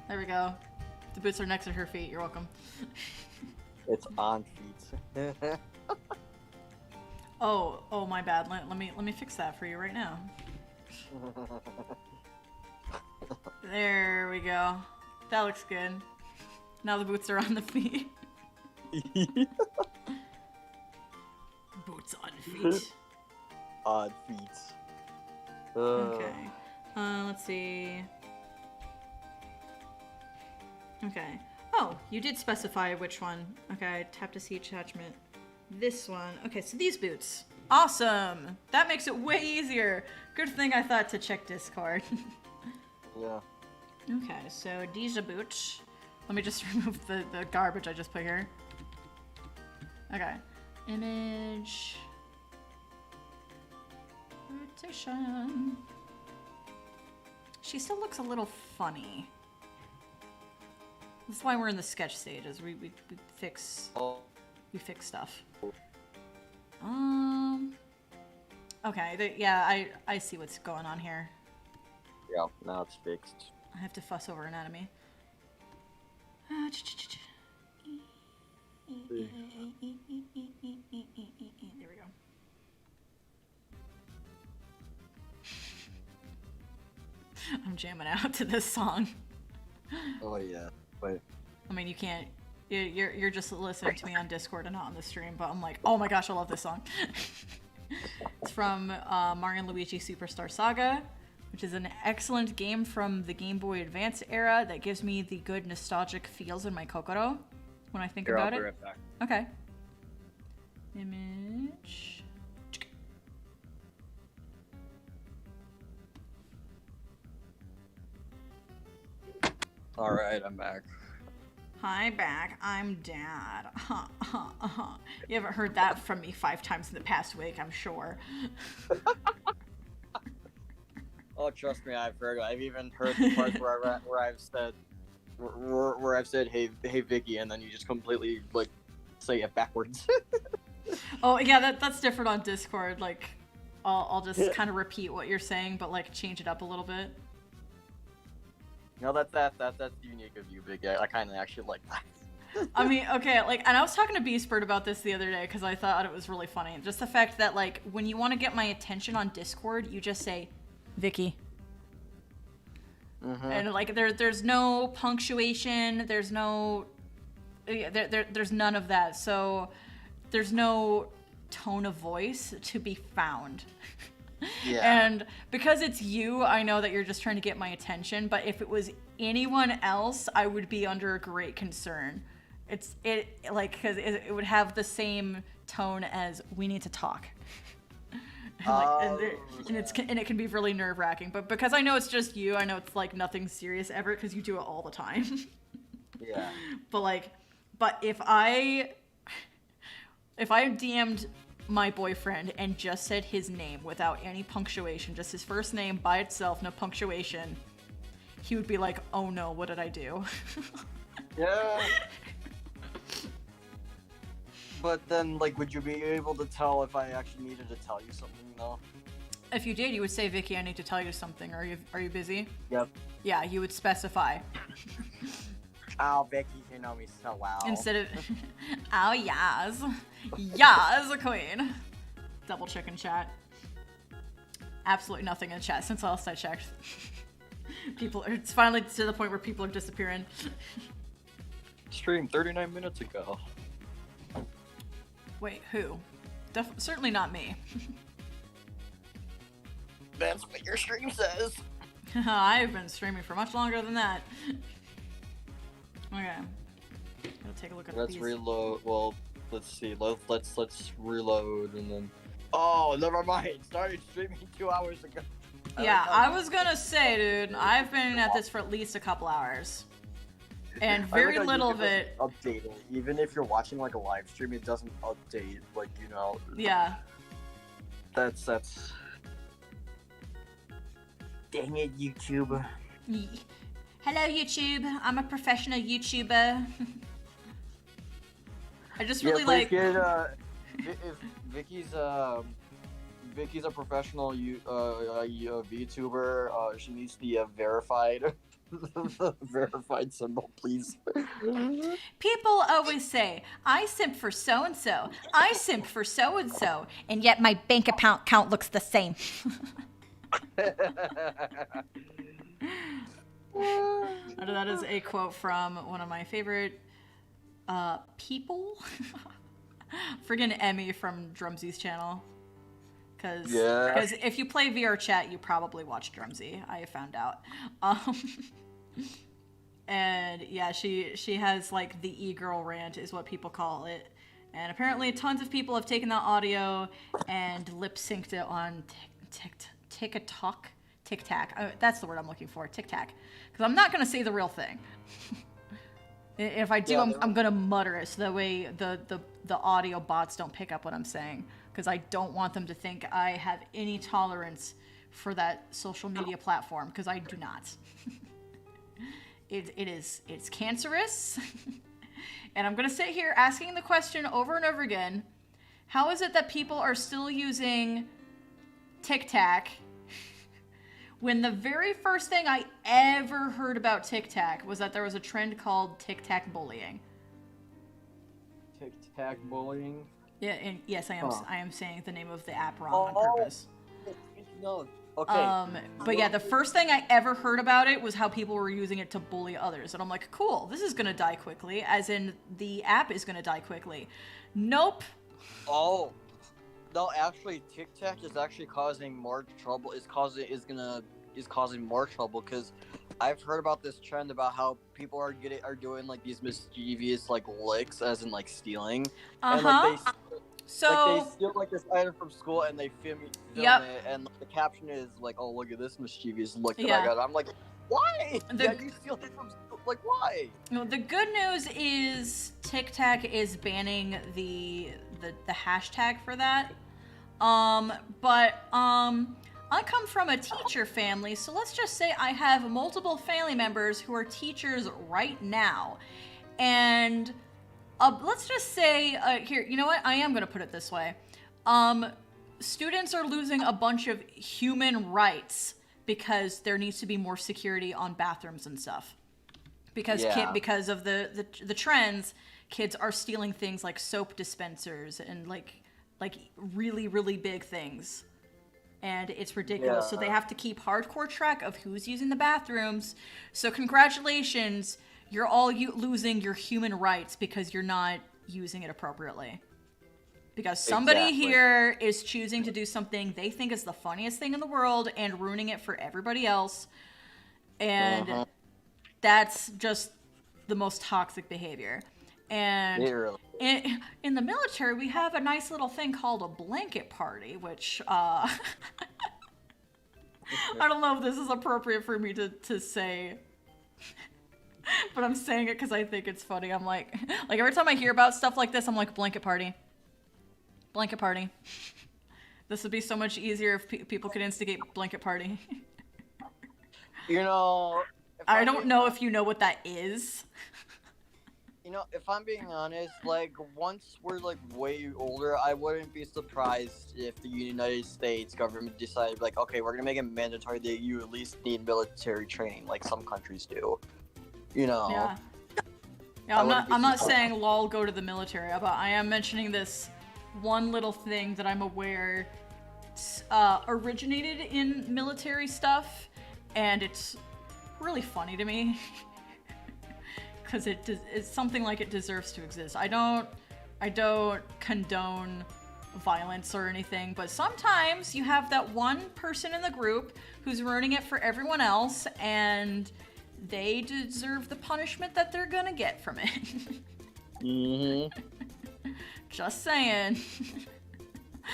[SPEAKER 4] There we go. The boots are next to her feet. You're welcome.
[SPEAKER 8] It's on feet.
[SPEAKER 4] Oh, my bad. Let me fix that for you right now. There we go. That looks good. Now the boots are on the feet. Boots on feet.
[SPEAKER 8] On feet.
[SPEAKER 4] Okay. Let's see. Okay. Oh, you did specify which one. Okay, tap to see attachment. This one. Okay, so these boots. Awesome! That makes it way easier. Good thing I thought to check Discord.
[SPEAKER 8] Yeah.
[SPEAKER 4] Okay, so these are boots. Let me just remove the garbage I just put here. Okay. Image. Rotation. She still looks a little funny. That's why we're in the sketch stages. We fix stuff. Okay, yeah, I see what's going on here.
[SPEAKER 8] Yeah, now it's fixed.
[SPEAKER 4] I have to fuss over anatomy. There we go. I'm jamming out to this song.
[SPEAKER 8] Oh yeah. Wait.
[SPEAKER 4] I mean, you can't. You're just listening to me on Discord and not on the stream, but I'm like, oh my gosh, I love this song. It's from Mario & Luigi Superstar Saga, which is an excellent game from the Game Boy Advance era that gives me the good nostalgic feels in my Kokoro. when I think
[SPEAKER 1] Here,
[SPEAKER 4] about
[SPEAKER 1] I'll
[SPEAKER 4] it.
[SPEAKER 1] be right back.
[SPEAKER 4] Okay. Image.
[SPEAKER 8] All right, I'm back.
[SPEAKER 4] Hi, back. I'm Dad. You haven't heard that from me 5 times in the past week, I'm sure.
[SPEAKER 8] Oh, trust me, I've heard. I've even heard the parts where I've said, hey, Vicky, and then you just completely like say it backwards.
[SPEAKER 4] Oh yeah, that's different on Discord. Like, I'll just kind of repeat what you're saying, but like change it up a little bit.
[SPEAKER 8] No, that's unique of you, Vicky. I kind of actually like that.
[SPEAKER 4] I mean, okay, like, and I was talking to Beastbird about this the other day because I thought it was really funny. Just the fact that like when you want to get my attention on Discord, you just say, Vicky.
[SPEAKER 8] Mm-hmm.
[SPEAKER 4] And like there's no punctuation, there's no there's none of that. So there's no tone of voice to be found.
[SPEAKER 8] Yeah.
[SPEAKER 4] And because it's you, I know that you're just trying to get my attention, but if it was anyone else, I would be under a great concern. Cuz it would have the same tone as we need to talk. And it can be really nerve-wracking, but because I know it's just you, I know it's like nothing serious ever because you do it all the time.
[SPEAKER 8] Yeah.
[SPEAKER 4] But if I DM'd my boyfriend and just said his name without any punctuation, just his first name by itself, no punctuation, he would be like, "Oh no, what did I do?"
[SPEAKER 8] Yeah. But then, like, would you be able to tell if I actually needed to tell you something, though?
[SPEAKER 4] If you did, you would say, "Vicky, I need to tell you something. Are you busy?"
[SPEAKER 8] Yep.
[SPEAKER 4] Yeah, you would specify.
[SPEAKER 8] Oh, Vicky, you know me so well.
[SPEAKER 4] Instead of, "Oh, yes. Yes, queen." Double check in chat. Absolutely nothing in chat since last I checked. It's finally to the point where people are disappearing.
[SPEAKER 8] Stream 39 minutes ago.
[SPEAKER 4] Wait, who? Certainly not me.
[SPEAKER 8] That's what your stream says.
[SPEAKER 4] I've been streaming for much longer than that. Okay. Gotta take a look at
[SPEAKER 8] Let's
[SPEAKER 4] these.
[SPEAKER 8] reload. Well, let's see. Let's reload and then. Oh, never mind. Started streaming 2 hours ago.
[SPEAKER 4] Yeah, I was gonna say, dude, I've been at this for at least a couple hours. And very little of it.
[SPEAKER 8] Update it. Even if you're watching like a live stream, it doesn't update. Like, you know.
[SPEAKER 4] Yeah.
[SPEAKER 8] That's. Dang it, YouTube.
[SPEAKER 5] Hello, YouTube. I'm a professional YouTuber.
[SPEAKER 4] I just really like.
[SPEAKER 8] If Vicky's a professional VTuber. She needs the verified. Verified symbol, please.
[SPEAKER 5] People always say, I simp for so-and-so, I simp for so-and-so, and yet my bank account count looks the same.
[SPEAKER 4] That is a quote from one of my favorite people. Friggin' Emmy from Drumsy's channel. Because if you play VR chat, you probably watch Drumsy, I found out. And yeah, she has like the e-girl rant is what people call it. And apparently tons of people have taken that audio and lip-synced it on TikTok. That's the word I'm looking for, TikTok. Because I'm not going to say the real thing. If I do, I'm going to mutter it so that way the audio bots don't pick up what I'm saying. Because I don't want them to think I have any tolerance for that social media platform, because I do not. It's cancerous. And I'm going to sit here asking the question over and over again, how is it that people are still using TikTok when the very first thing I ever heard about TikTok was that there was a trend called TikTok bullying?
[SPEAKER 8] TikTok bullying?
[SPEAKER 4] Yeah, and yes, I am saying the name of the app wrong on purpose.
[SPEAKER 8] No. Okay.
[SPEAKER 4] But yeah, the first thing I ever heard about it was how people were using it to bully others. And I'm like, cool, this is gonna die quickly, as in the app is gonna die quickly. Nope.
[SPEAKER 8] Oh. No, actually, TikTok is actually causing more trouble. Is causing more trouble because I've heard about this trend about how people are doing like these mischievous like licks, as in like stealing, and like
[SPEAKER 4] So
[SPEAKER 8] they steal like this item from school and they film
[SPEAKER 4] Yep.
[SPEAKER 8] it, and the caption is like, "Oh, look at this mischievous lick that
[SPEAKER 4] Yeah.
[SPEAKER 8] I got." I'm like, why?
[SPEAKER 4] The-
[SPEAKER 8] Yeah, you steal it from school. Like, why?
[SPEAKER 4] No, the good news is TikTok is banning the hashtag for that. I come from a teacher family, so let's just say I have multiple family members who are teachers right now. And let's just say, here, you know what? I am going to put it this way. Students are losing a bunch of human rights because there needs to be more security on bathrooms and stuff. Because because of the trends, kids are stealing things like soap dispensers and like really, really big things. And it's ridiculous. So they have to keep hardcore track of who's using the bathrooms. So congratulations, you're all losing your human rights because you're not using it appropriately. Because somebody here is choosing to do something they think is the funniest thing in the world and ruining it for everybody else. And that's just the most toxic behavior. And in the military, we have a nice little thing called a blanket party, which I don't know if this is appropriate for me to say, but I'm saying it because I think it's funny. I'm like every time I hear about stuff like this, I'm like, blanket party. Blanket party. This would be so much easier if people could instigate blanket party.
[SPEAKER 8] You know,
[SPEAKER 4] I don't know if you know what that is.
[SPEAKER 8] You know, if I'm being honest, like, once we're, like, way older, I wouldn't be surprised if the United States government decided, like, okay, we're gonna make it mandatory that you at least need military training, like some countries do. You know?
[SPEAKER 4] Yeah. Yeah, I'm not saying lol go to the military, but I am mentioning this one little thing that I'm aware originated in military stuff, and it's really funny to me. Because it's something like it deserves to exist. I don't condone violence or anything, but sometimes you have that one person in the group who's ruining it for everyone else, and they deserve the punishment that they're gonna get from it. Just saying.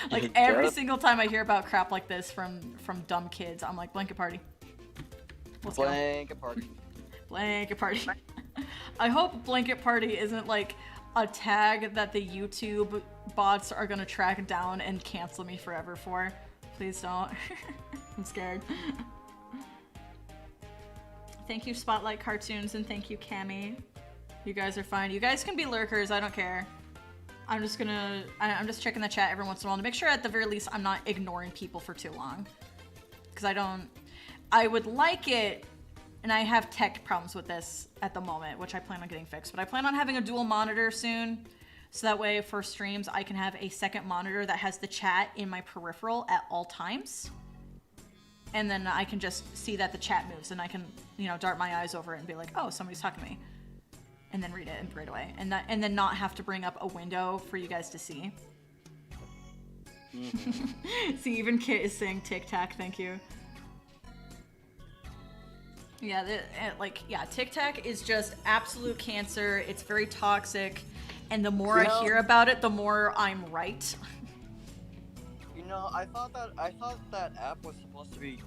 [SPEAKER 4] Like every single time I hear about crap like this from dumb kids, I'm like, blanket party. Let's
[SPEAKER 8] blanket party.
[SPEAKER 4] Blanket party. I hope blanket party isn't like a tag that the YouTube bots are gonna track down and cancel me forever for. Please don't. I'm scared. Thank you, Spotlight Cartoons, and thank you, Cammy. You guys are fine. You guys can be lurkers, I don't care. I'm just checking the chat every once in a while to make sure at the very least I'm not ignoring people for too long. Because I would like it. And I have tech problems with this at the moment, which I plan on getting fixed. But I plan on having a dual monitor soon. So that way for streams, I can have a second monitor that has the chat in my peripheral at all times. And then I can just see that the chat moves and I can, dart my eyes over it and be like, oh, somebody's talking to me. And then read it right away. And then not have to bring up a window for you guys to see. See, even Kit is saying TikTok, thank you. Yeah, TikTok is just absolute cancer. It's very toxic, and the more I hear about it, the more I'm right.
[SPEAKER 8] You know, I thought that app was supposed to be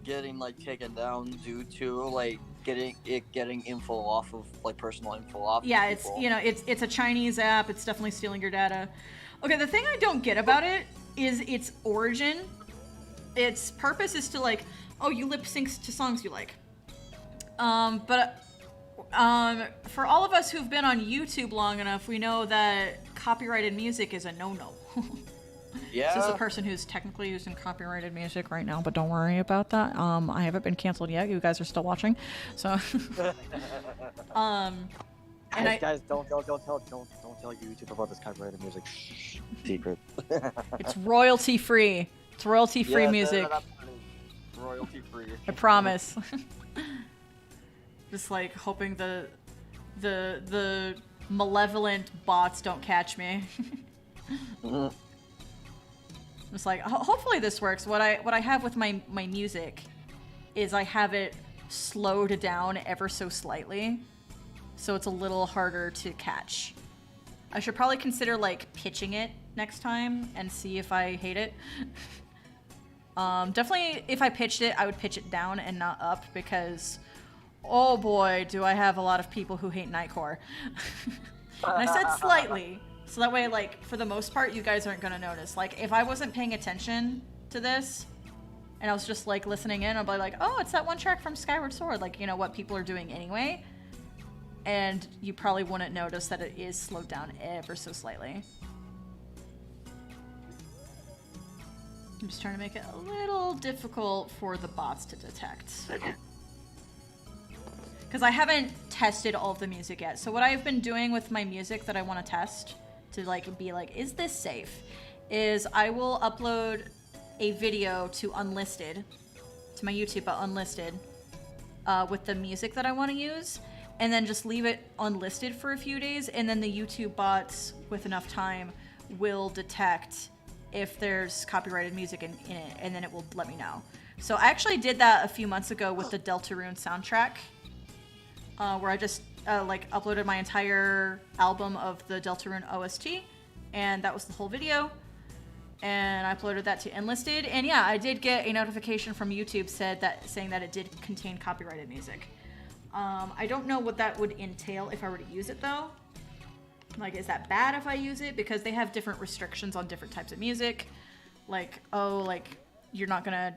[SPEAKER 8] getting taken down due to getting info off of personal info off.
[SPEAKER 4] Yeah,
[SPEAKER 8] of people.
[SPEAKER 4] it's a Chinese app. It's definitely stealing your data. Okay, the thing I don't get about it is its origin. Its purpose is to you lip sync to songs you like. But for all of us who've been on YouTube long enough, we know that copyrighted music is a no-no.
[SPEAKER 8] Yeah.
[SPEAKER 4] This is a person who's technically using copyrighted music right now, but don't worry about that. I haven't been canceled yet. You guys are still watching, so.
[SPEAKER 8] Guys, don't tell YouTube about this copyrighted music. Secret.
[SPEAKER 4] It's royalty free. It's royalty free music.
[SPEAKER 8] Royalty free.
[SPEAKER 4] I promise. Just hoping the malevolent bots don't catch me. Just hopefully this works. What I have with my music is I have it slowed down ever so slightly. So it's a little harder to catch. I should probably consider like pitching it next time and see if I hate it. Definitely if I pitched it, I would pitch it down and not up because, oh boy, do I have a lot of people who hate Nightcore. And I said slightly, so that way, like, for the most part, you guys aren't gonna notice. Like, if I wasn't paying attention to this, and I was just, like, listening in, I'd be like, oh, it's that one track from Skyward Sword, like, you know, what people are doing anyway. And you probably wouldn't notice that it is slowed down ever so slightly. I'm just trying to make it a little difficult for the bots to detect. Because I haven't tested all of the music yet. So what I've been doing with my music that I want to test, to like be like, is this safe? Is I will upload a video to Unlisted, to my YouTube, but Unlisted, with the music that I want to use, and then just leave it unlisted for a few days, and then the YouTube bots, with enough time, will detect if there's copyrighted music in it, and then it will let me know. So I actually did that a few months ago with the Deltarune soundtrack, where I just like uploaded my entire album of the Deltarune OST, and that was the whole video, and I uploaded that to Enlisted, and yeah, I did get a notification from YouTube saying that it did contain copyrighted music. I don't know what that would entail if I were to use it though. Like, is that bad if I use it? Because they have different restrictions on different types of music. Like, oh, like, you're not gonna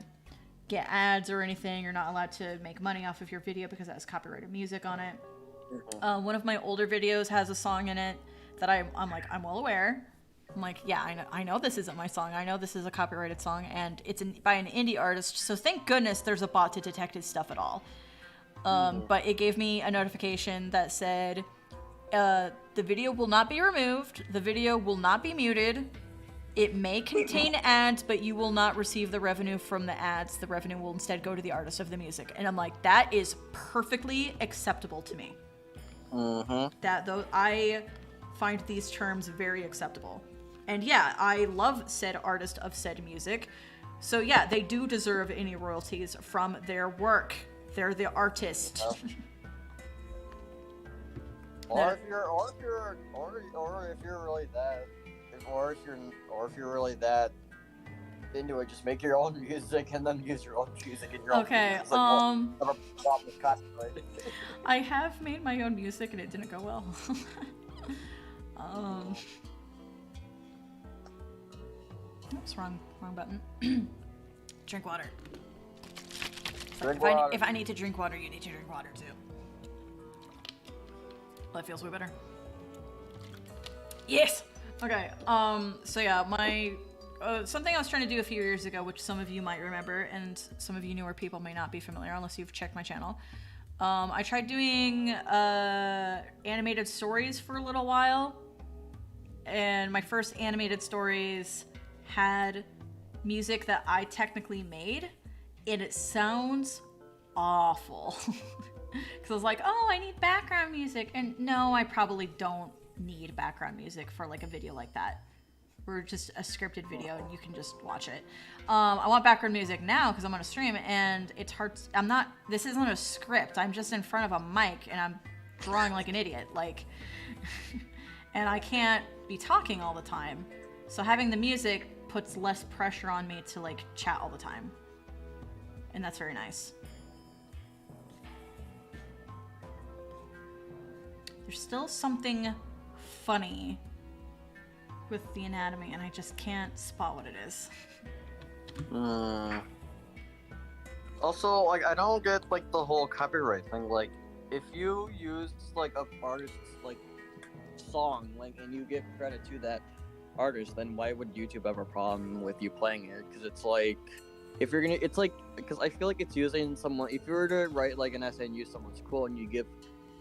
[SPEAKER 4] get ads or anything. You're not allowed to make money off of your video because it has copyrighted music on it. One of my older videos has a song in it that I'm like, I'm well aware. I'm like, yeah, I know this isn't my song. I know this is a copyrighted song, and it's by an indie artist. So thank goodness there's a bot to detect his stuff at all. But it gave me a notification that said, the video will not be removed. The video will not be muted. It may contain ads, but you will not receive the revenue from the ads. The revenue will instead go to the artist of the music. And I'm like, that is perfectly acceptable to me. That though, I find these terms very acceptable. And yeah, I love said artist of said music. So yeah, they do deserve any royalties from their work. They're the artist.
[SPEAKER 8] Or if you're really that into it, just make your own music and then use your own music in your own music.
[SPEAKER 4] I have made my own music and it didn't go well. Oops, wrong button. Drink water. If I need to drink water, you need to drink water too. That feels way better. Yes! Okay, so yeah, my, something I was trying to do a few years ago, which some of you might remember, and some of you newer people may not be familiar unless you've checked my channel. I tried doing, animated stories for a little while, and my first animated stories had music that I technically made, and it sounds awful. Because I was like, oh, I need background music. And no, I probably don't need background music for like a video like that. Or just a scripted video and you can just watch it. I want background music now because I'm on a stream and it's hard. This isn't a script. I'm just in front of a mic and I'm drawing like an idiot. Like, and I can't be talking all the time. So having the music puts less pressure on me to like chat all the time. And that's very nice. There's still something funny with the anatomy, and I just can't spot what it is.
[SPEAKER 8] Also, like, I don't get, like, the whole copyright thing. Like, if you use, like, an artist's, like, song, like, and you give credit to that artist, then why would YouTube have a problem with you playing it? Because it's like, if you're gonna, it's like, because I feel like it's using someone, if you were to write, like, an essay and use someone's quote, and you give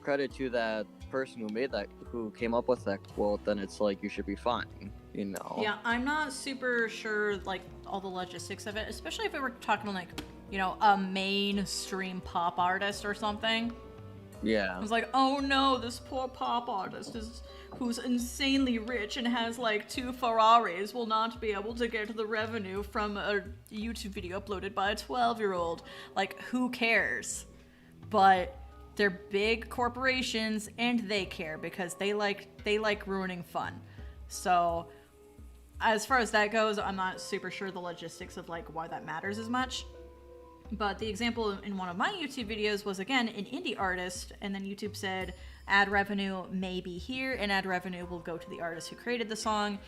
[SPEAKER 8] credit to that person who made that, who came up with that quote, then it's like you should be fine, you know?
[SPEAKER 4] Yeah, I'm not super sure, like, all the logistics of it, especially if we were talking, like, you know, a mainstream pop artist or something.
[SPEAKER 8] Yeah.
[SPEAKER 4] I was like, oh no, this poor pop artist who's insanely rich and has, like, 2 Ferraris will not be able to get the revenue from a YouTube video uploaded by a 12-year-old. Like, who cares? but they're big corporations and they care because they like ruining fun. So as far as that goes, I'm not super sure the logistics of like why that matters as much. But the example in one of my YouTube videos was, again, an indie artist, and then YouTube said ad revenue may be here, and ad revenue will go to the artist who created the song.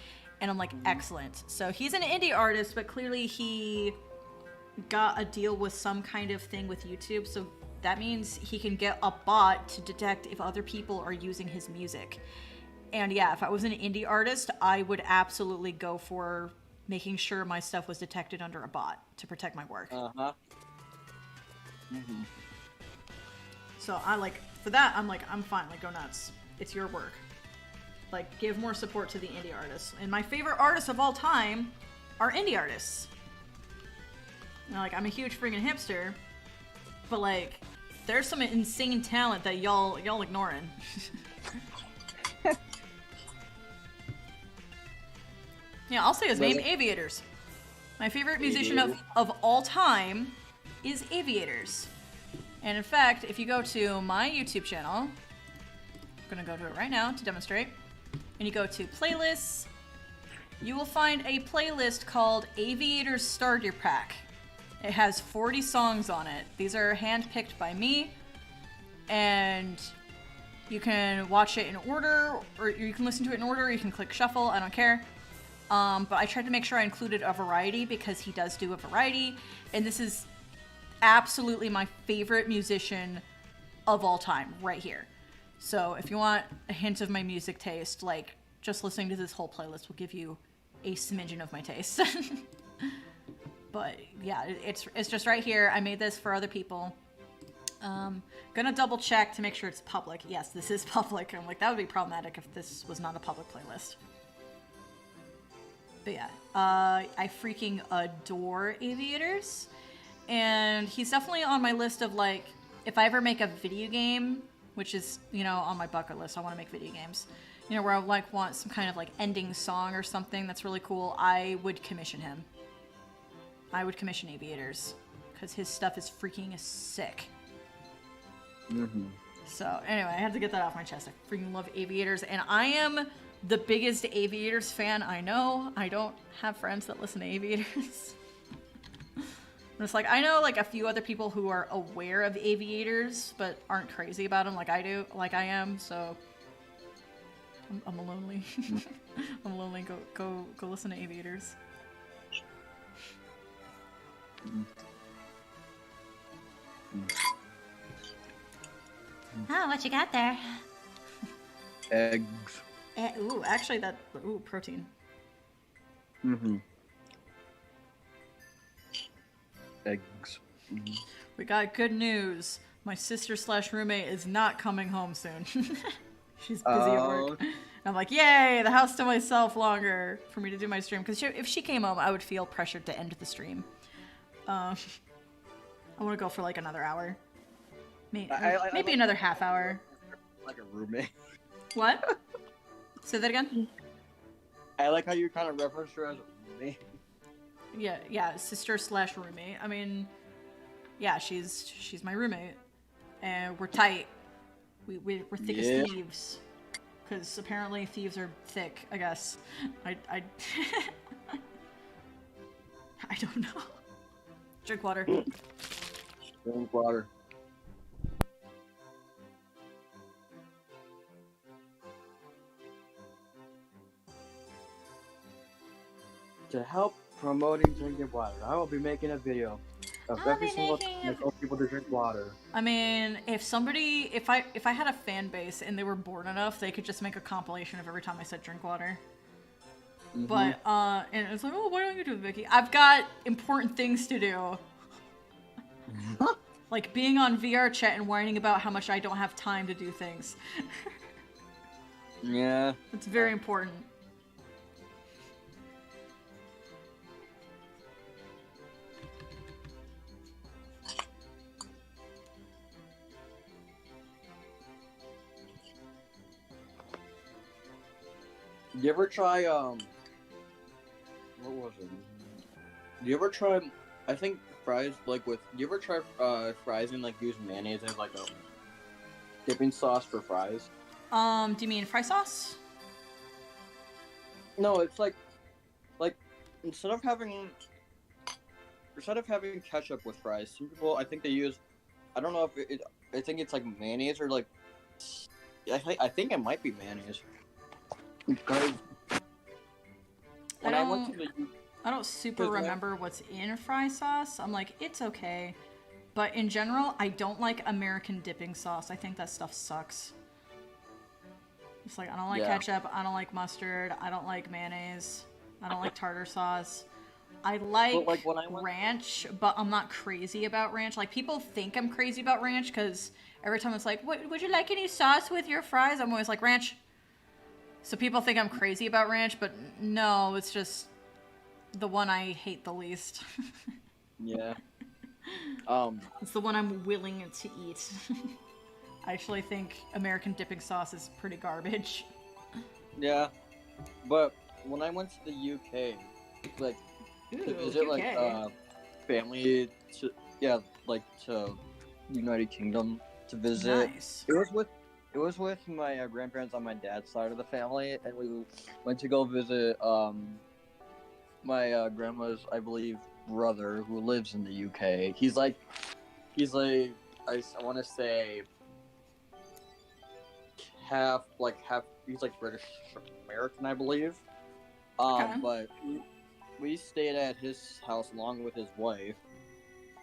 [SPEAKER 4] And I'm like, excellent. So he's an indie artist, but clearly he got a deal with some kind of thing with YouTube. So that means he can get a bot to detect if other people are using his music. And yeah, if I was an indie artist, I would absolutely go for making sure my stuff was detected under a bot to protect my work.
[SPEAKER 8] Uh-huh.
[SPEAKER 2] Mm-hmm.
[SPEAKER 4] So I like, for that, I'm like, I'm fine, like, go nuts. It's your work. Like, give more support to the indie artists. And my favorite artists of all time are indie artists. You know, like, I'm a huge freaking hipster, but like, there's some insane talent that y'all ignoring. Yeah, I'll say his name, Aviators. My favorite musician of all time is Aviators. And in fact, if you go to my YouTube channel, I'm gonna go to it right now to demonstrate, and you go to playlists, you will find a playlist called Aviators Starter Pack. It has 40 songs on it. These are handpicked by me, and you can watch it in order, or you can listen to it in order, or you can click shuffle, I don't care. But I tried to make sure I included a variety because he does do a variety, and this is absolutely my favorite musician of all time right here. So if you want a hint of my music taste, like, just listening to this whole playlist will give you a smidgen of my taste. But yeah, it's just right here. I made this for other people. Gonna double check to make sure it's public. Yes, this is public. I'm like, that would be problematic if this was not a public playlist. But yeah, I freaking adore Aviators. And he's definitely on my list of, like, if I ever make a video game, which is, you know, on my bucket list, I want to make video games, you know, where I, like, want some kind of, like, ending song or something that's really cool, I would commission him. I would commission Aviators, because his stuff is freaking sick.
[SPEAKER 2] Mm-hmm.
[SPEAKER 4] So, anyway, I had to get that off my chest. I freaking love Aviators, and I am the biggest Aviators fan I know. I don't have friends that listen to Aviators. It's like, I know, like, a few other people who are aware of Aviators, but aren't crazy about them like I do, like I am, so I'm lonely. I'm lonely. Go listen to Aviators.
[SPEAKER 5] Oh, what you got there?
[SPEAKER 2] Eggs.
[SPEAKER 4] Ooh, actually protein.
[SPEAKER 2] Mm-hmm. Eggs. Mm-hmm.
[SPEAKER 4] We got good news. My sister/roommate is not coming home soon. She's busy at work. I'm like, yay, the house to myself longer for me to do my stream. Because if she came home, I would feel pressured to end the stream. I want to go for like another hour. Maybe another half hour.
[SPEAKER 8] Like a roommate.
[SPEAKER 4] What? Say that again?
[SPEAKER 8] I like how you kind of referenced her as a roommate.
[SPEAKER 4] Yeah, sister/roommate. I mean, yeah, she's my roommate, and we're tight. We're thick as thieves, because apparently thieves are thick. I guess. I I don't know. Drink water.
[SPEAKER 3] Drink water.
[SPEAKER 9] To help promoting drinking water, I will be making a video of every single time I tell people to drink water.
[SPEAKER 4] I mean, if I had a fan base and they were bored enough, they could just make a compilation of every time I said drink water.
[SPEAKER 2] Mm-hmm.
[SPEAKER 4] But and it's like, oh, why don't you do it, Vicky? I've got important things to do. Like being on VR chat and whining about how much I don't have time to do things.
[SPEAKER 2] Yeah.
[SPEAKER 4] It's very important.
[SPEAKER 9] Do you ever try, what was it? Do you ever try, I think
[SPEAKER 8] fries, like with, do you ever try fries and like use mayonnaise as like a dipping sauce for fries?
[SPEAKER 4] Do you mean fry sauce?
[SPEAKER 8] No, it's like instead of having ketchup with fries, some people, I think they use, I don't know if I think it's like mayonnaise or like, I think it might be mayonnaise. Because when I went to the
[SPEAKER 4] I don't super remember what's in fry sauce. I'm like, it's okay. But in general, I don't like American dipping sauce. I think that stuff sucks. It's like, I don't like ketchup. I don't like mustard. I don't like mayonnaise. I don't like tartar sauce. I like ranch, but I'm not crazy about ranch. Like, people think I'm crazy about ranch because every time it's like, what, would you like any sauce with your fries? I'm always like, ranch. So people think I'm crazy about ranch, but no, it's just the one I hate the least.
[SPEAKER 8] Yeah.
[SPEAKER 4] It's the one I'm willing to eat. I actually think American dipping sauce is pretty garbage.
[SPEAKER 8] Yeah, but when I went to the UK, like to visit like family to to United Kingdom to visit.
[SPEAKER 4] Nice.
[SPEAKER 8] It was with my grandparents on my dad's side of the family, and we went to go visit my grandma's, I believe, brother who lives in the UK. He's like I want to say half, he's like British American, I believe. But we stayed at his house along with his wife.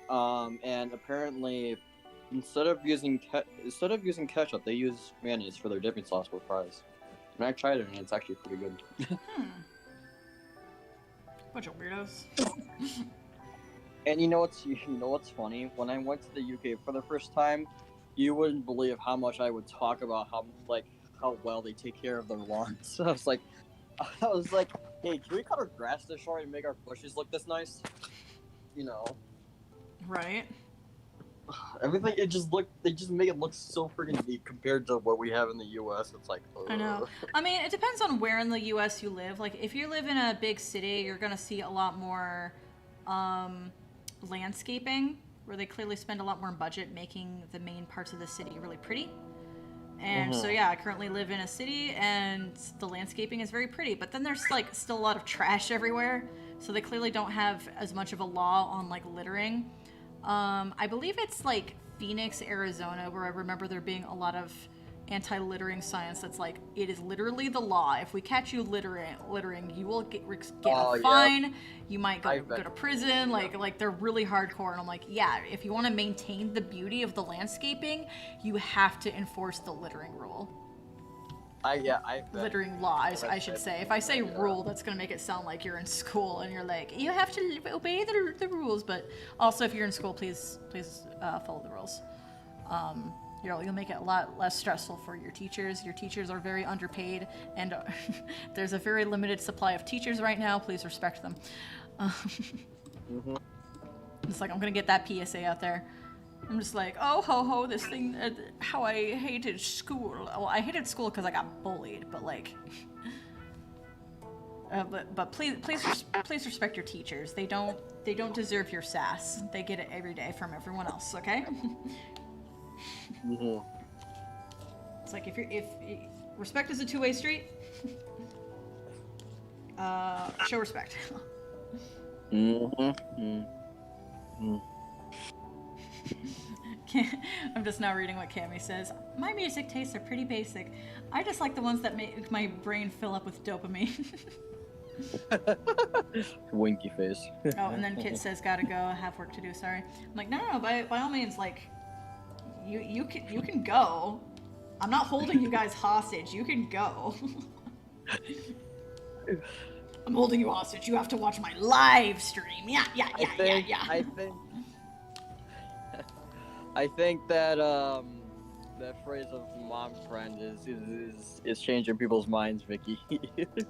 [SPEAKER 8] And apparently, instead of using ketchup, they use mayonnaise for their dipping sauce with fries. And I tried it, and it's actually pretty good.
[SPEAKER 4] Bunch of weirdos.
[SPEAKER 8] And you know what's funny? When I went to the UK for the first time, you wouldn't believe how much I would talk about how well they take care of their lawns. So I was like, hey, can we cut our grass this short and make our bushes look this nice? You know.
[SPEAKER 4] Right.
[SPEAKER 8] Everything, they just make it look so freaking neat compared to what we have in the U.S. It's like, ugh.
[SPEAKER 4] I know. I mean, it depends on where in the U.S. you live. Like, if you live in a big city, you're gonna see a lot more landscaping, where they clearly spend a lot more budget making the main parts of the city really pretty. And so yeah, I currently live in a city, and the landscaping is very pretty. But then there's like still a lot of trash everywhere, so they clearly don't have as much of a law on like littering. I believe it's like Phoenix, Arizona, where I remember there being a lot of anti-littering signs that's like, it is literally the law. If we catch you littering, you will get a fine. Yep. You might go to prison. Like they're really hardcore. And I'm like, yeah, if you want to maintain the beauty of the landscaping, you have to enforce the littering rule. Littering law, I should say. If I say rule, that's going to make it sound like you're in school and you're like, you have to obey the rules. But also, if you're in school, please follow the rules. You'll make it a lot less stressful for your teachers. Your teachers are very underpaid, and there's a very limited supply of teachers right now. Please respect them. It's like, I'm going to get that PSA out there. I'm just like, oh ho ho, this thing, how I hated school. Well, I hated school because I got bullied, but like, but please respect your teachers. They don't deserve your sass. They get it every day from everyone else. Okay. It's like, if respect is a two-way street, show respect. I'm just now reading what Cammy says. My music tastes are pretty basic. I just like the ones that make my brain fill up with dopamine.
[SPEAKER 8] Winky face.
[SPEAKER 4] Oh, and then Kit says, gotta go, have work to do, sorry. I'm like, no, by all means, like, you can go. I'm not holding you guys hostage. You can go. I'm holding you hostage. You have to watch my live stream. Yeah.
[SPEAKER 8] I think that that phrase of "mom friend" is changing people's minds, Vicky.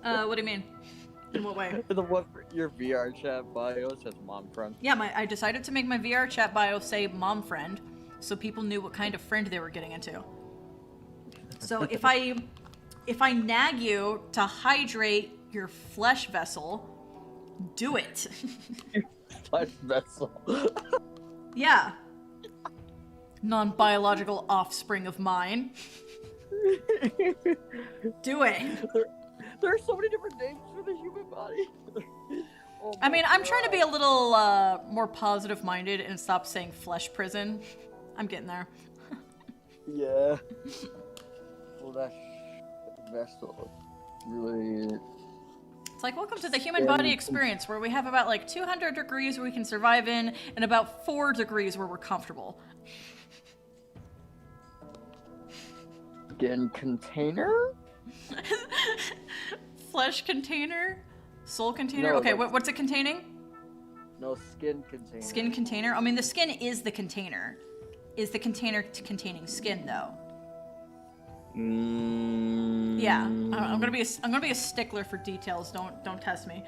[SPEAKER 4] What do you mean? In what way?
[SPEAKER 8] Your VR chat bio says "mom friend."
[SPEAKER 4] Yeah, I decided to make my VR chat bio say "mom friend," so people knew what kind of friend they were getting into. So if I nag you to hydrate your flesh vessel, do it.
[SPEAKER 8] Flesh vessel.
[SPEAKER 4] Yeah. Non-biological offspring of mine. Do it.
[SPEAKER 8] There are so many different names for the human body. Oh
[SPEAKER 4] I mean,
[SPEAKER 8] my
[SPEAKER 4] I'm trying to be a
[SPEAKER 8] God.
[SPEAKER 4] little more positive-minded and stop saying flesh prison. I'm getting there.
[SPEAKER 8] Yeah. Flesh vessel. Really.
[SPEAKER 4] It's like, welcome to the human body experience, where we have about like 200 degrees where we can survive in, and about 4 degrees where we're comfortable.
[SPEAKER 8] Skin container?
[SPEAKER 4] Flesh container? Soul container?
[SPEAKER 8] No,
[SPEAKER 4] Okay,
[SPEAKER 8] like-
[SPEAKER 4] what's it containing?
[SPEAKER 8] No, skin container.
[SPEAKER 4] Skin container? I mean, the skin is the container. Is the container containing skin, though? Yeah, I'm gonna be a stickler for details. Don't test me.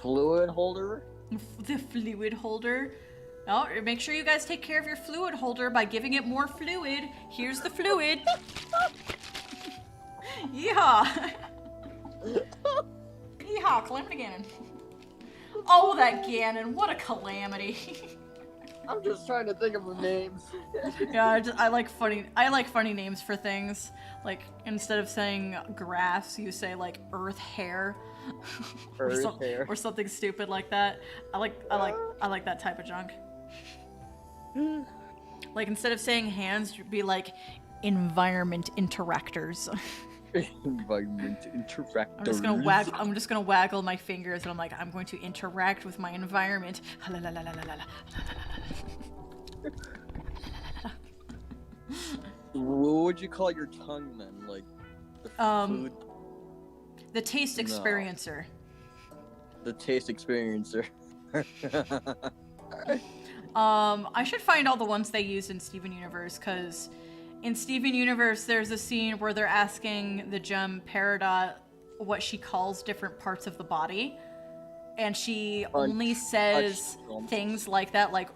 [SPEAKER 8] Fluid holder?
[SPEAKER 4] The fluid holder. Oh, make sure you guys take care of your fluid holder by giving it more fluid. Here's the fluid. Yeehaw. Yeehaw, Calamity Ganon. Oh, that Ganon, what a calamity.
[SPEAKER 8] I'm just trying to think of the names.
[SPEAKER 4] Yeah, I like funny names for things. Like, instead of saying grass, you say like earth hair.
[SPEAKER 8] Earth hair.
[SPEAKER 4] Or something stupid like that. I like that type of junk. Like, instead of saying hands, you'd be like environment interactors.
[SPEAKER 8] Environment interactors.
[SPEAKER 4] I'm just gonna waggle my fingers and I'm like, I'm going to interact with my environment.
[SPEAKER 8] What would you call your tongue then? Like the food?
[SPEAKER 4] The taste experiencer.
[SPEAKER 8] The taste experiencer.
[SPEAKER 4] I should find all the ones they used in Steven Universe, because in Steven Universe there's a scene where they're asking the gem Peridot what she calls different parts of the body, and she only says things like that, like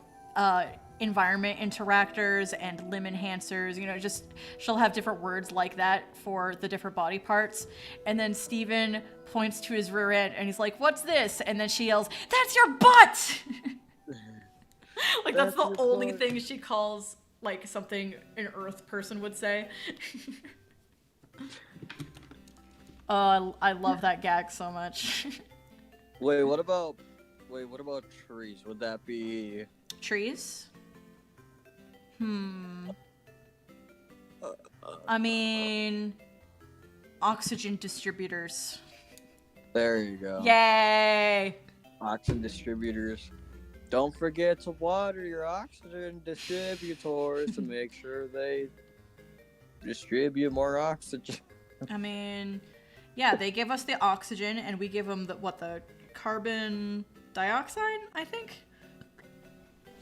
[SPEAKER 4] environment interactors and limb enhancers, you know, just she'll have different words like that for the different body parts. And then Steven points to his rear end and he's like, "What's this?" And then she yells, "That's your butt!" Like, that's the only thing she calls like something an Earth person would say. I love that gag so much.
[SPEAKER 8] Wait, what about trees? Would that be
[SPEAKER 4] trees? I mean, oxygen distributors.
[SPEAKER 8] There you go.
[SPEAKER 4] Yay!
[SPEAKER 8] Oxygen distributors. Don't forget to water your oxygen distributors to make sure they distribute more oxygen.
[SPEAKER 4] I mean, yeah, they give us the oxygen and we give them the carbon dioxide, I think?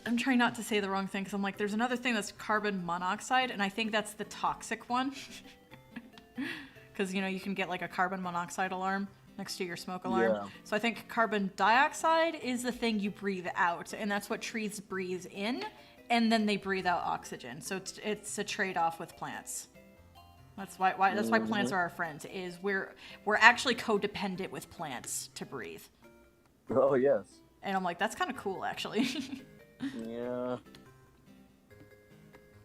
[SPEAKER 4] I'm trying not to say the wrong thing because I'm like, there's another thing that's carbon monoxide, and I think that's the toxic one. Because, you know, you can get like a carbon monoxide alarm next to your smoke alarm.
[SPEAKER 8] Yeah.
[SPEAKER 4] So I think carbon dioxide is the thing you breathe out, and that's what trees breathe in, and then they breathe out oxygen. So it's a trade-off with plants. That's why plants are our friends, is we're actually codependent with plants to breathe.
[SPEAKER 8] Oh, yes.
[SPEAKER 4] And I'm like, that's kind of cool, actually.
[SPEAKER 8] Yeah.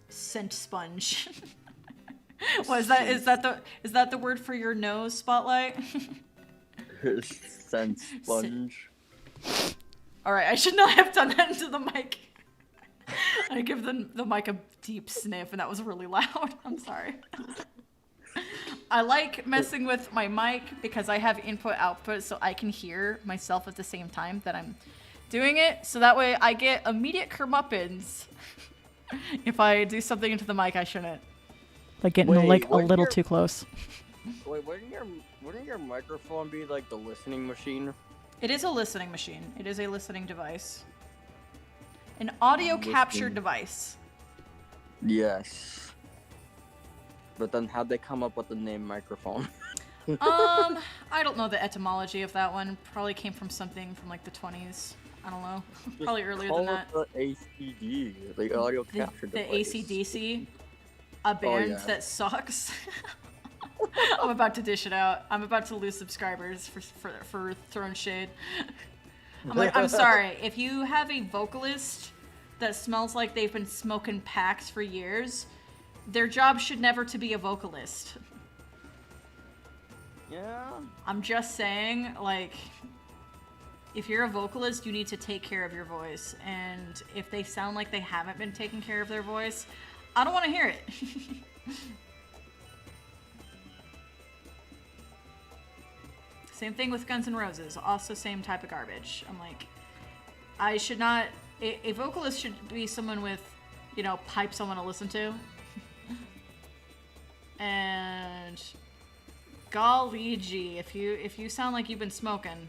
[SPEAKER 4] Scent sponge. What is that? Is that the word for your nose, Spotlight?
[SPEAKER 8] Scent sponge.
[SPEAKER 4] All right, I should not have done that into the mic. I give the mic a deep sniff, and that was really loud. I'm sorry. I like messing with my mic because I have input-output, so I can hear myself at the same time that I'm doing it, so that way I get immediate comeuppance if I do something into the mic I shouldn't. Like getting a little too close.
[SPEAKER 8] Wait, wouldn't your microphone be like the listening machine?
[SPEAKER 4] It is a listening machine. It is a listening device. An audio capture device.
[SPEAKER 8] Yes. But then how'd they come up with the name microphone?
[SPEAKER 4] I don't know the etymology of that one. Probably came from something from like the 20s. I don't know. Probably earlier than that.
[SPEAKER 8] Call it the ACD, the audio capture device.
[SPEAKER 4] The AC/DC, a band that sucks. I'm about to dish it out. I'm about to lose subscribers for throwing shade. I'm like, I'm sorry. If you have a vocalist that smells like they've been smoking packs for years, their job should never to be a vocalist.
[SPEAKER 8] Yeah.
[SPEAKER 4] I'm just saying, like, if you're a vocalist, you need to take care of your voice. And if they sound like they haven't been taking care of their voice, I don't want to hear it. Same thing with Guns N' Roses. Also same type of garbage. I'm like, I should not... A vocalist should be someone with, you know, pipes I want to listen to. And... golly gee, if you sound like you've been smoking...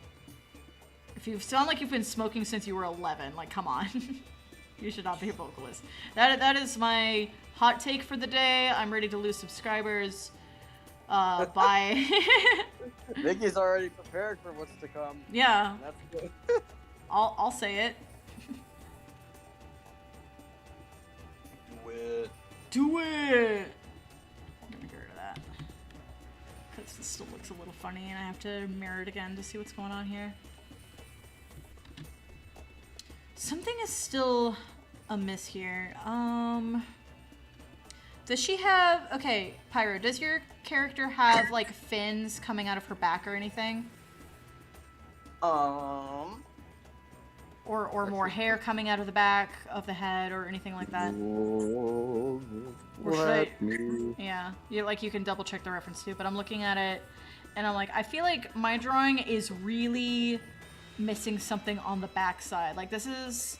[SPEAKER 4] If you sound like you've been smoking since you were 11, like, come on. You should not be a vocalist. That is my hot take for the day. I'm ready to lose subscribers. Bye.
[SPEAKER 8] Vicky's already prepared for what's to come.
[SPEAKER 4] Yeah.
[SPEAKER 8] That's good.
[SPEAKER 4] I'll say it.
[SPEAKER 8] Do it.
[SPEAKER 4] Do it! I'm gonna get rid of that. Because this still looks a little funny and I have to mirror it again to see what's going on here. Something is still amiss here. Does she have... Okay, Pyro, does your character have, like, fins coming out of her back or anything?
[SPEAKER 8] Um...
[SPEAKER 4] Or more hair coming out of the back of the head or anything like that? Or should I... Yeah, you can double check the reference too, but I'm looking at it and I'm like, I feel like my drawing is really missing something on the back side. Like, this is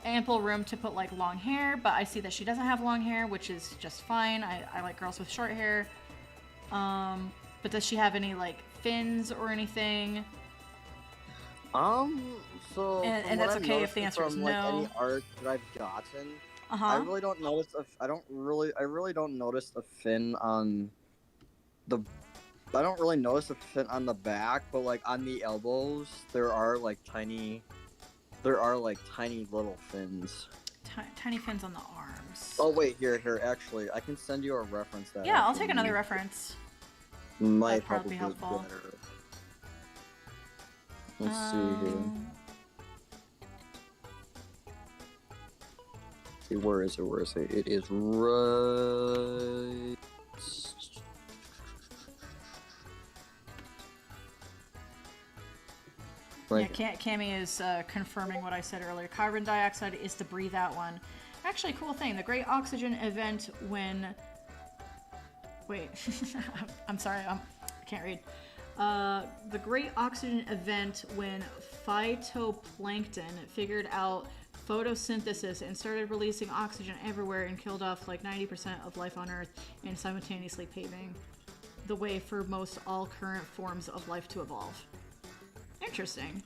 [SPEAKER 4] ample room to put, like, long hair, but I see that she doesn't have long hair, which is just fine. I like girls with short hair. But does she have any, like, fins or anything?
[SPEAKER 8] So
[SPEAKER 4] and that's okay if the answer is
[SPEAKER 8] from,
[SPEAKER 4] no.
[SPEAKER 8] Like, any art that I've gotten, I really don't notice. I really don't notice a fin on the. I don't really notice a fin on the back, but like on the elbows, there are like tiny little fins.
[SPEAKER 4] Tiny fins on the arms.
[SPEAKER 8] Oh wait, here. Actually, I can send you a reference. That
[SPEAKER 4] Yeah, I'll take another reference.
[SPEAKER 8] Might
[SPEAKER 4] That'd probably be
[SPEAKER 8] be
[SPEAKER 4] helpful.
[SPEAKER 8] better. Let's see here. See, where is it? It is right.
[SPEAKER 4] Yeah, Cammy is confirming what I said earlier. Carbon dioxide is to breathe out one. Actually, cool thing. The Great Oxygen Event when... Wait. I'm sorry. I can't read. The Great Oxygen Event when phytoplankton figured out photosynthesis and started releasing oxygen everywhere and killed off like 90% of life on Earth and simultaneously paving the way for most all current forms of life to evolve. Interesting.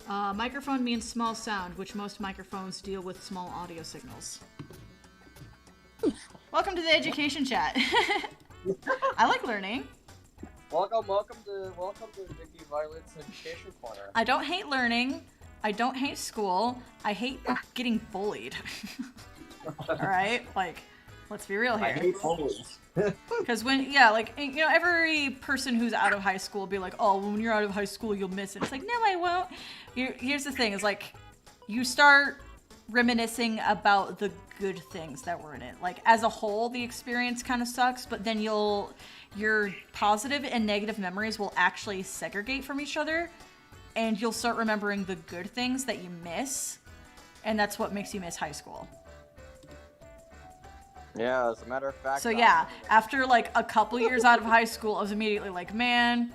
[SPEAKER 4] Microphone means small sound, which most microphones deal with small audio signals. Welcome to the education chat. I like learning.
[SPEAKER 8] Welcome to Vicky Violet's Education Corner.
[SPEAKER 4] I don't hate learning. I don't hate school. I hate getting bullied. Alright? Like, let's be real here.
[SPEAKER 8] I hate bullies.
[SPEAKER 4] Because every person who's out of high school will be like, oh, when you're out of high school, you'll miss it. It's like, no, I won't. Here's the thing, is like, you start reminiscing about the good things that were in it. Like, as a whole, the experience kind of sucks, but then your positive and negative memories will actually segregate from each other, and you'll start remembering the good things that you miss, and that's what makes you miss high school.
[SPEAKER 8] Yeah, as a matter of fact.
[SPEAKER 4] So yeah, after like a couple years out of high school, I was immediately like, man,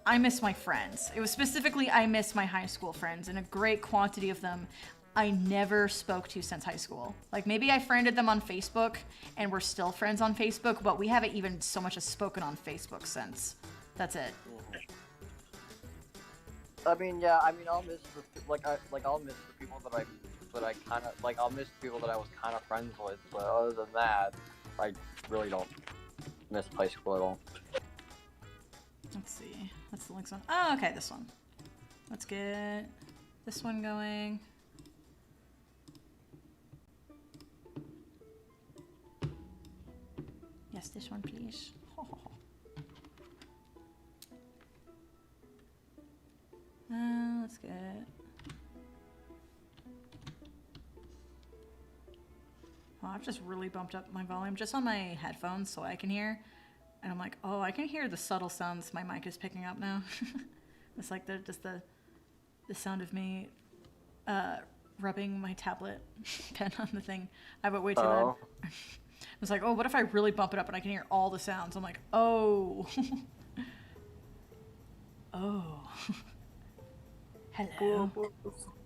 [SPEAKER 4] I miss my friends. It was specifically, I miss my high school friends, and a great quantity of them I never spoke to since high school. Like, maybe I friended them on Facebook, and we're still friends on Facebook, but we haven't even so much as spoken on Facebook since. That's it.
[SPEAKER 8] I mean, yeah, I'll miss I'll miss the people that I kind of like. I'll miss people that I was kind of friends with, but other than that, I really don't miss high school at all.
[SPEAKER 4] Let's see. That's the next one. Oh, okay, this one. Let's get this one going. Yes, this one, please. Oh, I've just really bumped up my volume just on my headphones so I can hear. And I'm like, oh, I can hear the subtle sounds my mic is picking up now. It's like the sound of me rubbing my tablet pen on the thing. I have it way too loud. I was like, oh, what if I really bump it up and I can hear all the sounds? I'm like, oh. Oh. Hello. Boop,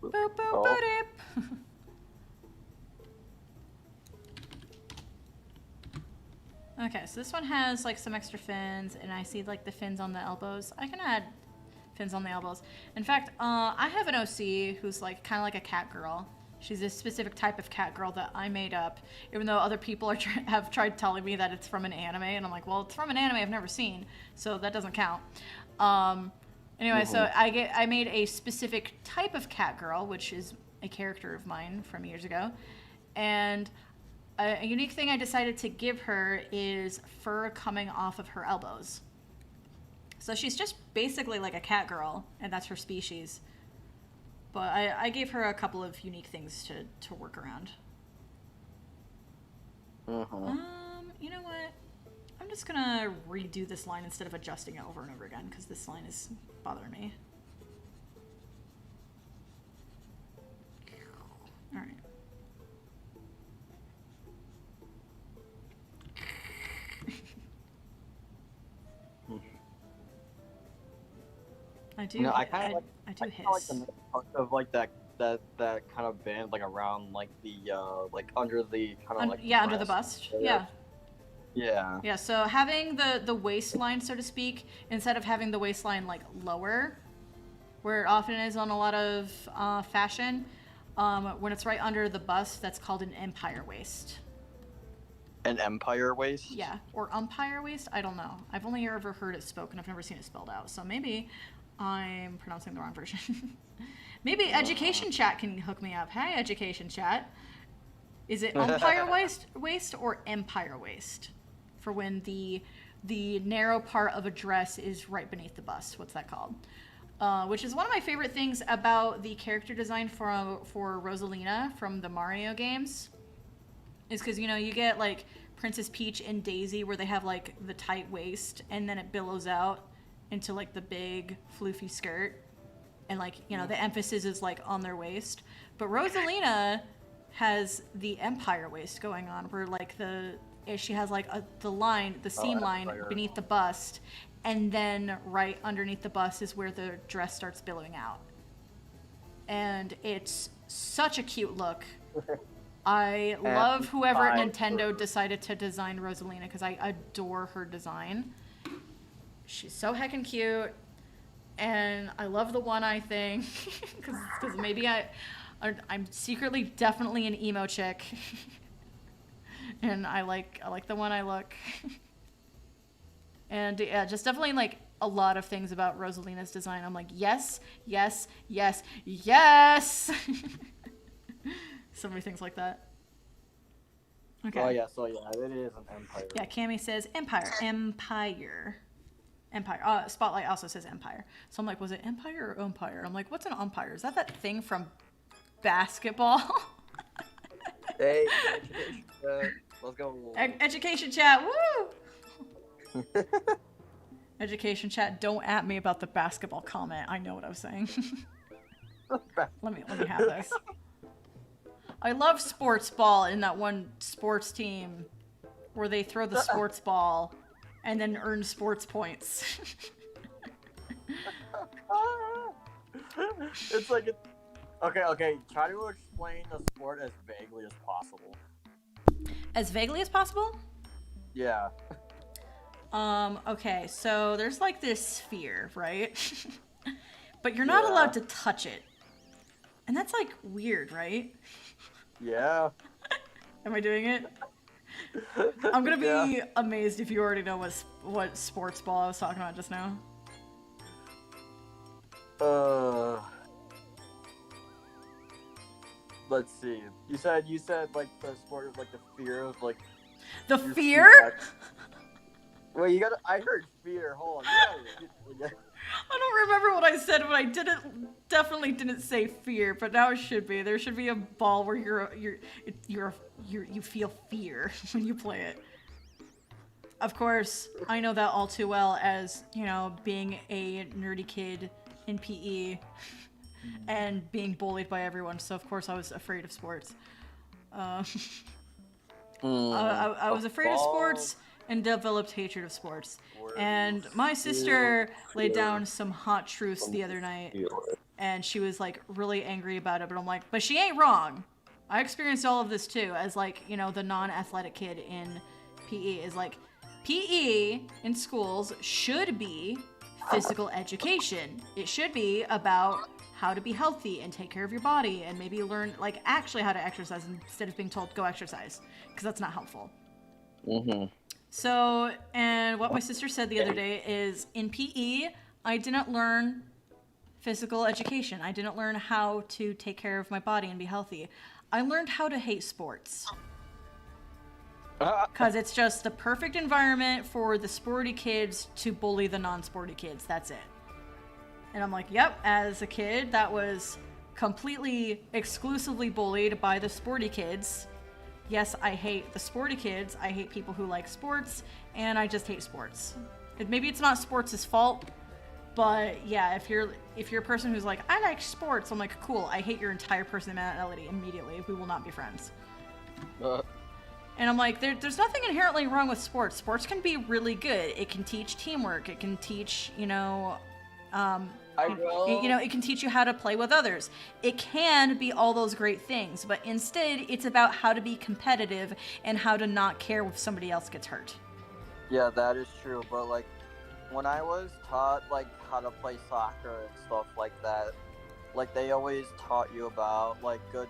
[SPEAKER 4] boop, boop. Okay, so this one has like some extra fins, and I see like the fins on the elbows. I can add fins on the elbows. In fact, I have an OC who's like kind of like a cat girl. She's a specific type of cat girl that I made up, even though other people have tried telling me that it's from an anime, and I'm like, well, it's from an anime I've never seen, so that doesn't count. Anyway, so I made a specific type of cat girl, which is a character of mine from years ago, and a unique thing I decided to give her is fur coming off of her elbows. So she's just basically like a cat girl, and that's her species. But I gave her a couple of unique things to work around. You know what? I'm just gonna redo this line instead of adjusting it over and over again, because this line is bothering me. Alright. I do.
[SPEAKER 8] You know, I kind of
[SPEAKER 4] hiss.
[SPEAKER 8] like the part of like that kind of band like around like the like under the kind of like
[SPEAKER 4] under the bust.
[SPEAKER 8] Yeah.
[SPEAKER 4] Yeah. So having the waistline, so to speak, instead of having the waistline like lower, where it often is on a lot of fashion, when it's right under the bust, that's called an empire waist.
[SPEAKER 8] An empire waist?
[SPEAKER 4] Yeah, or umpire waist. I don't know. I've only ever heard it spoken. I've never seen it spelled out. So maybe I'm pronouncing the wrong version. Maybe Education Chat can hook me up. Hey, Education Chat. Is it umpire waist or empire waist? For when the narrow part of a dress is right beneath the bust. What's that called? Which is one of my favorite things about the character design for Rosalina from the Mario games. Is because, you know, you get like Princess Peach and Daisy where they have like the tight waist and then it billows out into like the big floofy skirt. And like, you know, the emphasis is like on their waist. But Rosalina has the empire waist going on where like she has like the seam line beneath the bust. And then right underneath the bust is where the dress starts billowing out. And it's such a cute look. I love whoever at Nintendo decided to design Rosalina because I adore her design. She's so heckin' cute, and I love the one-eye thing because maybe I'm secretly definitely an emo chick, and I like the one-eye look. And yeah, just definitely like a lot of things about Rosalina's design. I'm like, yes, yes, yes, yes. So many things like that. Okay.
[SPEAKER 8] Oh yeah, so yeah, it is an empire.
[SPEAKER 4] Yeah, Cammy says empire. Spotlight also says empire. So I'm like, was it empire or umpire? I'm like, what's an umpire? Is that thing from basketball?
[SPEAKER 8] Hey, let's go.
[SPEAKER 4] Education Chat, woo! Education Chat, don't at me about the basketball comment. I know what I was saying. let me have this. I love sports ball in that one sports team where they throw the sports ball and then earn sports points.
[SPEAKER 8] It's like okay. Try to explain the sport as vaguely as possible.
[SPEAKER 4] As vaguely as possible?
[SPEAKER 8] Yeah.
[SPEAKER 4] Okay, so there's like this sphere, right? But you're not allowed to touch it. And that's like weird, right?
[SPEAKER 8] Yeah.
[SPEAKER 4] Am I doing it? I'm gonna be amazed if you already know what sports ball I was talking about just now.
[SPEAKER 8] Let's see. You said like the sport of like the fear of like
[SPEAKER 4] the fear?
[SPEAKER 8] Wait, you gotta. I heard fear. Hold on.
[SPEAKER 4] I don't remember what I said, but I definitely didn't say fear. But now it should be. There should be a ball where you feel fear when you play it. Of course, I know that all too well as, you know, being a nerdy kid in PE and being bullied by everyone. So of course I was afraid of sports. I was afraid of sports and developed hatred of sports. And my sister laid down some hot truths the other night, and she was like really angry about it. But I'm like, but she ain't wrong. I experienced all of this too, as like, you know, the non-athletic kid in PE is like, PE in schools should be physical education. It should be about how to be healthy and take care of your body and maybe learn like actually how to exercise instead of being told go exercise, because that's not helpful. So, and what my sister said the other day is in PE, I didn't learn physical education. I didn't learn how to take care of my body and be healthy. I learned how to hate sports. Because it's just the perfect environment for the sporty kids to bully the non-sporty kids. That's it. And I'm like, yep, as a kid, that was completely, exclusively bullied by the sporty kids. Yes, I hate the sporty kids. I hate people who like sports, and I just hate sports. Maybe it's not sports' fault, but yeah, if you're a person who's like, I like sports, I'm like, cool, I hate your entire personality immediately. We will not be friends. And I'm like, there's nothing inherently wrong with sports. Sports can be really good. It can teach teamwork. It can teach, you know, it can teach you how to play with others. It can be all those great things, but instead, it's about how to be competitive and how to not care if somebody else gets hurt.
[SPEAKER 8] Yeah, that is true. But like, when I was taught like how to play soccer and stuff like that, like they always taught you about like good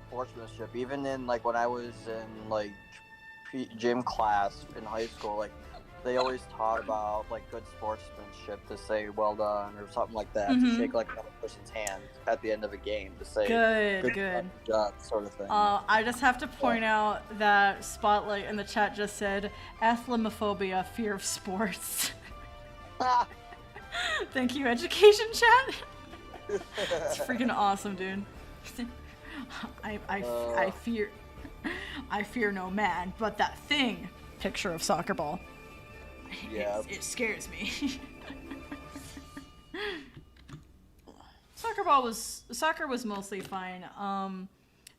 [SPEAKER 8] sportsmanship. Even in like when I was in like gym class in high school, like they always taught about like good sportsmanship to say well done or something like that, to shake like another person's hand at the end of a game to say good job, sort of thing.
[SPEAKER 4] I just have to point out that Spotlight in the chat just said Athlemophobia, fear of sports. Thank you, education chat. It's freaking awesome, dude. I fear no man, but that thing. Picture of soccer ball.
[SPEAKER 8] Yeah.
[SPEAKER 4] It scares me. Soccer was mostly fine.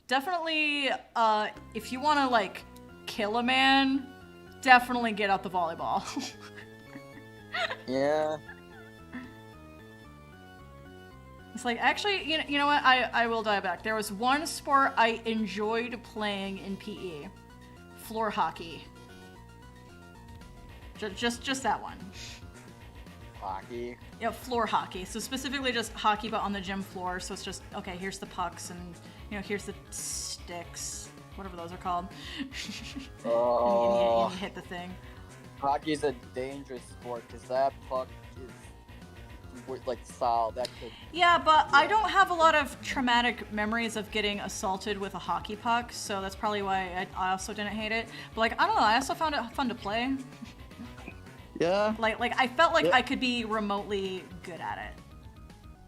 [SPEAKER 4] Definitely, if you want to like kill a man, definitely get out the volleyball.
[SPEAKER 8] Yeah.
[SPEAKER 4] It's like, actually, you know what? I will dive back. There was one sport I enjoyed playing in PE. Floor hockey. Just that one.
[SPEAKER 8] Hockey?
[SPEAKER 4] Yeah, floor hockey. So specifically just hockey, but on the gym floor. So it's just, okay, here's the pucks and, you know, here's the sticks. Whatever those are called. And you hit the thing.
[SPEAKER 8] Hockey's a dangerous sport because that puck is like solid. That could.
[SPEAKER 4] Yeah, but I don't have a lot of traumatic memories of getting assaulted with a hockey puck, so that's probably why I also didn't hate it. But like, I don't know, I also found it fun to play.
[SPEAKER 3] Yeah.
[SPEAKER 4] Like I felt like I could be remotely good at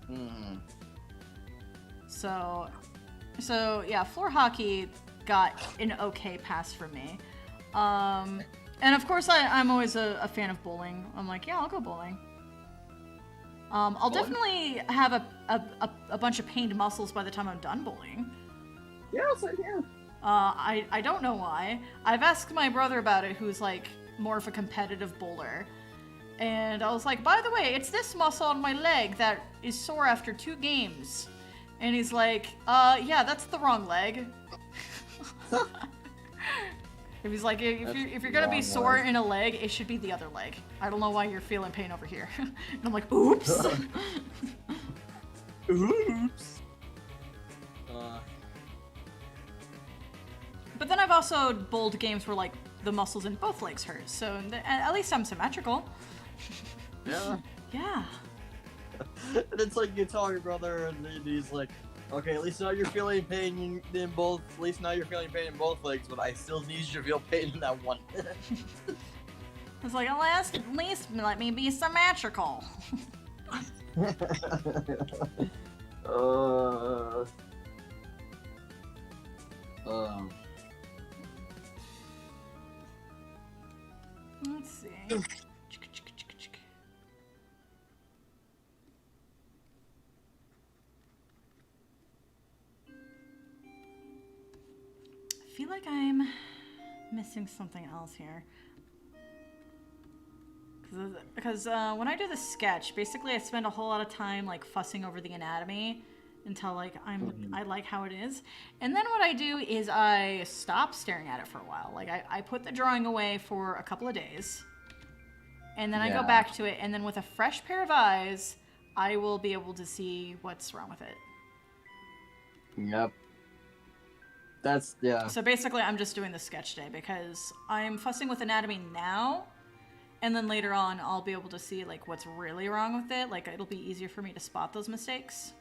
[SPEAKER 4] it. So yeah, floor hockey got an okay pass from me. And of course I'm always a fan of bowling. I'm like, yeah, I'll go bowling. I'll definitely have a bunch of pained muscles by the time I'm done bowling.
[SPEAKER 9] Yeah, same here.
[SPEAKER 4] I don't know why. I've asked my brother about it, who's like more of a competitive bowler. And I was like, by the way, it's this muscle on my leg that is sore after 2 games. And he's like, yeah, that's the wrong leg. If he's like, if you're gonna be sore in a leg, it should be the other leg. I don't know why you're feeling pain over here. And I'm like, oops.
[SPEAKER 9] Oops.
[SPEAKER 4] But then I've also bowled games where like the muscles in both legs hurt, so at least I'm symmetrical.
[SPEAKER 9] Yeah.
[SPEAKER 4] Yeah.
[SPEAKER 9] And it's like you tell your brother, and he's like, okay, at least now you're feeling pain in both. At least now you're feeling pain in both legs, but I still need you to feel pain in that one.
[SPEAKER 4] It's like, at least let me be symmetrical. Let's see. I feel like I'm missing something else here. Because when I do the sketch, basically I spend a whole lot of time like fussing over the anatomy until like I like how it is. And then what I do is I stop staring at it for a while. Like I put the drawing away for a couple of days. And then I go back to it, and then with a fresh pair of eyes, I will be able to see what's wrong with it.
[SPEAKER 9] Yep. That's, yeah.
[SPEAKER 4] So basically I'm just doing the sketch day because I'm fussing with anatomy now. And then later on, I'll be able to see like what's really wrong with it. Like it'll be easier for me to spot those mistakes.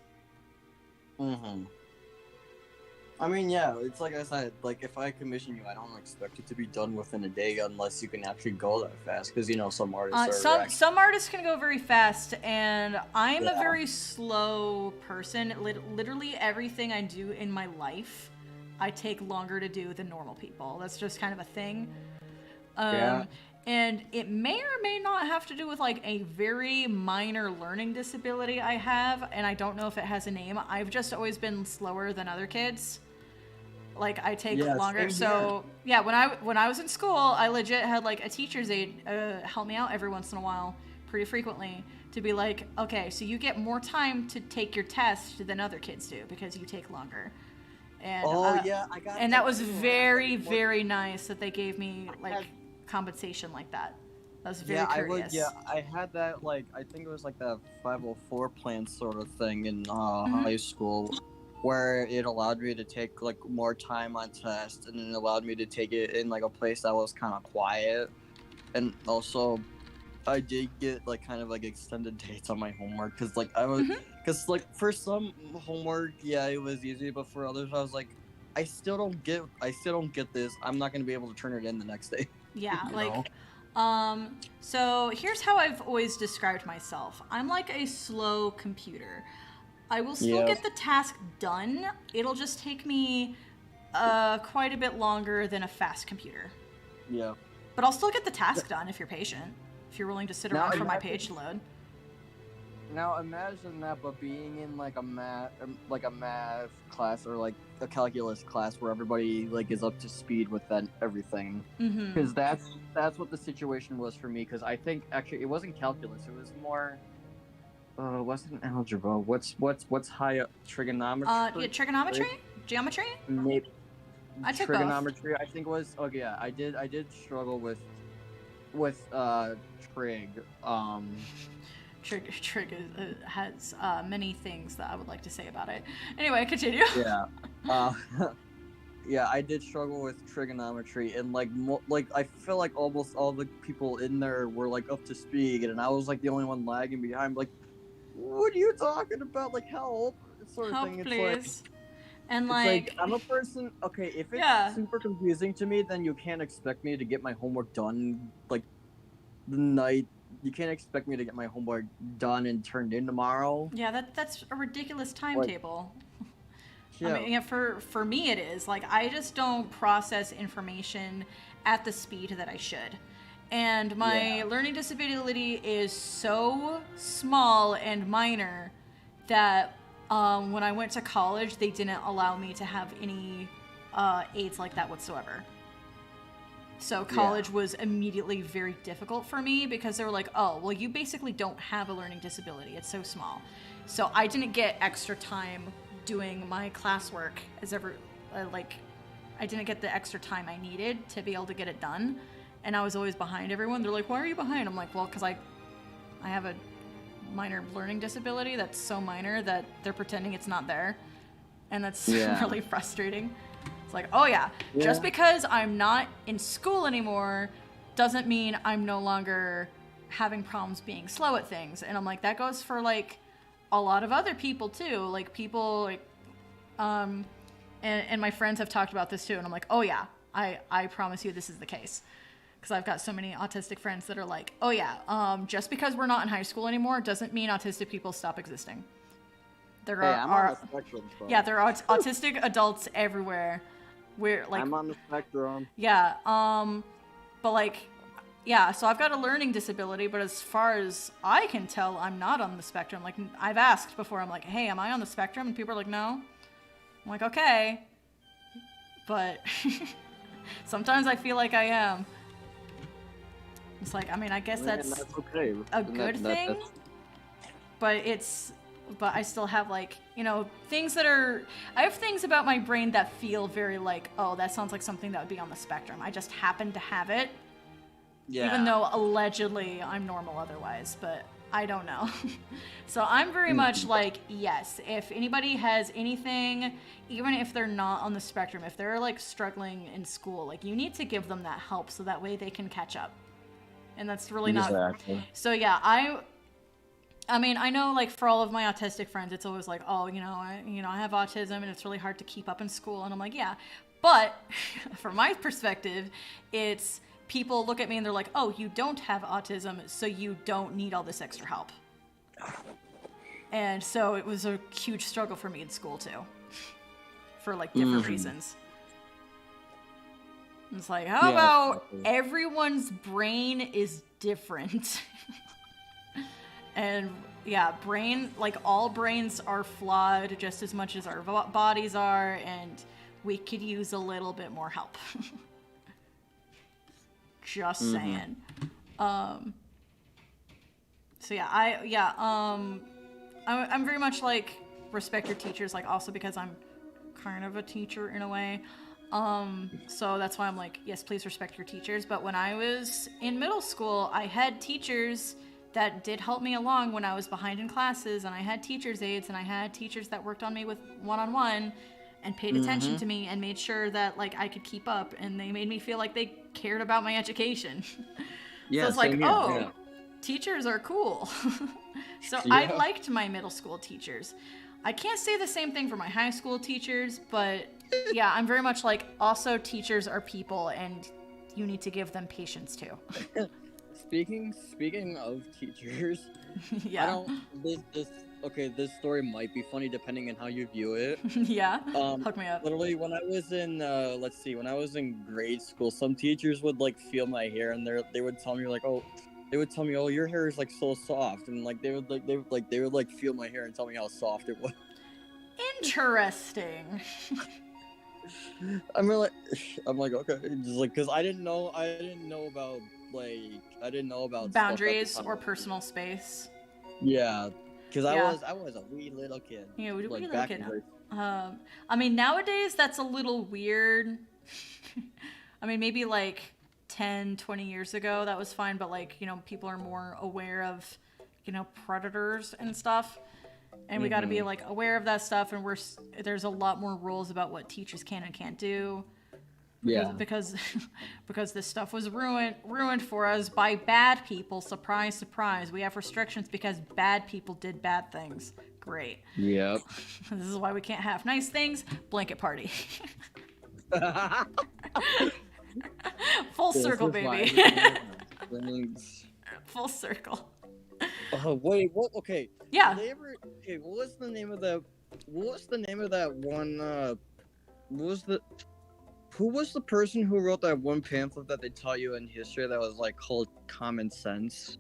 [SPEAKER 8] I mean, yeah, it's like I said, like if I commission you, I don't expect it to be done within a day unless you can actually go that fast. Because you know some artists are
[SPEAKER 4] some artists can go very fast, and I'm a very slow person. Literally everything I do in my life, I take longer to do than normal people. That's just kind of a thing. And it may or may not have to do with like a very minor learning disability I have, and I don't know if it has a name. I've just always been slower than other kids. Like I take longer. So yeah, when I was in school, I legit had like a teacher's aide help me out every once in a while, pretty frequently, to be like, okay, so you get more time to take your test than other kids do because you take longer. And
[SPEAKER 8] I got.
[SPEAKER 4] And that was very, very nice that they gave me like compensation like that. That was very courteous.
[SPEAKER 8] I had that, like, I think it was like the 504 plan sort of thing in high school, where it allowed me to take like more time on tests, and it allowed me to take it in like a place that was kind of quiet, and also I did get like kind of like extended dates on my homework because like I was because like for some homework it was easy, but for others I was like I still don't get this. I'm not gonna be able to turn it in the next day.
[SPEAKER 4] Yeah, like, so here's how I've always described myself. I'm like a slow computer. I will still get the task done. It'll just take me quite a bit longer than a fast computer.
[SPEAKER 8] Yeah.
[SPEAKER 4] But I'll still get the task done if you're patient. If you're willing to sit around for my page to load.
[SPEAKER 8] Now imagine that, but being in like a math class or like a calculus class where everybody like is up to speed with that everything. Because that's what the situation was for me. Because I think actually it wasn't calculus. It was more. Wasn't algebra. What's high up? Trigonometry.
[SPEAKER 4] Trigonometry, geometry.
[SPEAKER 8] Maybe.
[SPEAKER 4] I took
[SPEAKER 8] trigonometry. Both. I think it was. Oh yeah, I did struggle with trig.
[SPEAKER 4] Trig has many things that I would like to say about it. Anyway, continue.
[SPEAKER 8] Yeah, I did struggle with trigonometry, and like I feel like almost all the people in there were like up to speed, and I was like the only one lagging behind. Like, what are you talking about? Like help, sort of
[SPEAKER 4] help,
[SPEAKER 8] thing. It's
[SPEAKER 4] please.
[SPEAKER 8] like,
[SPEAKER 4] and
[SPEAKER 8] like I'm a person. Okay, if it's super confusing to me, then you can't expect me to get my homework done like the night. You can't expect me to get my homework done and turned in tomorrow.
[SPEAKER 4] Yeah, that's a ridiculous timetable. I mean, for me it is. Like, I just don't process information at the speed that I should. And my learning disability is so small and minor that when I went to college, they didn't allow me to have any aids like that whatsoever. So college was immediately very difficult for me because they were like, oh, well, you basically don't have a learning disability. It's so small. So I didn't get extra time doing my classwork I didn't get the extra time I needed to be able to get it done. And I was always behind everyone. They're like, why are you behind? I'm like, well, because I have a minor learning disability that's so minor that they're pretending it's not there. And that's really frustrating. It's like, oh yeah, just because I'm not in school anymore doesn't mean I'm no longer having problems being slow at things. And I'm like, that goes for like a lot of other people too. Like people like, and my friends have talked about this too. And I'm like, oh yeah, I promise you this is the case. because I've got so many autistic friends that are like, oh yeah, just because we're not in high school anymore doesn't mean autistic people stop existing. There
[SPEAKER 8] I'm
[SPEAKER 4] are
[SPEAKER 8] on the spectrum. So.
[SPEAKER 4] yeah, there are autistic adults everywhere. We're like
[SPEAKER 8] I'm on the spectrum.
[SPEAKER 4] yeah, but like yeah, so I've got a learning disability, but as far as I can tell, I'm not on the spectrum. Like I've asked before, I'm like, hey, am I on the spectrum? And people are like, no. I'm like, okay, but sometimes I feel like I am. It's like, I mean, I guess that's
[SPEAKER 8] okay.
[SPEAKER 4] a good thing, but I still have like, you know, things that are, I have things about my brain that feel very like, oh, that sounds like something that would be on the spectrum. I just happen to have it.
[SPEAKER 8] Yeah.
[SPEAKER 4] Even though allegedly I'm normal otherwise, but I don't know. So I'm very much like, yes, if anybody has anything, even if they're not on the spectrum, if they're like struggling in school, like you need to give them that help so that way they can catch up. And that's really not.
[SPEAKER 8] Exactly.
[SPEAKER 4] So yeah, I mean, I know like for all of my autistic friends, it's always like, oh, I have autism and it's really hard to keep up in school. And I'm like, yeah, but from my perspective, it's people look at me and they're like, oh, you don't have autism, so you don't need all this extra help. And so it was a huge struggle for me in school too, for like different reasons. It's like, how about everyone's brain is different? And yeah, like all brains are flawed just as much as our bodies are, and we could use a little bit more help. Just saying. So yeah, I'm very much like respect your teachers, like also because I'm kind of a teacher in a way. So that's why I'm like, yes, please respect your teachers. But when I was in middle school, I had teachers that did help me along when I was behind in classes, and I had teachers' aides, and I had teachers that worked on me with one-on-one and paid attention to me and made sure that like I could keep up, and they made me feel like they cared about my education.
[SPEAKER 8] Yeah,
[SPEAKER 4] so it's like,
[SPEAKER 8] here. Yeah.
[SPEAKER 4] Teachers are cool. So I liked my middle school teachers. I can't say the same thing for my high school teachers, but yeah, I'm very much like, also teachers are people and you need to give them patience too.
[SPEAKER 10] Speaking of teachers,
[SPEAKER 4] Yeah.
[SPEAKER 10] This story might be funny depending on how you view it.
[SPEAKER 4] Yeah. Hook me up.
[SPEAKER 10] Literally, when I was in when I was in grade school, some teachers would like feel my hair, and they would tell me like, oh, your hair is like so soft, and like they would feel my hair and tell me how soft it was.
[SPEAKER 4] Interesting.
[SPEAKER 10] I'm like, okay, just like, because I didn't know about
[SPEAKER 4] boundaries
[SPEAKER 10] stuff
[SPEAKER 4] or personal space.
[SPEAKER 10] Yeah, because
[SPEAKER 4] Yeah.
[SPEAKER 10] I was a wee little kid.
[SPEAKER 4] Yeah, wee little
[SPEAKER 10] back
[SPEAKER 4] kid.
[SPEAKER 10] in grade.
[SPEAKER 4] I mean, nowadays that's a little weird. I mean, maybe like 10, 20 years ago that was fine, but like, people are more aware of, predators and stuff. And we got to be like aware of that stuff, and there's a lot more rules about what teachers can and can't do.
[SPEAKER 10] Yeah.
[SPEAKER 4] Because this stuff was ruined for us by bad people. Surprise, surprise. We have restrictions because bad people did bad things. Great.
[SPEAKER 10] Yep.
[SPEAKER 4] This is why we can't have nice things. Blanket party. Full circle, baby. Full circle.
[SPEAKER 10] Oh wait, what? Okay.
[SPEAKER 4] Yeah.
[SPEAKER 10] What was the name of that one? Who was the person who wrote that one pamphlet that they taught you in history that was like called Common Sense?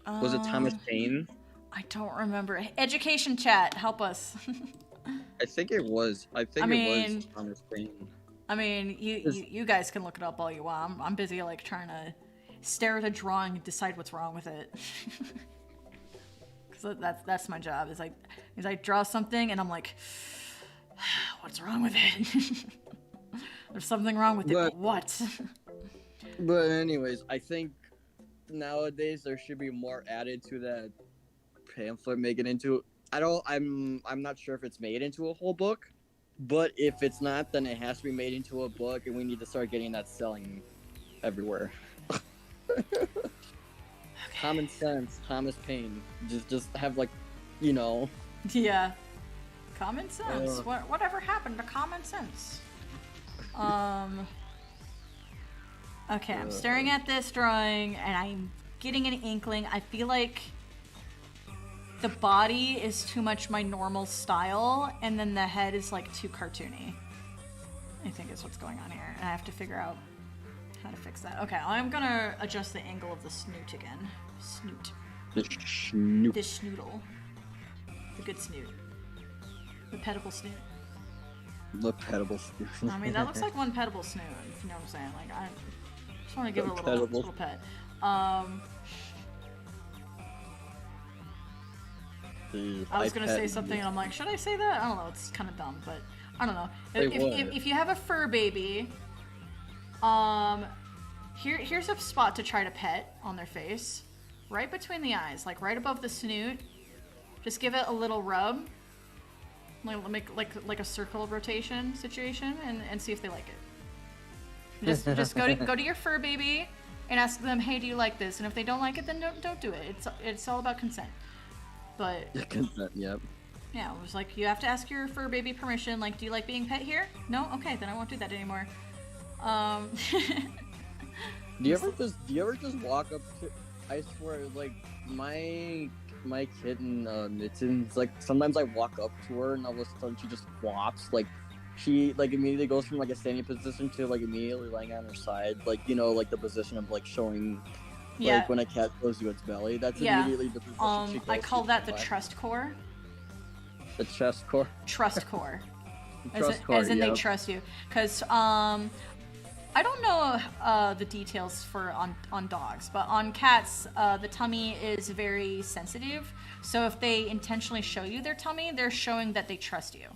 [SPEAKER 10] Was it Thomas Paine?
[SPEAKER 4] I don't remember. Education chat, help us.
[SPEAKER 10] I think it was. It was Thomas Paine.
[SPEAKER 4] I mean, you guys can look it up all you want. I'm busy like trying to stare at a drawing and decide what's wrong with it. Cause that's my job. Is I draw something and I'm like, what's wrong with it? There's something wrong with it, but what?
[SPEAKER 10] But anyways, I think nowadays there should be more added to that pamphlet. Make it into. I'm not sure if it's made into a whole book, but if it's not, then it has to be made into a book, and we need to start getting that selling everywhere. Okay. Common Sense, Thomas Paine. Just have like,
[SPEAKER 4] Yeah. Common sense. Whatever happened to common sense? Okay, I'm staring at this drawing and I'm getting an inkling. I feel like the body is too much my normal style, and then the head is like too cartoony. I think is what's going on here, and I have to figure out how to fix that. Okay, I'm gonna adjust the angle of the snoot again. Snoot.
[SPEAKER 10] The snoot.
[SPEAKER 4] The schnoodle. The good snoot. The petable snoot.
[SPEAKER 10] The petable snoot.
[SPEAKER 4] I mean, that looks like one petable snoot, if you know what I'm saying. Like, I just want to give it a little pet. I was gonna say something and I'm like, should I say that? I don't know, it's kind of dumb, but I don't know. If you have a fur baby, here's a spot to try to pet on their face. Right between the eyes, like right above the snoot. Just give it a little rub. Make like a circle rotation situation and see if they like it. Just go to your fur baby and ask them, hey, do you like this? And if they don't like it, then don't do it. It's all about consent. But
[SPEAKER 10] consent, yep.
[SPEAKER 4] Yeah, it was like you have to ask your fur baby permission. Like, do you like being pet here? No? Okay, then I won't do that anymore.
[SPEAKER 10] Do you ever just walk up to? I swear, like my kitten Mittens, like sometimes I walk up to her and all of a sudden she just flops. Like she like immediately goes from like a standing position to like immediately laying on her side, like you know, like the position of like showing.
[SPEAKER 4] Yeah.
[SPEAKER 10] Like when a cat goes to its belly, that's immediately the position she goes
[SPEAKER 4] I call
[SPEAKER 10] to
[SPEAKER 4] that the
[SPEAKER 10] back.
[SPEAKER 4] trust core.
[SPEAKER 10] The chest core.
[SPEAKER 4] Trust core.
[SPEAKER 10] Trust core,
[SPEAKER 4] as in
[SPEAKER 10] yep.
[SPEAKER 4] they trust you. Because I don't know the details for on dogs, but on cats, the tummy is very sensitive. So if they intentionally show you their tummy, they're showing that they trust you.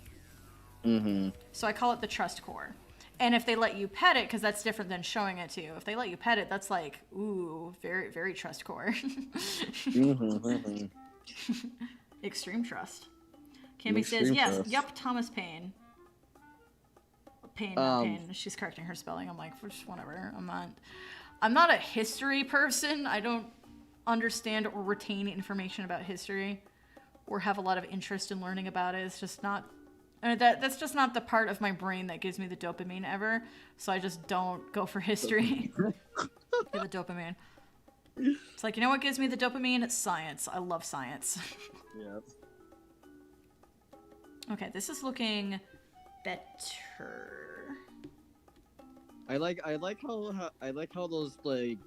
[SPEAKER 10] Mm-hmm.
[SPEAKER 4] So I call it the trust core. And if they let you pet it, because that's different than showing it to you. If they let you pet it, that's like, ooh, very, very trust core.
[SPEAKER 10] Mm-hmm.
[SPEAKER 4] Extreme trust. Cammy says, yes, yup, Thomas Paine. Pain. She's correcting her spelling. I'm like, whatever. I'm not a history person. I don't understand or retain information about history or have a lot of interest in learning about it. It's just not, that's just not the part of my brain that gives me the dopamine ever. So I just don't go for history. For the dopamine. It's like, you know what gives me the dopamine? It's science. I love science.
[SPEAKER 10] Yep.
[SPEAKER 4] Okay, this is looking better.
[SPEAKER 10] I like how those like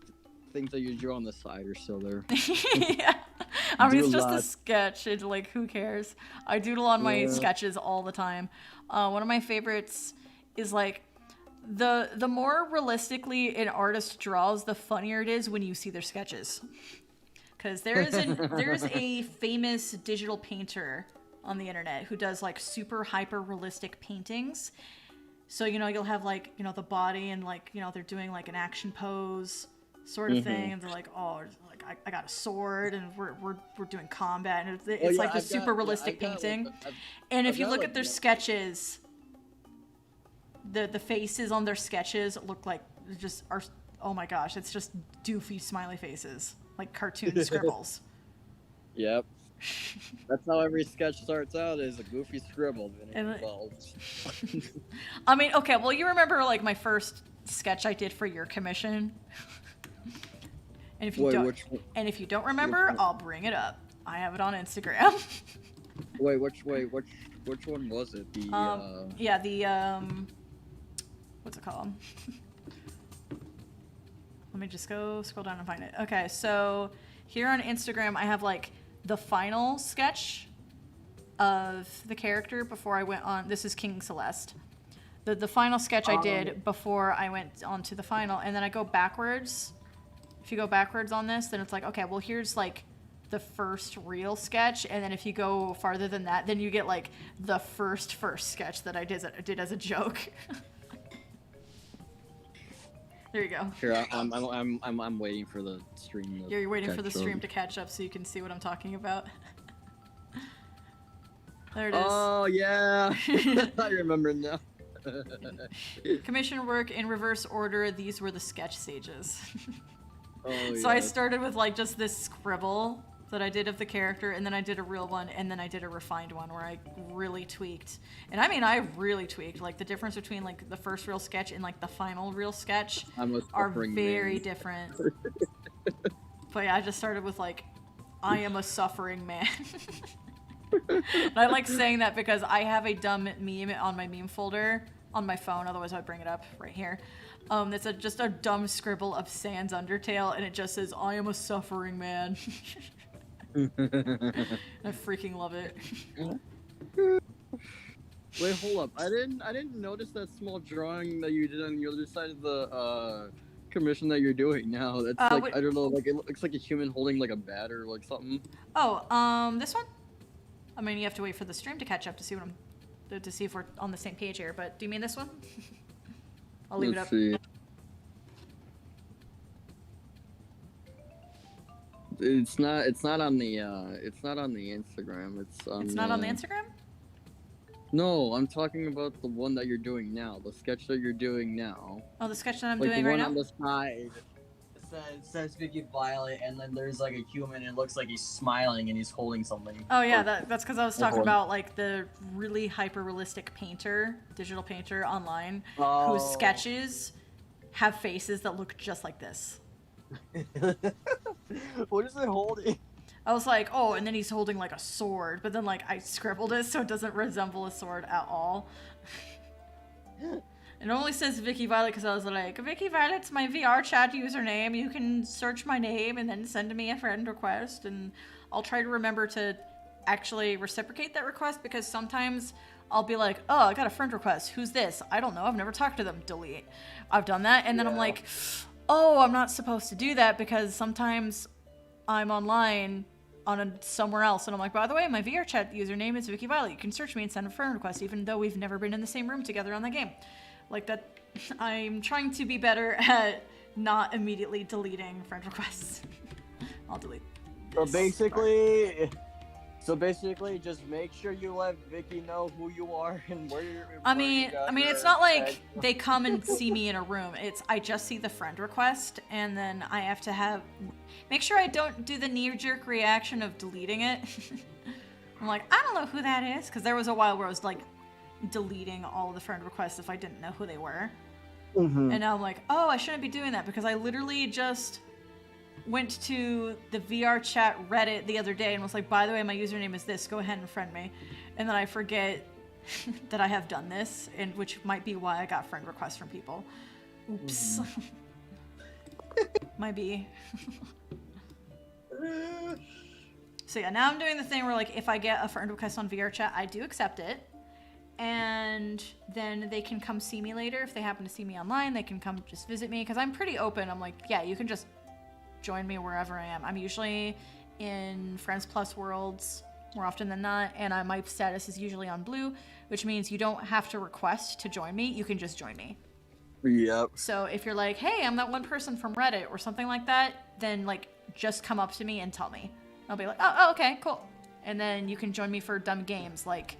[SPEAKER 10] things that you drew on the side are still there.
[SPEAKER 4] Yeah. I mean, it's just a sketch. It's like, who cares? I doodle on my sketches all the time. One of my favorites is like, the more realistically an artist draws, the funnier it is when you see their sketches. Because there's a famous digital painter on the internet who does like super hyper realistic paintings. So, you know, you'll have like, you know, the body and like, you know, they're doing like an action pose sort of thing. And they're like, oh, like I got a sword and we're doing combat. And it's like this super realistic painting. And if you look at their sketches, the faces on their sketches look like just are, oh my gosh, it's just doofy smiley faces, like cartoon scribbles.
[SPEAKER 10] Yep. That's how every sketch starts out, is a goofy scribble and it evolves.
[SPEAKER 4] I mean, okay, well, you remember like my first sketch I did for your commission? And if you if you don't remember, I'll bring it up. I have it on Instagram.
[SPEAKER 10] which one was it?
[SPEAKER 4] What's it called? Let me just go scroll down and find it. Okay, so here on Instagram, I have like the final sketch of the character before I went on. This is King Celeste. The final sketch I did before I went on to the final, and then I go backwards. If you go backwards on this, then it's like, okay, well, here's like the first real sketch, and then if you go farther than that, then you get like the first sketch that I did as a joke. There you go.
[SPEAKER 10] Here, I'm waiting for the stream.
[SPEAKER 4] You're waiting for the stream to catch up so you can see what I'm talking about. There it is.
[SPEAKER 10] Oh yeah, I remember now.
[SPEAKER 4] Commission work in reverse order. These were the sketch stages.
[SPEAKER 10] Oh,
[SPEAKER 4] So I started with like just this scribble that I did of the character, and then I did a real one, and then I did a refined one where I really tweaked. And I mean, I really tweaked. Like, the difference between, like, the first real sketch and, like, the final real sketch are very different. But yeah, I just started with, like, I am a suffering man. And I like saying that because I have a dumb meme on my meme folder on my phone, otherwise I'd bring it up right here. It's just a dumb scribble of Sans Undertale, and it just says, I am a suffering man. I freaking love it.
[SPEAKER 10] Wait, hold up. I didn't notice that small drawing that you did on the other side of the commission that you're doing now. That's like, I don't know, like it looks like a human holding like a bat or like something.
[SPEAKER 4] Oh, this one? I mean, you have to wait for the stream to catch up to see to see if we're on the same page here, but do you mean this one? I'll leave it up.
[SPEAKER 10] See. It's not on the Instagram. It's
[SPEAKER 4] not on the Instagram?
[SPEAKER 10] No, I'm talking about the one that you're doing now, the sketch that you're doing now.
[SPEAKER 4] Oh, the sketch that I'm
[SPEAKER 10] like
[SPEAKER 4] doing
[SPEAKER 10] the
[SPEAKER 4] right
[SPEAKER 10] one
[SPEAKER 4] now?
[SPEAKER 10] on the side.
[SPEAKER 8] It says Vicky Violet, and then there's like a human, and it looks like he's smiling and he's holding something.
[SPEAKER 4] Oh yeah, that's because I was talking about like the really hyper-realistic digital painter online, whose sketches have faces that look just like this.
[SPEAKER 8] What is it holding?
[SPEAKER 4] I was like, oh, and then he's holding like a sword, but then like I scribbled it so it doesn't resemble a sword at all. It only says Vicky Violet because I was like, Vicky Violet's my VR chat username. You can search my name and then send me a friend request, and I'll try to remember to actually reciprocate that request, because sometimes I'll be like, oh, I got a friend request. Who's this? I don't know. I've never talked to them. Delete. I've done that, and then I'm like, oh, I'm not supposed to do that because sometimes I'm online on somewhere else, and I'm like, by the way, my VR chat username is Vicky Violet. You can search me and send a friend request, even though we've never been in the same room together on that game. Like that, I'm trying to be better at not immediately deleting friend requests. I'll delete.
[SPEAKER 8] So basically, just make sure you let Vicky know who you are and where you're.
[SPEAKER 4] I mean, it's not like they come and see me in a room. I just see the friend request, and then I have to make sure I don't do the knee-jerk reaction of deleting it. I'm like, I don't know who that is, because there was a while where I was like deleting all of the friend requests if I didn't know who they were. And now I'm like, oh, I shouldn't be doing that, because I literally just went to the VR chat Reddit the other day and was like, by the way, my username is this, go ahead and friend me. And then I forget that I have done this, and which might be why I got friend requests from people. Oops. Might be. So yeah, now I'm doing the thing where like if I get a friend request on VR chat, I do accept it. And then they can come see me later. If they happen to see me online, they can come just visit me, because I'm pretty open. I'm like, yeah, you can just join me wherever I am. I'm usually in Friends Plus worlds more often than not, and my status is usually on blue, which means you don't have to request to join me. You can just join me.
[SPEAKER 10] Yep.
[SPEAKER 4] So if you're like, hey, I'm that one person from Reddit or something like that, then like just come up to me and tell me. I'll be like, oh okay, cool. And then you can join me for dumb games like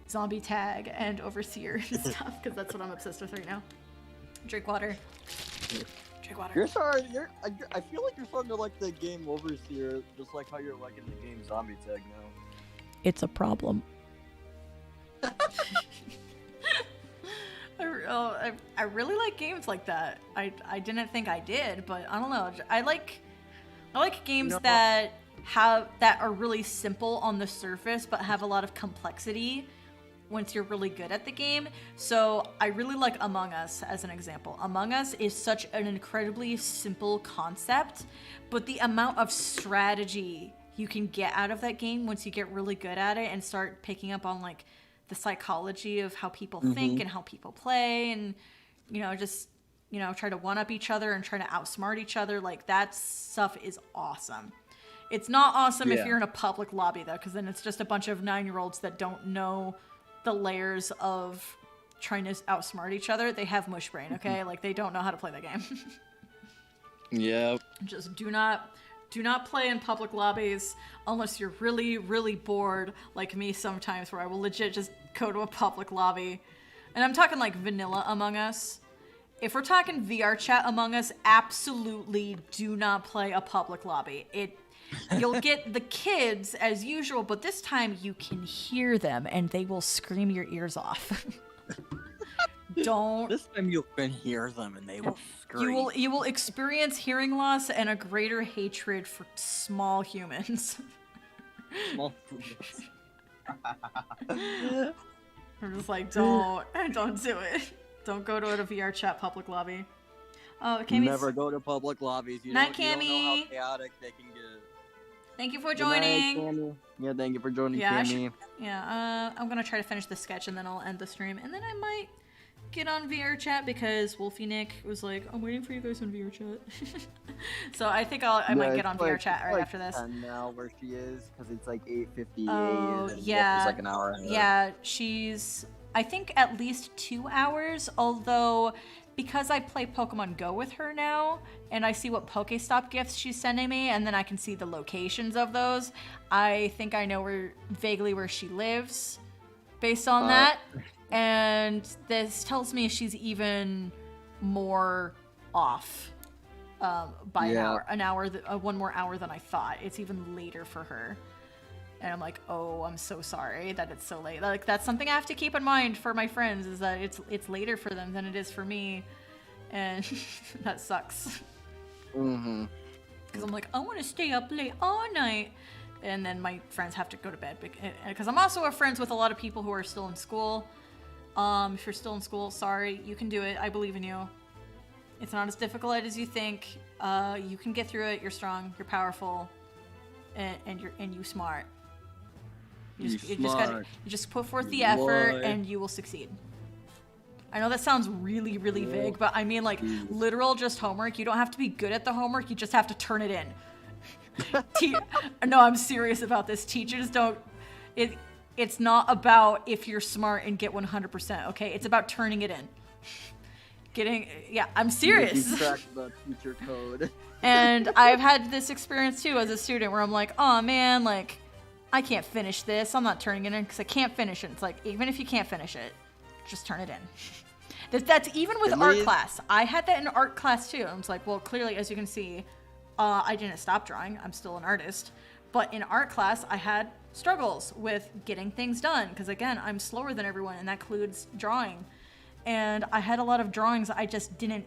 [SPEAKER 4] Zombie Tag and Overseer and stuff, because that's what I'm obsessed with right now. Drink water. Drink water.
[SPEAKER 8] I feel like you're starting to like the game Overseer, just like how you're liking the game Zombie Tag now.
[SPEAKER 4] It's a problem. I really like games like that. I didn't think I did, but I don't know. I like games that are really simple on the surface but have a lot of complexity once you're really good at the game. So I really like Among Us as an example. Among Us is such an incredibly simple concept, but the amount of strategy you can get out of that game once you get really good at it and start picking up on like the psychology of how people think and how people play, and just try to one up each other and try to outsmart each other, like that stuff is awesome. It's not awesome if you're in a public lobby though, because then it's just a bunch of 9-year-olds that don't know the layers of trying to outsmart each other. They have mush brain, okay? Like they don't know how to play the game.
[SPEAKER 10] Yep.
[SPEAKER 4] Just do not play in public lobbies unless you're really, really bored like me sometimes, where I will legit just go to a public lobby. And I'm talking like vanilla Among Us. If we're talking VR chat Among Us, absolutely do not play a public lobby. You'll get the kids as usual, but this time you can hear them and they will scream your ears off. Don't.
[SPEAKER 10] This time you can hear them and they will scream.
[SPEAKER 4] You will experience hearing loss and a greater hatred for small humans.
[SPEAKER 10] Small
[SPEAKER 4] I'm just like, don't do it. Don't go to a VR chat public lobby. Oh, Cammy's...
[SPEAKER 10] Never go to public lobbies.
[SPEAKER 4] Night,
[SPEAKER 10] you don't know
[SPEAKER 4] Cammy.
[SPEAKER 10] how chaotic they can get.
[SPEAKER 4] Thank you for
[SPEAKER 10] Good night,
[SPEAKER 4] joining.
[SPEAKER 10] Cammy. Yeah, thank you for joining,
[SPEAKER 4] Yeah,
[SPEAKER 10] Cammy.
[SPEAKER 4] I'm gonna try to finish the sketch and then I'll end the stream, and then I might get on VR chat because Wolfie Nick was like, I'm waiting for you guys on VR chat. So I think I might get on VR chat right after this.
[SPEAKER 10] Now where she is, because it's like 8:58.
[SPEAKER 4] Oh,
[SPEAKER 10] and
[SPEAKER 4] yeah.
[SPEAKER 10] It's like an hour ahead.
[SPEAKER 4] Yeah, she's, I think, at least 2 hours, although because I play Pokemon Go with her now, and I see what Pokestop gifts she's sending me, and then I can see the locations of those, I think I know vaguely where she lives based on that. And this tells me she's even more off by an hour, one more hour than I thought. It's even later for her. And I'm like, oh, I'm so sorry that it's so late. Like, that's something I have to keep in mind for my friends, is that it's later for them than it is for me. And that sucks.
[SPEAKER 10] Mm-hmm.
[SPEAKER 4] Because I'm like, I want to stay up late all night. And then my friends have to go to bed. Because I'm also friends with a lot of people who are still in school. If you're still in school, sorry, you can do it. I believe in you. It's not as difficult as you think. You can get through it. You're strong. You're powerful, and you smart. You just put forth the effort, and you will succeed. I know that sounds really, really vague, but I mean like literal just homework. You don't have to be good at the homework. You just have to turn it in. No, I'm serious about this. Teachers don't. It's not about if you're smart and get 100%, okay? It's about turning it in. I'm serious.
[SPEAKER 10] You crack the teacher code.
[SPEAKER 4] And I've had this experience too as a student where I'm like, oh man, like, I can't finish this. I'm not turning it in because I can't finish it. It's like, even if you can't finish it, just turn it in. That's even with art class. I had that in art class too. I was like, well, clearly, as you can see, I didn't stop drawing. I'm still an artist. But in art class, I had struggles with getting things done because, again, I'm slower than everyone, and that includes drawing. And I had a lot of drawings I just didn't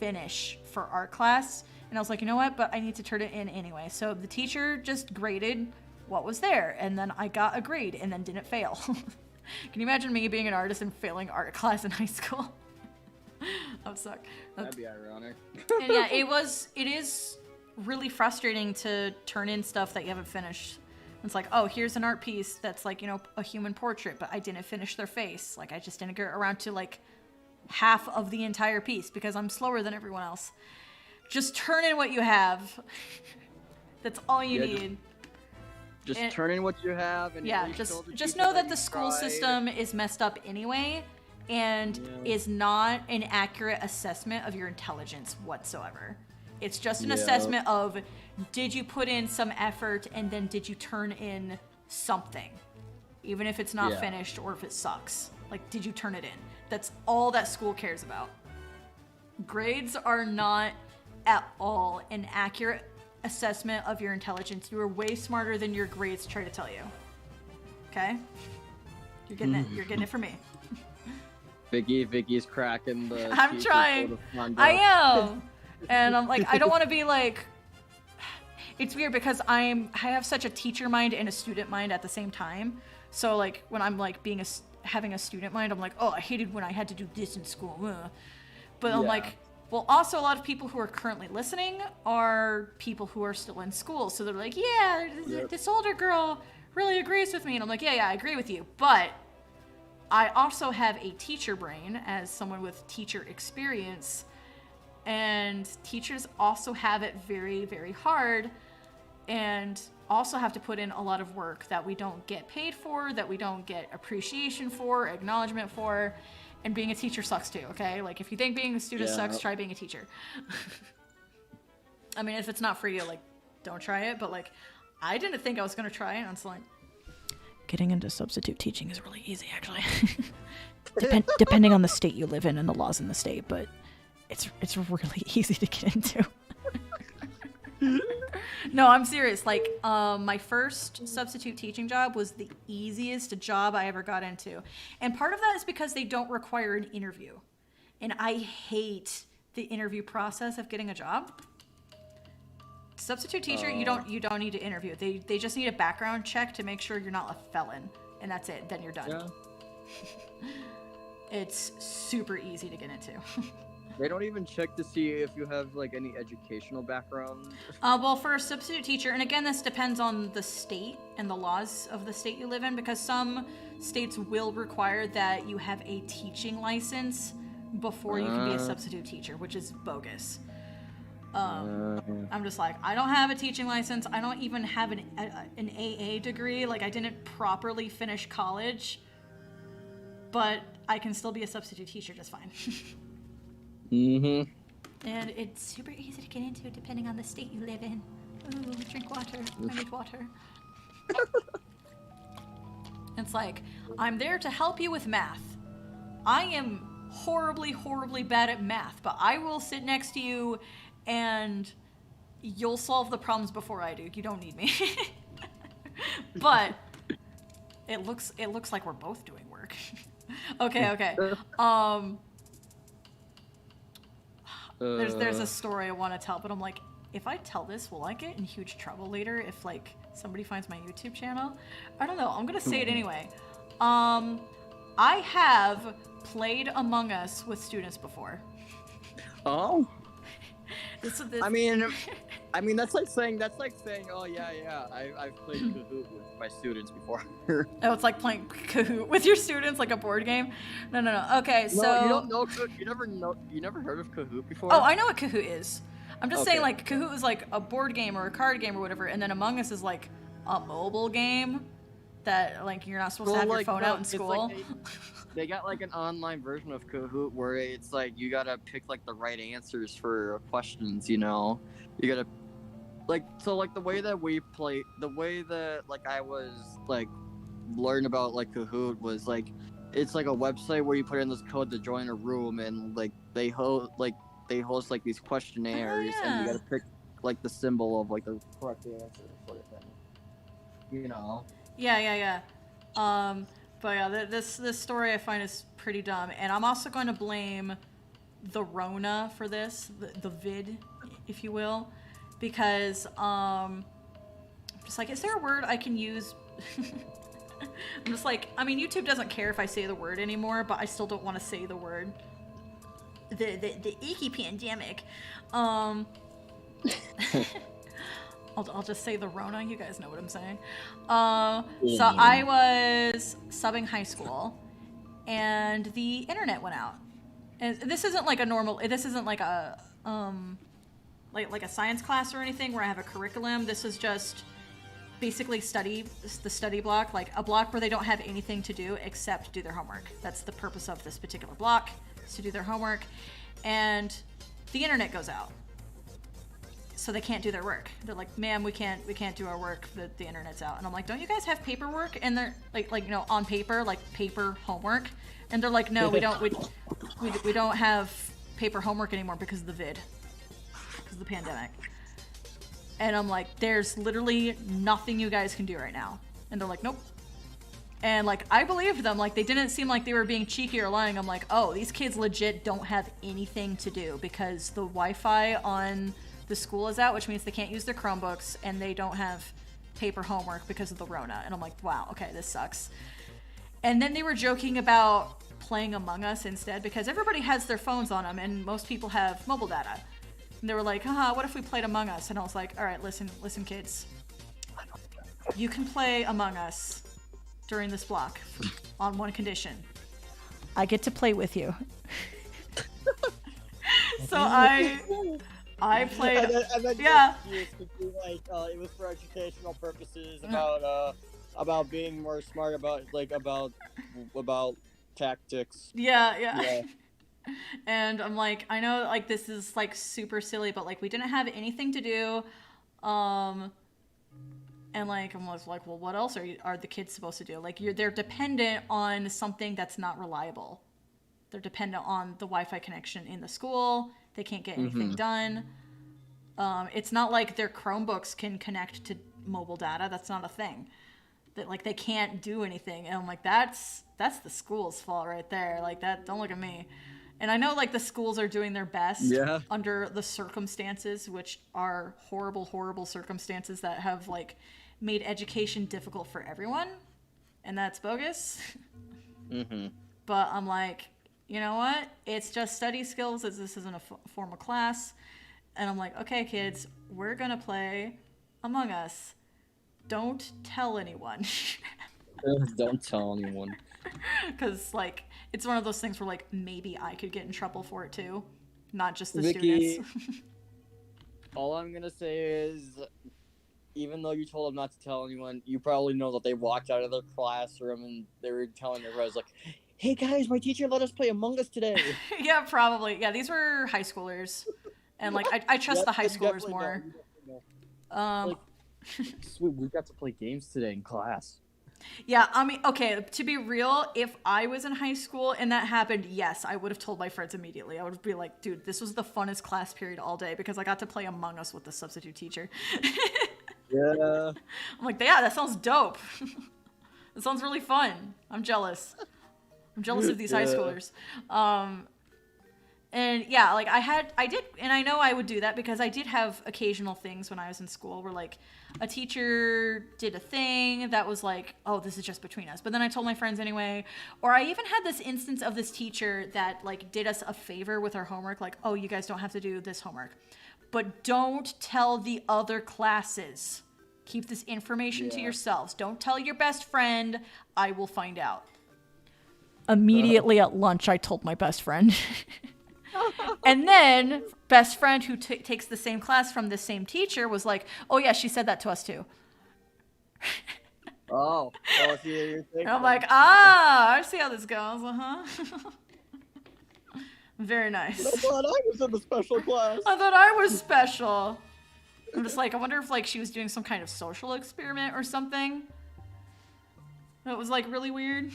[SPEAKER 4] finish for art class. And I was like, you know what? But I need to turn it in anyway. So the teacher just graded what was there, and then I got a grade and then didn't fail. Can you imagine me being an artist and failing art class in high school? That would suck.
[SPEAKER 10] That'd be ironic.
[SPEAKER 4] And yeah, it is really frustrating to turn in stuff that you haven't finished. It's like, oh, here's an art piece that's like, you know, a human portrait, but I didn't finish their face. Like, I just didn't get around to like half of the entire piece because I'm slower than everyone else. Just turn in what you have. That's all you need.
[SPEAKER 10] Just turn in what you have. And
[SPEAKER 4] just know that the school system is messed up anyway, and is not an accurate assessment of your intelligence whatsoever. It's just an assessment of, did you put in some effort, and then did you turn in something, even if it's not finished or if it sucks. Like, did you turn it in? That's all that school cares about. Grades are not at all an accurate assessment of your intelligence. You are way smarter than your grades try to tell you. Okay? You're getting it. You're getting it from me.
[SPEAKER 10] Vicky's cracking the.
[SPEAKER 4] I'm trying. I am. And I'm like, I don't want to be like. It's weird because I have such a teacher mind and a student mind at the same time. So like when I'm like having a student mind, I'm like, oh, I hated when I had to do this in school. But I'm like, well, also a lot of people who are currently listening are people who are still in school. So they're like, yeah, this older girl really agrees with me. And I'm like, yeah, I agree with you. But I also have a teacher brain as someone with teacher experience. And teachers also have it very, very hard and also have to put in a lot of work that we don't get paid for, that we don't get appreciation for, acknowledgement for. And being a teacher sucks too, okay? Like, if you think being a student sucks, try being a teacher. I mean, if it's not for you, like, don't try it. But, like, I didn't think I was going to try it. And it's like, getting into substitute teaching is really easy, actually. Depending on the state you live in and the laws in the state. But it's really easy to get into. No, I'm serious. Like, my first substitute teaching job was the easiest job I ever got into. And part of that is because they don't require an interview. And I hate the interview process of getting a job. Substitute teacher, you don't need to interview. They just need a background check to make sure you're not a felon. And that's it. Then you're done.
[SPEAKER 10] Yeah.
[SPEAKER 4] It's super easy to get into.
[SPEAKER 10] They don't even check to see if you have like any educational background.
[SPEAKER 4] Well, for a substitute teacher, and again, this depends on the state and the laws of the state you live in, because some states will require that you have a teaching license before you can be a substitute teacher, which is bogus. I'm just like, I don't have a teaching license. I don't even have an AA degree. Like, I didn't properly finish college, but I can still be a substitute teacher just fine.
[SPEAKER 10] Mm-hmm.
[SPEAKER 4] And it's super easy to get into depending on the state you live in. Ooh, drink water. I need water. It's like, I'm there to help you with math. I am horribly, horribly bad at math, but I will sit next to you and you'll solve the problems before I do. You don't need me. But it looks like we're both doing work. Okay. There's a story I want to tell, but I'm like, if I tell this, will I get in huge trouble later if like somebody finds my YouTube channel? I don't know. I'm gonna say it anyway. I have played Among Us with students before.
[SPEAKER 10] Oh.
[SPEAKER 4] This
[SPEAKER 10] I mean that's like saying oh yeah I've played Kahoot with my students before.
[SPEAKER 4] Oh, it's like playing Kahoot with your students, like a board game. No. Okay, so
[SPEAKER 10] no, you don't know you never heard of Kahoot before?
[SPEAKER 4] Oh, I know what Kahoot is. I'm just saying,
[SPEAKER 10] Okay.
[SPEAKER 4] like, Kahoot is like a board game or a card game or whatever, and then Among Us is like a mobile game that like you're not supposed to have your phone out in
[SPEAKER 10] it's
[SPEAKER 4] school.
[SPEAKER 10] like they got like an online version of Kahoot where it's like you gotta pick like the right answers for questions, you know. You gotta like the way that we play, the way that like I was like learn about like Kahoot was like it's like a website where you put in this code to join a room and like they host like these questionnaires and you gotta pick like the symbol of like the correct answer sort of thing. You know.
[SPEAKER 4] Yeah. But yeah, this story I find is pretty dumb, and I'm also going to blame the Rona for this, the vid, if you will, because I'm just like, is there a word I can use? I'm just like, I mean, YouTube doesn't care if I say the word anymore, but I still don't want to say the word. The icky pandemic. I'll just say the Rona. You guys know what I'm saying. So I was subbing high school, and the internet went out. And this isn't like a normal. This isn't like a like a science class or anything where I have a curriculum. This is just basically the study block, like a block where they don't have anything to do except do their homework. That's the purpose of this particular block, is to do their homework, and the internet goes out. So they can't do their work. They're like, ma'am, we can't do our work. The internet's out. And I'm like, don't you guys have paperwork? And they're like you know, on paper, like paper homework. And they're like, no, we don't have paper homework anymore because of the vid, because of the pandemic. And I'm like, there's literally nothing you guys can do right now. And they're like, nope. And like, I believed them. Like, they didn't seem like they were being cheeky or lying. I'm like, oh, these kids legit don't have anything to do because the Wi-Fi on the school is out, which means they can't use their Chromebooks, and they don't have paper homework because of the Rona. And I'm like, wow, okay, this sucks. And then they were joking about playing Among Us instead because everybody has their phones on them, and most people have mobile data. And they were like, haha, what if we played Among Us? And I was like, all right, listen, kids. You can play Among Us during this block on one condition. I get to play with you. So I played.
[SPEAKER 8] And then
[SPEAKER 4] yeah.
[SPEAKER 8] Like, it was for educational purposes about being more smart about tactics.
[SPEAKER 4] Yeah. And I'm like, I know like this is like super silly, but like we didn't have anything to do. And like I was like, well, what else are the kids supposed to do? Like they're dependent on something that's not reliable. They're dependent on the Wi-Fi connection in the school. They can't get anything done. It's not like their Chromebooks can connect to mobile data. That's not a thing. That like they can't do anything. And I'm like, that's the school's fault right there. Like that. Don't look at me. And I know like the schools are doing their best under the circumstances, which are horrible, horrible circumstances that have like made education difficult for everyone. And that's bogus.
[SPEAKER 10] Mm-hmm.
[SPEAKER 4] But I'm like, you know what? It's just study skills. This isn't a formal class. And I'm like, okay, kids, we're going to play Among Us. Don't tell anyone.
[SPEAKER 10] Don't tell anyone.
[SPEAKER 4] Because, like, it's one of those things where, like, maybe I could get in trouble for it, too. Not just the
[SPEAKER 10] Vicky,
[SPEAKER 4] students.
[SPEAKER 10] all I'm going to say is, even though you told them not to tell anyone, you probably know that they walked out of their classroom and they were telling everybody, like, hey, guys, my teacher let us play Among Us today.
[SPEAKER 4] Yeah, probably. Yeah, these were high schoolers. And, like, I trust the high schoolers more.
[SPEAKER 10] Like, sweet, we got to play games today in class.
[SPEAKER 4] Yeah, I mean, okay, to be real, if I was in high school and that happened, yes, I would have told my friends immediately. I would be like, dude, this was the funnest class period all day because I got to play Among Us with the substitute teacher.
[SPEAKER 10] Yeah.
[SPEAKER 4] I'm like, yeah, that sounds dope. That sounds really fun. I'm jealous. I'm jealous of these high schoolers. And yeah, like I did, and I know I would do that because I did have occasional things when I was in school where like a teacher did a thing that was like, oh, this is just between us. But then I told my friends anyway. Or I even had this instance of this teacher that like did us a favor with our homework. Like, oh, you guys don't have to do this homework, but don't tell the other classes. Keep this information to yourselves. Don't tell your best friend. I will find out. Immediately at lunch, I told my best friend. And then best friend who takes the same class from the same teacher was like, oh yeah, she said that to us too.
[SPEAKER 10] Oh, see you're thinking.
[SPEAKER 4] I'm like, I see how this goes. Very nice.
[SPEAKER 10] I thought I was in the special class.
[SPEAKER 4] I thought I was special. I'm just like, I wonder if like she was doing some kind of social experiment or something. That was like really weird.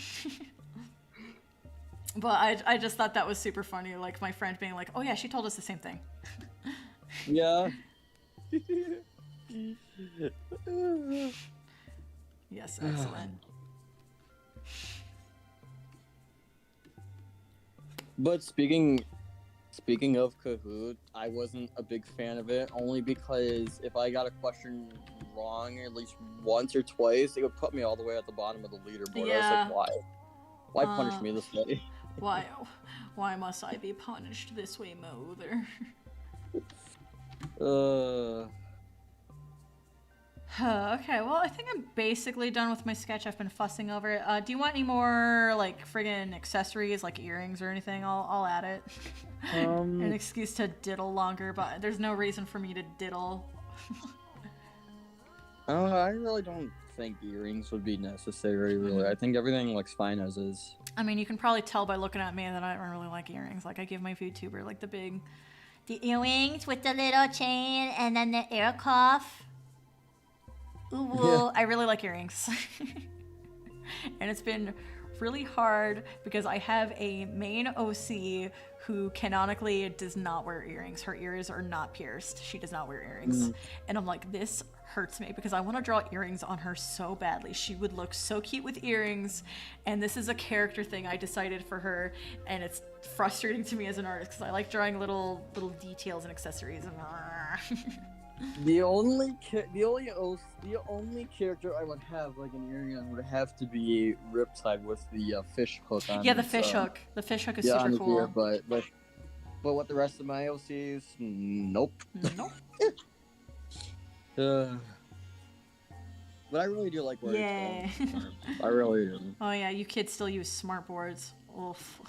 [SPEAKER 4] But I just thought that was super funny. Like my friend being like, oh yeah, she told us the same thing.
[SPEAKER 10] Yeah.
[SPEAKER 4] Yes, excellent.
[SPEAKER 10] But speaking of Kahoot, I wasn't a big fan of it only because if I got a question wrong at least once or twice, it would put me all the way at the bottom of the leaderboard.
[SPEAKER 4] Yeah.
[SPEAKER 10] I was like, why punish me this way?
[SPEAKER 4] Why must I be punished this way, mother? Okay, well, I think I'm basically done with my sketch. I've been fussing over it. Do you want any more, like, friggin' accessories, like earrings or anything? I'll add it. An excuse to diddle longer, but there's no reason for me to diddle.
[SPEAKER 10] I really don't think earrings would be necessary, really. I think everything looks fine as is.
[SPEAKER 4] I mean, you can probably tell by looking at me that I don't really like earrings. Like, I give my VTuber, like, the earrings with the little chain and then the ear cuff. Ooh, yeah. I really like earrings. And it's been really hard because I have a main OC who canonically does not wear earrings. Her ears are not pierced. She does not wear earrings. And I'm like, this hurts me because I want to draw earrings on her so badly. She would look so cute with earrings, and this is a character thing I decided for her, and it's frustrating to me as an artist because I like drawing little details and accessories. And
[SPEAKER 10] The only character I would have like an earring on would have to be Riptide with the fish hook on.
[SPEAKER 4] Yeah, the fish hook. The fish hook is super cool.
[SPEAKER 10] Ear, but what the rest of my OCs, nope.
[SPEAKER 4] Nope.
[SPEAKER 10] But I really do like wearing
[SPEAKER 4] yeah.
[SPEAKER 10] I really do.
[SPEAKER 4] Oh yeah, you kids still use smart boards. Oof.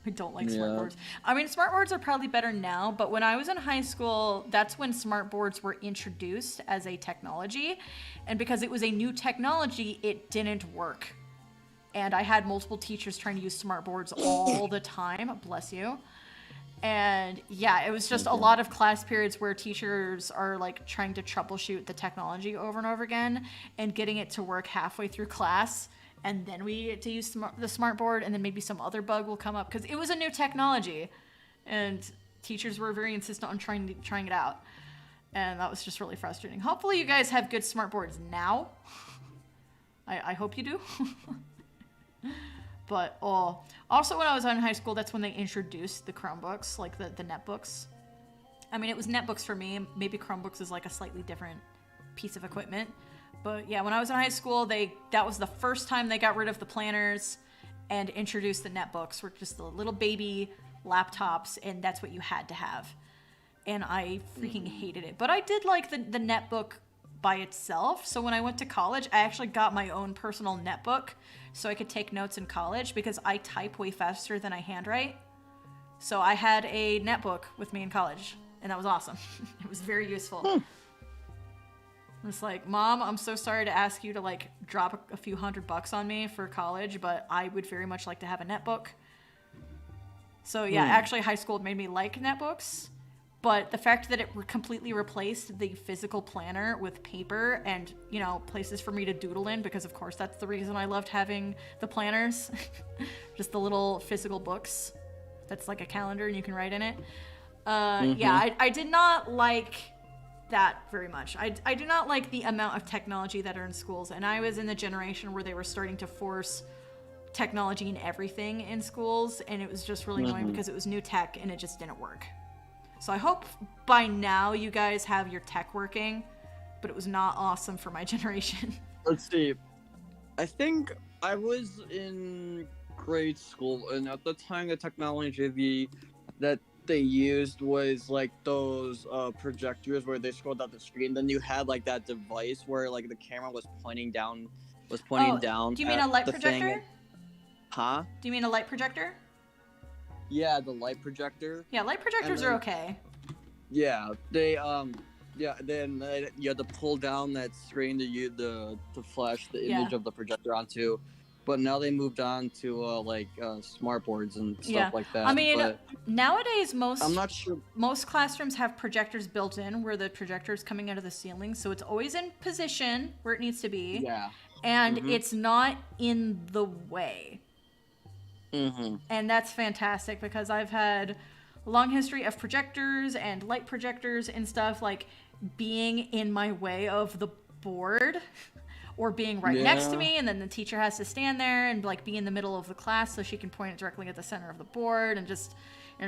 [SPEAKER 4] I don't like smart boards. I mean, smart boards are probably better now, but when I was in high school, that's when smart boards were introduced as a technology. And because it was a new technology, it didn't work. And I had multiple teachers trying to use smart boards all the time. Bless you. And yeah, it was just a lot of class periods where teachers are like trying to troubleshoot the technology over and over again and getting it to work halfway through class. And then we get to use the smart board, and then maybe some other bug will come up because it was a new technology, and teachers were very insistent on trying it out. And that was just really frustrating. Hopefully you guys have good smart boards now. I hope you do. But also when I was in high school, that's when they introduced the Chromebooks, like the netbooks. I mean, it was netbooks for me. Maybe Chromebooks is like a slightly different piece of equipment. But yeah, when I was in high school, that was the first time they got rid of the planners and introduced the netbooks, were just the little baby laptops, and that's what you had to have. And I freaking hated it. But I did like the netbook by itself. So when I went to college, I actually got my own personal netbook so I could take notes in college because I type way faster than I handwrite. So I had a netbook with me in college, and that was awesome. It was very useful. It's like, Mom, I'm so sorry to ask you to like drop a few $100 on me for college, but I would very much like to have a netbook. So yeah, actually high school made me like netbooks. But the fact that it completely replaced the physical planner with paper and, you know, places for me to doodle in, because of course that's the reason I loved having the planners. Just the little physical books. That's like a calendar and you can write in it. Yeah, I did not like that very much. I do not like the amount of technology that are in schools. And I was in the generation where they were starting to force technology in everything in schools. And it was just really annoying because it was new tech and it just didn't work. So I hope by now you guys have your tech working, but it was not awesome for my generation.
[SPEAKER 10] Let's see. I think I was in grade school, and at the time the technology that they used was like those projectors where they scrolled out the screen. Then you had like that device where like the camera was pointing down.
[SPEAKER 4] Do you mean a light projector?
[SPEAKER 10] Huh?
[SPEAKER 4] Do you mean a light projector?
[SPEAKER 10] Yeah, the light projector.
[SPEAKER 4] Yeah, light projectors are okay.
[SPEAKER 10] Yeah, they then you had to pull down that screen to flash the image of the projector onto. But now they moved on to smart boards and stuff like that.
[SPEAKER 4] I mean,
[SPEAKER 10] but
[SPEAKER 4] nowadays
[SPEAKER 10] I'm not sure.
[SPEAKER 4] Most classrooms have projectors built in where the projector is coming out of the ceiling, so it's always in position where it needs to be.
[SPEAKER 10] Yeah.
[SPEAKER 4] And it's not in the way. And that's fantastic because I've had a long history of projectors and light projectors and stuff like being in my way of the board or being right next to me, and then the teacher has to stand there and like be in the middle of the class so she can point it directly at the center of the board, and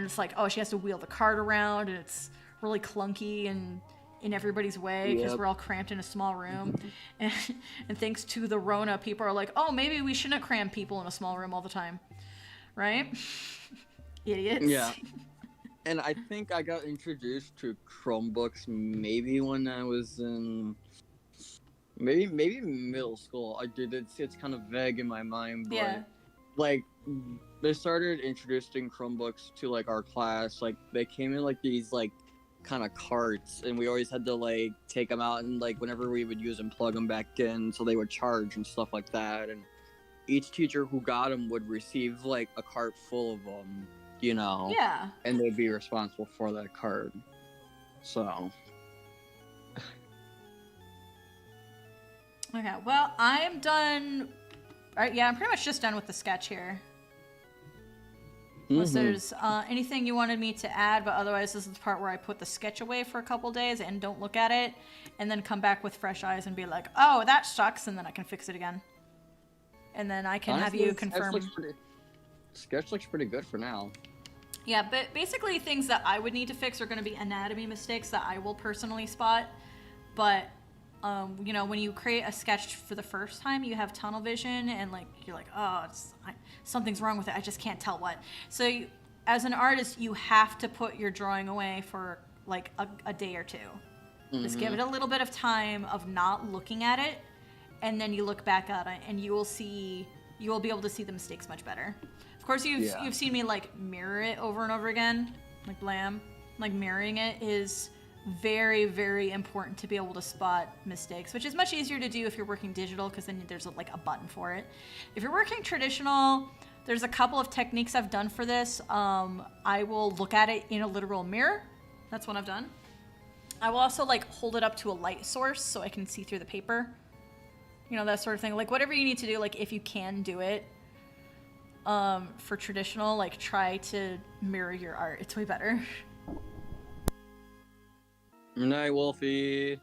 [SPEAKER 4] it's like, oh, she has to wheel the cart around and it's really clunky and in everybody's way because we're all cramped in a small room. And thanks to the Rona, people are like, oh, maybe we shouldn't cram people in a small room all the time. Right? Idiots.
[SPEAKER 10] Yeah. And I think I got introduced to Chromebooks maybe when I was in maybe middle school. I did. It's kind of vague in my mind, but like they started introducing Chromebooks to like our class. Like they came in like these like kind of carts, and we always had to like take them out and like whenever we would use them, plug them back in so they would charge and stuff like that. And each teacher who got them would receive like a cart full of them, you know.
[SPEAKER 4] Yeah.
[SPEAKER 10] And they'd be responsible for that cart. So.
[SPEAKER 4] Okay, well, I'm done. Yeah, I'm pretty much just done with the sketch here. Unless there's anything you wanted me to add, but otherwise this is the part where I put the sketch away for a couple days and don't look at it, and then come back with fresh eyes and be like, oh, that sucks, and then I can fix it again. And then I can have you confirm.
[SPEAKER 10] Sketch looks pretty good for now.
[SPEAKER 4] Yeah, but basically things that I would need to fix are going to be anatomy mistakes that I will personally spot. But, you know, when you create a sketch for the first time, you have tunnel vision and, like, you're like, oh, something's wrong with it. I just can't tell what. So as an artist, you have to put your drawing away for, like, a day or two. Just give it a little bit of time of not looking at it. And then you look back at it, and you will be able to see the mistakes much better. Of course, you've seen me like mirror it over and over again, like blam. Like mirroring it is very, very important to be able to spot mistakes, which is much easier to do if you're working digital because then there's like a button for it. If you're working traditional, there's a couple of techniques I've done for this. I will look at it in a literal mirror. That's what I've done. I will also like hold it up to a light source so I can see through the paper. You know, that sort of thing. Like, whatever you need to do, like, if you can do it, for traditional, like, try to mirror your art. It's way better.
[SPEAKER 10] Night, Wolfie.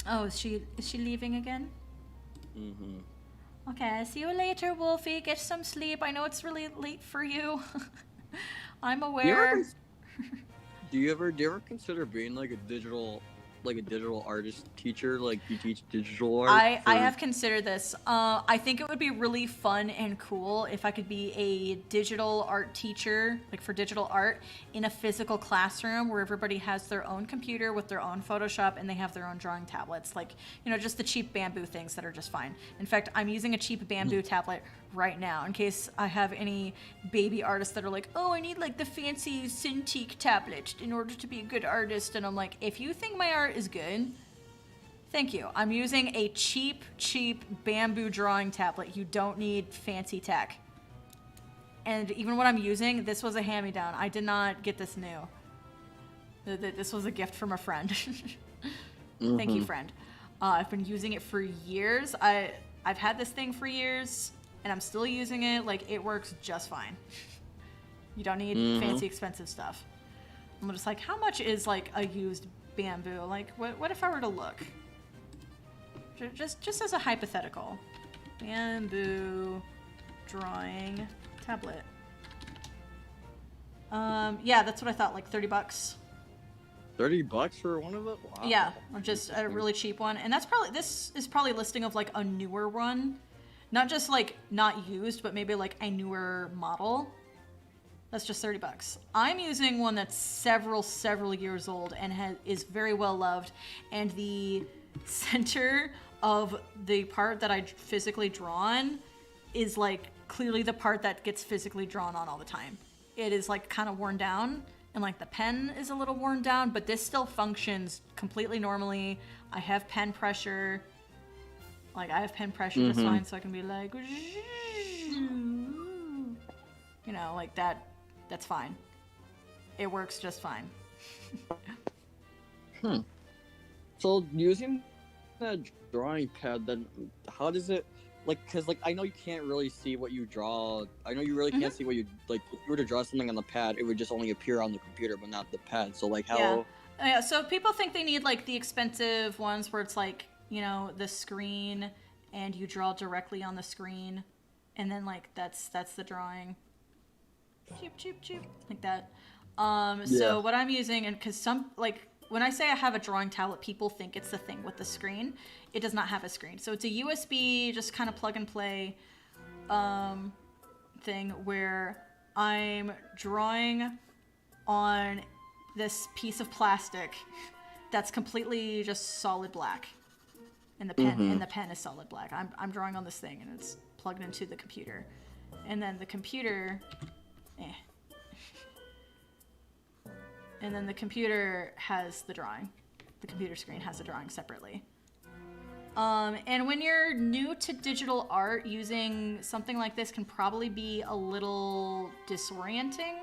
[SPEAKER 5] Oh, is she leaving again?
[SPEAKER 10] Mm-hmm.
[SPEAKER 5] Okay, see you later, Wolfie. Get some sleep. I know it's really late for you. I'm aware.
[SPEAKER 10] Do you ever consider being like a digital artist teacher? Like you teach digital art?
[SPEAKER 5] I have considered this. I think it would be really fun and cool if I could be a digital art teacher, like for digital art, in a physical classroom where everybody has their own computer with their own Photoshop and they have their own drawing tablets. Like, you know, just the cheap bamboo things that are just fine. In fact, I'm using a cheap bamboo tablet right now in case I have any baby artists that are like, oh, I need like the fancy Cintiq tablet in order to be a good artist. And I'm like, if you think my art is good, thank you. I'm using a cheap bamboo drawing tablet. You don't need fancy tech. And even what I'm using, this was a hand-me-down. I did not get this new. This was a gift from a friend. Thank you, friend. I've been using it for years. I've had this thing for years, and I'm still using it. Like, it works just fine. You don't need fancy, expensive stuff. I'm just like, how much is like a used bamboo? Like, what if I were to look? Just as a hypothetical. Bamboo drawing tablet. Yeah, that's what I thought, like $30.
[SPEAKER 10] $30 for one of them? Wow.
[SPEAKER 5] Yeah, or just a really cheap one. And this is probably a listing of like a newer one. Not just like not used, but maybe like a newer model. That's just $30. I'm using one that's several years old and is very well loved. And the center of the part that I physically drawn is like clearly the part that gets physically drawn on all the time. It is like kind of worn down, and like the pen is a little worn down, but this still functions completely normally. I have pen pressure. Like, I have pen pressure just fine, so I can be like, you know, like that. That's fine. It works just fine.
[SPEAKER 10] So using that drawing pad, then how does it, like, because like I know you can't really see what you draw. I know you really can't see what you, like, if you were to draw something on the pad, it would just only appear on the computer but not the pad. So like how?
[SPEAKER 5] Yeah, so people think they need like the expensive ones where it's like, you know, the screen and you draw directly on the screen, and then like that's the drawing. Choop, like that. So what I'm using, and because some, like, when I say I have a drawing tablet, people think it's the thing with the screen. It does not have a screen. So it's a USB, just kind of plug and play thing where I'm drawing on this piece of plastic that's completely just solid black. And the pen is solid black. I'm drawing on this thing and it's plugged into the computer. And then the computer and then the computer has the drawing. The computer screen has the drawing separately. And when you're new to digital art, using something like this can probably be a little disorienting.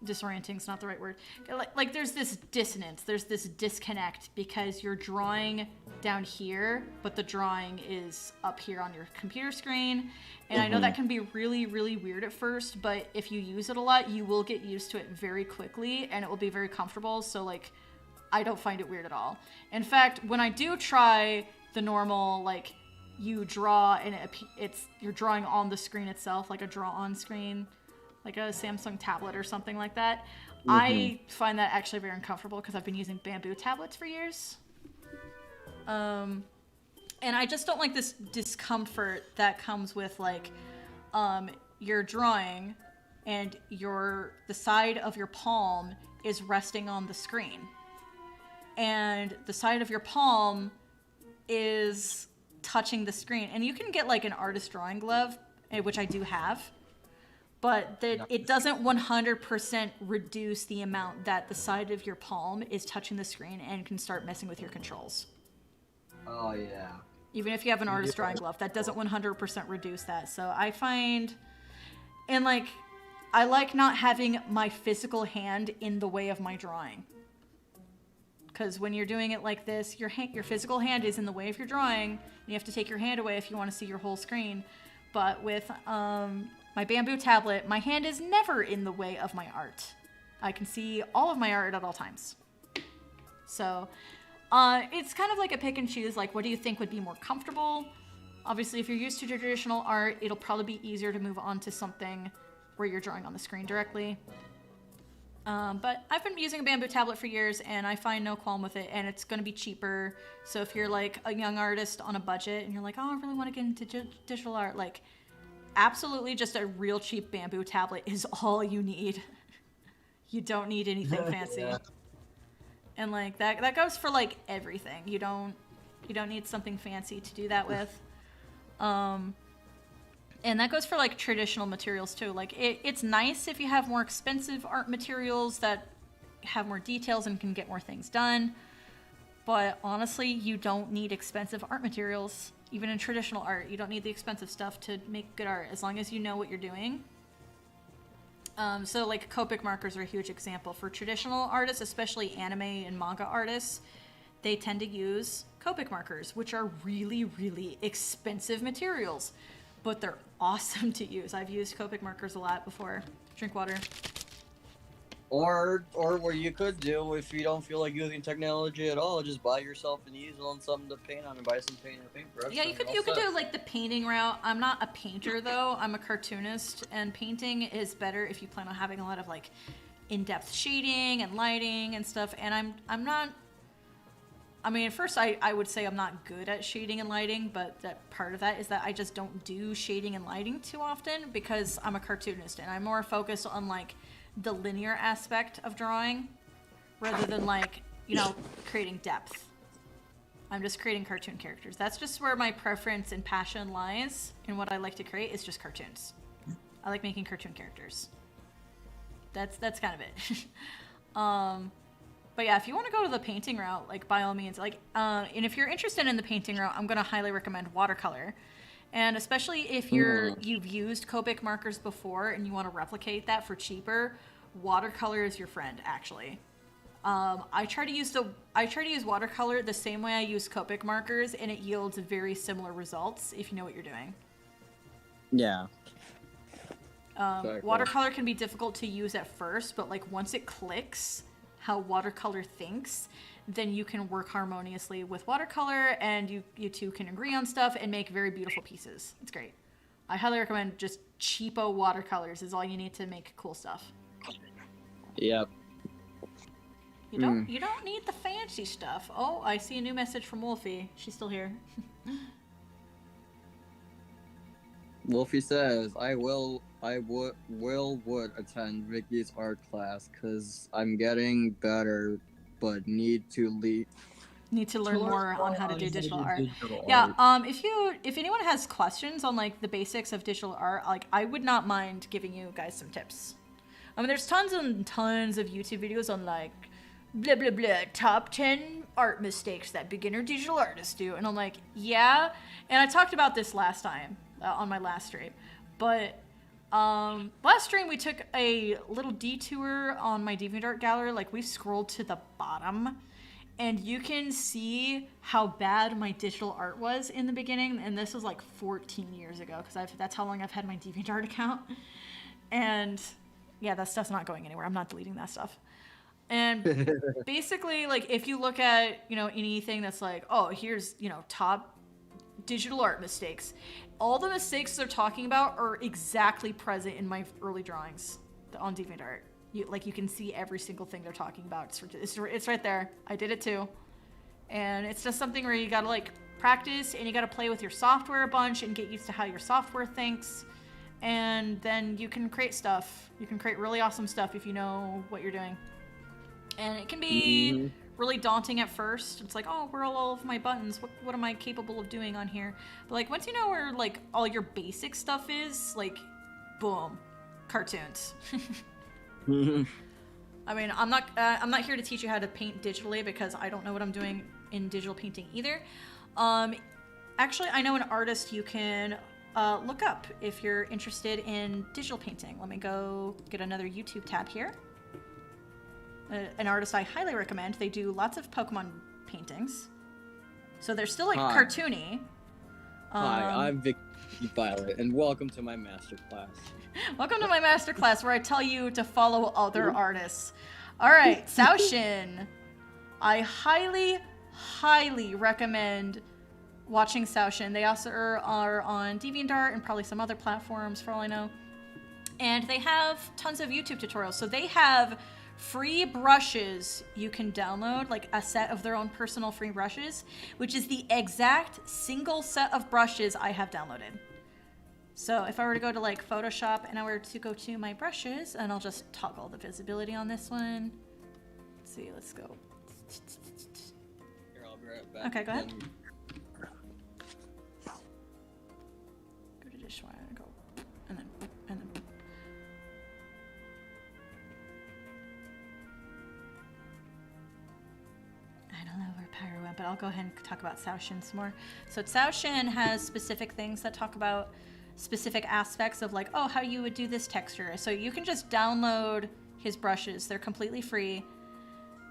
[SPEAKER 5] Disorienting's not the right word. Like there's this dissonance, there's this disconnect because you're drawing down here, but the drawing is up here on your computer screen. And I know that can be really weird at first, but if you use it a lot, you will get used to it very quickly and it will be very comfortable. So like, I don't find it weird at all. In fact, when I do try the normal, like you draw and you're drawing on the screen itself, like a draw on screen, like a Samsung tablet or something like that. I find that actually very uncomfortable because I've been using bamboo tablets for years. And I just don't like this discomfort that comes with like, you're drawing and the side of your palm is resting on the screen. And the side of your palm is touching the screen. And you can get like an artist drawing glove, which I do have. But it doesn't 100% reduce the amount that the side of your palm is touching the screen and can start messing with your controls.
[SPEAKER 9] Oh, yeah.
[SPEAKER 5] Even if you have an artist drawing glove, that doesn't 100% reduce that. So I find, and like, I like not having my physical hand in the way of my drawing. Because when you're doing it like this, your physical hand is in the way of your drawing, and you have to take your hand away if you want to see your whole screen. But with my bamboo tablet, my hand is never in the way of my art. I can see all of my art at all times. So it's kind of like a pick and choose, like what do you think would be more comfortable? Obviously, if you're used to traditional art, it'll probably be easier to move on to something where you're drawing on the screen directly. But I've been using a bamboo tablet for years and I find no qualm with it, and it's going to be cheaper. So if you're like a young artist on a budget and you're like, oh, I really want to get into digital art, like absolutely just a real cheap bamboo tablet is all you need. You don't need anything fancy.
[SPEAKER 8] Yeah.
[SPEAKER 5] And like that goes for like everything. You don't need something fancy to do that with. And that goes for like traditional materials too. Like it's nice if you have more expensive art materials that have more details and can get more things done. But honestly, you don't need expensive art materials. Even in traditional art, you don't need the expensive stuff to make good art as long as you know what you're doing. So like Copic markers are a huge example. For traditional artists, especially anime and manga artists, they tend to use Copic markers, which are really, really expensive materials. But they're awesome to use. I've used Copic markers a lot before. Drink water.
[SPEAKER 10] Or what you could do if you don't feel like using technology at all, just buy yourself an easel and something to paint on, and buy some paint and paintbrush.
[SPEAKER 5] Yeah, you could do like the painting route. I'm not a painter though. I'm a cartoonist, and painting is better if you plan on having a lot of like in-depth shading and lighting and stuff. And I'm not. I mean, at first I would say I'm not good at shading and lighting, but that part of that is that I just don't do shading and lighting too often because I'm a cartoonist and I'm more focused on like the linear aspect of drawing rather than like, you know, creating depth. I'm just creating cartoon characters. That's just where my preference and passion lies in what I like to create is just cartoons. I like making cartoon characters. That's kind of it. But yeah, if you want to go to the painting route, like by all means, like, and if you're interested in the painting route, I'm going to highly recommend watercolor. And especially if you've used Copic markers before and you want to replicate that for cheaper, watercolor is your friend, actually. I try to use watercolor the same way I use Copic markers, and it yields very similar results if you know what you're doing.
[SPEAKER 10] Yeah.
[SPEAKER 5] Watercolor can be difficult to use at first, but like once it clicks how watercolor thinks, then you can work harmoniously with watercolor, and you two can agree on stuff and make very beautiful pieces. It's great. I highly recommend just cheapo watercolors is all you need to make cool stuff.
[SPEAKER 10] Yep.
[SPEAKER 5] You don't need the fancy stuff. Oh, I see a new message from Wolfie. She's still here.
[SPEAKER 10] Wolfie says, I would attend Vicky's art class because I'm getting better, but need to
[SPEAKER 5] learn more on how to do digital art. Yeah, if anyone has questions on like the basics of digital art, like I would not mind giving you guys some tips. I mean, there's tons and tons of YouTube videos on like blah blah blah top 10 art mistakes that beginner digital artists do, and I'm like, yeah. And I talked about this last time on my last stream, but last stream we took a little detour on my DeviantArt gallery. Like we scrolled to the bottom, and you can see how bad my digital art was in the beginning. And this was like 14 years ago because that's how long I've had my DeviantArt account. And yeah, that stuff's not going anywhere. I'm not deleting that stuff. And basically, like if you look at, you know, anything that's like, oh, here's, you know, top digital art mistakes, all the mistakes they're talking about are exactly present in my early drawings on DeviantArt. You can see every single thing they're talking about. It's right there. I did it too. And it's just something where you gotta like practice, and you gotta play with your software a bunch and get used to how your software thinks. And then you can create stuff. You can create really awesome stuff if you know what you're doing. And it can be really daunting at first. It's like, oh, where are all of my buttons? What am I capable of doing on here? But like once you know where like all your basic stuff is, like, boom, cartoons. I mean, I'm not here to teach you how to paint digitally because I don't know what I'm doing in digital painting either. Actually, I know an artist you can look up if you're interested in digital painting. Let me go get another YouTube tab here. An artist I highly recommend. They do lots of Pokemon paintings, so they're still like cartoony.
[SPEAKER 10] Hi, I'm Vicky Violet, and welcome to my masterclass.
[SPEAKER 5] Welcome to my masterclass where I tell you to follow other artists. All right, Saoshin. I highly, highly recommend watching Saoshin. They also are on DeviantArt and probably some other platforms for all I know. And they have tons of YouTube tutorials. So they have free brushes you can download, like a set of their own personal free brushes, which is the exact single set of brushes I have downloaded. So if I were to go to like Photoshop and I were to go to my brushes, and I'll just toggle the visibility on this one. Let's see, let's go.
[SPEAKER 10] Here, I'll be right back.
[SPEAKER 5] Okay, go ahead. Go to dishwasher, go, and then. I don't know where Pyro went, but I'll go ahead and talk about Saoshin some more. So Saoshin has specific things that talk about specific aspects of like, oh, how you would do this texture. So you can just download his brushes. They're completely free.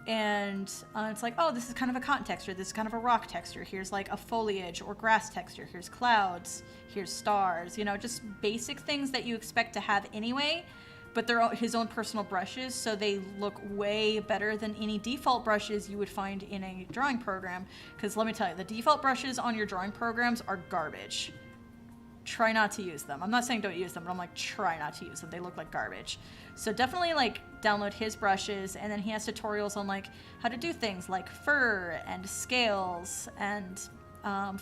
[SPEAKER 5] And it's like, oh, this is kind of a cotton texture. This is kind of a rock texture. Here's like a foliage or grass texture. Here's clouds. Here's stars. You know, just basic things that you expect to have anyway. But they're his own personal brushes, so they look way better than any default brushes you would find in a drawing program. Because let me tell you, the default brushes on your drawing programs are garbage. Try not to use them. I'm not saying don't use them, but I'm like, try not to use them. They look like garbage. So definitely like download his brushes, and then he has tutorials on like how to do things like fur and scales and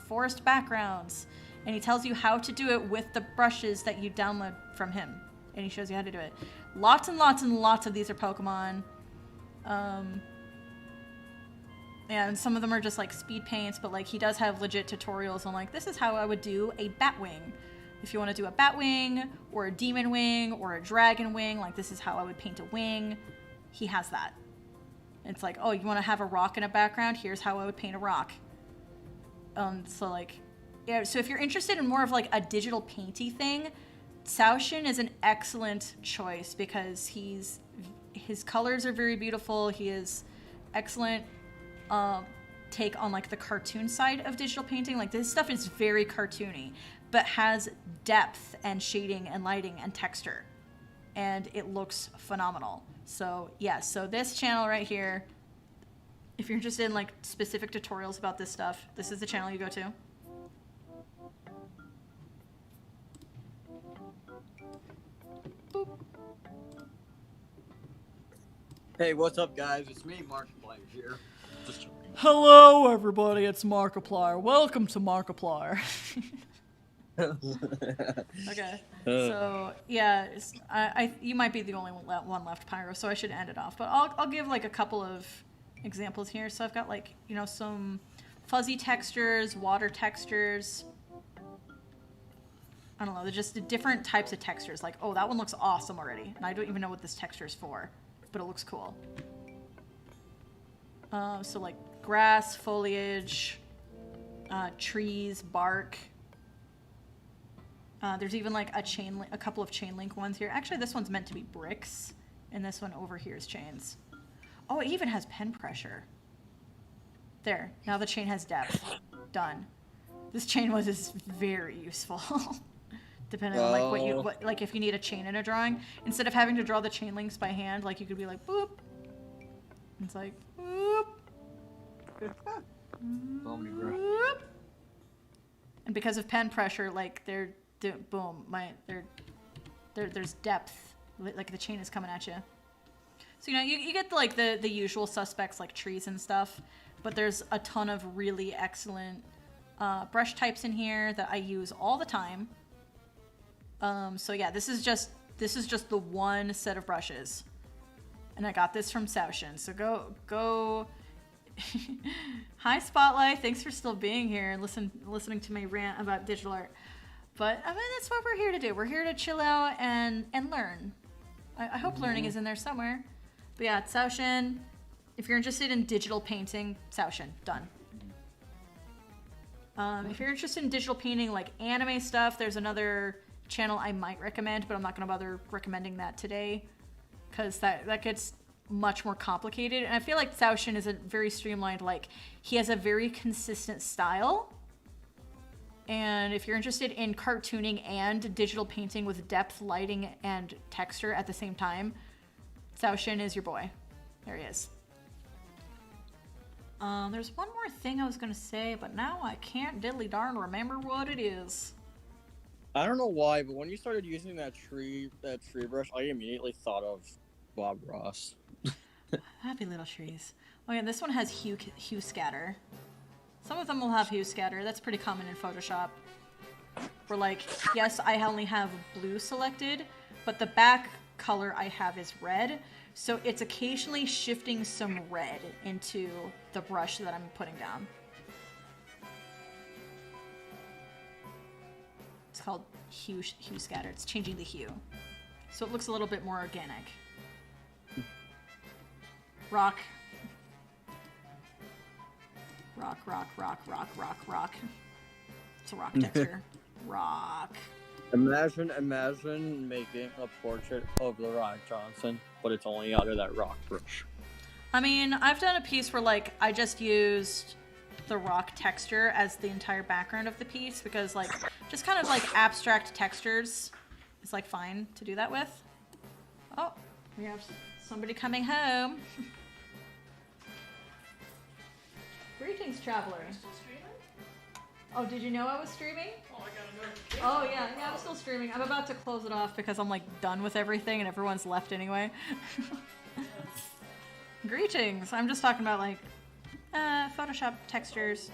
[SPEAKER 5] forest backgrounds. And he tells you how to do it with the brushes that you download from him. And he shows you how to do it. Lots and lots and lots of these are Pokemon. And some of them are just like speed paints, but like he does have legit tutorials on like, this is how I would do a Batwing. If you want to do a Batwing or a Demon Wing or a Dragon Wing, like this is how I would paint a wing. He has that. It's like, oh, you want to have a rock in a background? Here's how I would paint a rock. So like, yeah, so if you're interested in more of like a digital painty thing, Saoshin is an excellent choice because his colors are very beautiful. He is excellent take on like the cartoon side of digital painting. Like this stuff is very cartoony, but has depth and shading and lighting and texture, and it looks phenomenal. So yeah, so this channel right here, if you're interested in like specific tutorials about this stuff, this is the channel you go to. Boop.
[SPEAKER 10] Hey, what's up, guys? It's me, Markiplier here. Just joking.
[SPEAKER 5] Hello, everybody. It's Markiplier. Welcome to Markiplier. Okay. So yeah, you might be the only one left, Pyro. So I should end it off. But I'll give like a couple of examples here. So I've got like, you know, some fuzzy textures, water textures. I don't know, they're just different types of textures. Like, oh, that one looks awesome already. And I don't even know what this texture is for, but it looks cool. So like grass, foliage, trees, bark. There's even like a couple of chain link ones here. Actually, this one's meant to be bricks, and this one over here is chains. Oh, it even has pen pressure. There, now the chain has depth. Done. This chain is very useful. Depending on like like if you need a chain in a drawing, instead of having to draw the chain links by hand, like you could be like boop. It's like boop. Boop. And because of pen pressure, like there's depth, like the chain is coming at you. So you know you get like the usual suspects like trees and stuff, but there's a ton of really excellent brush types in here that I use all the time. So yeah, this is just the one set of brushes, and I got this from Saoshin. So go. Hi Spotlight, thanks for still being here and listening to my rant about digital art. But I mean, that's what we're here to do. We're here to chill out and learn. I hope learning is in there somewhere. But yeah, Saoshin. If you're interested in digital painting, Saoshin, done. If you're interested in digital painting, like anime stuff, there's another channel I might recommend, but I'm not going to bother recommending that today because that gets much more complicated. And I feel like Saoshin is a very streamlined, like he has a very consistent style. And if you're interested in cartooning and digital painting with depth, lighting, and texture at the same time, Saoshin is your boy. There he is. There's one more thing I was gonna say, but now I can't diddly darn remember what it is.
[SPEAKER 10] I don't know why, but when you started using that tree brush, I immediately thought of Bob Ross.
[SPEAKER 5] Happy little trees. Oh yeah, this one has hue scatter. Some of them will have hue scatter. That's pretty common in Photoshop. Where like, yes, I only have blue selected, but the back color I have is red. So it's occasionally shifting some red into the brush that I'm putting down. It's called hue scatter. It's changing the hue. So it looks a little bit more organic. Rock. Rock, rock, rock, rock, rock, rock. It's a rock texture. Rock.
[SPEAKER 10] Imagine making a portrait of The Rock Johnson, but it's only out of that rock brush.
[SPEAKER 5] I mean, I've done a piece where like I just used the rock texture as the entire background of the piece because like just kind of like abstract textures is like fine to do that with. Oh, we have somebody coming home. Greetings, traveler. Oh, did you know I was streaming? Oh yeah, I'm still streaming. I'm about to close it off because I'm like done with everything and everyone's left anyway. Greetings. I'm just talking about like Photoshop textures.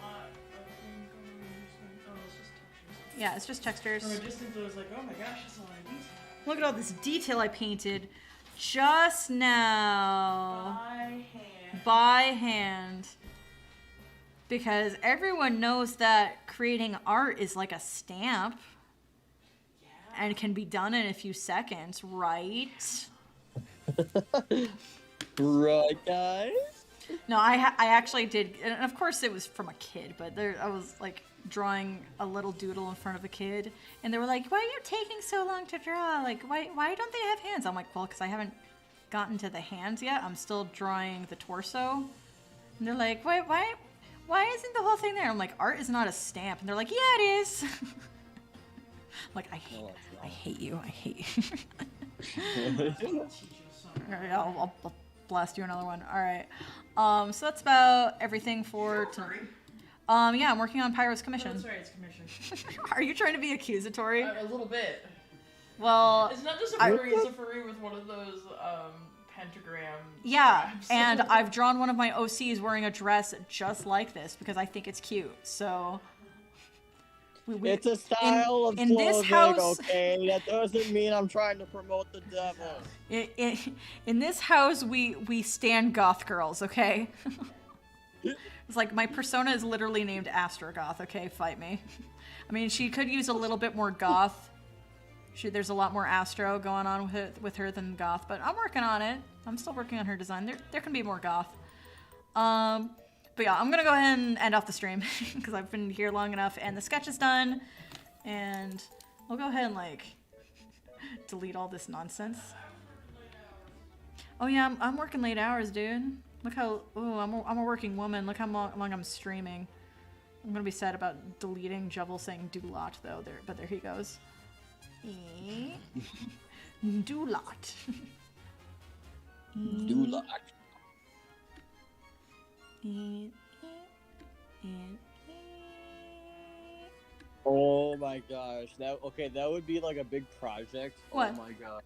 [SPEAKER 5] Yeah, it's just textures.
[SPEAKER 11] From a distance, I was like, oh my gosh, that's a lot of detail.
[SPEAKER 5] Look at all this detail I painted just now. By hand. Because everyone knows that creating art is like a stamp. And can be done in a few seconds, right?
[SPEAKER 10] Right, guys?
[SPEAKER 5] No, I actually did, and of course it was from a kid, but I was like drawing a little doodle in front of a kid, and they were like, why are you taking so long to draw? Like, why don't they have hands? I'm like, well, because I haven't gotten to the hands yet. I'm still drawing the torso. And they're like, why isn't the whole thing there? I'm like, art is not a stamp. And they're like, yeah, it is. I'm like, I hate you. Alright, I'll blast you another one. Alright. So that's about everything for tonight. Yeah, I'm working on Pyro's commission.
[SPEAKER 11] Oh, that's right, it's commission.
[SPEAKER 5] Are you trying to be accusatory?
[SPEAKER 11] A little bit.
[SPEAKER 5] Well,
[SPEAKER 11] it's not just a furry, it's a furry with one of those pentagram
[SPEAKER 5] yeah,
[SPEAKER 11] straps.
[SPEAKER 5] and I've drawn one of my OCs wearing a dress just like this because I think it's cute. So
[SPEAKER 10] it's a style of
[SPEAKER 5] in
[SPEAKER 10] clothing,
[SPEAKER 5] this house,
[SPEAKER 10] okay? That doesn't mean I'm trying to promote the devil.
[SPEAKER 5] In this house, we stand goth girls, okay? It's like my persona is literally named Astrogoth, okay? Fight me. I mean, she could use a little bit more goth. There's a lot more Astro going on with her than goth, but I'm working on it. I'm still working on her design. There can be more goth. But yeah, I'm gonna go ahead and end off the stream because I've been here long enough, and the sketch is done. And I'll go ahead and like delete all this nonsense. Oh yeah, I'm working late hours, dude. Look how I'm a working woman. Look how long I'm streaming. I'm gonna be sad about deleting Jubble saying do lot though. But there he goes. Do lot.
[SPEAKER 10] Do lot. Oh my gosh, that would be like a big project.
[SPEAKER 5] What?
[SPEAKER 10] Oh my god.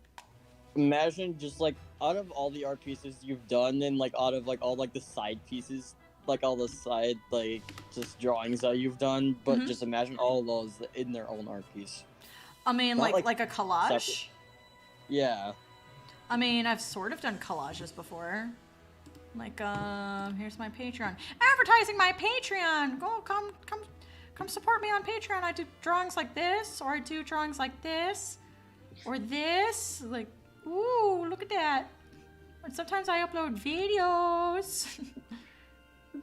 [SPEAKER 10] Imagine just like out of all the art pieces you've done and like out of like all like the side pieces, like all the side like just drawings that you've done, but just imagine all of those in their own art piece.
[SPEAKER 5] I mean,
[SPEAKER 10] Not
[SPEAKER 5] like a collage?
[SPEAKER 10] separate. Yeah.
[SPEAKER 5] I mean, I've sort of done collages before. Like, here's my Patreon. Advertising my Patreon! Go, come support me on Patreon. I do drawings like this, or I do drawings like this, or this. Like, ooh, look at that. And sometimes I upload videos.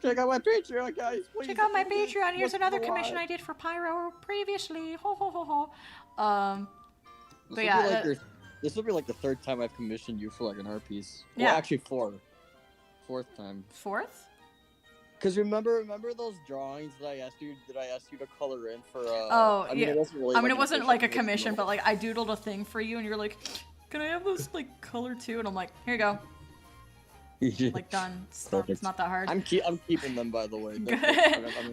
[SPEAKER 10] Check out my Patreon, guys. Please.
[SPEAKER 5] Check out my Patreon. Here's another commission I did for Pyro previously. Ho ho ho ho. But yeah.
[SPEAKER 10] This will be like the third time I've commissioned you for like an art piece.
[SPEAKER 5] Yeah.
[SPEAKER 10] Well, actually fourth time.
[SPEAKER 5] Fourth?
[SPEAKER 10] Because remember those drawings that I asked you to color in for?
[SPEAKER 5] Oh,
[SPEAKER 10] I mean,
[SPEAKER 5] yeah.
[SPEAKER 10] It wasn't really.
[SPEAKER 5] I mean, it wasn't like a commission, but like I doodled a thing for you, and you're like, "Can I have this like color too?" And I'm like, "Here you go."
[SPEAKER 4] Like done. It's not that hard.
[SPEAKER 10] I'm keeping them, by the way.
[SPEAKER 4] Good.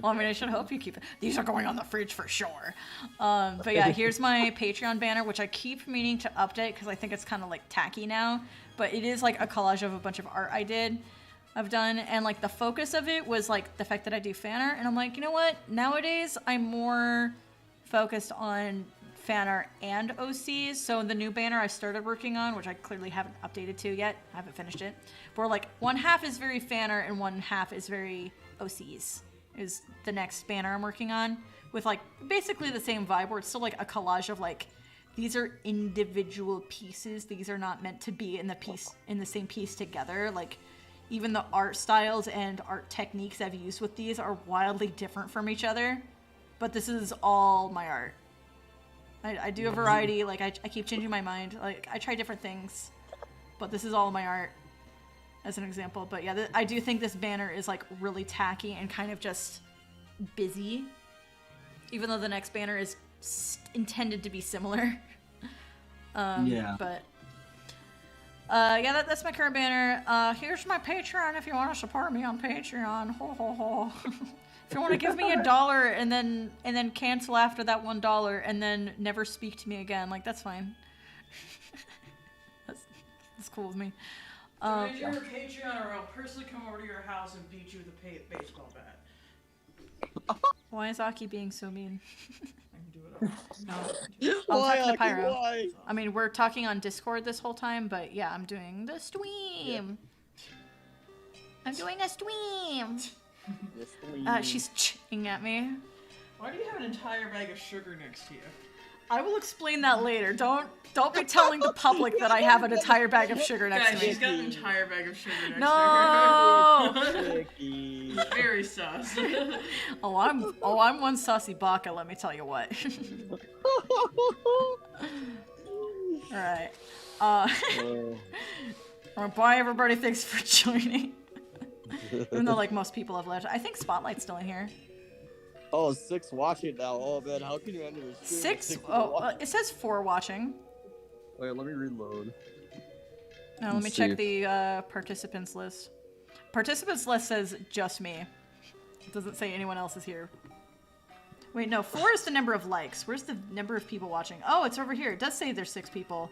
[SPEAKER 4] Well, I mean, I should hope you keep it. These are going on the fridge for sure. But yeah, here's my Patreon banner, which I keep meaning to update because I think it's kind of like tacky now. But it is like a collage of a bunch of art I've done, and like the focus of it was like the fact that I do fan art, and I'm like, you know what? Nowadays, I'm more focused on fan art and OCs. So the new banner I started working on, which I clearly haven't updated to yet, I haven't finished it, where like one half is very fan art and one half is very OCs, is the next banner I'm working on, with like basically the same vibe, where it's still like a collage of like, these are individual pieces, these are not meant to be in the same piece together. Like even the art styles and art techniques I've used with these are wildly different from each other, but this is all my art. I do a variety, like I keep changing my mind, like I try different things, but this is all my art as an example. But yeah, I do think this banner is like really tacky and kind of just busy, even though the next banner is intended to be similar.
[SPEAKER 10] Yeah.
[SPEAKER 4] But yeah, that's my current banner. Here's my Patreon if you want to support me on Patreon. Ho ho ho. If you want to give me $1 and then cancel after that $1 and then never speak to me again, like that's fine. that's cool with me.
[SPEAKER 11] Donate your Patreon, or I'll personally come over to your house and beat you with a baseball bat.
[SPEAKER 4] Why is Aki being so mean?
[SPEAKER 11] I can do it all.
[SPEAKER 4] No.
[SPEAKER 10] Why,
[SPEAKER 4] I'm talking to
[SPEAKER 10] Aki,
[SPEAKER 4] Pyro.
[SPEAKER 10] why?
[SPEAKER 4] I mean, we're talking on Discord this whole time, but yeah, I'm doing the stream. Yeah. I'm doing a stream. She's ching at me.
[SPEAKER 11] Why do you have an entire bag of sugar next to you?
[SPEAKER 4] I will explain that later. Don't be telling the public that I have an entire bag of sugar next
[SPEAKER 11] Guys,
[SPEAKER 4] to me.
[SPEAKER 11] she's got an entire bag of sugar next
[SPEAKER 4] No!
[SPEAKER 11] to her. Very sus.
[SPEAKER 4] Oh, I'm one sussy baka, let me tell you what. Alright. Bye everybody, thanks for joining. Even though like most people have left. I think Spotlight's still in here.
[SPEAKER 10] Oh, 6 watching now. Oh man, how can you enter this stream?
[SPEAKER 4] 6? Oh, it says 4 watching.
[SPEAKER 10] Wait, let me reload.
[SPEAKER 4] Now let me check the participants list. Participants list says just me. It doesn't say anyone else is here. Wait, no, 4 is the number of likes. Where's the number of people watching? Oh, it's over here. It does say there's 6 people.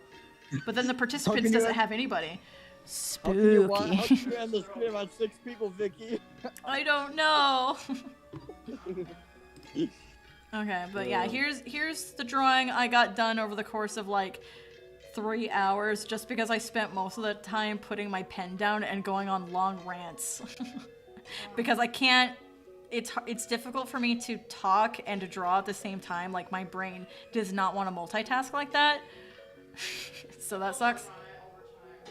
[SPEAKER 4] But then the participants doesn't have anybody. Spooky.
[SPEAKER 10] How can you end the stream on 6 people, Vicky?
[SPEAKER 4] I don't know. Okay, but yeah, here's the drawing I got done over the course of like 3 hours, just because I spent most of the time putting my pen down and going on long rants. Because I can't, it's difficult for me to talk and to draw at the same time. Like my brain does not want to multitask like that. So that sucks.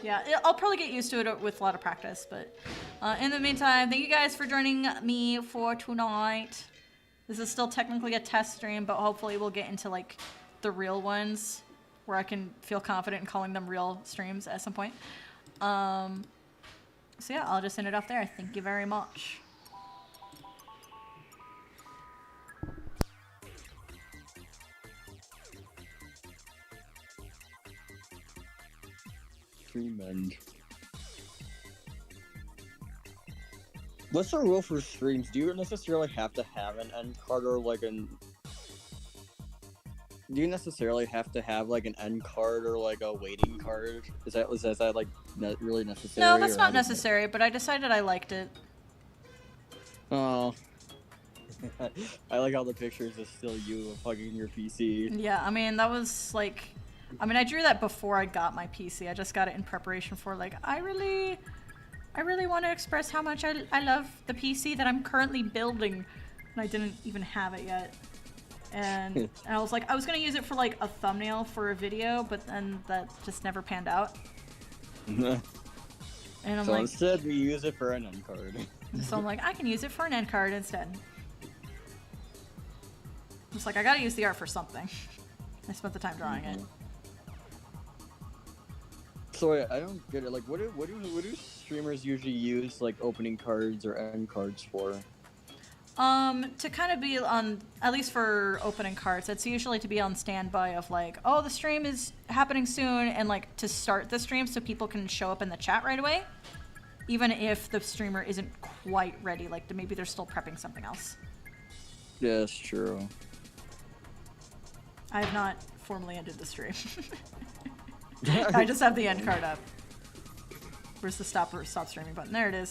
[SPEAKER 4] Yeah, I'll probably get used to it with a lot of practice, but in the meantime, thank you guys for joining me for tonight. This is still technically a test stream, but hopefully we'll get into like the real ones where I can feel confident in calling them real streams at some point. So yeah, I'll just end it off there. Thank you very much.
[SPEAKER 10] Stream end. What's the rule for streams? Do you necessarily have to have an end card or like an... Do you necessarily have to have like an end card or like a waiting card? Is that like really necessary?
[SPEAKER 4] No, that's not necessary, but I decided I liked it.
[SPEAKER 10] Oh. I like how the pictures is still you hugging your PC.
[SPEAKER 4] Yeah, I mean, that was like... I mean, I drew that before I got my PC. I just got it in preparation for like, I really want to express how much I love the PC that I'm currently building. And I didn't even have it yet. And I was like, I was going to use it for like a thumbnail for a video, but then that just never panned out. And I'm
[SPEAKER 10] so
[SPEAKER 4] like,
[SPEAKER 10] instead we use it for an end card.
[SPEAKER 4] So I'm like, I can use it for an end card instead. It's like, I gotta use the art for something. I spent the time drawing it.
[SPEAKER 10] So wait, I don't get it. Like, what do streamers usually use like opening cards or end cards for?
[SPEAKER 4] To kind of be on, at least for opening cards, it's usually to be on standby of like, oh, the stream is happening soon, and like to start the stream so people can show up in the chat right away.
[SPEAKER 5] even if the streamer isn't quite ready. Like maybe they're still prepping something else.
[SPEAKER 10] Yeah, that's true.
[SPEAKER 5] I have not formally ended the stream. I just have the end card up. Where's the stop streaming button? There it is.